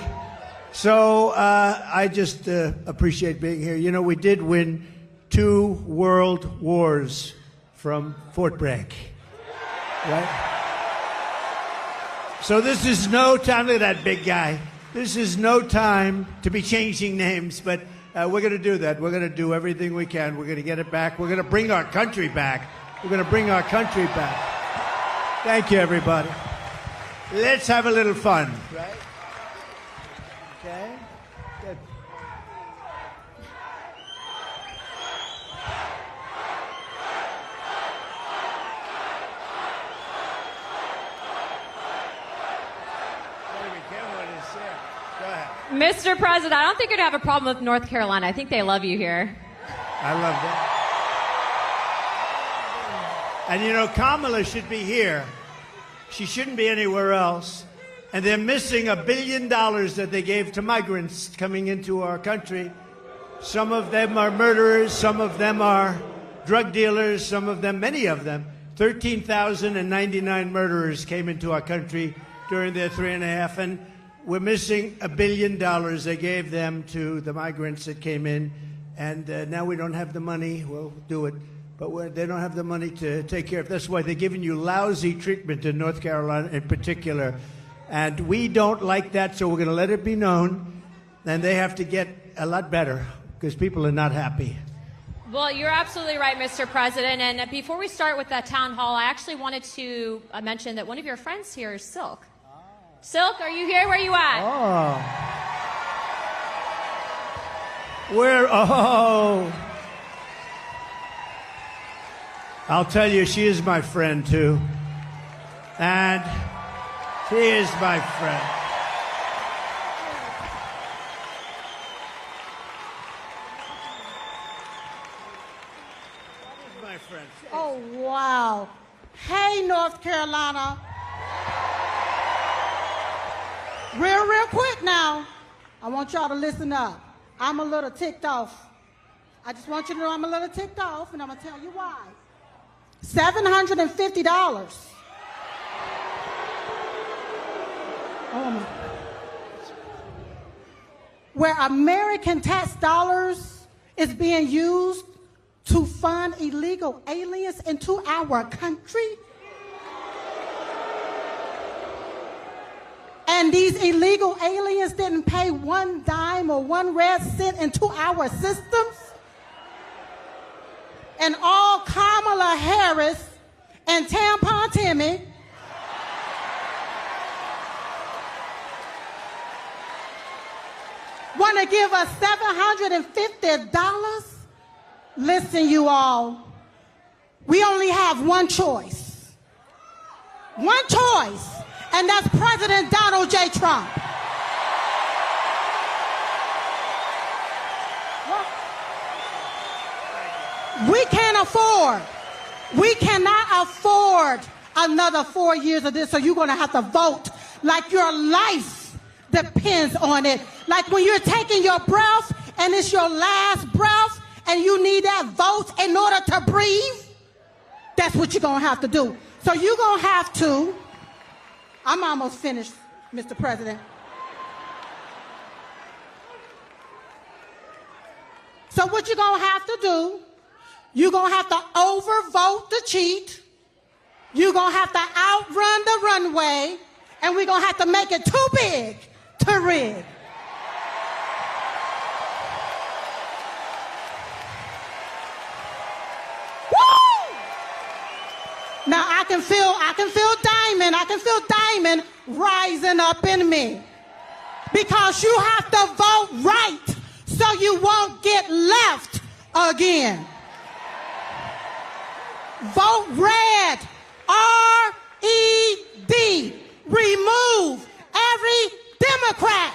So I just appreciate being here. You know, we did win 2 world wars from Fort Bragg, right? So this is no time, look at that big guy. This is no time to be changing names, but we're going to do that. We're going to do everything we can. We're going to get it back. We're going to bring our country back. We're going to bring our country back. Thank you, everybody. Let's have a little fun. Right? Okay. Good. Mr. President, I don't think you'd have a problem with North Carolina. I think they love you here. I love that. And you know, Kamala should be here. She shouldn't be anywhere else. And they're missing $1 billion that they gave to migrants coming into our country. Some of them are murderers. Some of them are drug dealers. Some of them, many of them, 13,099 murderers came into our country during their 3.5. And we're missing $1 billion they gave them to the migrants that came in. And now we don't have the money. We'll do it. But they don't have the money to take care of it. That's why they're giving you lousy treatment in North Carolina in particular. And we don't like that, so we're going to let it be known. And they have to get a lot better because people are not happy. Well, you're absolutely right, Mr. President. And before we start with that town hall, I actually wanted to mention that one of your friends here is Silk. Silk, are you here? Where are you at? Oh. I'll tell you, she is my friend, too. And she is my friend. My friend. Oh, wow. Hey, North Carolina. Real quick now. I want y'all to listen up. I'm a little ticked off. I just want you to know I'm a little ticked off, and I'm going to tell you why. $750. Oh my. Where American tax dollars is being used to fund illegal aliens into our country. And these illegal aliens didn't pay one dime or 1 red cent into our systems. And all Kamala Harris and Tampon Timmy want to give us $750? Listen, you all, we only have one choice. One choice, and that's President Donald J. Trump. We cannot afford another 4 years of this, so you're going to have to vote like your life depends on it. Like when you're taking your breath and it's your last breath and you need that vote in order to breathe, that's what you're going to have to do. So you're going to have to, I'm almost finished, Mr. President. So what you're going to have to do, you're going to have to overvote the cheat. You're going to have to outrun the runway. And we're going to have to make it too big to rig. Woo! Now I can feel Diamond rising up in me. Because you have to vote right so you won't get left again. Vote red, R-E-D. Remove every Democrat.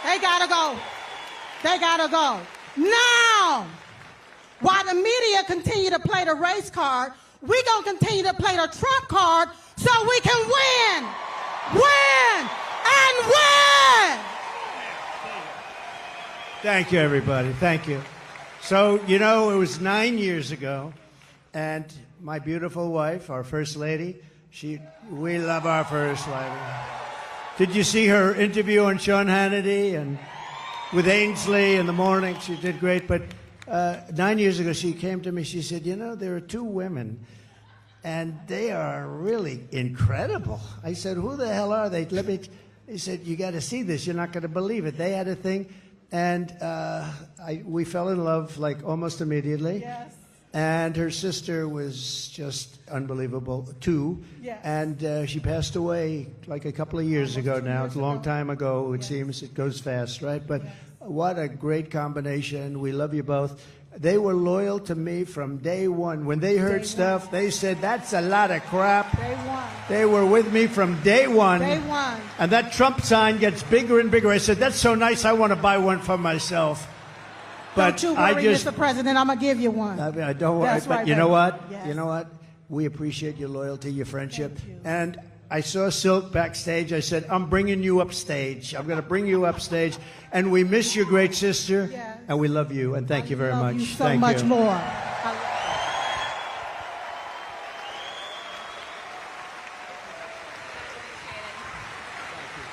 They gotta go. They gotta go. Now, while the media continue to play the race card, we gonna continue to play the Trump card so we can win, and win! Thank you, everybody. Thank you. So, you know, it was 9 years ago, and my beautiful wife, our First Lady, we love our First Lady. Did you see her interview on Sean Hannity and with Ainsley in the morning? She did great. But 9 years ago, she came to me. She said, you know, there are two women, and they are really incredible. I said, who the hell are they? He said, you got to see this. You're not going to believe it. They had a thing. And we fell in love like almost immediately. Yes. And her sister was just unbelievable too. Yes. And she passed away like a couple of years ago now. It's a long time ago. It seems it goes fast, right? But what a great combination. We love you both. They were loyal to me from day one. When they heard stuff, they said, that's a lot of crap. Day one. They were with me from day one. Day one. And that Trump sign gets bigger and bigger. I said, that's so nice, I want to buy one for myself. But Don't you worry, Mr. President, I'm going to give you one. I don't worry. That's But right, you know baby. what? Yes. You know what? We appreciate your loyalty, your friendship. And I saw Silk backstage. I said, I'm bringing you upstage. I'm going to bring you upstage. And we miss your great sister. Yes. And we love you. And thank you very much. You so thank much you. more.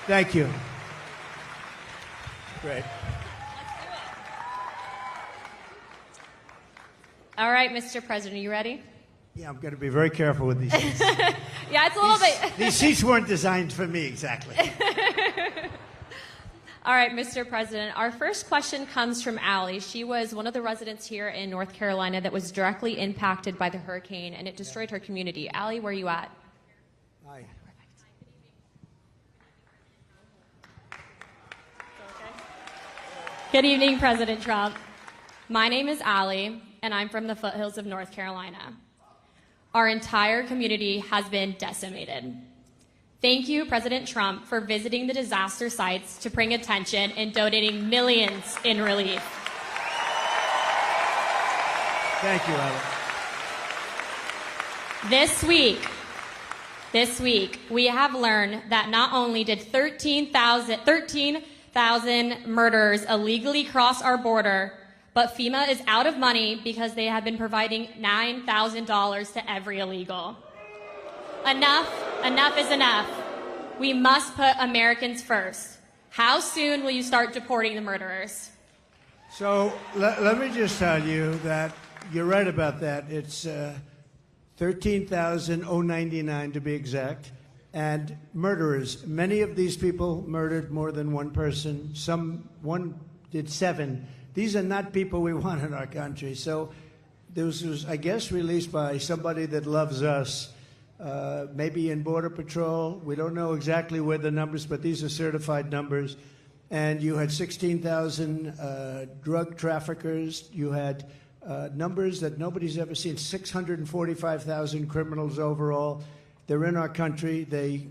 Thank you. Great. All right, Mr. President, are you ready? Yeah, I'm going to be very careful with these seats. Yeah, it's a little bit. These seats weren't designed for me exactly. All right, Mr. President, our first question comes from Allie. She was one of the residents here in North Carolina that was directly impacted by the hurricane, and it destroyed her community. Allie, where are you at? Hi. Good evening, President Trump. My name is Allie, and I'm from the foothills of North Carolina. Our entire community has been decimated. Thank you, President Trump, for visiting the disaster sites to bring attention and donating millions in relief. Thank you, Allie. This week, we have learned that not only did 13,000 murderers illegally cross our border, but FEMA is out of money because they have been providing $9,000 to every illegal. Enough is enough. We must put Americans first. How soon will you start deporting the murderers? So let me just tell you that you're right about that. It's 13,099 to be exact. And murderers, many of these people murdered more than one person. One did 7. These are not people we want in our country. So this was, I guess, released by somebody that loves us, maybe in Border Patrol. We don't know exactly where the numbers, but these are certified numbers. And you had 16,000 drug traffickers. You had numbers that nobody's ever seen, 645,000 criminals overall. They're in our country.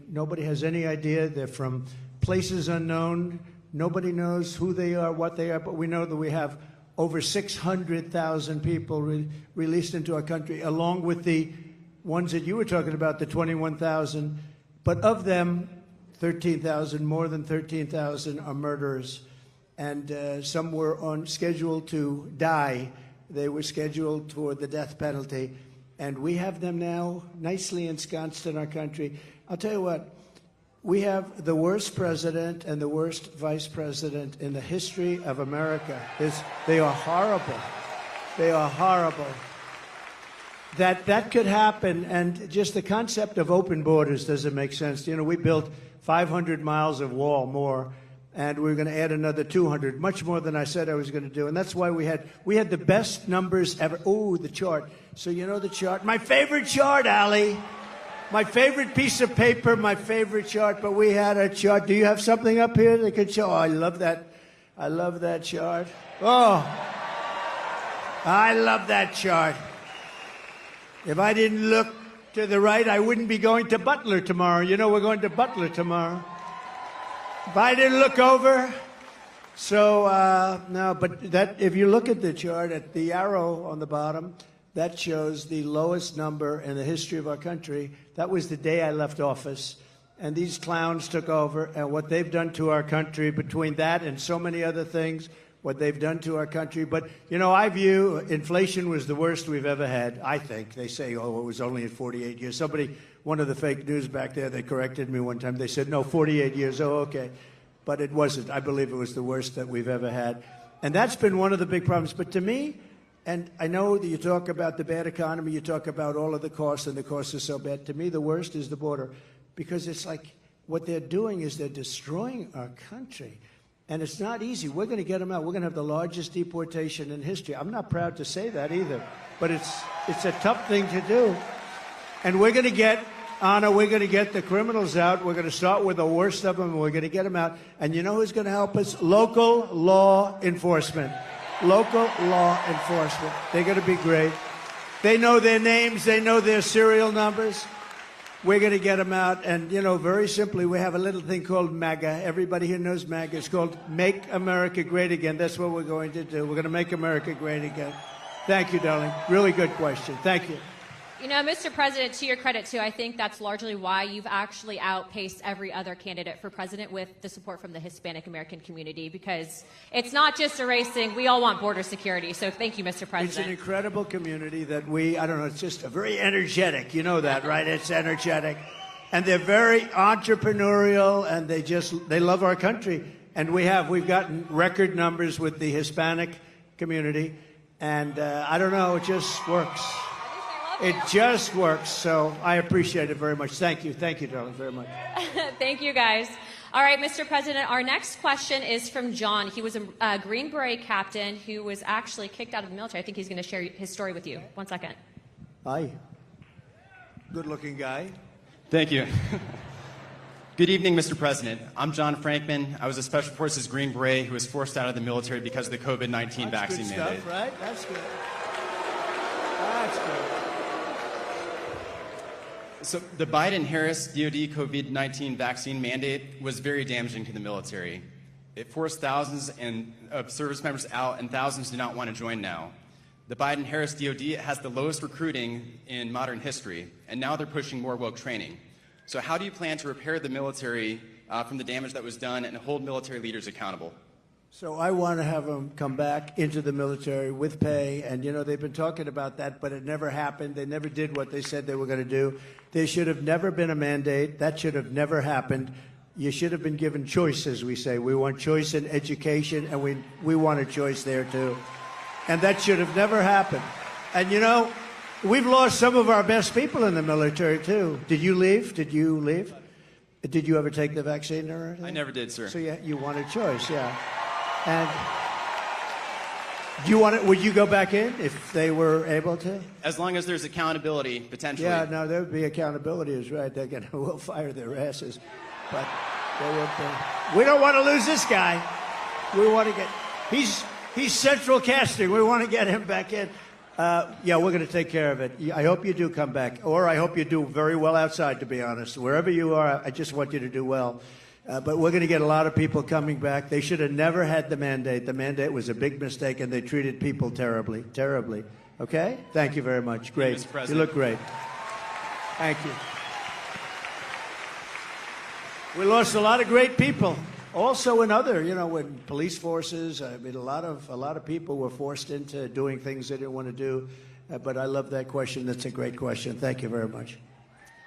Nobody has any idea. They're from places unknown. Nobody knows who they are, what they are, but we know that we have over 600,000 people released into our country, along with the ones that you were talking about, the 21,000. But of them, 13,000, more than 13,000 are murderers. And some were on schedule to die. They were scheduled for the death penalty. And we have them now nicely ensconced in our country. I'll tell you what, we have the worst president and the worst vice president in the history of America. They are horrible. They are horrible. That could happen, and just the concept of open borders doesn't make sense. You know, we built 500 miles of wall more, and we're going to add another 200, much more than I said I was going to do. And that's why we had the best numbers ever. Oh, the chart. So you know the chart? My favorite chart, Allie. My favorite piece of paper, my favorite chart. But we had a chart. Do you have something up here that could show? Oh, I love that. I love that chart. Oh, I love that chart. If I didn't look to the right, I wouldn't be going to Butler tomorrow. You know, we're going to Butler tomorrow. If I didn't look over, So, no, but that, if you look at the chart, at the arrow on the bottom, that shows the lowest number in the history of our country. That was the day I left office. And these clowns took over, and what they've done to our country, between that and so many other things, what they've done to our country. But, you know, I view inflation was the worst we've ever had, I think. They say, oh, it was only in 48 years. Somebody, one of the fake news back there, they corrected me one time. They said, no, 48 years. Oh, okay. But it wasn't. I believe it was the worst that we've ever had. And that's been one of the big problems. But to me, and I know that you talk about the bad economy, you talk about all of the costs, and the costs are so bad. To me, the worst is the border, because it's like what they're doing is they're destroying our country. And it's not easy. We're going to get them out. We're going to have the largest deportation in history. I'm not proud to say that either, but it's a tough thing to do. And we're going to get, Anna, we're going to get the criminals out. We're going to start with the worst of them, and we're going to get them out. And you know who's going to help us? Local law enforcement. Local law enforcement. They're going to be great. They know their names. They know their serial numbers. We're going to get them out. And, you know, very simply, we have a little thing called MAGA. Everybody here knows MAGA. It's called Make America Great Again. That's what we're going to do. We're going to make America great again. Thank you, darling. Really good question. Thank you. You know, Mr. President, to your credit, too, I think that's largely why you've actually outpaced every other candidate for president with the support from the Hispanic American community, because it's not just a race thing. We all want border security. So thank you, Mr. President. It's an incredible community that I don't know, it's just a very energetic. You know that, right? It's energetic. And they're very entrepreneurial, and they love our country. And we've gotten record numbers with the Hispanic community. And I don't know, it just works. It just works, so I appreciate it very much. Thank you. Thank you, darling, very much. Thank you, guys. All right, Mr. President, our next question is from John. He was a Green Beret captain who was actually kicked out of the military. I think he's going to share his story with you. 1 second. Hi. Good-looking guy. Thank you. Good evening, Mr. President. I'm John Frankman. I was a Special Forces Green Beret who was forced out of the military because of the COVID-19 vaccine good mandate. Stuff, right? That's good. That's good. So the Biden-Harris DoD COVID-19 vaccine mandate was very damaging to the military. It forced thousands of service members out, and thousands do not want to join now. The Biden-Harris DoD has the lowest recruiting in modern history, and now they're pushing more woke training. So how do you plan to repair the military from the damage that was done and hold military leaders accountable? So I want to have them come back into the military with pay. And, you know, they've been talking about that, but it never happened. They never did what they said they were going to do. There should have never been a mandate. That should have never happened. You should have been given choice, as we say. We want choice in education, and we want a choice there, too. And that should have never happened. And, you know, we've lost some of our best people in the military, too. Did you leave? Did you leave? Did you ever take the vaccine or anything? I never did, sir. So you want a choice, yeah. And would you go back in if they were able to? As long as there's accountability, potentially. Yeah, no, there would be accountability, is right. We'll fire their asses. But they won't. We don't want to lose this guy. We want to get, he's central casting. We want to get him back in. Yeah, we're going to take care of it. I hope you do come back. Or I hope you do very well outside, to be honest. Wherever you are, I just want you to do well. But we're going to get a lot of people coming back. They should have never had the mandate. The mandate was a big mistake, and they treated people terribly, terribly. Okay? Thank you very much. Great. Mr. President. You look great. Thank you. We lost a lot of great people. Also in other, you know, in police forces. I mean, a lot of people were forced into doing things they didn't want to do. But I love that question. That's a great question. Thank you very much.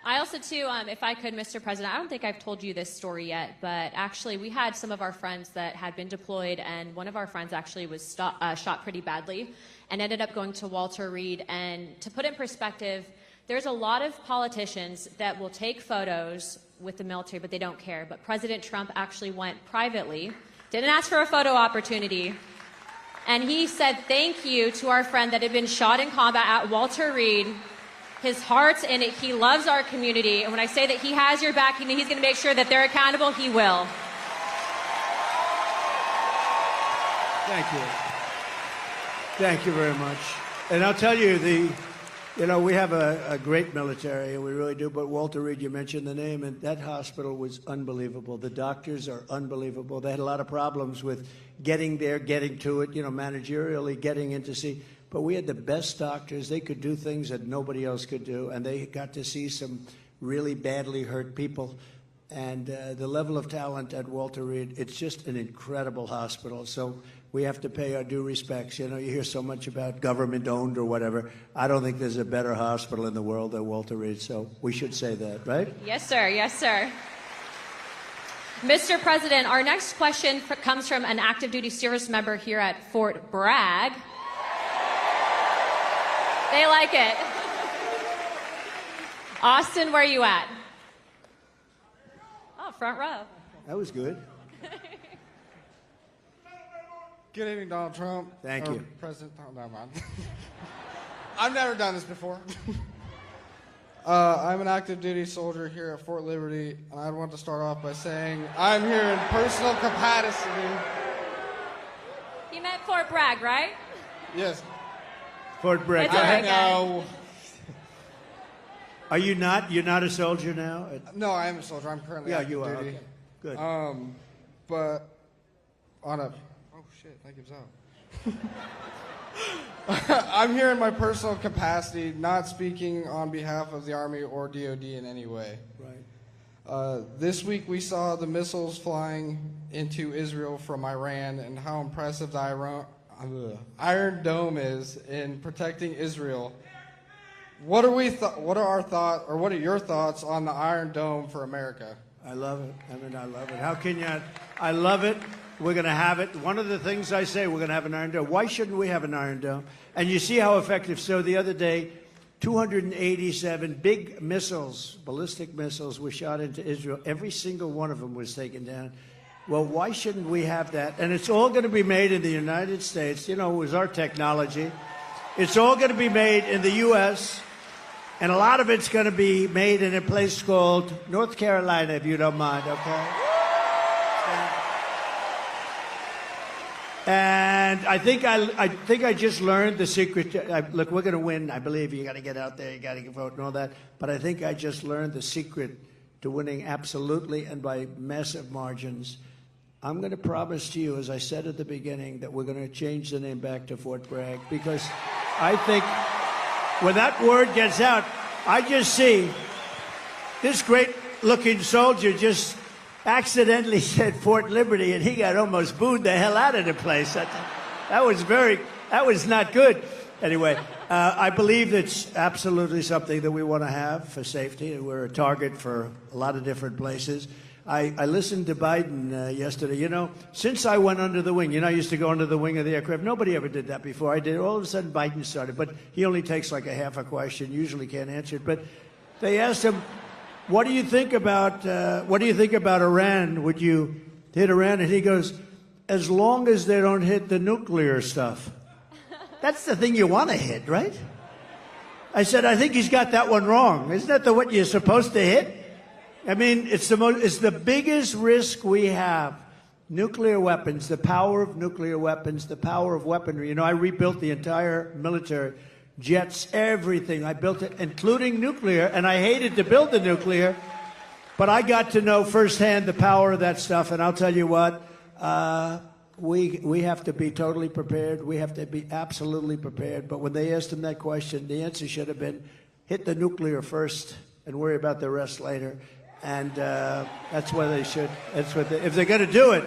I also, too, if I could, Mr. President, I don't think I've told you this story yet, but actually we had some of our friends that had been deployed, and one of our friends actually was shot pretty badly and ended up going to Walter Reed. And to put it in perspective, there's a lot of politicians that will take photos with the military, but they don't care. But President Trump actually went privately, didn't ask for a photo opportunity, and he said thank you to our friend that had been shot in combat at Walter Reed. His heart's in it. He loves our community. And when I say that he has your back and he's going to make sure that they're accountable, he will. Thank you. Thank you very much. And I'll tell you, You know, we have a great military, we really do, but Walter Reed, you mentioned the name, and that hospital was unbelievable. The doctors are unbelievable. They had a lot of problems with getting there, getting to it, you know, managerially getting in to see. But we had the best doctors. They could do things that nobody else could do, and they got to see some really badly hurt people. And the level of talent at Walter Reed, it's just an incredible hospital. So we have to pay our due respects. You know, you hear so much about government-owned or whatever. I don't think there's a better hospital in the world than Walter Reed, so we should say that, right? Yes, sir. Yes, sir. Mr. President, our next question comes from an active duty service member here at Fort Bragg. They like it. Austin, where are you at? Oh, front row. That was good. Good evening, Donald Trump. Thank you. President, oh, never mind. I've never done this before. I'm an active duty soldier here at Fort Liberty, and I want to start off by saying I'm here in personal capacity. You meant Fort Bragg, right? Yes. Fort Bragg. It's all right, No. Are you not? You're not a soldier now? No, I am a soldier. I'm currently active you are. duty. Okay. Good. But on a... Oh, shit, that gives out. I'm here in my personal capacity, not speaking on behalf of the Army or DOD in any way. Right. This week we saw the missiles flying into Israel from Iran and how impressive the Iron Dome is in protecting Israel. What are your thoughts on the Iron Dome for America? I love it. I mean, I love it. How can you? I love it. We're going to have it. One of the things I say, we're going to have an Iron Dome. Why shouldn't we have an Iron Dome? And you see how effective. So the other day, 287 big missiles, ballistic missiles, were shot into Israel. Every single one of them was taken down. Well, why shouldn't we have that? And it's all going to be made in the United States. You know, it was our technology. It's all going to be made in the U.S., and a lot of it's going to be made in a place called North Carolina, if you don't mind, okay? And I think I just learned the secret. Look, we're going to win. I believe you got to get out there, you got to vote and all that. But I think I just learned the secret to winning absolutely and by massive margins. I'm going to promise to you, as I said at the beginning, that we're going to change the name back to Fort Bragg, because I think when that word gets out, I just see this great-looking soldier just accidentally said Fort Liberty, and he got almost booed the hell out of the place. That was not good. Anyway, I believe it's absolutely something that we want to have for safety. We're a target for a lot of different places. I listened to Biden yesterday. You know, since I went under the wing, I used to go under the wing of the aircraft. Nobody ever did that before. I did. All of a sudden, Biden started. But he only takes like a half a question, usually can't answer it. But they asked him, what do you think about Iran? Would you hit Iran? And he goes, as long as they don't hit the nuclear stuff. That's the thing you want to hit, right? I said, I think he's got that one wrong. Isn't that what you're supposed to hit? I mean, it's the biggest risk we have. Nuclear weapons, the power of nuclear weapons, the power of weaponry. You know, I rebuilt the entire military, jets, everything. I built it, including nuclear, and I hated to build the nuclear, but I got to know firsthand the power of that stuff, and I'll tell you what, we have to be totally prepared. We have to be absolutely prepared. But when they asked him that question, the answer should have been, hit the nuclear first and worry about the rest later. And that's what they should. If they're going to do it,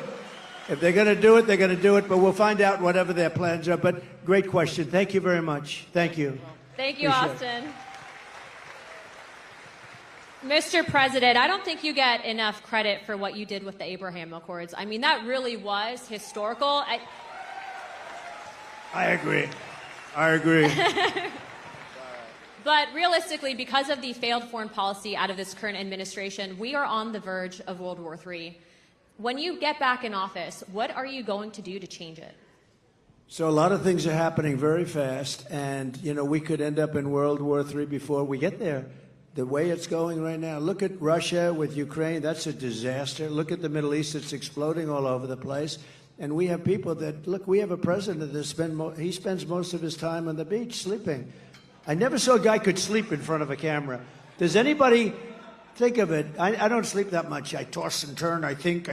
they're going to do it. But we'll find out whatever their plans are. But great question. Thank you very much. Thank you. Thank you, Appreciate Austin. Mr. President, I don't think you get enough credit for what you did with the Abraham Accords. I mean, that really was historical. I agree. I agree. But realistically, because of the failed foreign policy out of this current administration, we are on the verge of World War III. When you get back in office, what are you going to do to change it? So a lot of things are happening very fast, and, we could end up in World War III before we get there. The way it's going right now, look at Russia with Ukraine, that's a disaster. Look at the Middle East, it's exploding all over the place. And we have people that, look, we have a president that spends most of his time on the beach sleeping. I never saw a guy could sleep in front of a camera. Does anybody think of it? I don't sleep that much. I toss and turn. I think.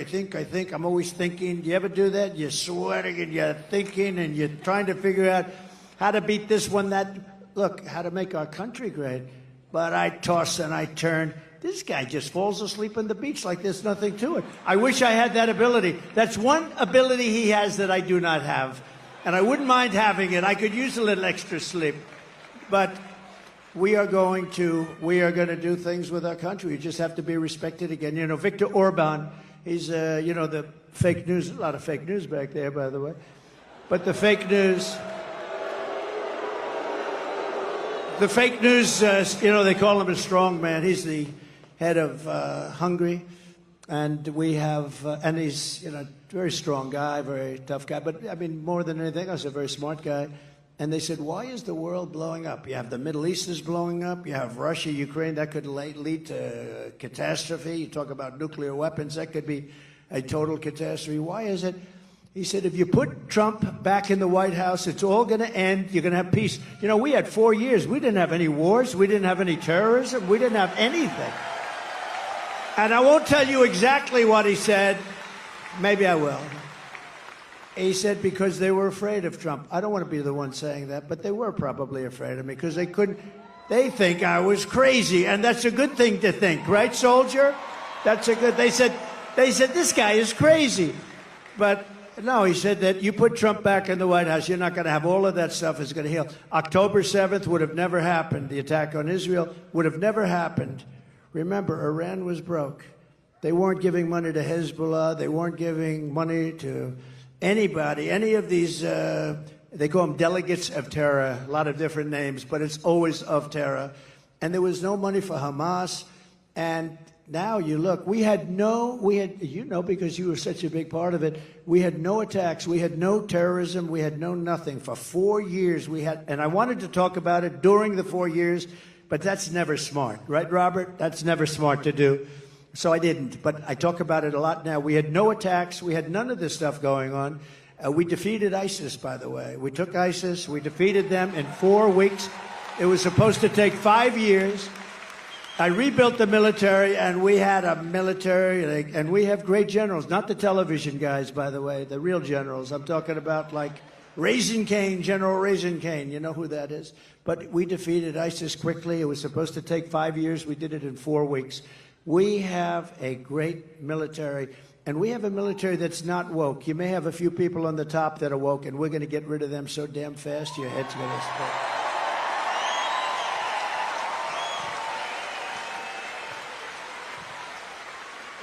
I'm always thinking. Do you ever do that? You're sweating and you're thinking and you're trying to figure out how to beat this one, that. Look, how to make our country great. But I toss and I turn. This guy just falls asleep on the beach like there's nothing to it. I wish I had that ability. That's one ability he has that I do not have. And I wouldn't mind having it. I could use a little extra sleep. But we are going to do things with our country. We just have to be respected again. You know, Viktor Orban, he's, the fake news, a lot of fake news back there, by the way. But the fake news, they call him a strong man. He's the head of Hungary. And we have, and he's, a very strong guy, very tough guy. But, I mean, more than anything else, a very smart guy. And they said, why is the world blowing up? You have the Middle East is blowing up. You have Russia, Ukraine. That could lead to catastrophe. You talk about nuclear weapons. That could be a total catastrophe. Why is it? He said, if you put Trump back in the White House, it's all going to end. You're going to have peace. You know, we had 4 years. We didn't have any wars. We didn't have any terrorism. We didn't have anything. And I won't tell you exactly what he said. Maybe I will. He said because they were afraid of Trump. I don't want to be the one saying that, but they were probably afraid of me because they think I was crazy. And that's a good thing to think, right, soldier? They said, this guy is crazy. But no, he said that you put Trump back in the White House, you're not going to have all of that stuff is going to heal. October 7th would have never happened. The attack on Israel would have never happened. Remember, Iran was broke. They weren't giving money to Hezbollah. They weren't giving money to anybody, any of these, they call them delegates of terror, a lot of different names, but it's always of terror. And there was no money for Hamas. And now you look, because you were such a big part of it, we had no attacks, we had no terrorism, we had no nothing. For 4 years and I wanted to talk about it during the 4 years, but that's never smart, right, Robert? That's never smart to do. So I didn't, but I talk about it a lot now. We had no attacks. We had none of this stuff going on. We defeated ISIS, by the way. We took ISIS. We defeated them in 4 weeks. It was supposed to take 5 years. I rebuilt the military, and we had a military, and we have great generals, not the television guys, by the way, the real generals. I'm talking about like Raisin Cane, General Raisin Cane. You know who that is? But we defeated ISIS quickly. It was supposed to take 5 years. We did it in 4 weeks. We have a great military, and we have a military that's not woke. You may have a few people on the top that are woke, and we're going to get rid of them so damn fast, your head's going to explode.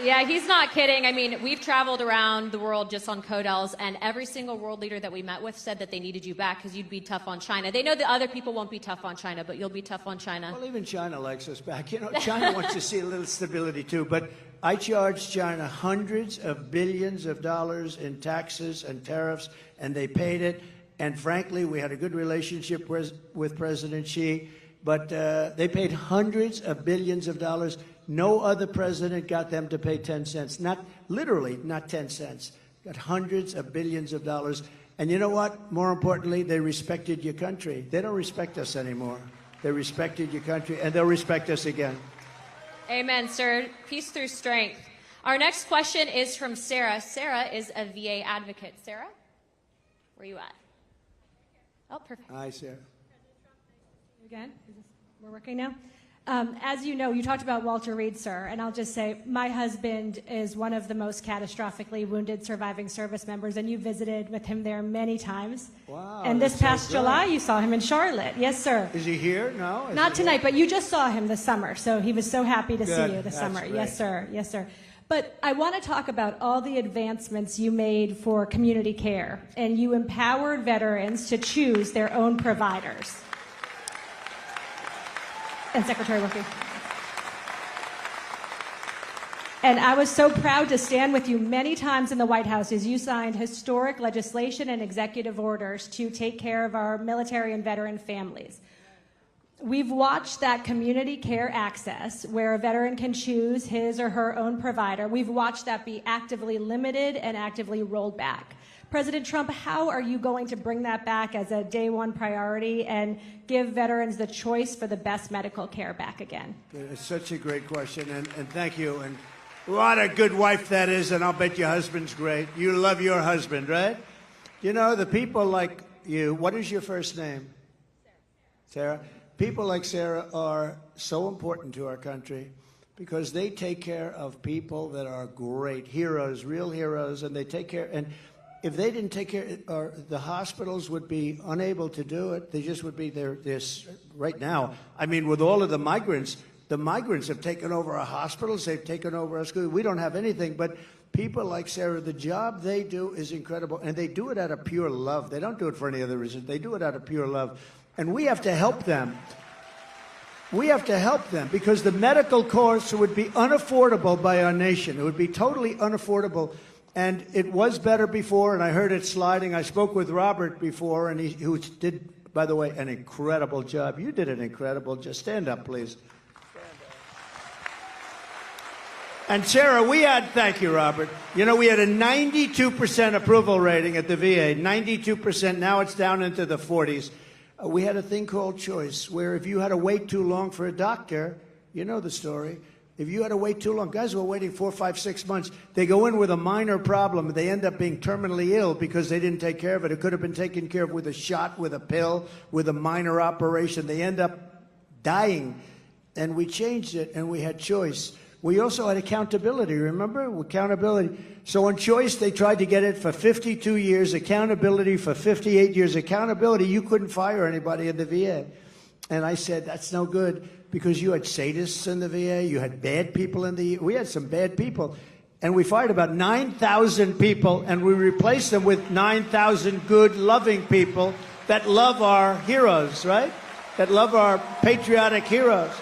Yeah, he's not kidding. I mean, we've traveled around the world just on CODELs, and every single world leader that we met with said that they needed you back because you'd be tough on China. They know that other people won't be tough on China, but you'll be tough on China. Well, even China likes us back. You know, China wants to see a little stability, too. But I charged China hundreds of billions of dollars in taxes and tariffs, and they paid it. And frankly, we had a good relationship with President Xi, but they paid hundreds of billions of dollars. No other president got them to pay 10 cents. Not literally, not 10 cents. Got hundreds of billions of dollars. And you know what? More importantly, they respected your country. They don't respect us anymore. They respected your country, and they'll respect us again. Amen, sir. Peace through strength. Our next question is from Sarah. Sarah is a VA advocate. Sarah, where are you at? Oh, perfect. Hi, Sarah. Again, we're working now. As you know, you talked about Walter Reed, sir, and I'll just say my husband is one of the most catastrophically wounded surviving service members, and you visited with him there many times. Wow. And this past July, you saw him in Charlotte. Yes, sir. Is he here? No? Not tonight, but you just saw him this summer, so he was so happy to see you this summer. Great. Yes, sir. Yes, sir. But I want to talk about all the advancements you made for community care, and you empowered veterans to choose their own providers. And Secretary Wilkie. And I was so proud to stand with you many times in the White House as you signed historic legislation and executive orders to take care of our military and veteran families. We've watched that community care access, where a veteran can choose his or her own provider. We've watched that be actively limited and actively rolled back. President Trump, how are you going to bring that back as a day one priority and give veterans the choice for the best medical care back again? It's such a great question, and thank you. And what a good wife that is, and I'll bet your husband's great. You love your husband, right? You know, the people like you, what is your first name? Sarah. People like Sarah are so important to our country because they take care of people that are great heroes, real heroes, and they take care. And if they didn't take care, or the hospitals would be unable to do it. They just would be there. This right now. I mean, with all of the migrants have taken over our hospitals. They've taken over our schools. We don't have anything, but people like Sarah, the job they do is incredible, and they do it out of pure love. They don't do it for any other reason. They do it out of pure love, and we have to help them. We have to help them because the medical costs would be unaffordable by our nation. It would be totally unaffordable. And it was better before, and I heard it sliding. I spoke with Robert before, and who did, by the way, an incredible job. You did an incredible job. Stand up, please. And Sarah, thank you, Robert. You know, we had a 92% approval rating at the VA, 92%. Now it's down into the 40s. We had a thing called choice, where if you had to wait too long for a doctor, you know the story. If you had to wait too long, guys were waiting 4, 5, 6 months. They go in with a minor problem. They end up being terminally ill because they didn't take care of it. It could have been taken care of with a shot, with a pill, with a minor operation. They end up dying. And we changed it, and we had choice. We also had accountability, remember? Accountability. So on choice, they tried to get it for 52 years, accountability for 58 years. Accountability, you couldn't fire anybody in the VA. And I said, that's no good, because you had sadists in the VA, you had bad people in the... We had some bad people. And we fired about 9,000 people, and we replaced them with 9,000 good, loving people that love our heroes, right? That love our patriotic heroes.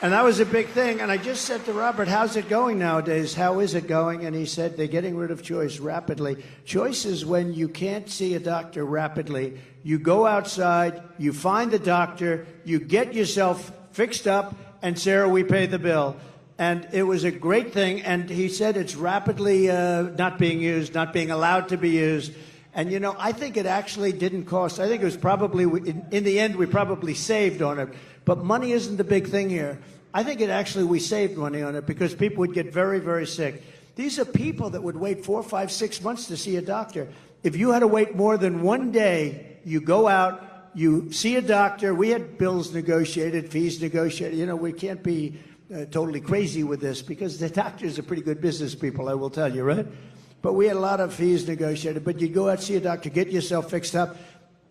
And that was a big thing. And I just said to Robert, how's it going nowadays? How is it going? And he said, they're getting rid of choice rapidly. Choice is when you can't see a doctor rapidly. You go outside, you find the doctor, you get yourself fixed up, and Sarah, we pay the bill. And it was a great thing. And he said it's rapidly not being used, not being allowed to be used. And, you know, I think it actually didn't cost. I think it was probably, in the end, we probably saved on it. But money isn't the big thing here. I think we saved money on it because people would get very, very sick. These are people that would wait 4, 5, 6 months to see a doctor. If you had to wait more than one day, you go out, you see a doctor. We had bills negotiated, fees negotiated. You know, we can't be totally crazy with this because the doctors are pretty good business people, I will tell you, right? But we had a lot of fees negotiated. But you go out, see a doctor, get yourself fixed up,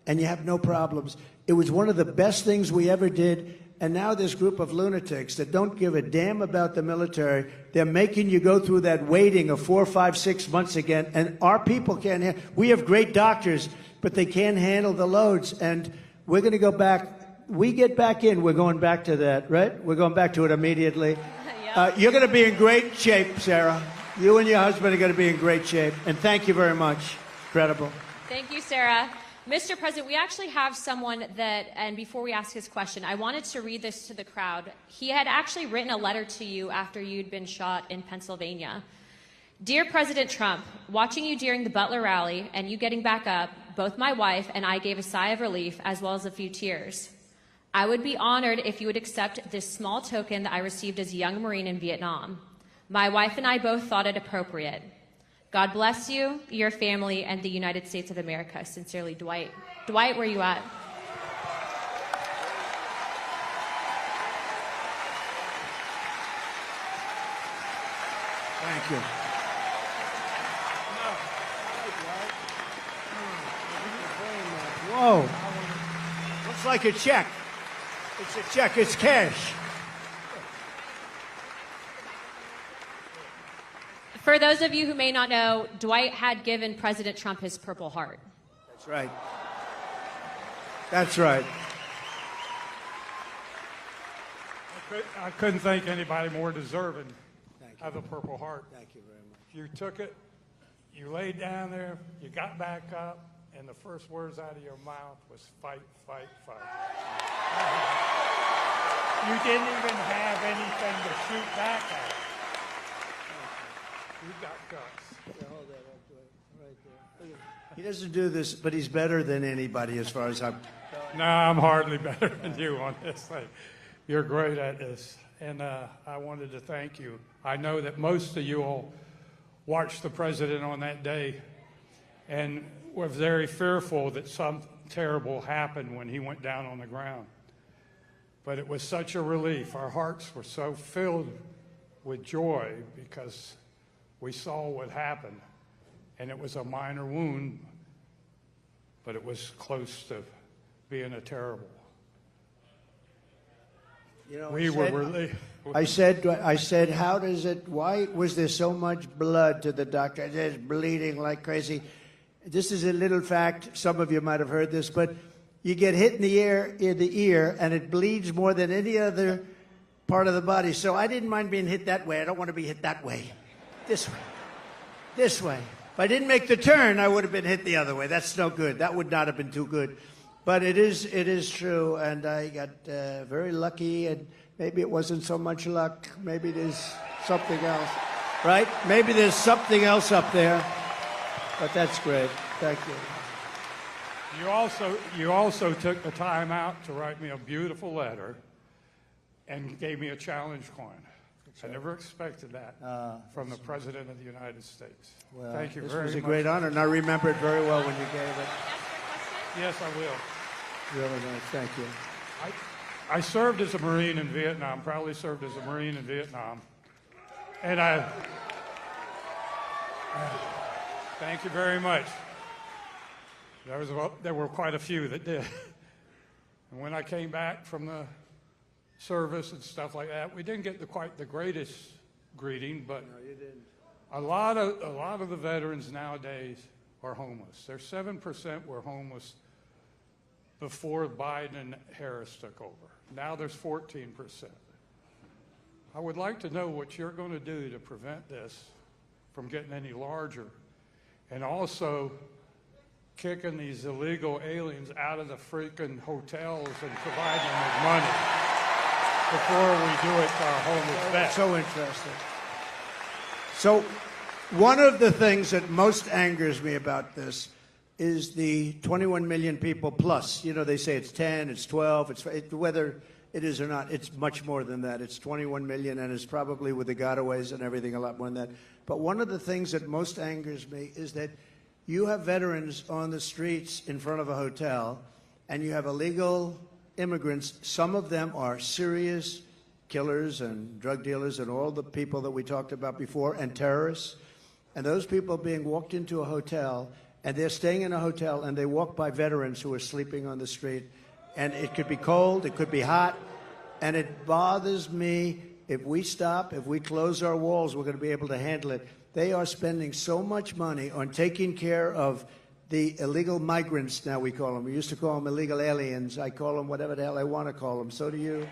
and you have no problems. It was one of the best things we ever did. And now this group of lunatics that don't give a damn about the military, they're making you go through that waiting of 4, 5, 6 months again. And our people can't handle. We have great doctors, but they can't handle the loads. And we're going to go back. We get back in, we're going back to that, right? We're going back to it immediately. You're going to be in great shape, Sarah. You and your husband are going to be in great shape. And thank you very much. Incredible. Thank you, Sarah. Mr. President, we actually have someone that, and before we ask his question, I wanted to read this to the crowd. He had actually written a letter to you after you'd been shot in Pennsylvania. Dear President Trump, watching you during the Butler rally and you getting back up, both my wife and I gave a sigh of relief as well as a few tears. I would be honored if you would accept this small token that I received as a young Marine in Vietnam. My wife and I both thought it appropriate. God bless you, your family, and the United States of America. Sincerely, Dwight. Dwight, where are you at? Thank you. Whoa. Looks like a check. It's a check. It's cash. For those of you who may not know, Dwight had given President Trump his Purple Heart. That's right. That's right. I couldn't think anybody more deserving of the Purple Heart. Thank you very much. You took it, you laid down there, you got back up, and the first words out of your mouth was fight, fight, fight. You didn't even have anything to shoot back at. You got guts. Yeah, hold that up, He doesn't do this, but he's better than anybody as far as I'm. No, I'm hardly better than you on this thing. You're great at this. And I wanted to thank you. I know that most of you all watched the president on that day and were very fearful that something terrible happened when he went down on the ground. But it was such a relief. Our hearts were so filled with joy because we saw what happened. And it was a minor wound, but it was close to being a terrible. You know, We were relieved. I said, how does it, why was there so much blood to the doctor? Just bleeding like crazy. This is a little fact. Some of you might have heard this, but you get hit in the ear, and it bleeds more than any other part of the body. So I didn't mind being hit that way. I don't want to be hit that way. This way. This way. If I didn't make the turn, I would have been hit the other way. That's no good. That would not have been too good. But it is true, and I got very lucky, and maybe it wasn't so much luck. Maybe there's something else, right? Maybe there's something else up there. But that's great. Thank you. You also took the time out to write me a beautiful letter and gave me a challenge coin. I never expected that from the President of the United States. Well, thank you this very much. was a great honor, and I remember it very well when you gave it. Yes, I will. Really nice. Thank you. I served as a Marine in Vietnam, proudly served as a Marine in Vietnam. And thank you very much. There were quite a few that did. And when I came back from the service and stuff like that, we didn't get quite the greatest greeting, but No, you didn't. a lot of the veterans nowadays are homeless. There's 7% were homeless before Biden and Harris took over. Now there's 14%. I would like to know what you're going to do to prevent this from getting any larger, and also kicking these illegal aliens out of the freaking hotels and providing them with money before we do it to our homeless vets. So interesting. So one of the things that most angers me about this is the 21 million people plus. You know, they say it's 10, it's 12, whether it is or not, it's much more than that. It's 21 million, and it's probably with the gotaways and everything a lot more than that. But one of the things that most angers me is that you have veterans on the streets in front of a hotel, and you have illegal immigrants. Some of them are serious killers and drug dealers and all the people that we talked about before, and terrorists. And those people being walked into a hotel, and they're staying in a hotel, and they walk by veterans who are sleeping on the street. And it could be cold, it could be hot, and it bothers me. If we stop, if we close our walls, we're going to be able to handle it. They are spending so much money on taking care of the illegal migrants, now we call them. We used to call them illegal aliens. I call them whatever the hell I want to call them. So do you.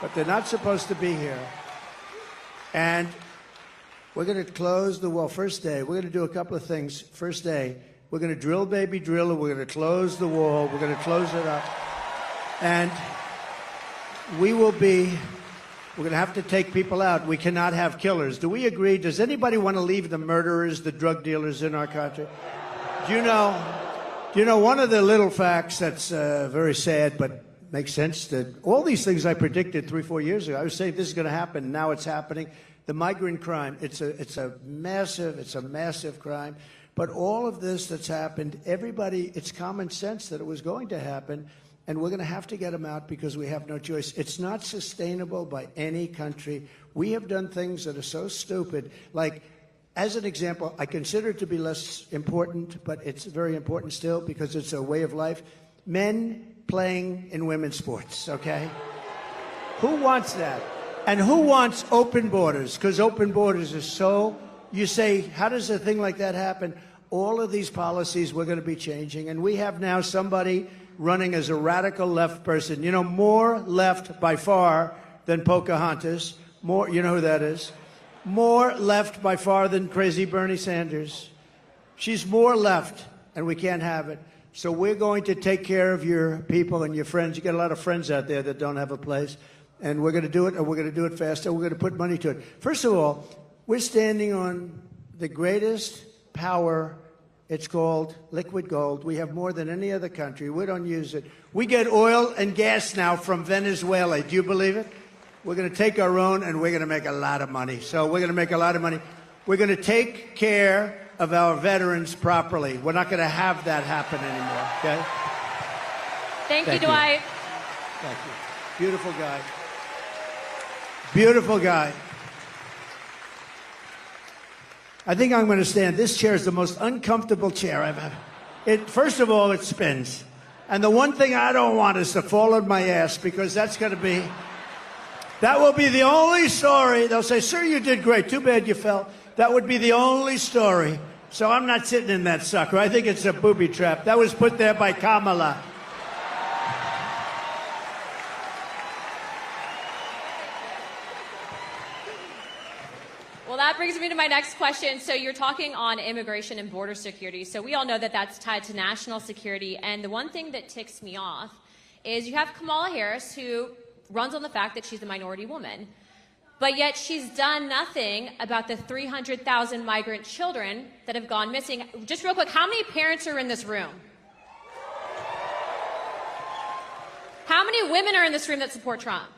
But they're not supposed to be here. And we're going to close the wall. First day, we're going to do a couple of things. First day, we're going to drill, baby, drill, and we're going to close the wall. We're going to close it up. And we're going to have to take people out. We cannot have killers. Do we agree? Does anybody want to leave the murderers, the drug dealers in our country? Do you know one of the little facts that's very sad but makes sense? That all these things I predicted 3-4 years ago, I was saying this is going to happen. Now it's happening. The migrant crime, it's a massive crime. But all of this that's happened, everybody, it's common sense that it was going to happen. And we're going to have to get them out because we have no choice. It's not sustainable by any country. We have done things that are so stupid. Like, as an example, I consider it to be less important, but it's very important still because it's a way of life. Men playing in women's sports, okay? Who wants that? And who wants open borders? Because open borders are so... You say, how does a thing like that happen? All of these policies we're going to be changing. And we have now somebody running as a radical left person. You know, more left by far than Pocahontas. More, you know who that is? More left by far than crazy Bernie Sanders. She's more left, and we can't have it. So we're going to take care of your people and your friends. You got a lot of friends out there that don't have a place. And we're going to do it, and we're going to do it fast, and we're going to put money to it. First of all, we're standing on the greatest power It's called liquid gold. We have more than any other country. We don't use it. We get oil and gas now from Venezuela. Do you believe it? We're going to take our own, and we're going to make a lot of money. So we're going to make a lot of money. We're going to take care of our veterans properly. We're not going to have that happen anymore, okay? Thank you, Dwight. Thank you. Beautiful guy. Beautiful guy. I think I'm going to stand. This chair is the most uncomfortable chair I've ever. First of all, it spins. And the one thing I don't want is to fall on my ass, because that will be the only story. They'll say, sir, you did great. Too bad you fell. That would be the only story. So I'm not sitting in that sucker. I think it's a booby trap. That was put there by Kamala. Well, that brings me to my next question. So you're talking on immigration and border security. So we all know that that's tied to national security. And the one thing that ticks me off is you have Kamala Harris, who runs on the fact that she's a minority woman. But yet she's done nothing about the 300,000 migrant children that have gone missing. Just real quick, how many parents are in this room? How many women are in this room that support Trump?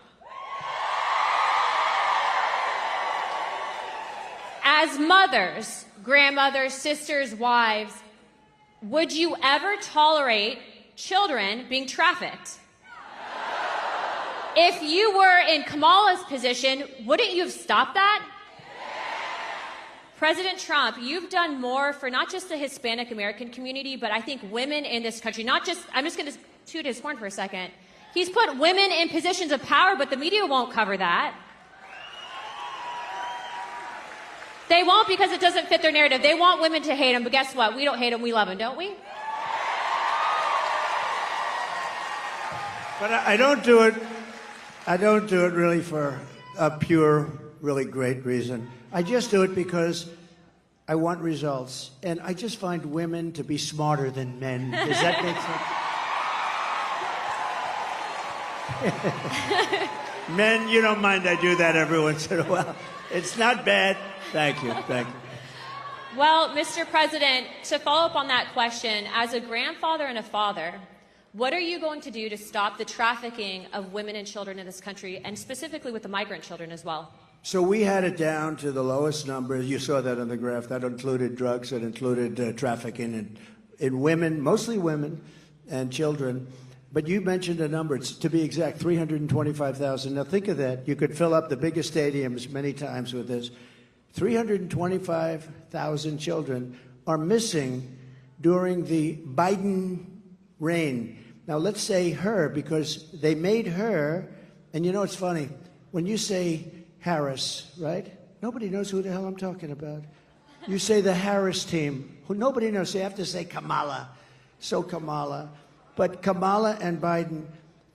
As mothers, grandmothers, sisters, wives, would you ever tolerate children being trafficked? If you were in Kamala's position, wouldn't you have stopped that? President Trump, you've done more for not just the Hispanic American community, but I think women in this country, not just, I'm just going to toot his horn for a second. He's put women in positions of power, but the media won't cover that. They won't, because it doesn't fit their narrative. They want women to hate him, but guess what? We don't hate him, we love him, don't we? But I don't do it. I don't do it really for a pure, really great reason. I just do it because I want results. And I just find women to be smarter than men. Does that make sense? Men, you don't mind I do that every once in a while. It's not bad. Thank you. Thank you. Well, Mr. President, to follow up on that question, as a grandfather and a father, what are you going to do to stop the trafficking of women and children in this country, and specifically with the migrant children as well? So we had it down to the lowest number. You saw that on the graph. That included drugs. That included trafficking in women, mostly women and children. But you mentioned a number. It's, to be exact, 325,000. Now think of that. You could fill up the biggest stadiums many times with this. 325,000 children are missing during the Biden reign. Now let's say her, because they made her, and you know it's funny, when you say Harris, right? Nobody knows who the hell I'm talking about. You say the Harris team, who nobody knows. So you have to say Kamala. So Kamala. But Kamala and Biden,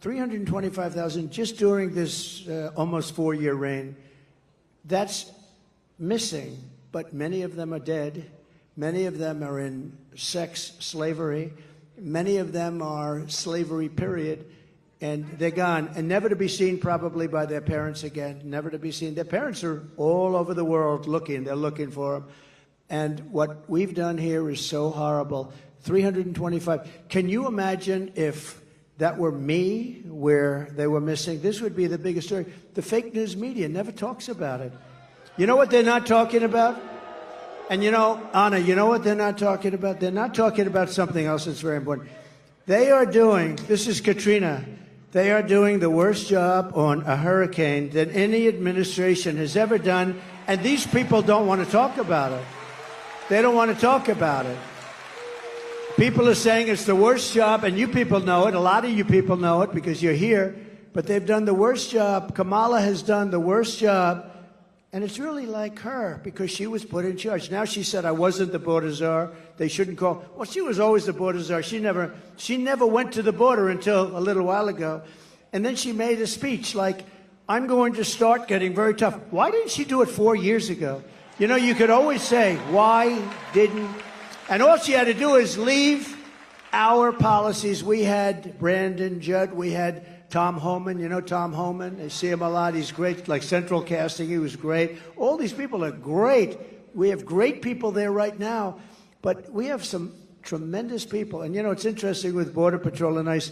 325,000 just during this almost 4-year reign. That's missing, but many of them are dead. Many of them are in sex slavery. Many of them are slavery, period. And they're gone, and never to be seen probably by their parents again, never to be seen. Their parents are all over the world looking. They're looking for them. And what we've done here is so horrible. 325. Can you imagine if that were me, where they were missing? This would be the biggest story. The fake news media never talks about it. You know what they're not talking about? And you know, Anna, you know what they're not talking about? They're not talking about something else that's very important. They are doing, this is Katrina, they are doing the worst job on a hurricane that any administration has ever done, and these people don't want to talk about it. They don't want to talk about it. People are saying it's the worst job, and you people know it. A lot of you people know it because you're here, but they've done the worst job. Kamala has done the worst job. And it's really like her, because she was put in charge. Now she said, I wasn't the border czar. They shouldn't call. Well, she was always the border czar. She never went to the border until a little while ago. And then she made a speech like, I'm going to start getting very tough. Why didn't she do it 4 years ago? You know, you could always say, why didn't? And all she had to do is leave our policies. We had Brandon Judd. We had Tom Homan, you know Tom Homan? I see him a lot. He's great, like Central Casting. He was great. All these people are great. We have great people there right now. But we have some tremendous people. And, you know, it's interesting with Border Patrol and ICE,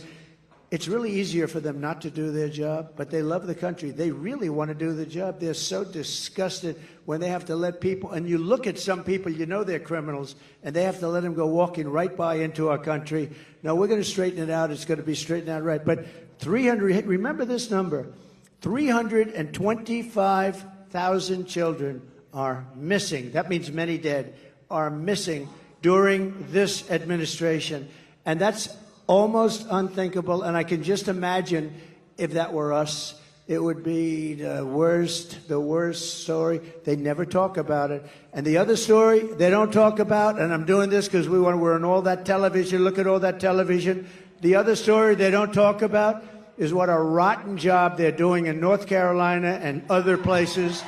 it's really easier for them not to do their job, but they love the country. They really want to do the job. They're so disgusted when they have to let people, and you look at some people, you know they're criminals, and they have to let them go walking right by into our country. No, we're going to straighten it out. It's going to be straightened out right. But 300, remember this number, 325,000 children are missing. That means many dead are missing during this administration. And that's almost unthinkable, and I can just imagine if that were us, it would be the worst story. They never talk about it. And the other story they don't talk about, and I'm doing this because we're on all that television, look at all that television. The other story they don't talk about is what a rotten job they're doing in North Carolina and other places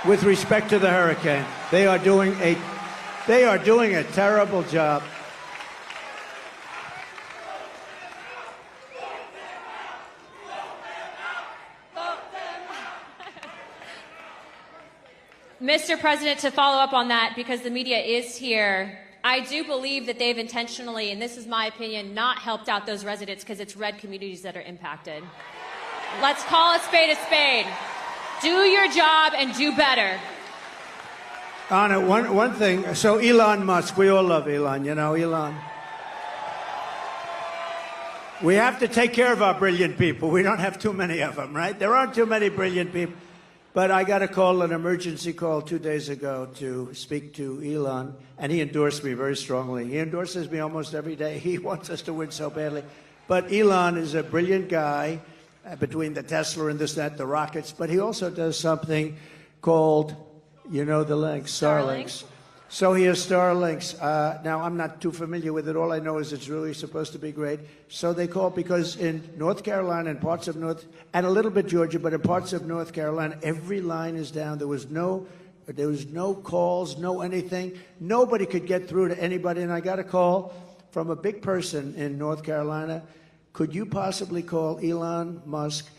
with respect to the hurricane. They are doing a terrible job. Mr. President, to follow up on that, because the media is here, I do believe that they've intentionally, and this is my opinion, not helped out those residents because it's red communities that are impacted. Let's call a spade a spade. Do your job and do better. Anna, one thing. So Elon Musk, we all love Elon, you know, Elon. We have to take care of our brilliant people. We don't have too many of them, right? There aren't too many brilliant people. But I got an emergency call 2 days ago to speak to Elon, and he endorsed me very strongly. He endorses me almost every day. He wants us to win so badly. But Elon is a brilliant guy between the Tesla and this, that, the rockets. But he also does something called, you know the link, Starlinks. So he has Starlinks. Now, I'm not too familiar with it. All I know is it's really supposed to be great. So they call because in North Carolina and parts of and a little bit Georgia, but in parts of North Carolina, every line is down. There was no calls, no anything. Nobody could get through to anybody. And I got a call from a big person in North Carolina. Could you possibly call Elon Musk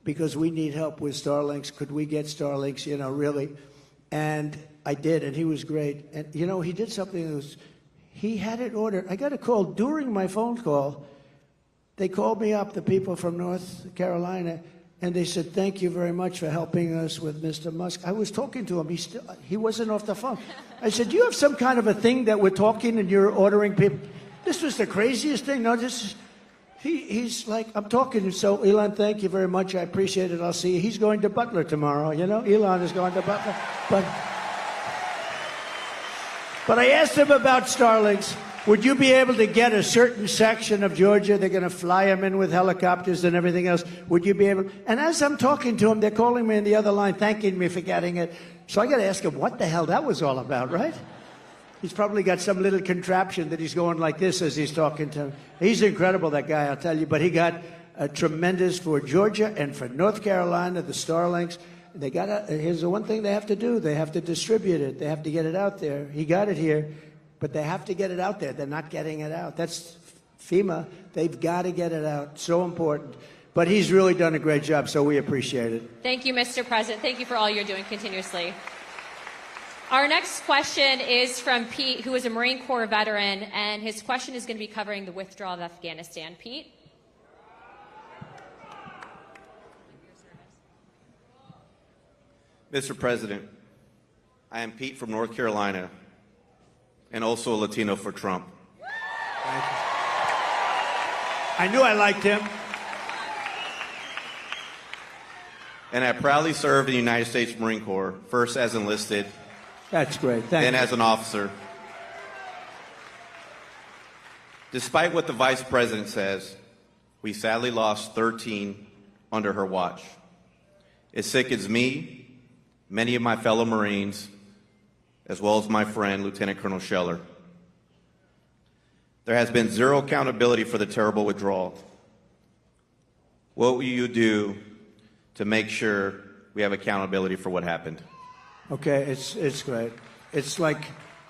because we need help with Starlinks? Could we get Starlinks, you know, really? And I did, and he was great. And, you know, he did something he had it ordered. I got a call during my phone call. They called me up, the people from North Carolina, and they said, thank you very much for helping us with Mr. Musk. I was talking to him. He wasn't off the phone. I said, do you have some kind of a thing that we're talking and you're ordering people? This was the craziest thing. No, he's like, I'm talking. So, Elon, thank you very much. I appreciate it. I'll see you. He's going to Butler tomorrow, you know? Elon is going to Butler. But I asked him about Starlinks. Would you be able to get a certain section of Georgia? They're going to fly them in with helicopters and everything else. Would you be able? And as I'm talking to him, they're calling me on the other line, thanking me for getting it. So I got to ask him what the hell that was all about, right? He's probably got some little contraption that he's going like this as he's talking to him. He's incredible, that guy, I'll tell you. But he got a tremendous for Georgia and for North Carolina, the Starlinks. Here's the one thing they have to do. They have to distribute it. They have to get it out there. He got it here, but they have to get it out there. They're not getting it out. That's FEMA. They've got to get it out. So important. But he's really done a great job, so we appreciate it. Thank you, Mr. President. Thank you for all you're doing continuously. Our next question is from Pete, who is a Marine Corps veteran, and his question is going to be covering the withdrawal of Afghanistan. Pete? Mr. President, I am Pete from North Carolina, and also a Latino for Trump. Thank you. I knew I liked him. And I proudly served in the United States Marine Corps, first as enlisted, that's great. then as an officer. Despite what the Vice President says, we sadly lost 13 under her watch. It sickens me, many of my fellow Marines, as well as my friend, Lieutenant Colonel Scheller. There has been zero accountability for the terrible withdrawal. What will you do to make sure we have accountability for what happened? Okay, it's great. It's like,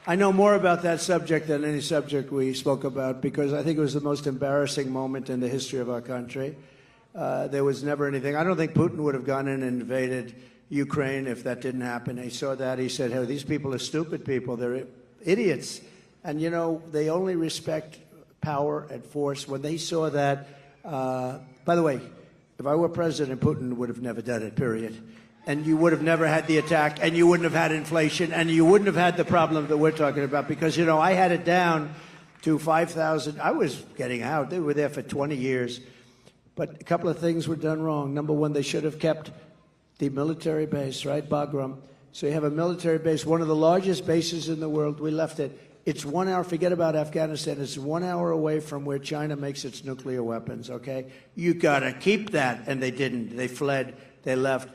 I know more about that subject than any subject we spoke about because I think it was the most embarrassing moment in the history of our country. There was never anything. I don't think Putin would have gone in and invaded Ukraine if that didn't happen. He saw that. He said, hey, these people are stupid people. They're idiots. And, you know, they only respect power and force. When they saw that, by the way, if I were president, Putin would have never done it, period. And you would have never had the attack, and you wouldn't have had inflation, and you wouldn't have had the problem that we're talking about. Because, you know, I had it down to 5,000. I was getting out. They were there for 20 years. But a couple of things were done wrong. Number one, they should have kept the military base, right, Bagram? So you have a military base, one of the largest bases in the world. We left it. It's 1 hour, forget about Afghanistan, it's 1 hour away from where China makes its nuclear weapons, okay? You gotta keep that, and they didn't. They fled, they left.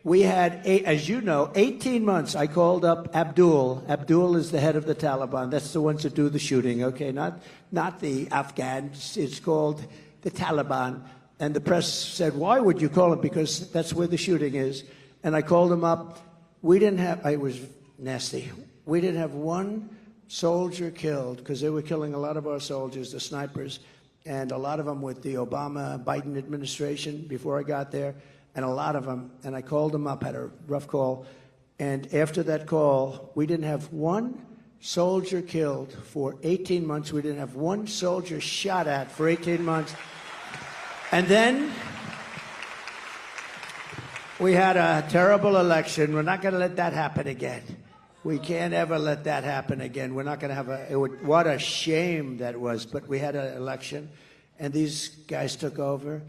We had, as you know, 18 months. I called up Abdul. Abdul is the head of the Taliban. That's the ones that do the shooting, okay? Not the Afghans. It's called the Taliban. And the press said, why would you call him? Because that's where the shooting is. And I called him up. We didn't have, it was nasty. We didn't have one soldier killed, because they were killing a lot of our soldiers, the snipers, and a lot of them with the Obama-Biden administration before I got there, and a lot of them. And I called them up, had a rough call. And after that call, we didn't have one soldier killed for 18 months. We didn't have one soldier shot at for 18 months. And then we had a terrible election. We're not going to let that happen again. We can't ever let that happen again. We're not going to have what a shame that was. But we had an election, and these guys took over,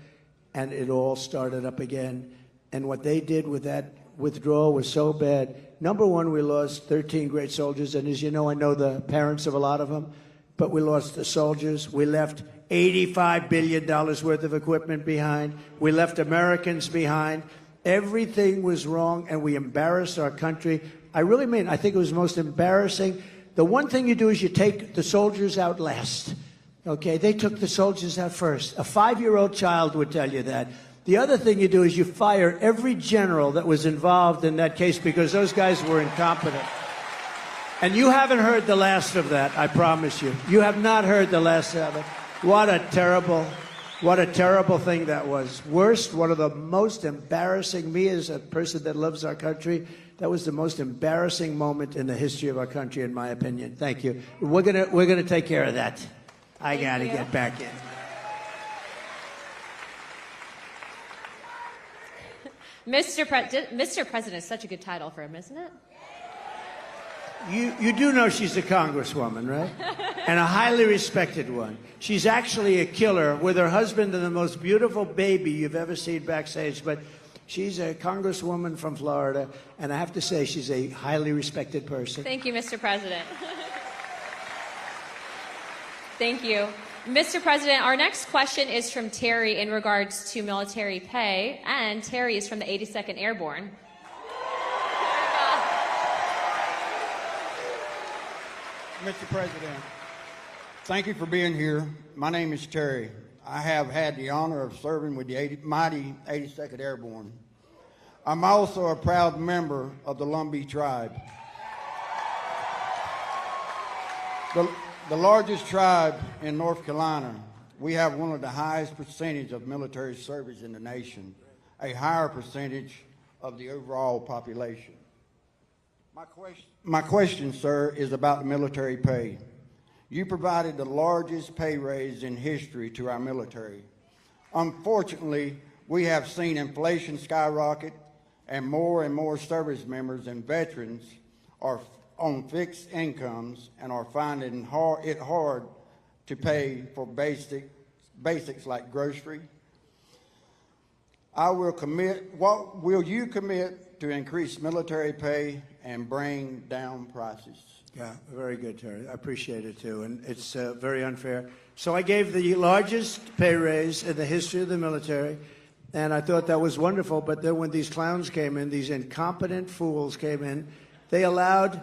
and it all started up again. And what they did with that withdrawal was so bad. Number one, we lost 13 great soldiers. And as you know, I know the parents of a lot of them. But we lost the soldiers. We left $85 billion worth of equipment behind. We left Americans behind. Everything was wrong, and we embarrassed our country. I really mean, I think it was most embarrassing. The one thing you do is you take the soldiers out last. Okay, they took the soldiers out first. A 5-year-old child would tell you that. The other thing you do is you fire every general that was involved in that case, because those guys were incompetent. And you haven't heard the last of that, I promise you. You have not heard the last of it. What a terrible thing that was. Worst, one of the most embarrassing, me as a person that loves our country, that was the most embarrassing moment in the history of our country, in my opinion. Thank you. We're gonna take care of that. I gotta get back in. Mr. President is such a good title for him, isn't it? You do know she's a congresswoman, right? And a highly respected one. She's actually a killer with her husband and the most beautiful baby you've ever seen backstage. But she's a congresswoman from Florida, and I have to say she's a highly respected person. Thank you, Mr. President. Thank you. Mr. President, our next question is from Terry in regards to military pay, and Terry is from the 82nd Airborne. Mr. President, thank you for being here. My name is Terry. I have had the honor of serving with the mighty 82nd Airborne. I'm also a proud member of the Lumbee tribe. The largest tribe in North Carolina. We have one of the highest percentage of military service in the nation, a higher percentage of the overall population. My question, sir, is about the military pay. You provided the largest pay raise in history to our military. Unfortunately, we have seen inflation skyrocket, and more service members and veterans are on fixed incomes and are finding it hard to pay for basics like grocery. What will you commit to increase military pay and bring down prices? Yeah, very good, Terry. I appreciate it, too. And it's very unfair. So I gave the largest pay raise in the history of the military, and I thought that was wonderful. But then when these clowns came in, these incompetent fools came in, they allowed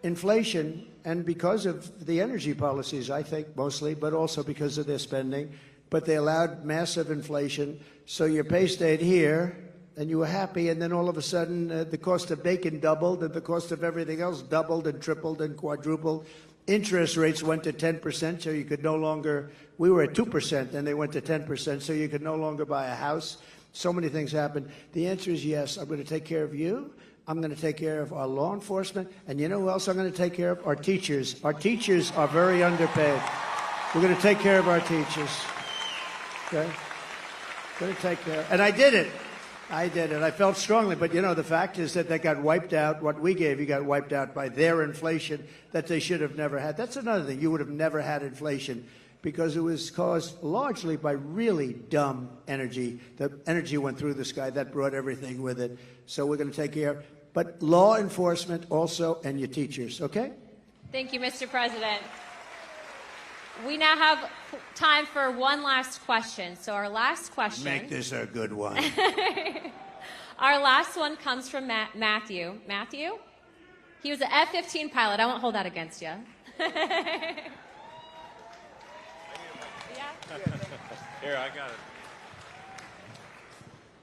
inflation, and because of the energy policies, I think, mostly, but also because of their spending, but they allowed massive inflation. So your pay stayed here, and you were happy, and then all of a sudden the cost of bacon doubled, and the cost of everything else doubled and tripled and quadrupled. Interest rates went to 10%, so you could no longer, we were at 2%, and they went to 10%, so you could no longer buy a house. So many things happened. The answer is yes, I'm going to take care of you. I'm going to take care of our law enforcement. And you know who else I'm going to take care of? Our teachers. Our teachers are very underpaid. We're going to take care of our teachers. Okay? Going to take care. And I did it. I did it. I felt strongly. But, you know, the fact is that they got wiped out. What we gave you got wiped out by their inflation that they should have never had. That's another thing. You would have never had inflation because it was caused largely by really dumb energy. The energy went through the sky. That brought everything with it. So we're going to take care. But law enforcement also and your teachers, okay? Thank you, Mr. President. We now have time for one last question. So our last question. Make this a good one. Our last one comes from Matthew. Matthew? He was an F-15 pilot. I won't hold that against you. Here, I got it.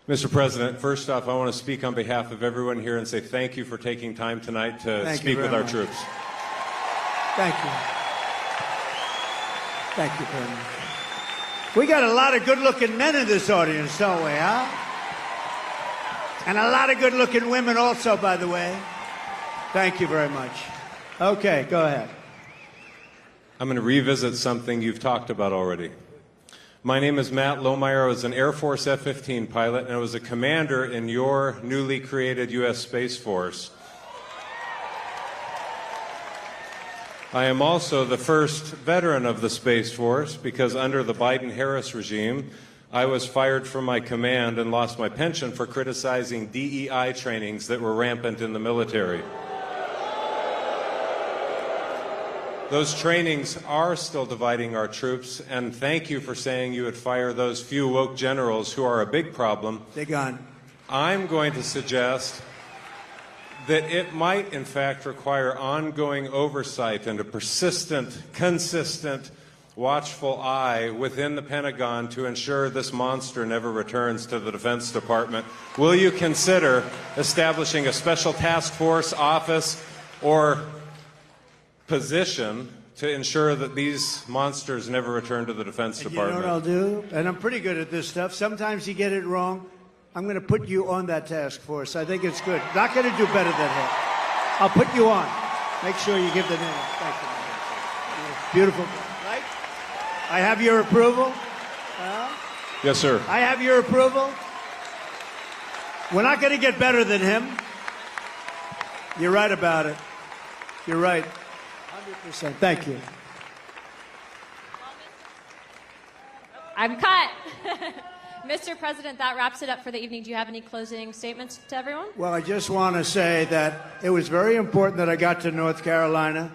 Mr. President, first off, I want to speak on behalf of everyone here and say thank you for taking time tonight to speak with our troops. Thank you. Thank you very much. We got a lot of good-looking men in this audience, don't we, huh? And a lot of good-looking women also, by the way. Thank you very much. Okay, go ahead. I'm going to revisit something you've talked about already. My name is Matt Lohmeyer. I was an Air Force F-15 pilot, and I was a commander in your newly created U.S. Space Force. I am also the first veteran of the Space Force because under the Biden-Harris regime, I was fired from my command and lost my pension for criticizing DEI trainings that were rampant in the military. Those trainings are still dividing our troops, and thank you for saying you would fire those few woke generals who are a big problem. They're gone. I'm going to suggest that it might, in fact, require ongoing oversight and a persistent, consistent, watchful eye within the Pentagon to ensure this monster never returns to the Defense Department. Will you consider establishing a special task force, office, or position to ensure that these monsters never return to the Defense Department? You know what I'll do? And I'm pretty good at this stuff. Sometimes you get it wrong. I'm going to put you on that task force. I think it's good. Not going to do better than him. I'll put you on. Make sure you give the name. Thank you. Beautiful. Right? I have your approval? Yes, sir. I have your approval? We're not going to get better than him. You're right about it. You're right. 100%. Thank you. I'm cut. Mr. President, that wraps it up for the evening. Do you have any closing statements to everyone? Well, I just want to say that it was very important that I got to North Carolina.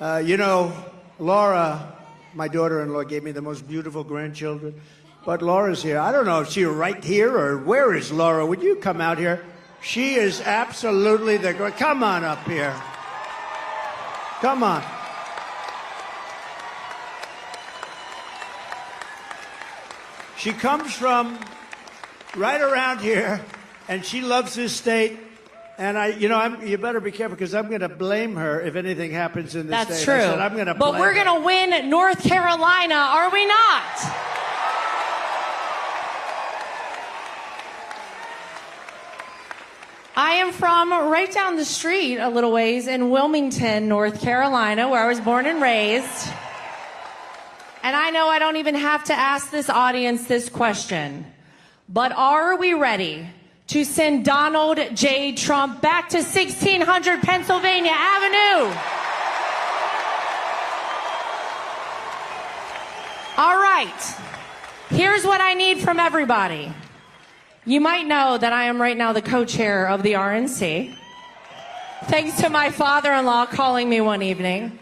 You know, Laura, my daughter-in-law, gave me the most beautiful grandchildren. But Laura's here. I don't know if she's right here or where is Laura. Would you come out here? She is absolutely the... Come on up here. Come on. She comes from right around here, and she loves this state. And you better be careful because I'm going to blame her if anything happens in this state. That's true. I said, I'm going to but we're going to win North Carolina, are we not? I am from right down the street a little ways in Wilmington, North Carolina, where I was born and raised. And I know I don't even have to ask this audience this question, but are we ready to send Donald J. Trump back to 1600 Pennsylvania Avenue? All right. Here's what I need from everybody. You might know that I am right now the co-chair of the RNC, thanks to my father-in-law calling me one evening.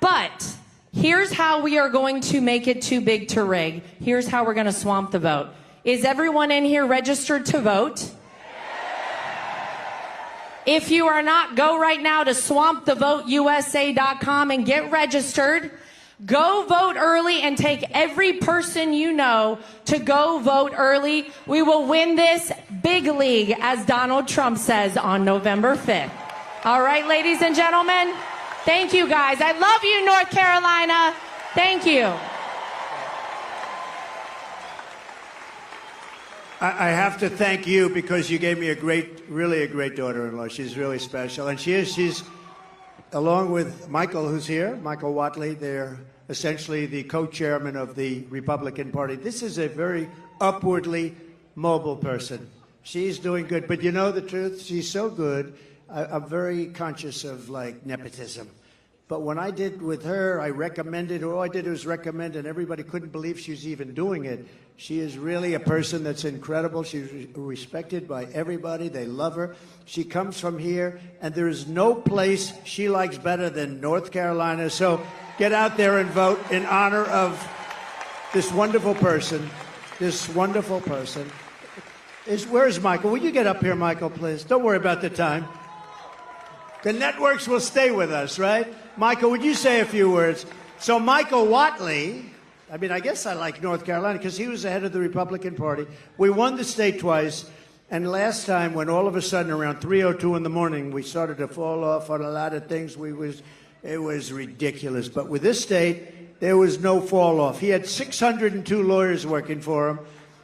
But here's how we are going to make it too big to rig. Here's how we're going to swamp the vote. Is everyone in here registered to vote? If you are not, go right now to swampthevoteusa.com and get registered. Go vote early and take every person you know to go vote early. We will win this big league, as Donald Trump says, on November 5th. All right, ladies and gentlemen, thank you guys. I love you, North Carolina. Thank you. I have to thank you because you gave me really a great daughter-in-law. She's really special. And she's, along with Michael, who's here, Michael Whatley, they're essentially the co-chairman of the Republican Party. This is a very upwardly mobile person. She's doing good. But you know the truth? She's so good. I'm very conscious of, like, nepotism. But when I did with her, I recommended, all I did was recommend, and everybody couldn't believe she was even doing it. She is really a person that's incredible. She's respected by everybody. They love her. She comes from here, and there is no place she likes better than North Carolina. So get out there and vote in honor of this wonderful person. Where's Michael? Will you get up here, Michael, please? Don't worry about the time. The networks will stay with us, right? Michael, would you say a few words? So Michael Whatley, I mean, I guess I like North Carolina because he was the head of the Republican Party. We won the state twice, and last time when all of a sudden around 3:02 in the morning we started to fall off on a lot of things, it was ridiculous. But with this state, there was no fall off. He had 602 lawyers working for him.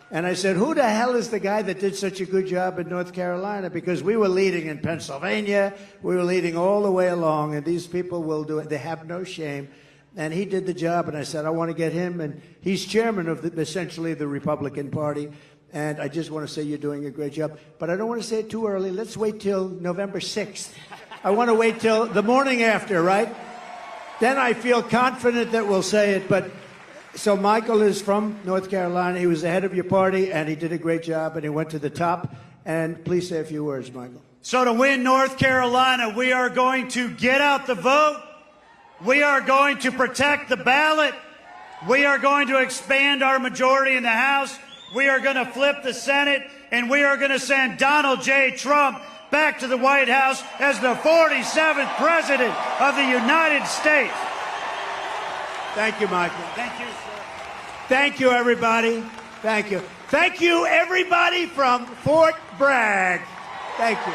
And I said, who the hell is the guy that did such a good job in North Carolina? Because we were leading in Pennsylvania. We were leading all the way along, and these people will do it. They have no shame. And he did the job, and I said, I want to get him. And he's chairman of essentially the Republican Party. And I just want to say you're doing a great job. But I don't want to say it too early. Let's wait till November 6th. I want to wait till the morning after, right? Then I feel confident that we'll say it. But so Michael is from North Carolina. He was the head of your party, and he did a great job, and he went to the top. And please say a few words, Michael. So to win North Carolina, we are going to get out the vote. We are going to protect the ballot. We are going to expand our majority in the House. We are going to flip the Senate, and we are going to send Donald J. Trump back to the White House as the 47th President of the United States. Thank you, Michael. Thank you, sir. Thank you, everybody. Thank you. Thank you, everybody from Fort Bragg. Thank you.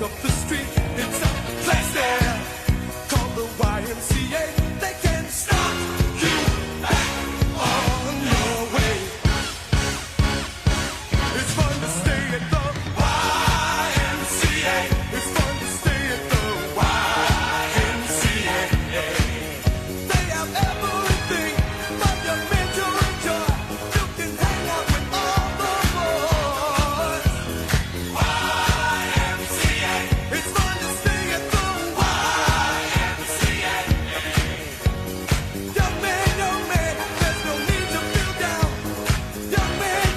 walk up the street, it's a place there called the YMCA. They can stop you back on your way. It's fun to stay at the YMCA. It's fun to stay at the YMCA. They have everything for your men to enjoy. You can hang out with all the boys. YMCA. It's fun to stay at the YMCA. Young man, there's no need to feel down. Young man,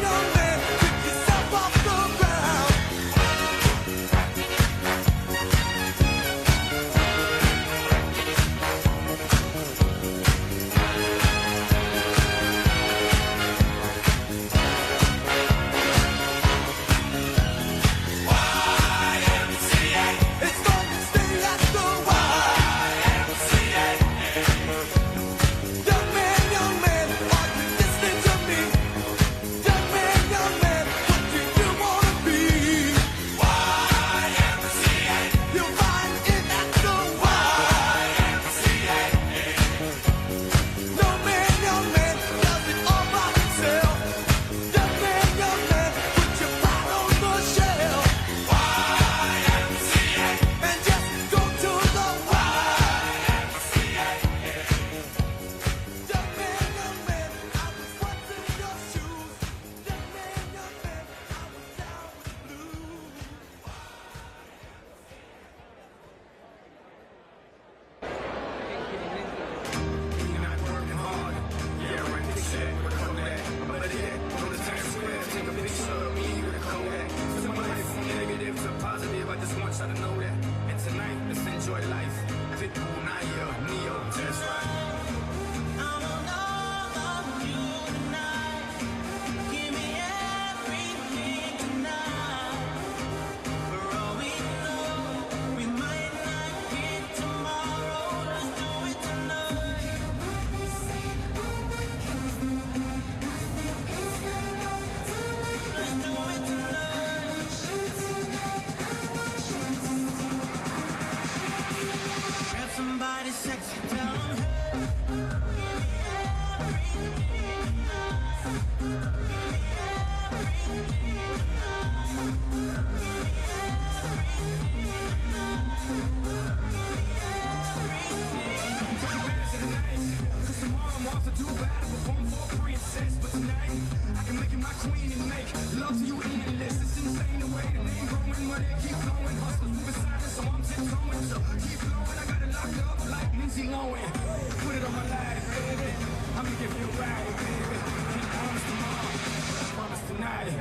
pick yourself off the ground. YMCA. It's fun to stay at the YMCA. Young man, are you listening to me? Young man, what do you wanna be? YMCA. You'll find it at the YMCA. No man, does it all by himself. Young man, put your pride on the shelf. YMCA. And just go to the YMCA. Young man, I was once in your shoes. Young man, I was down with the blues. Grab somebody sexy, tell 'em, Put it on my life, baby. I'm gonna give you a ride, baby. Keep promise tomorrow, promise tonight.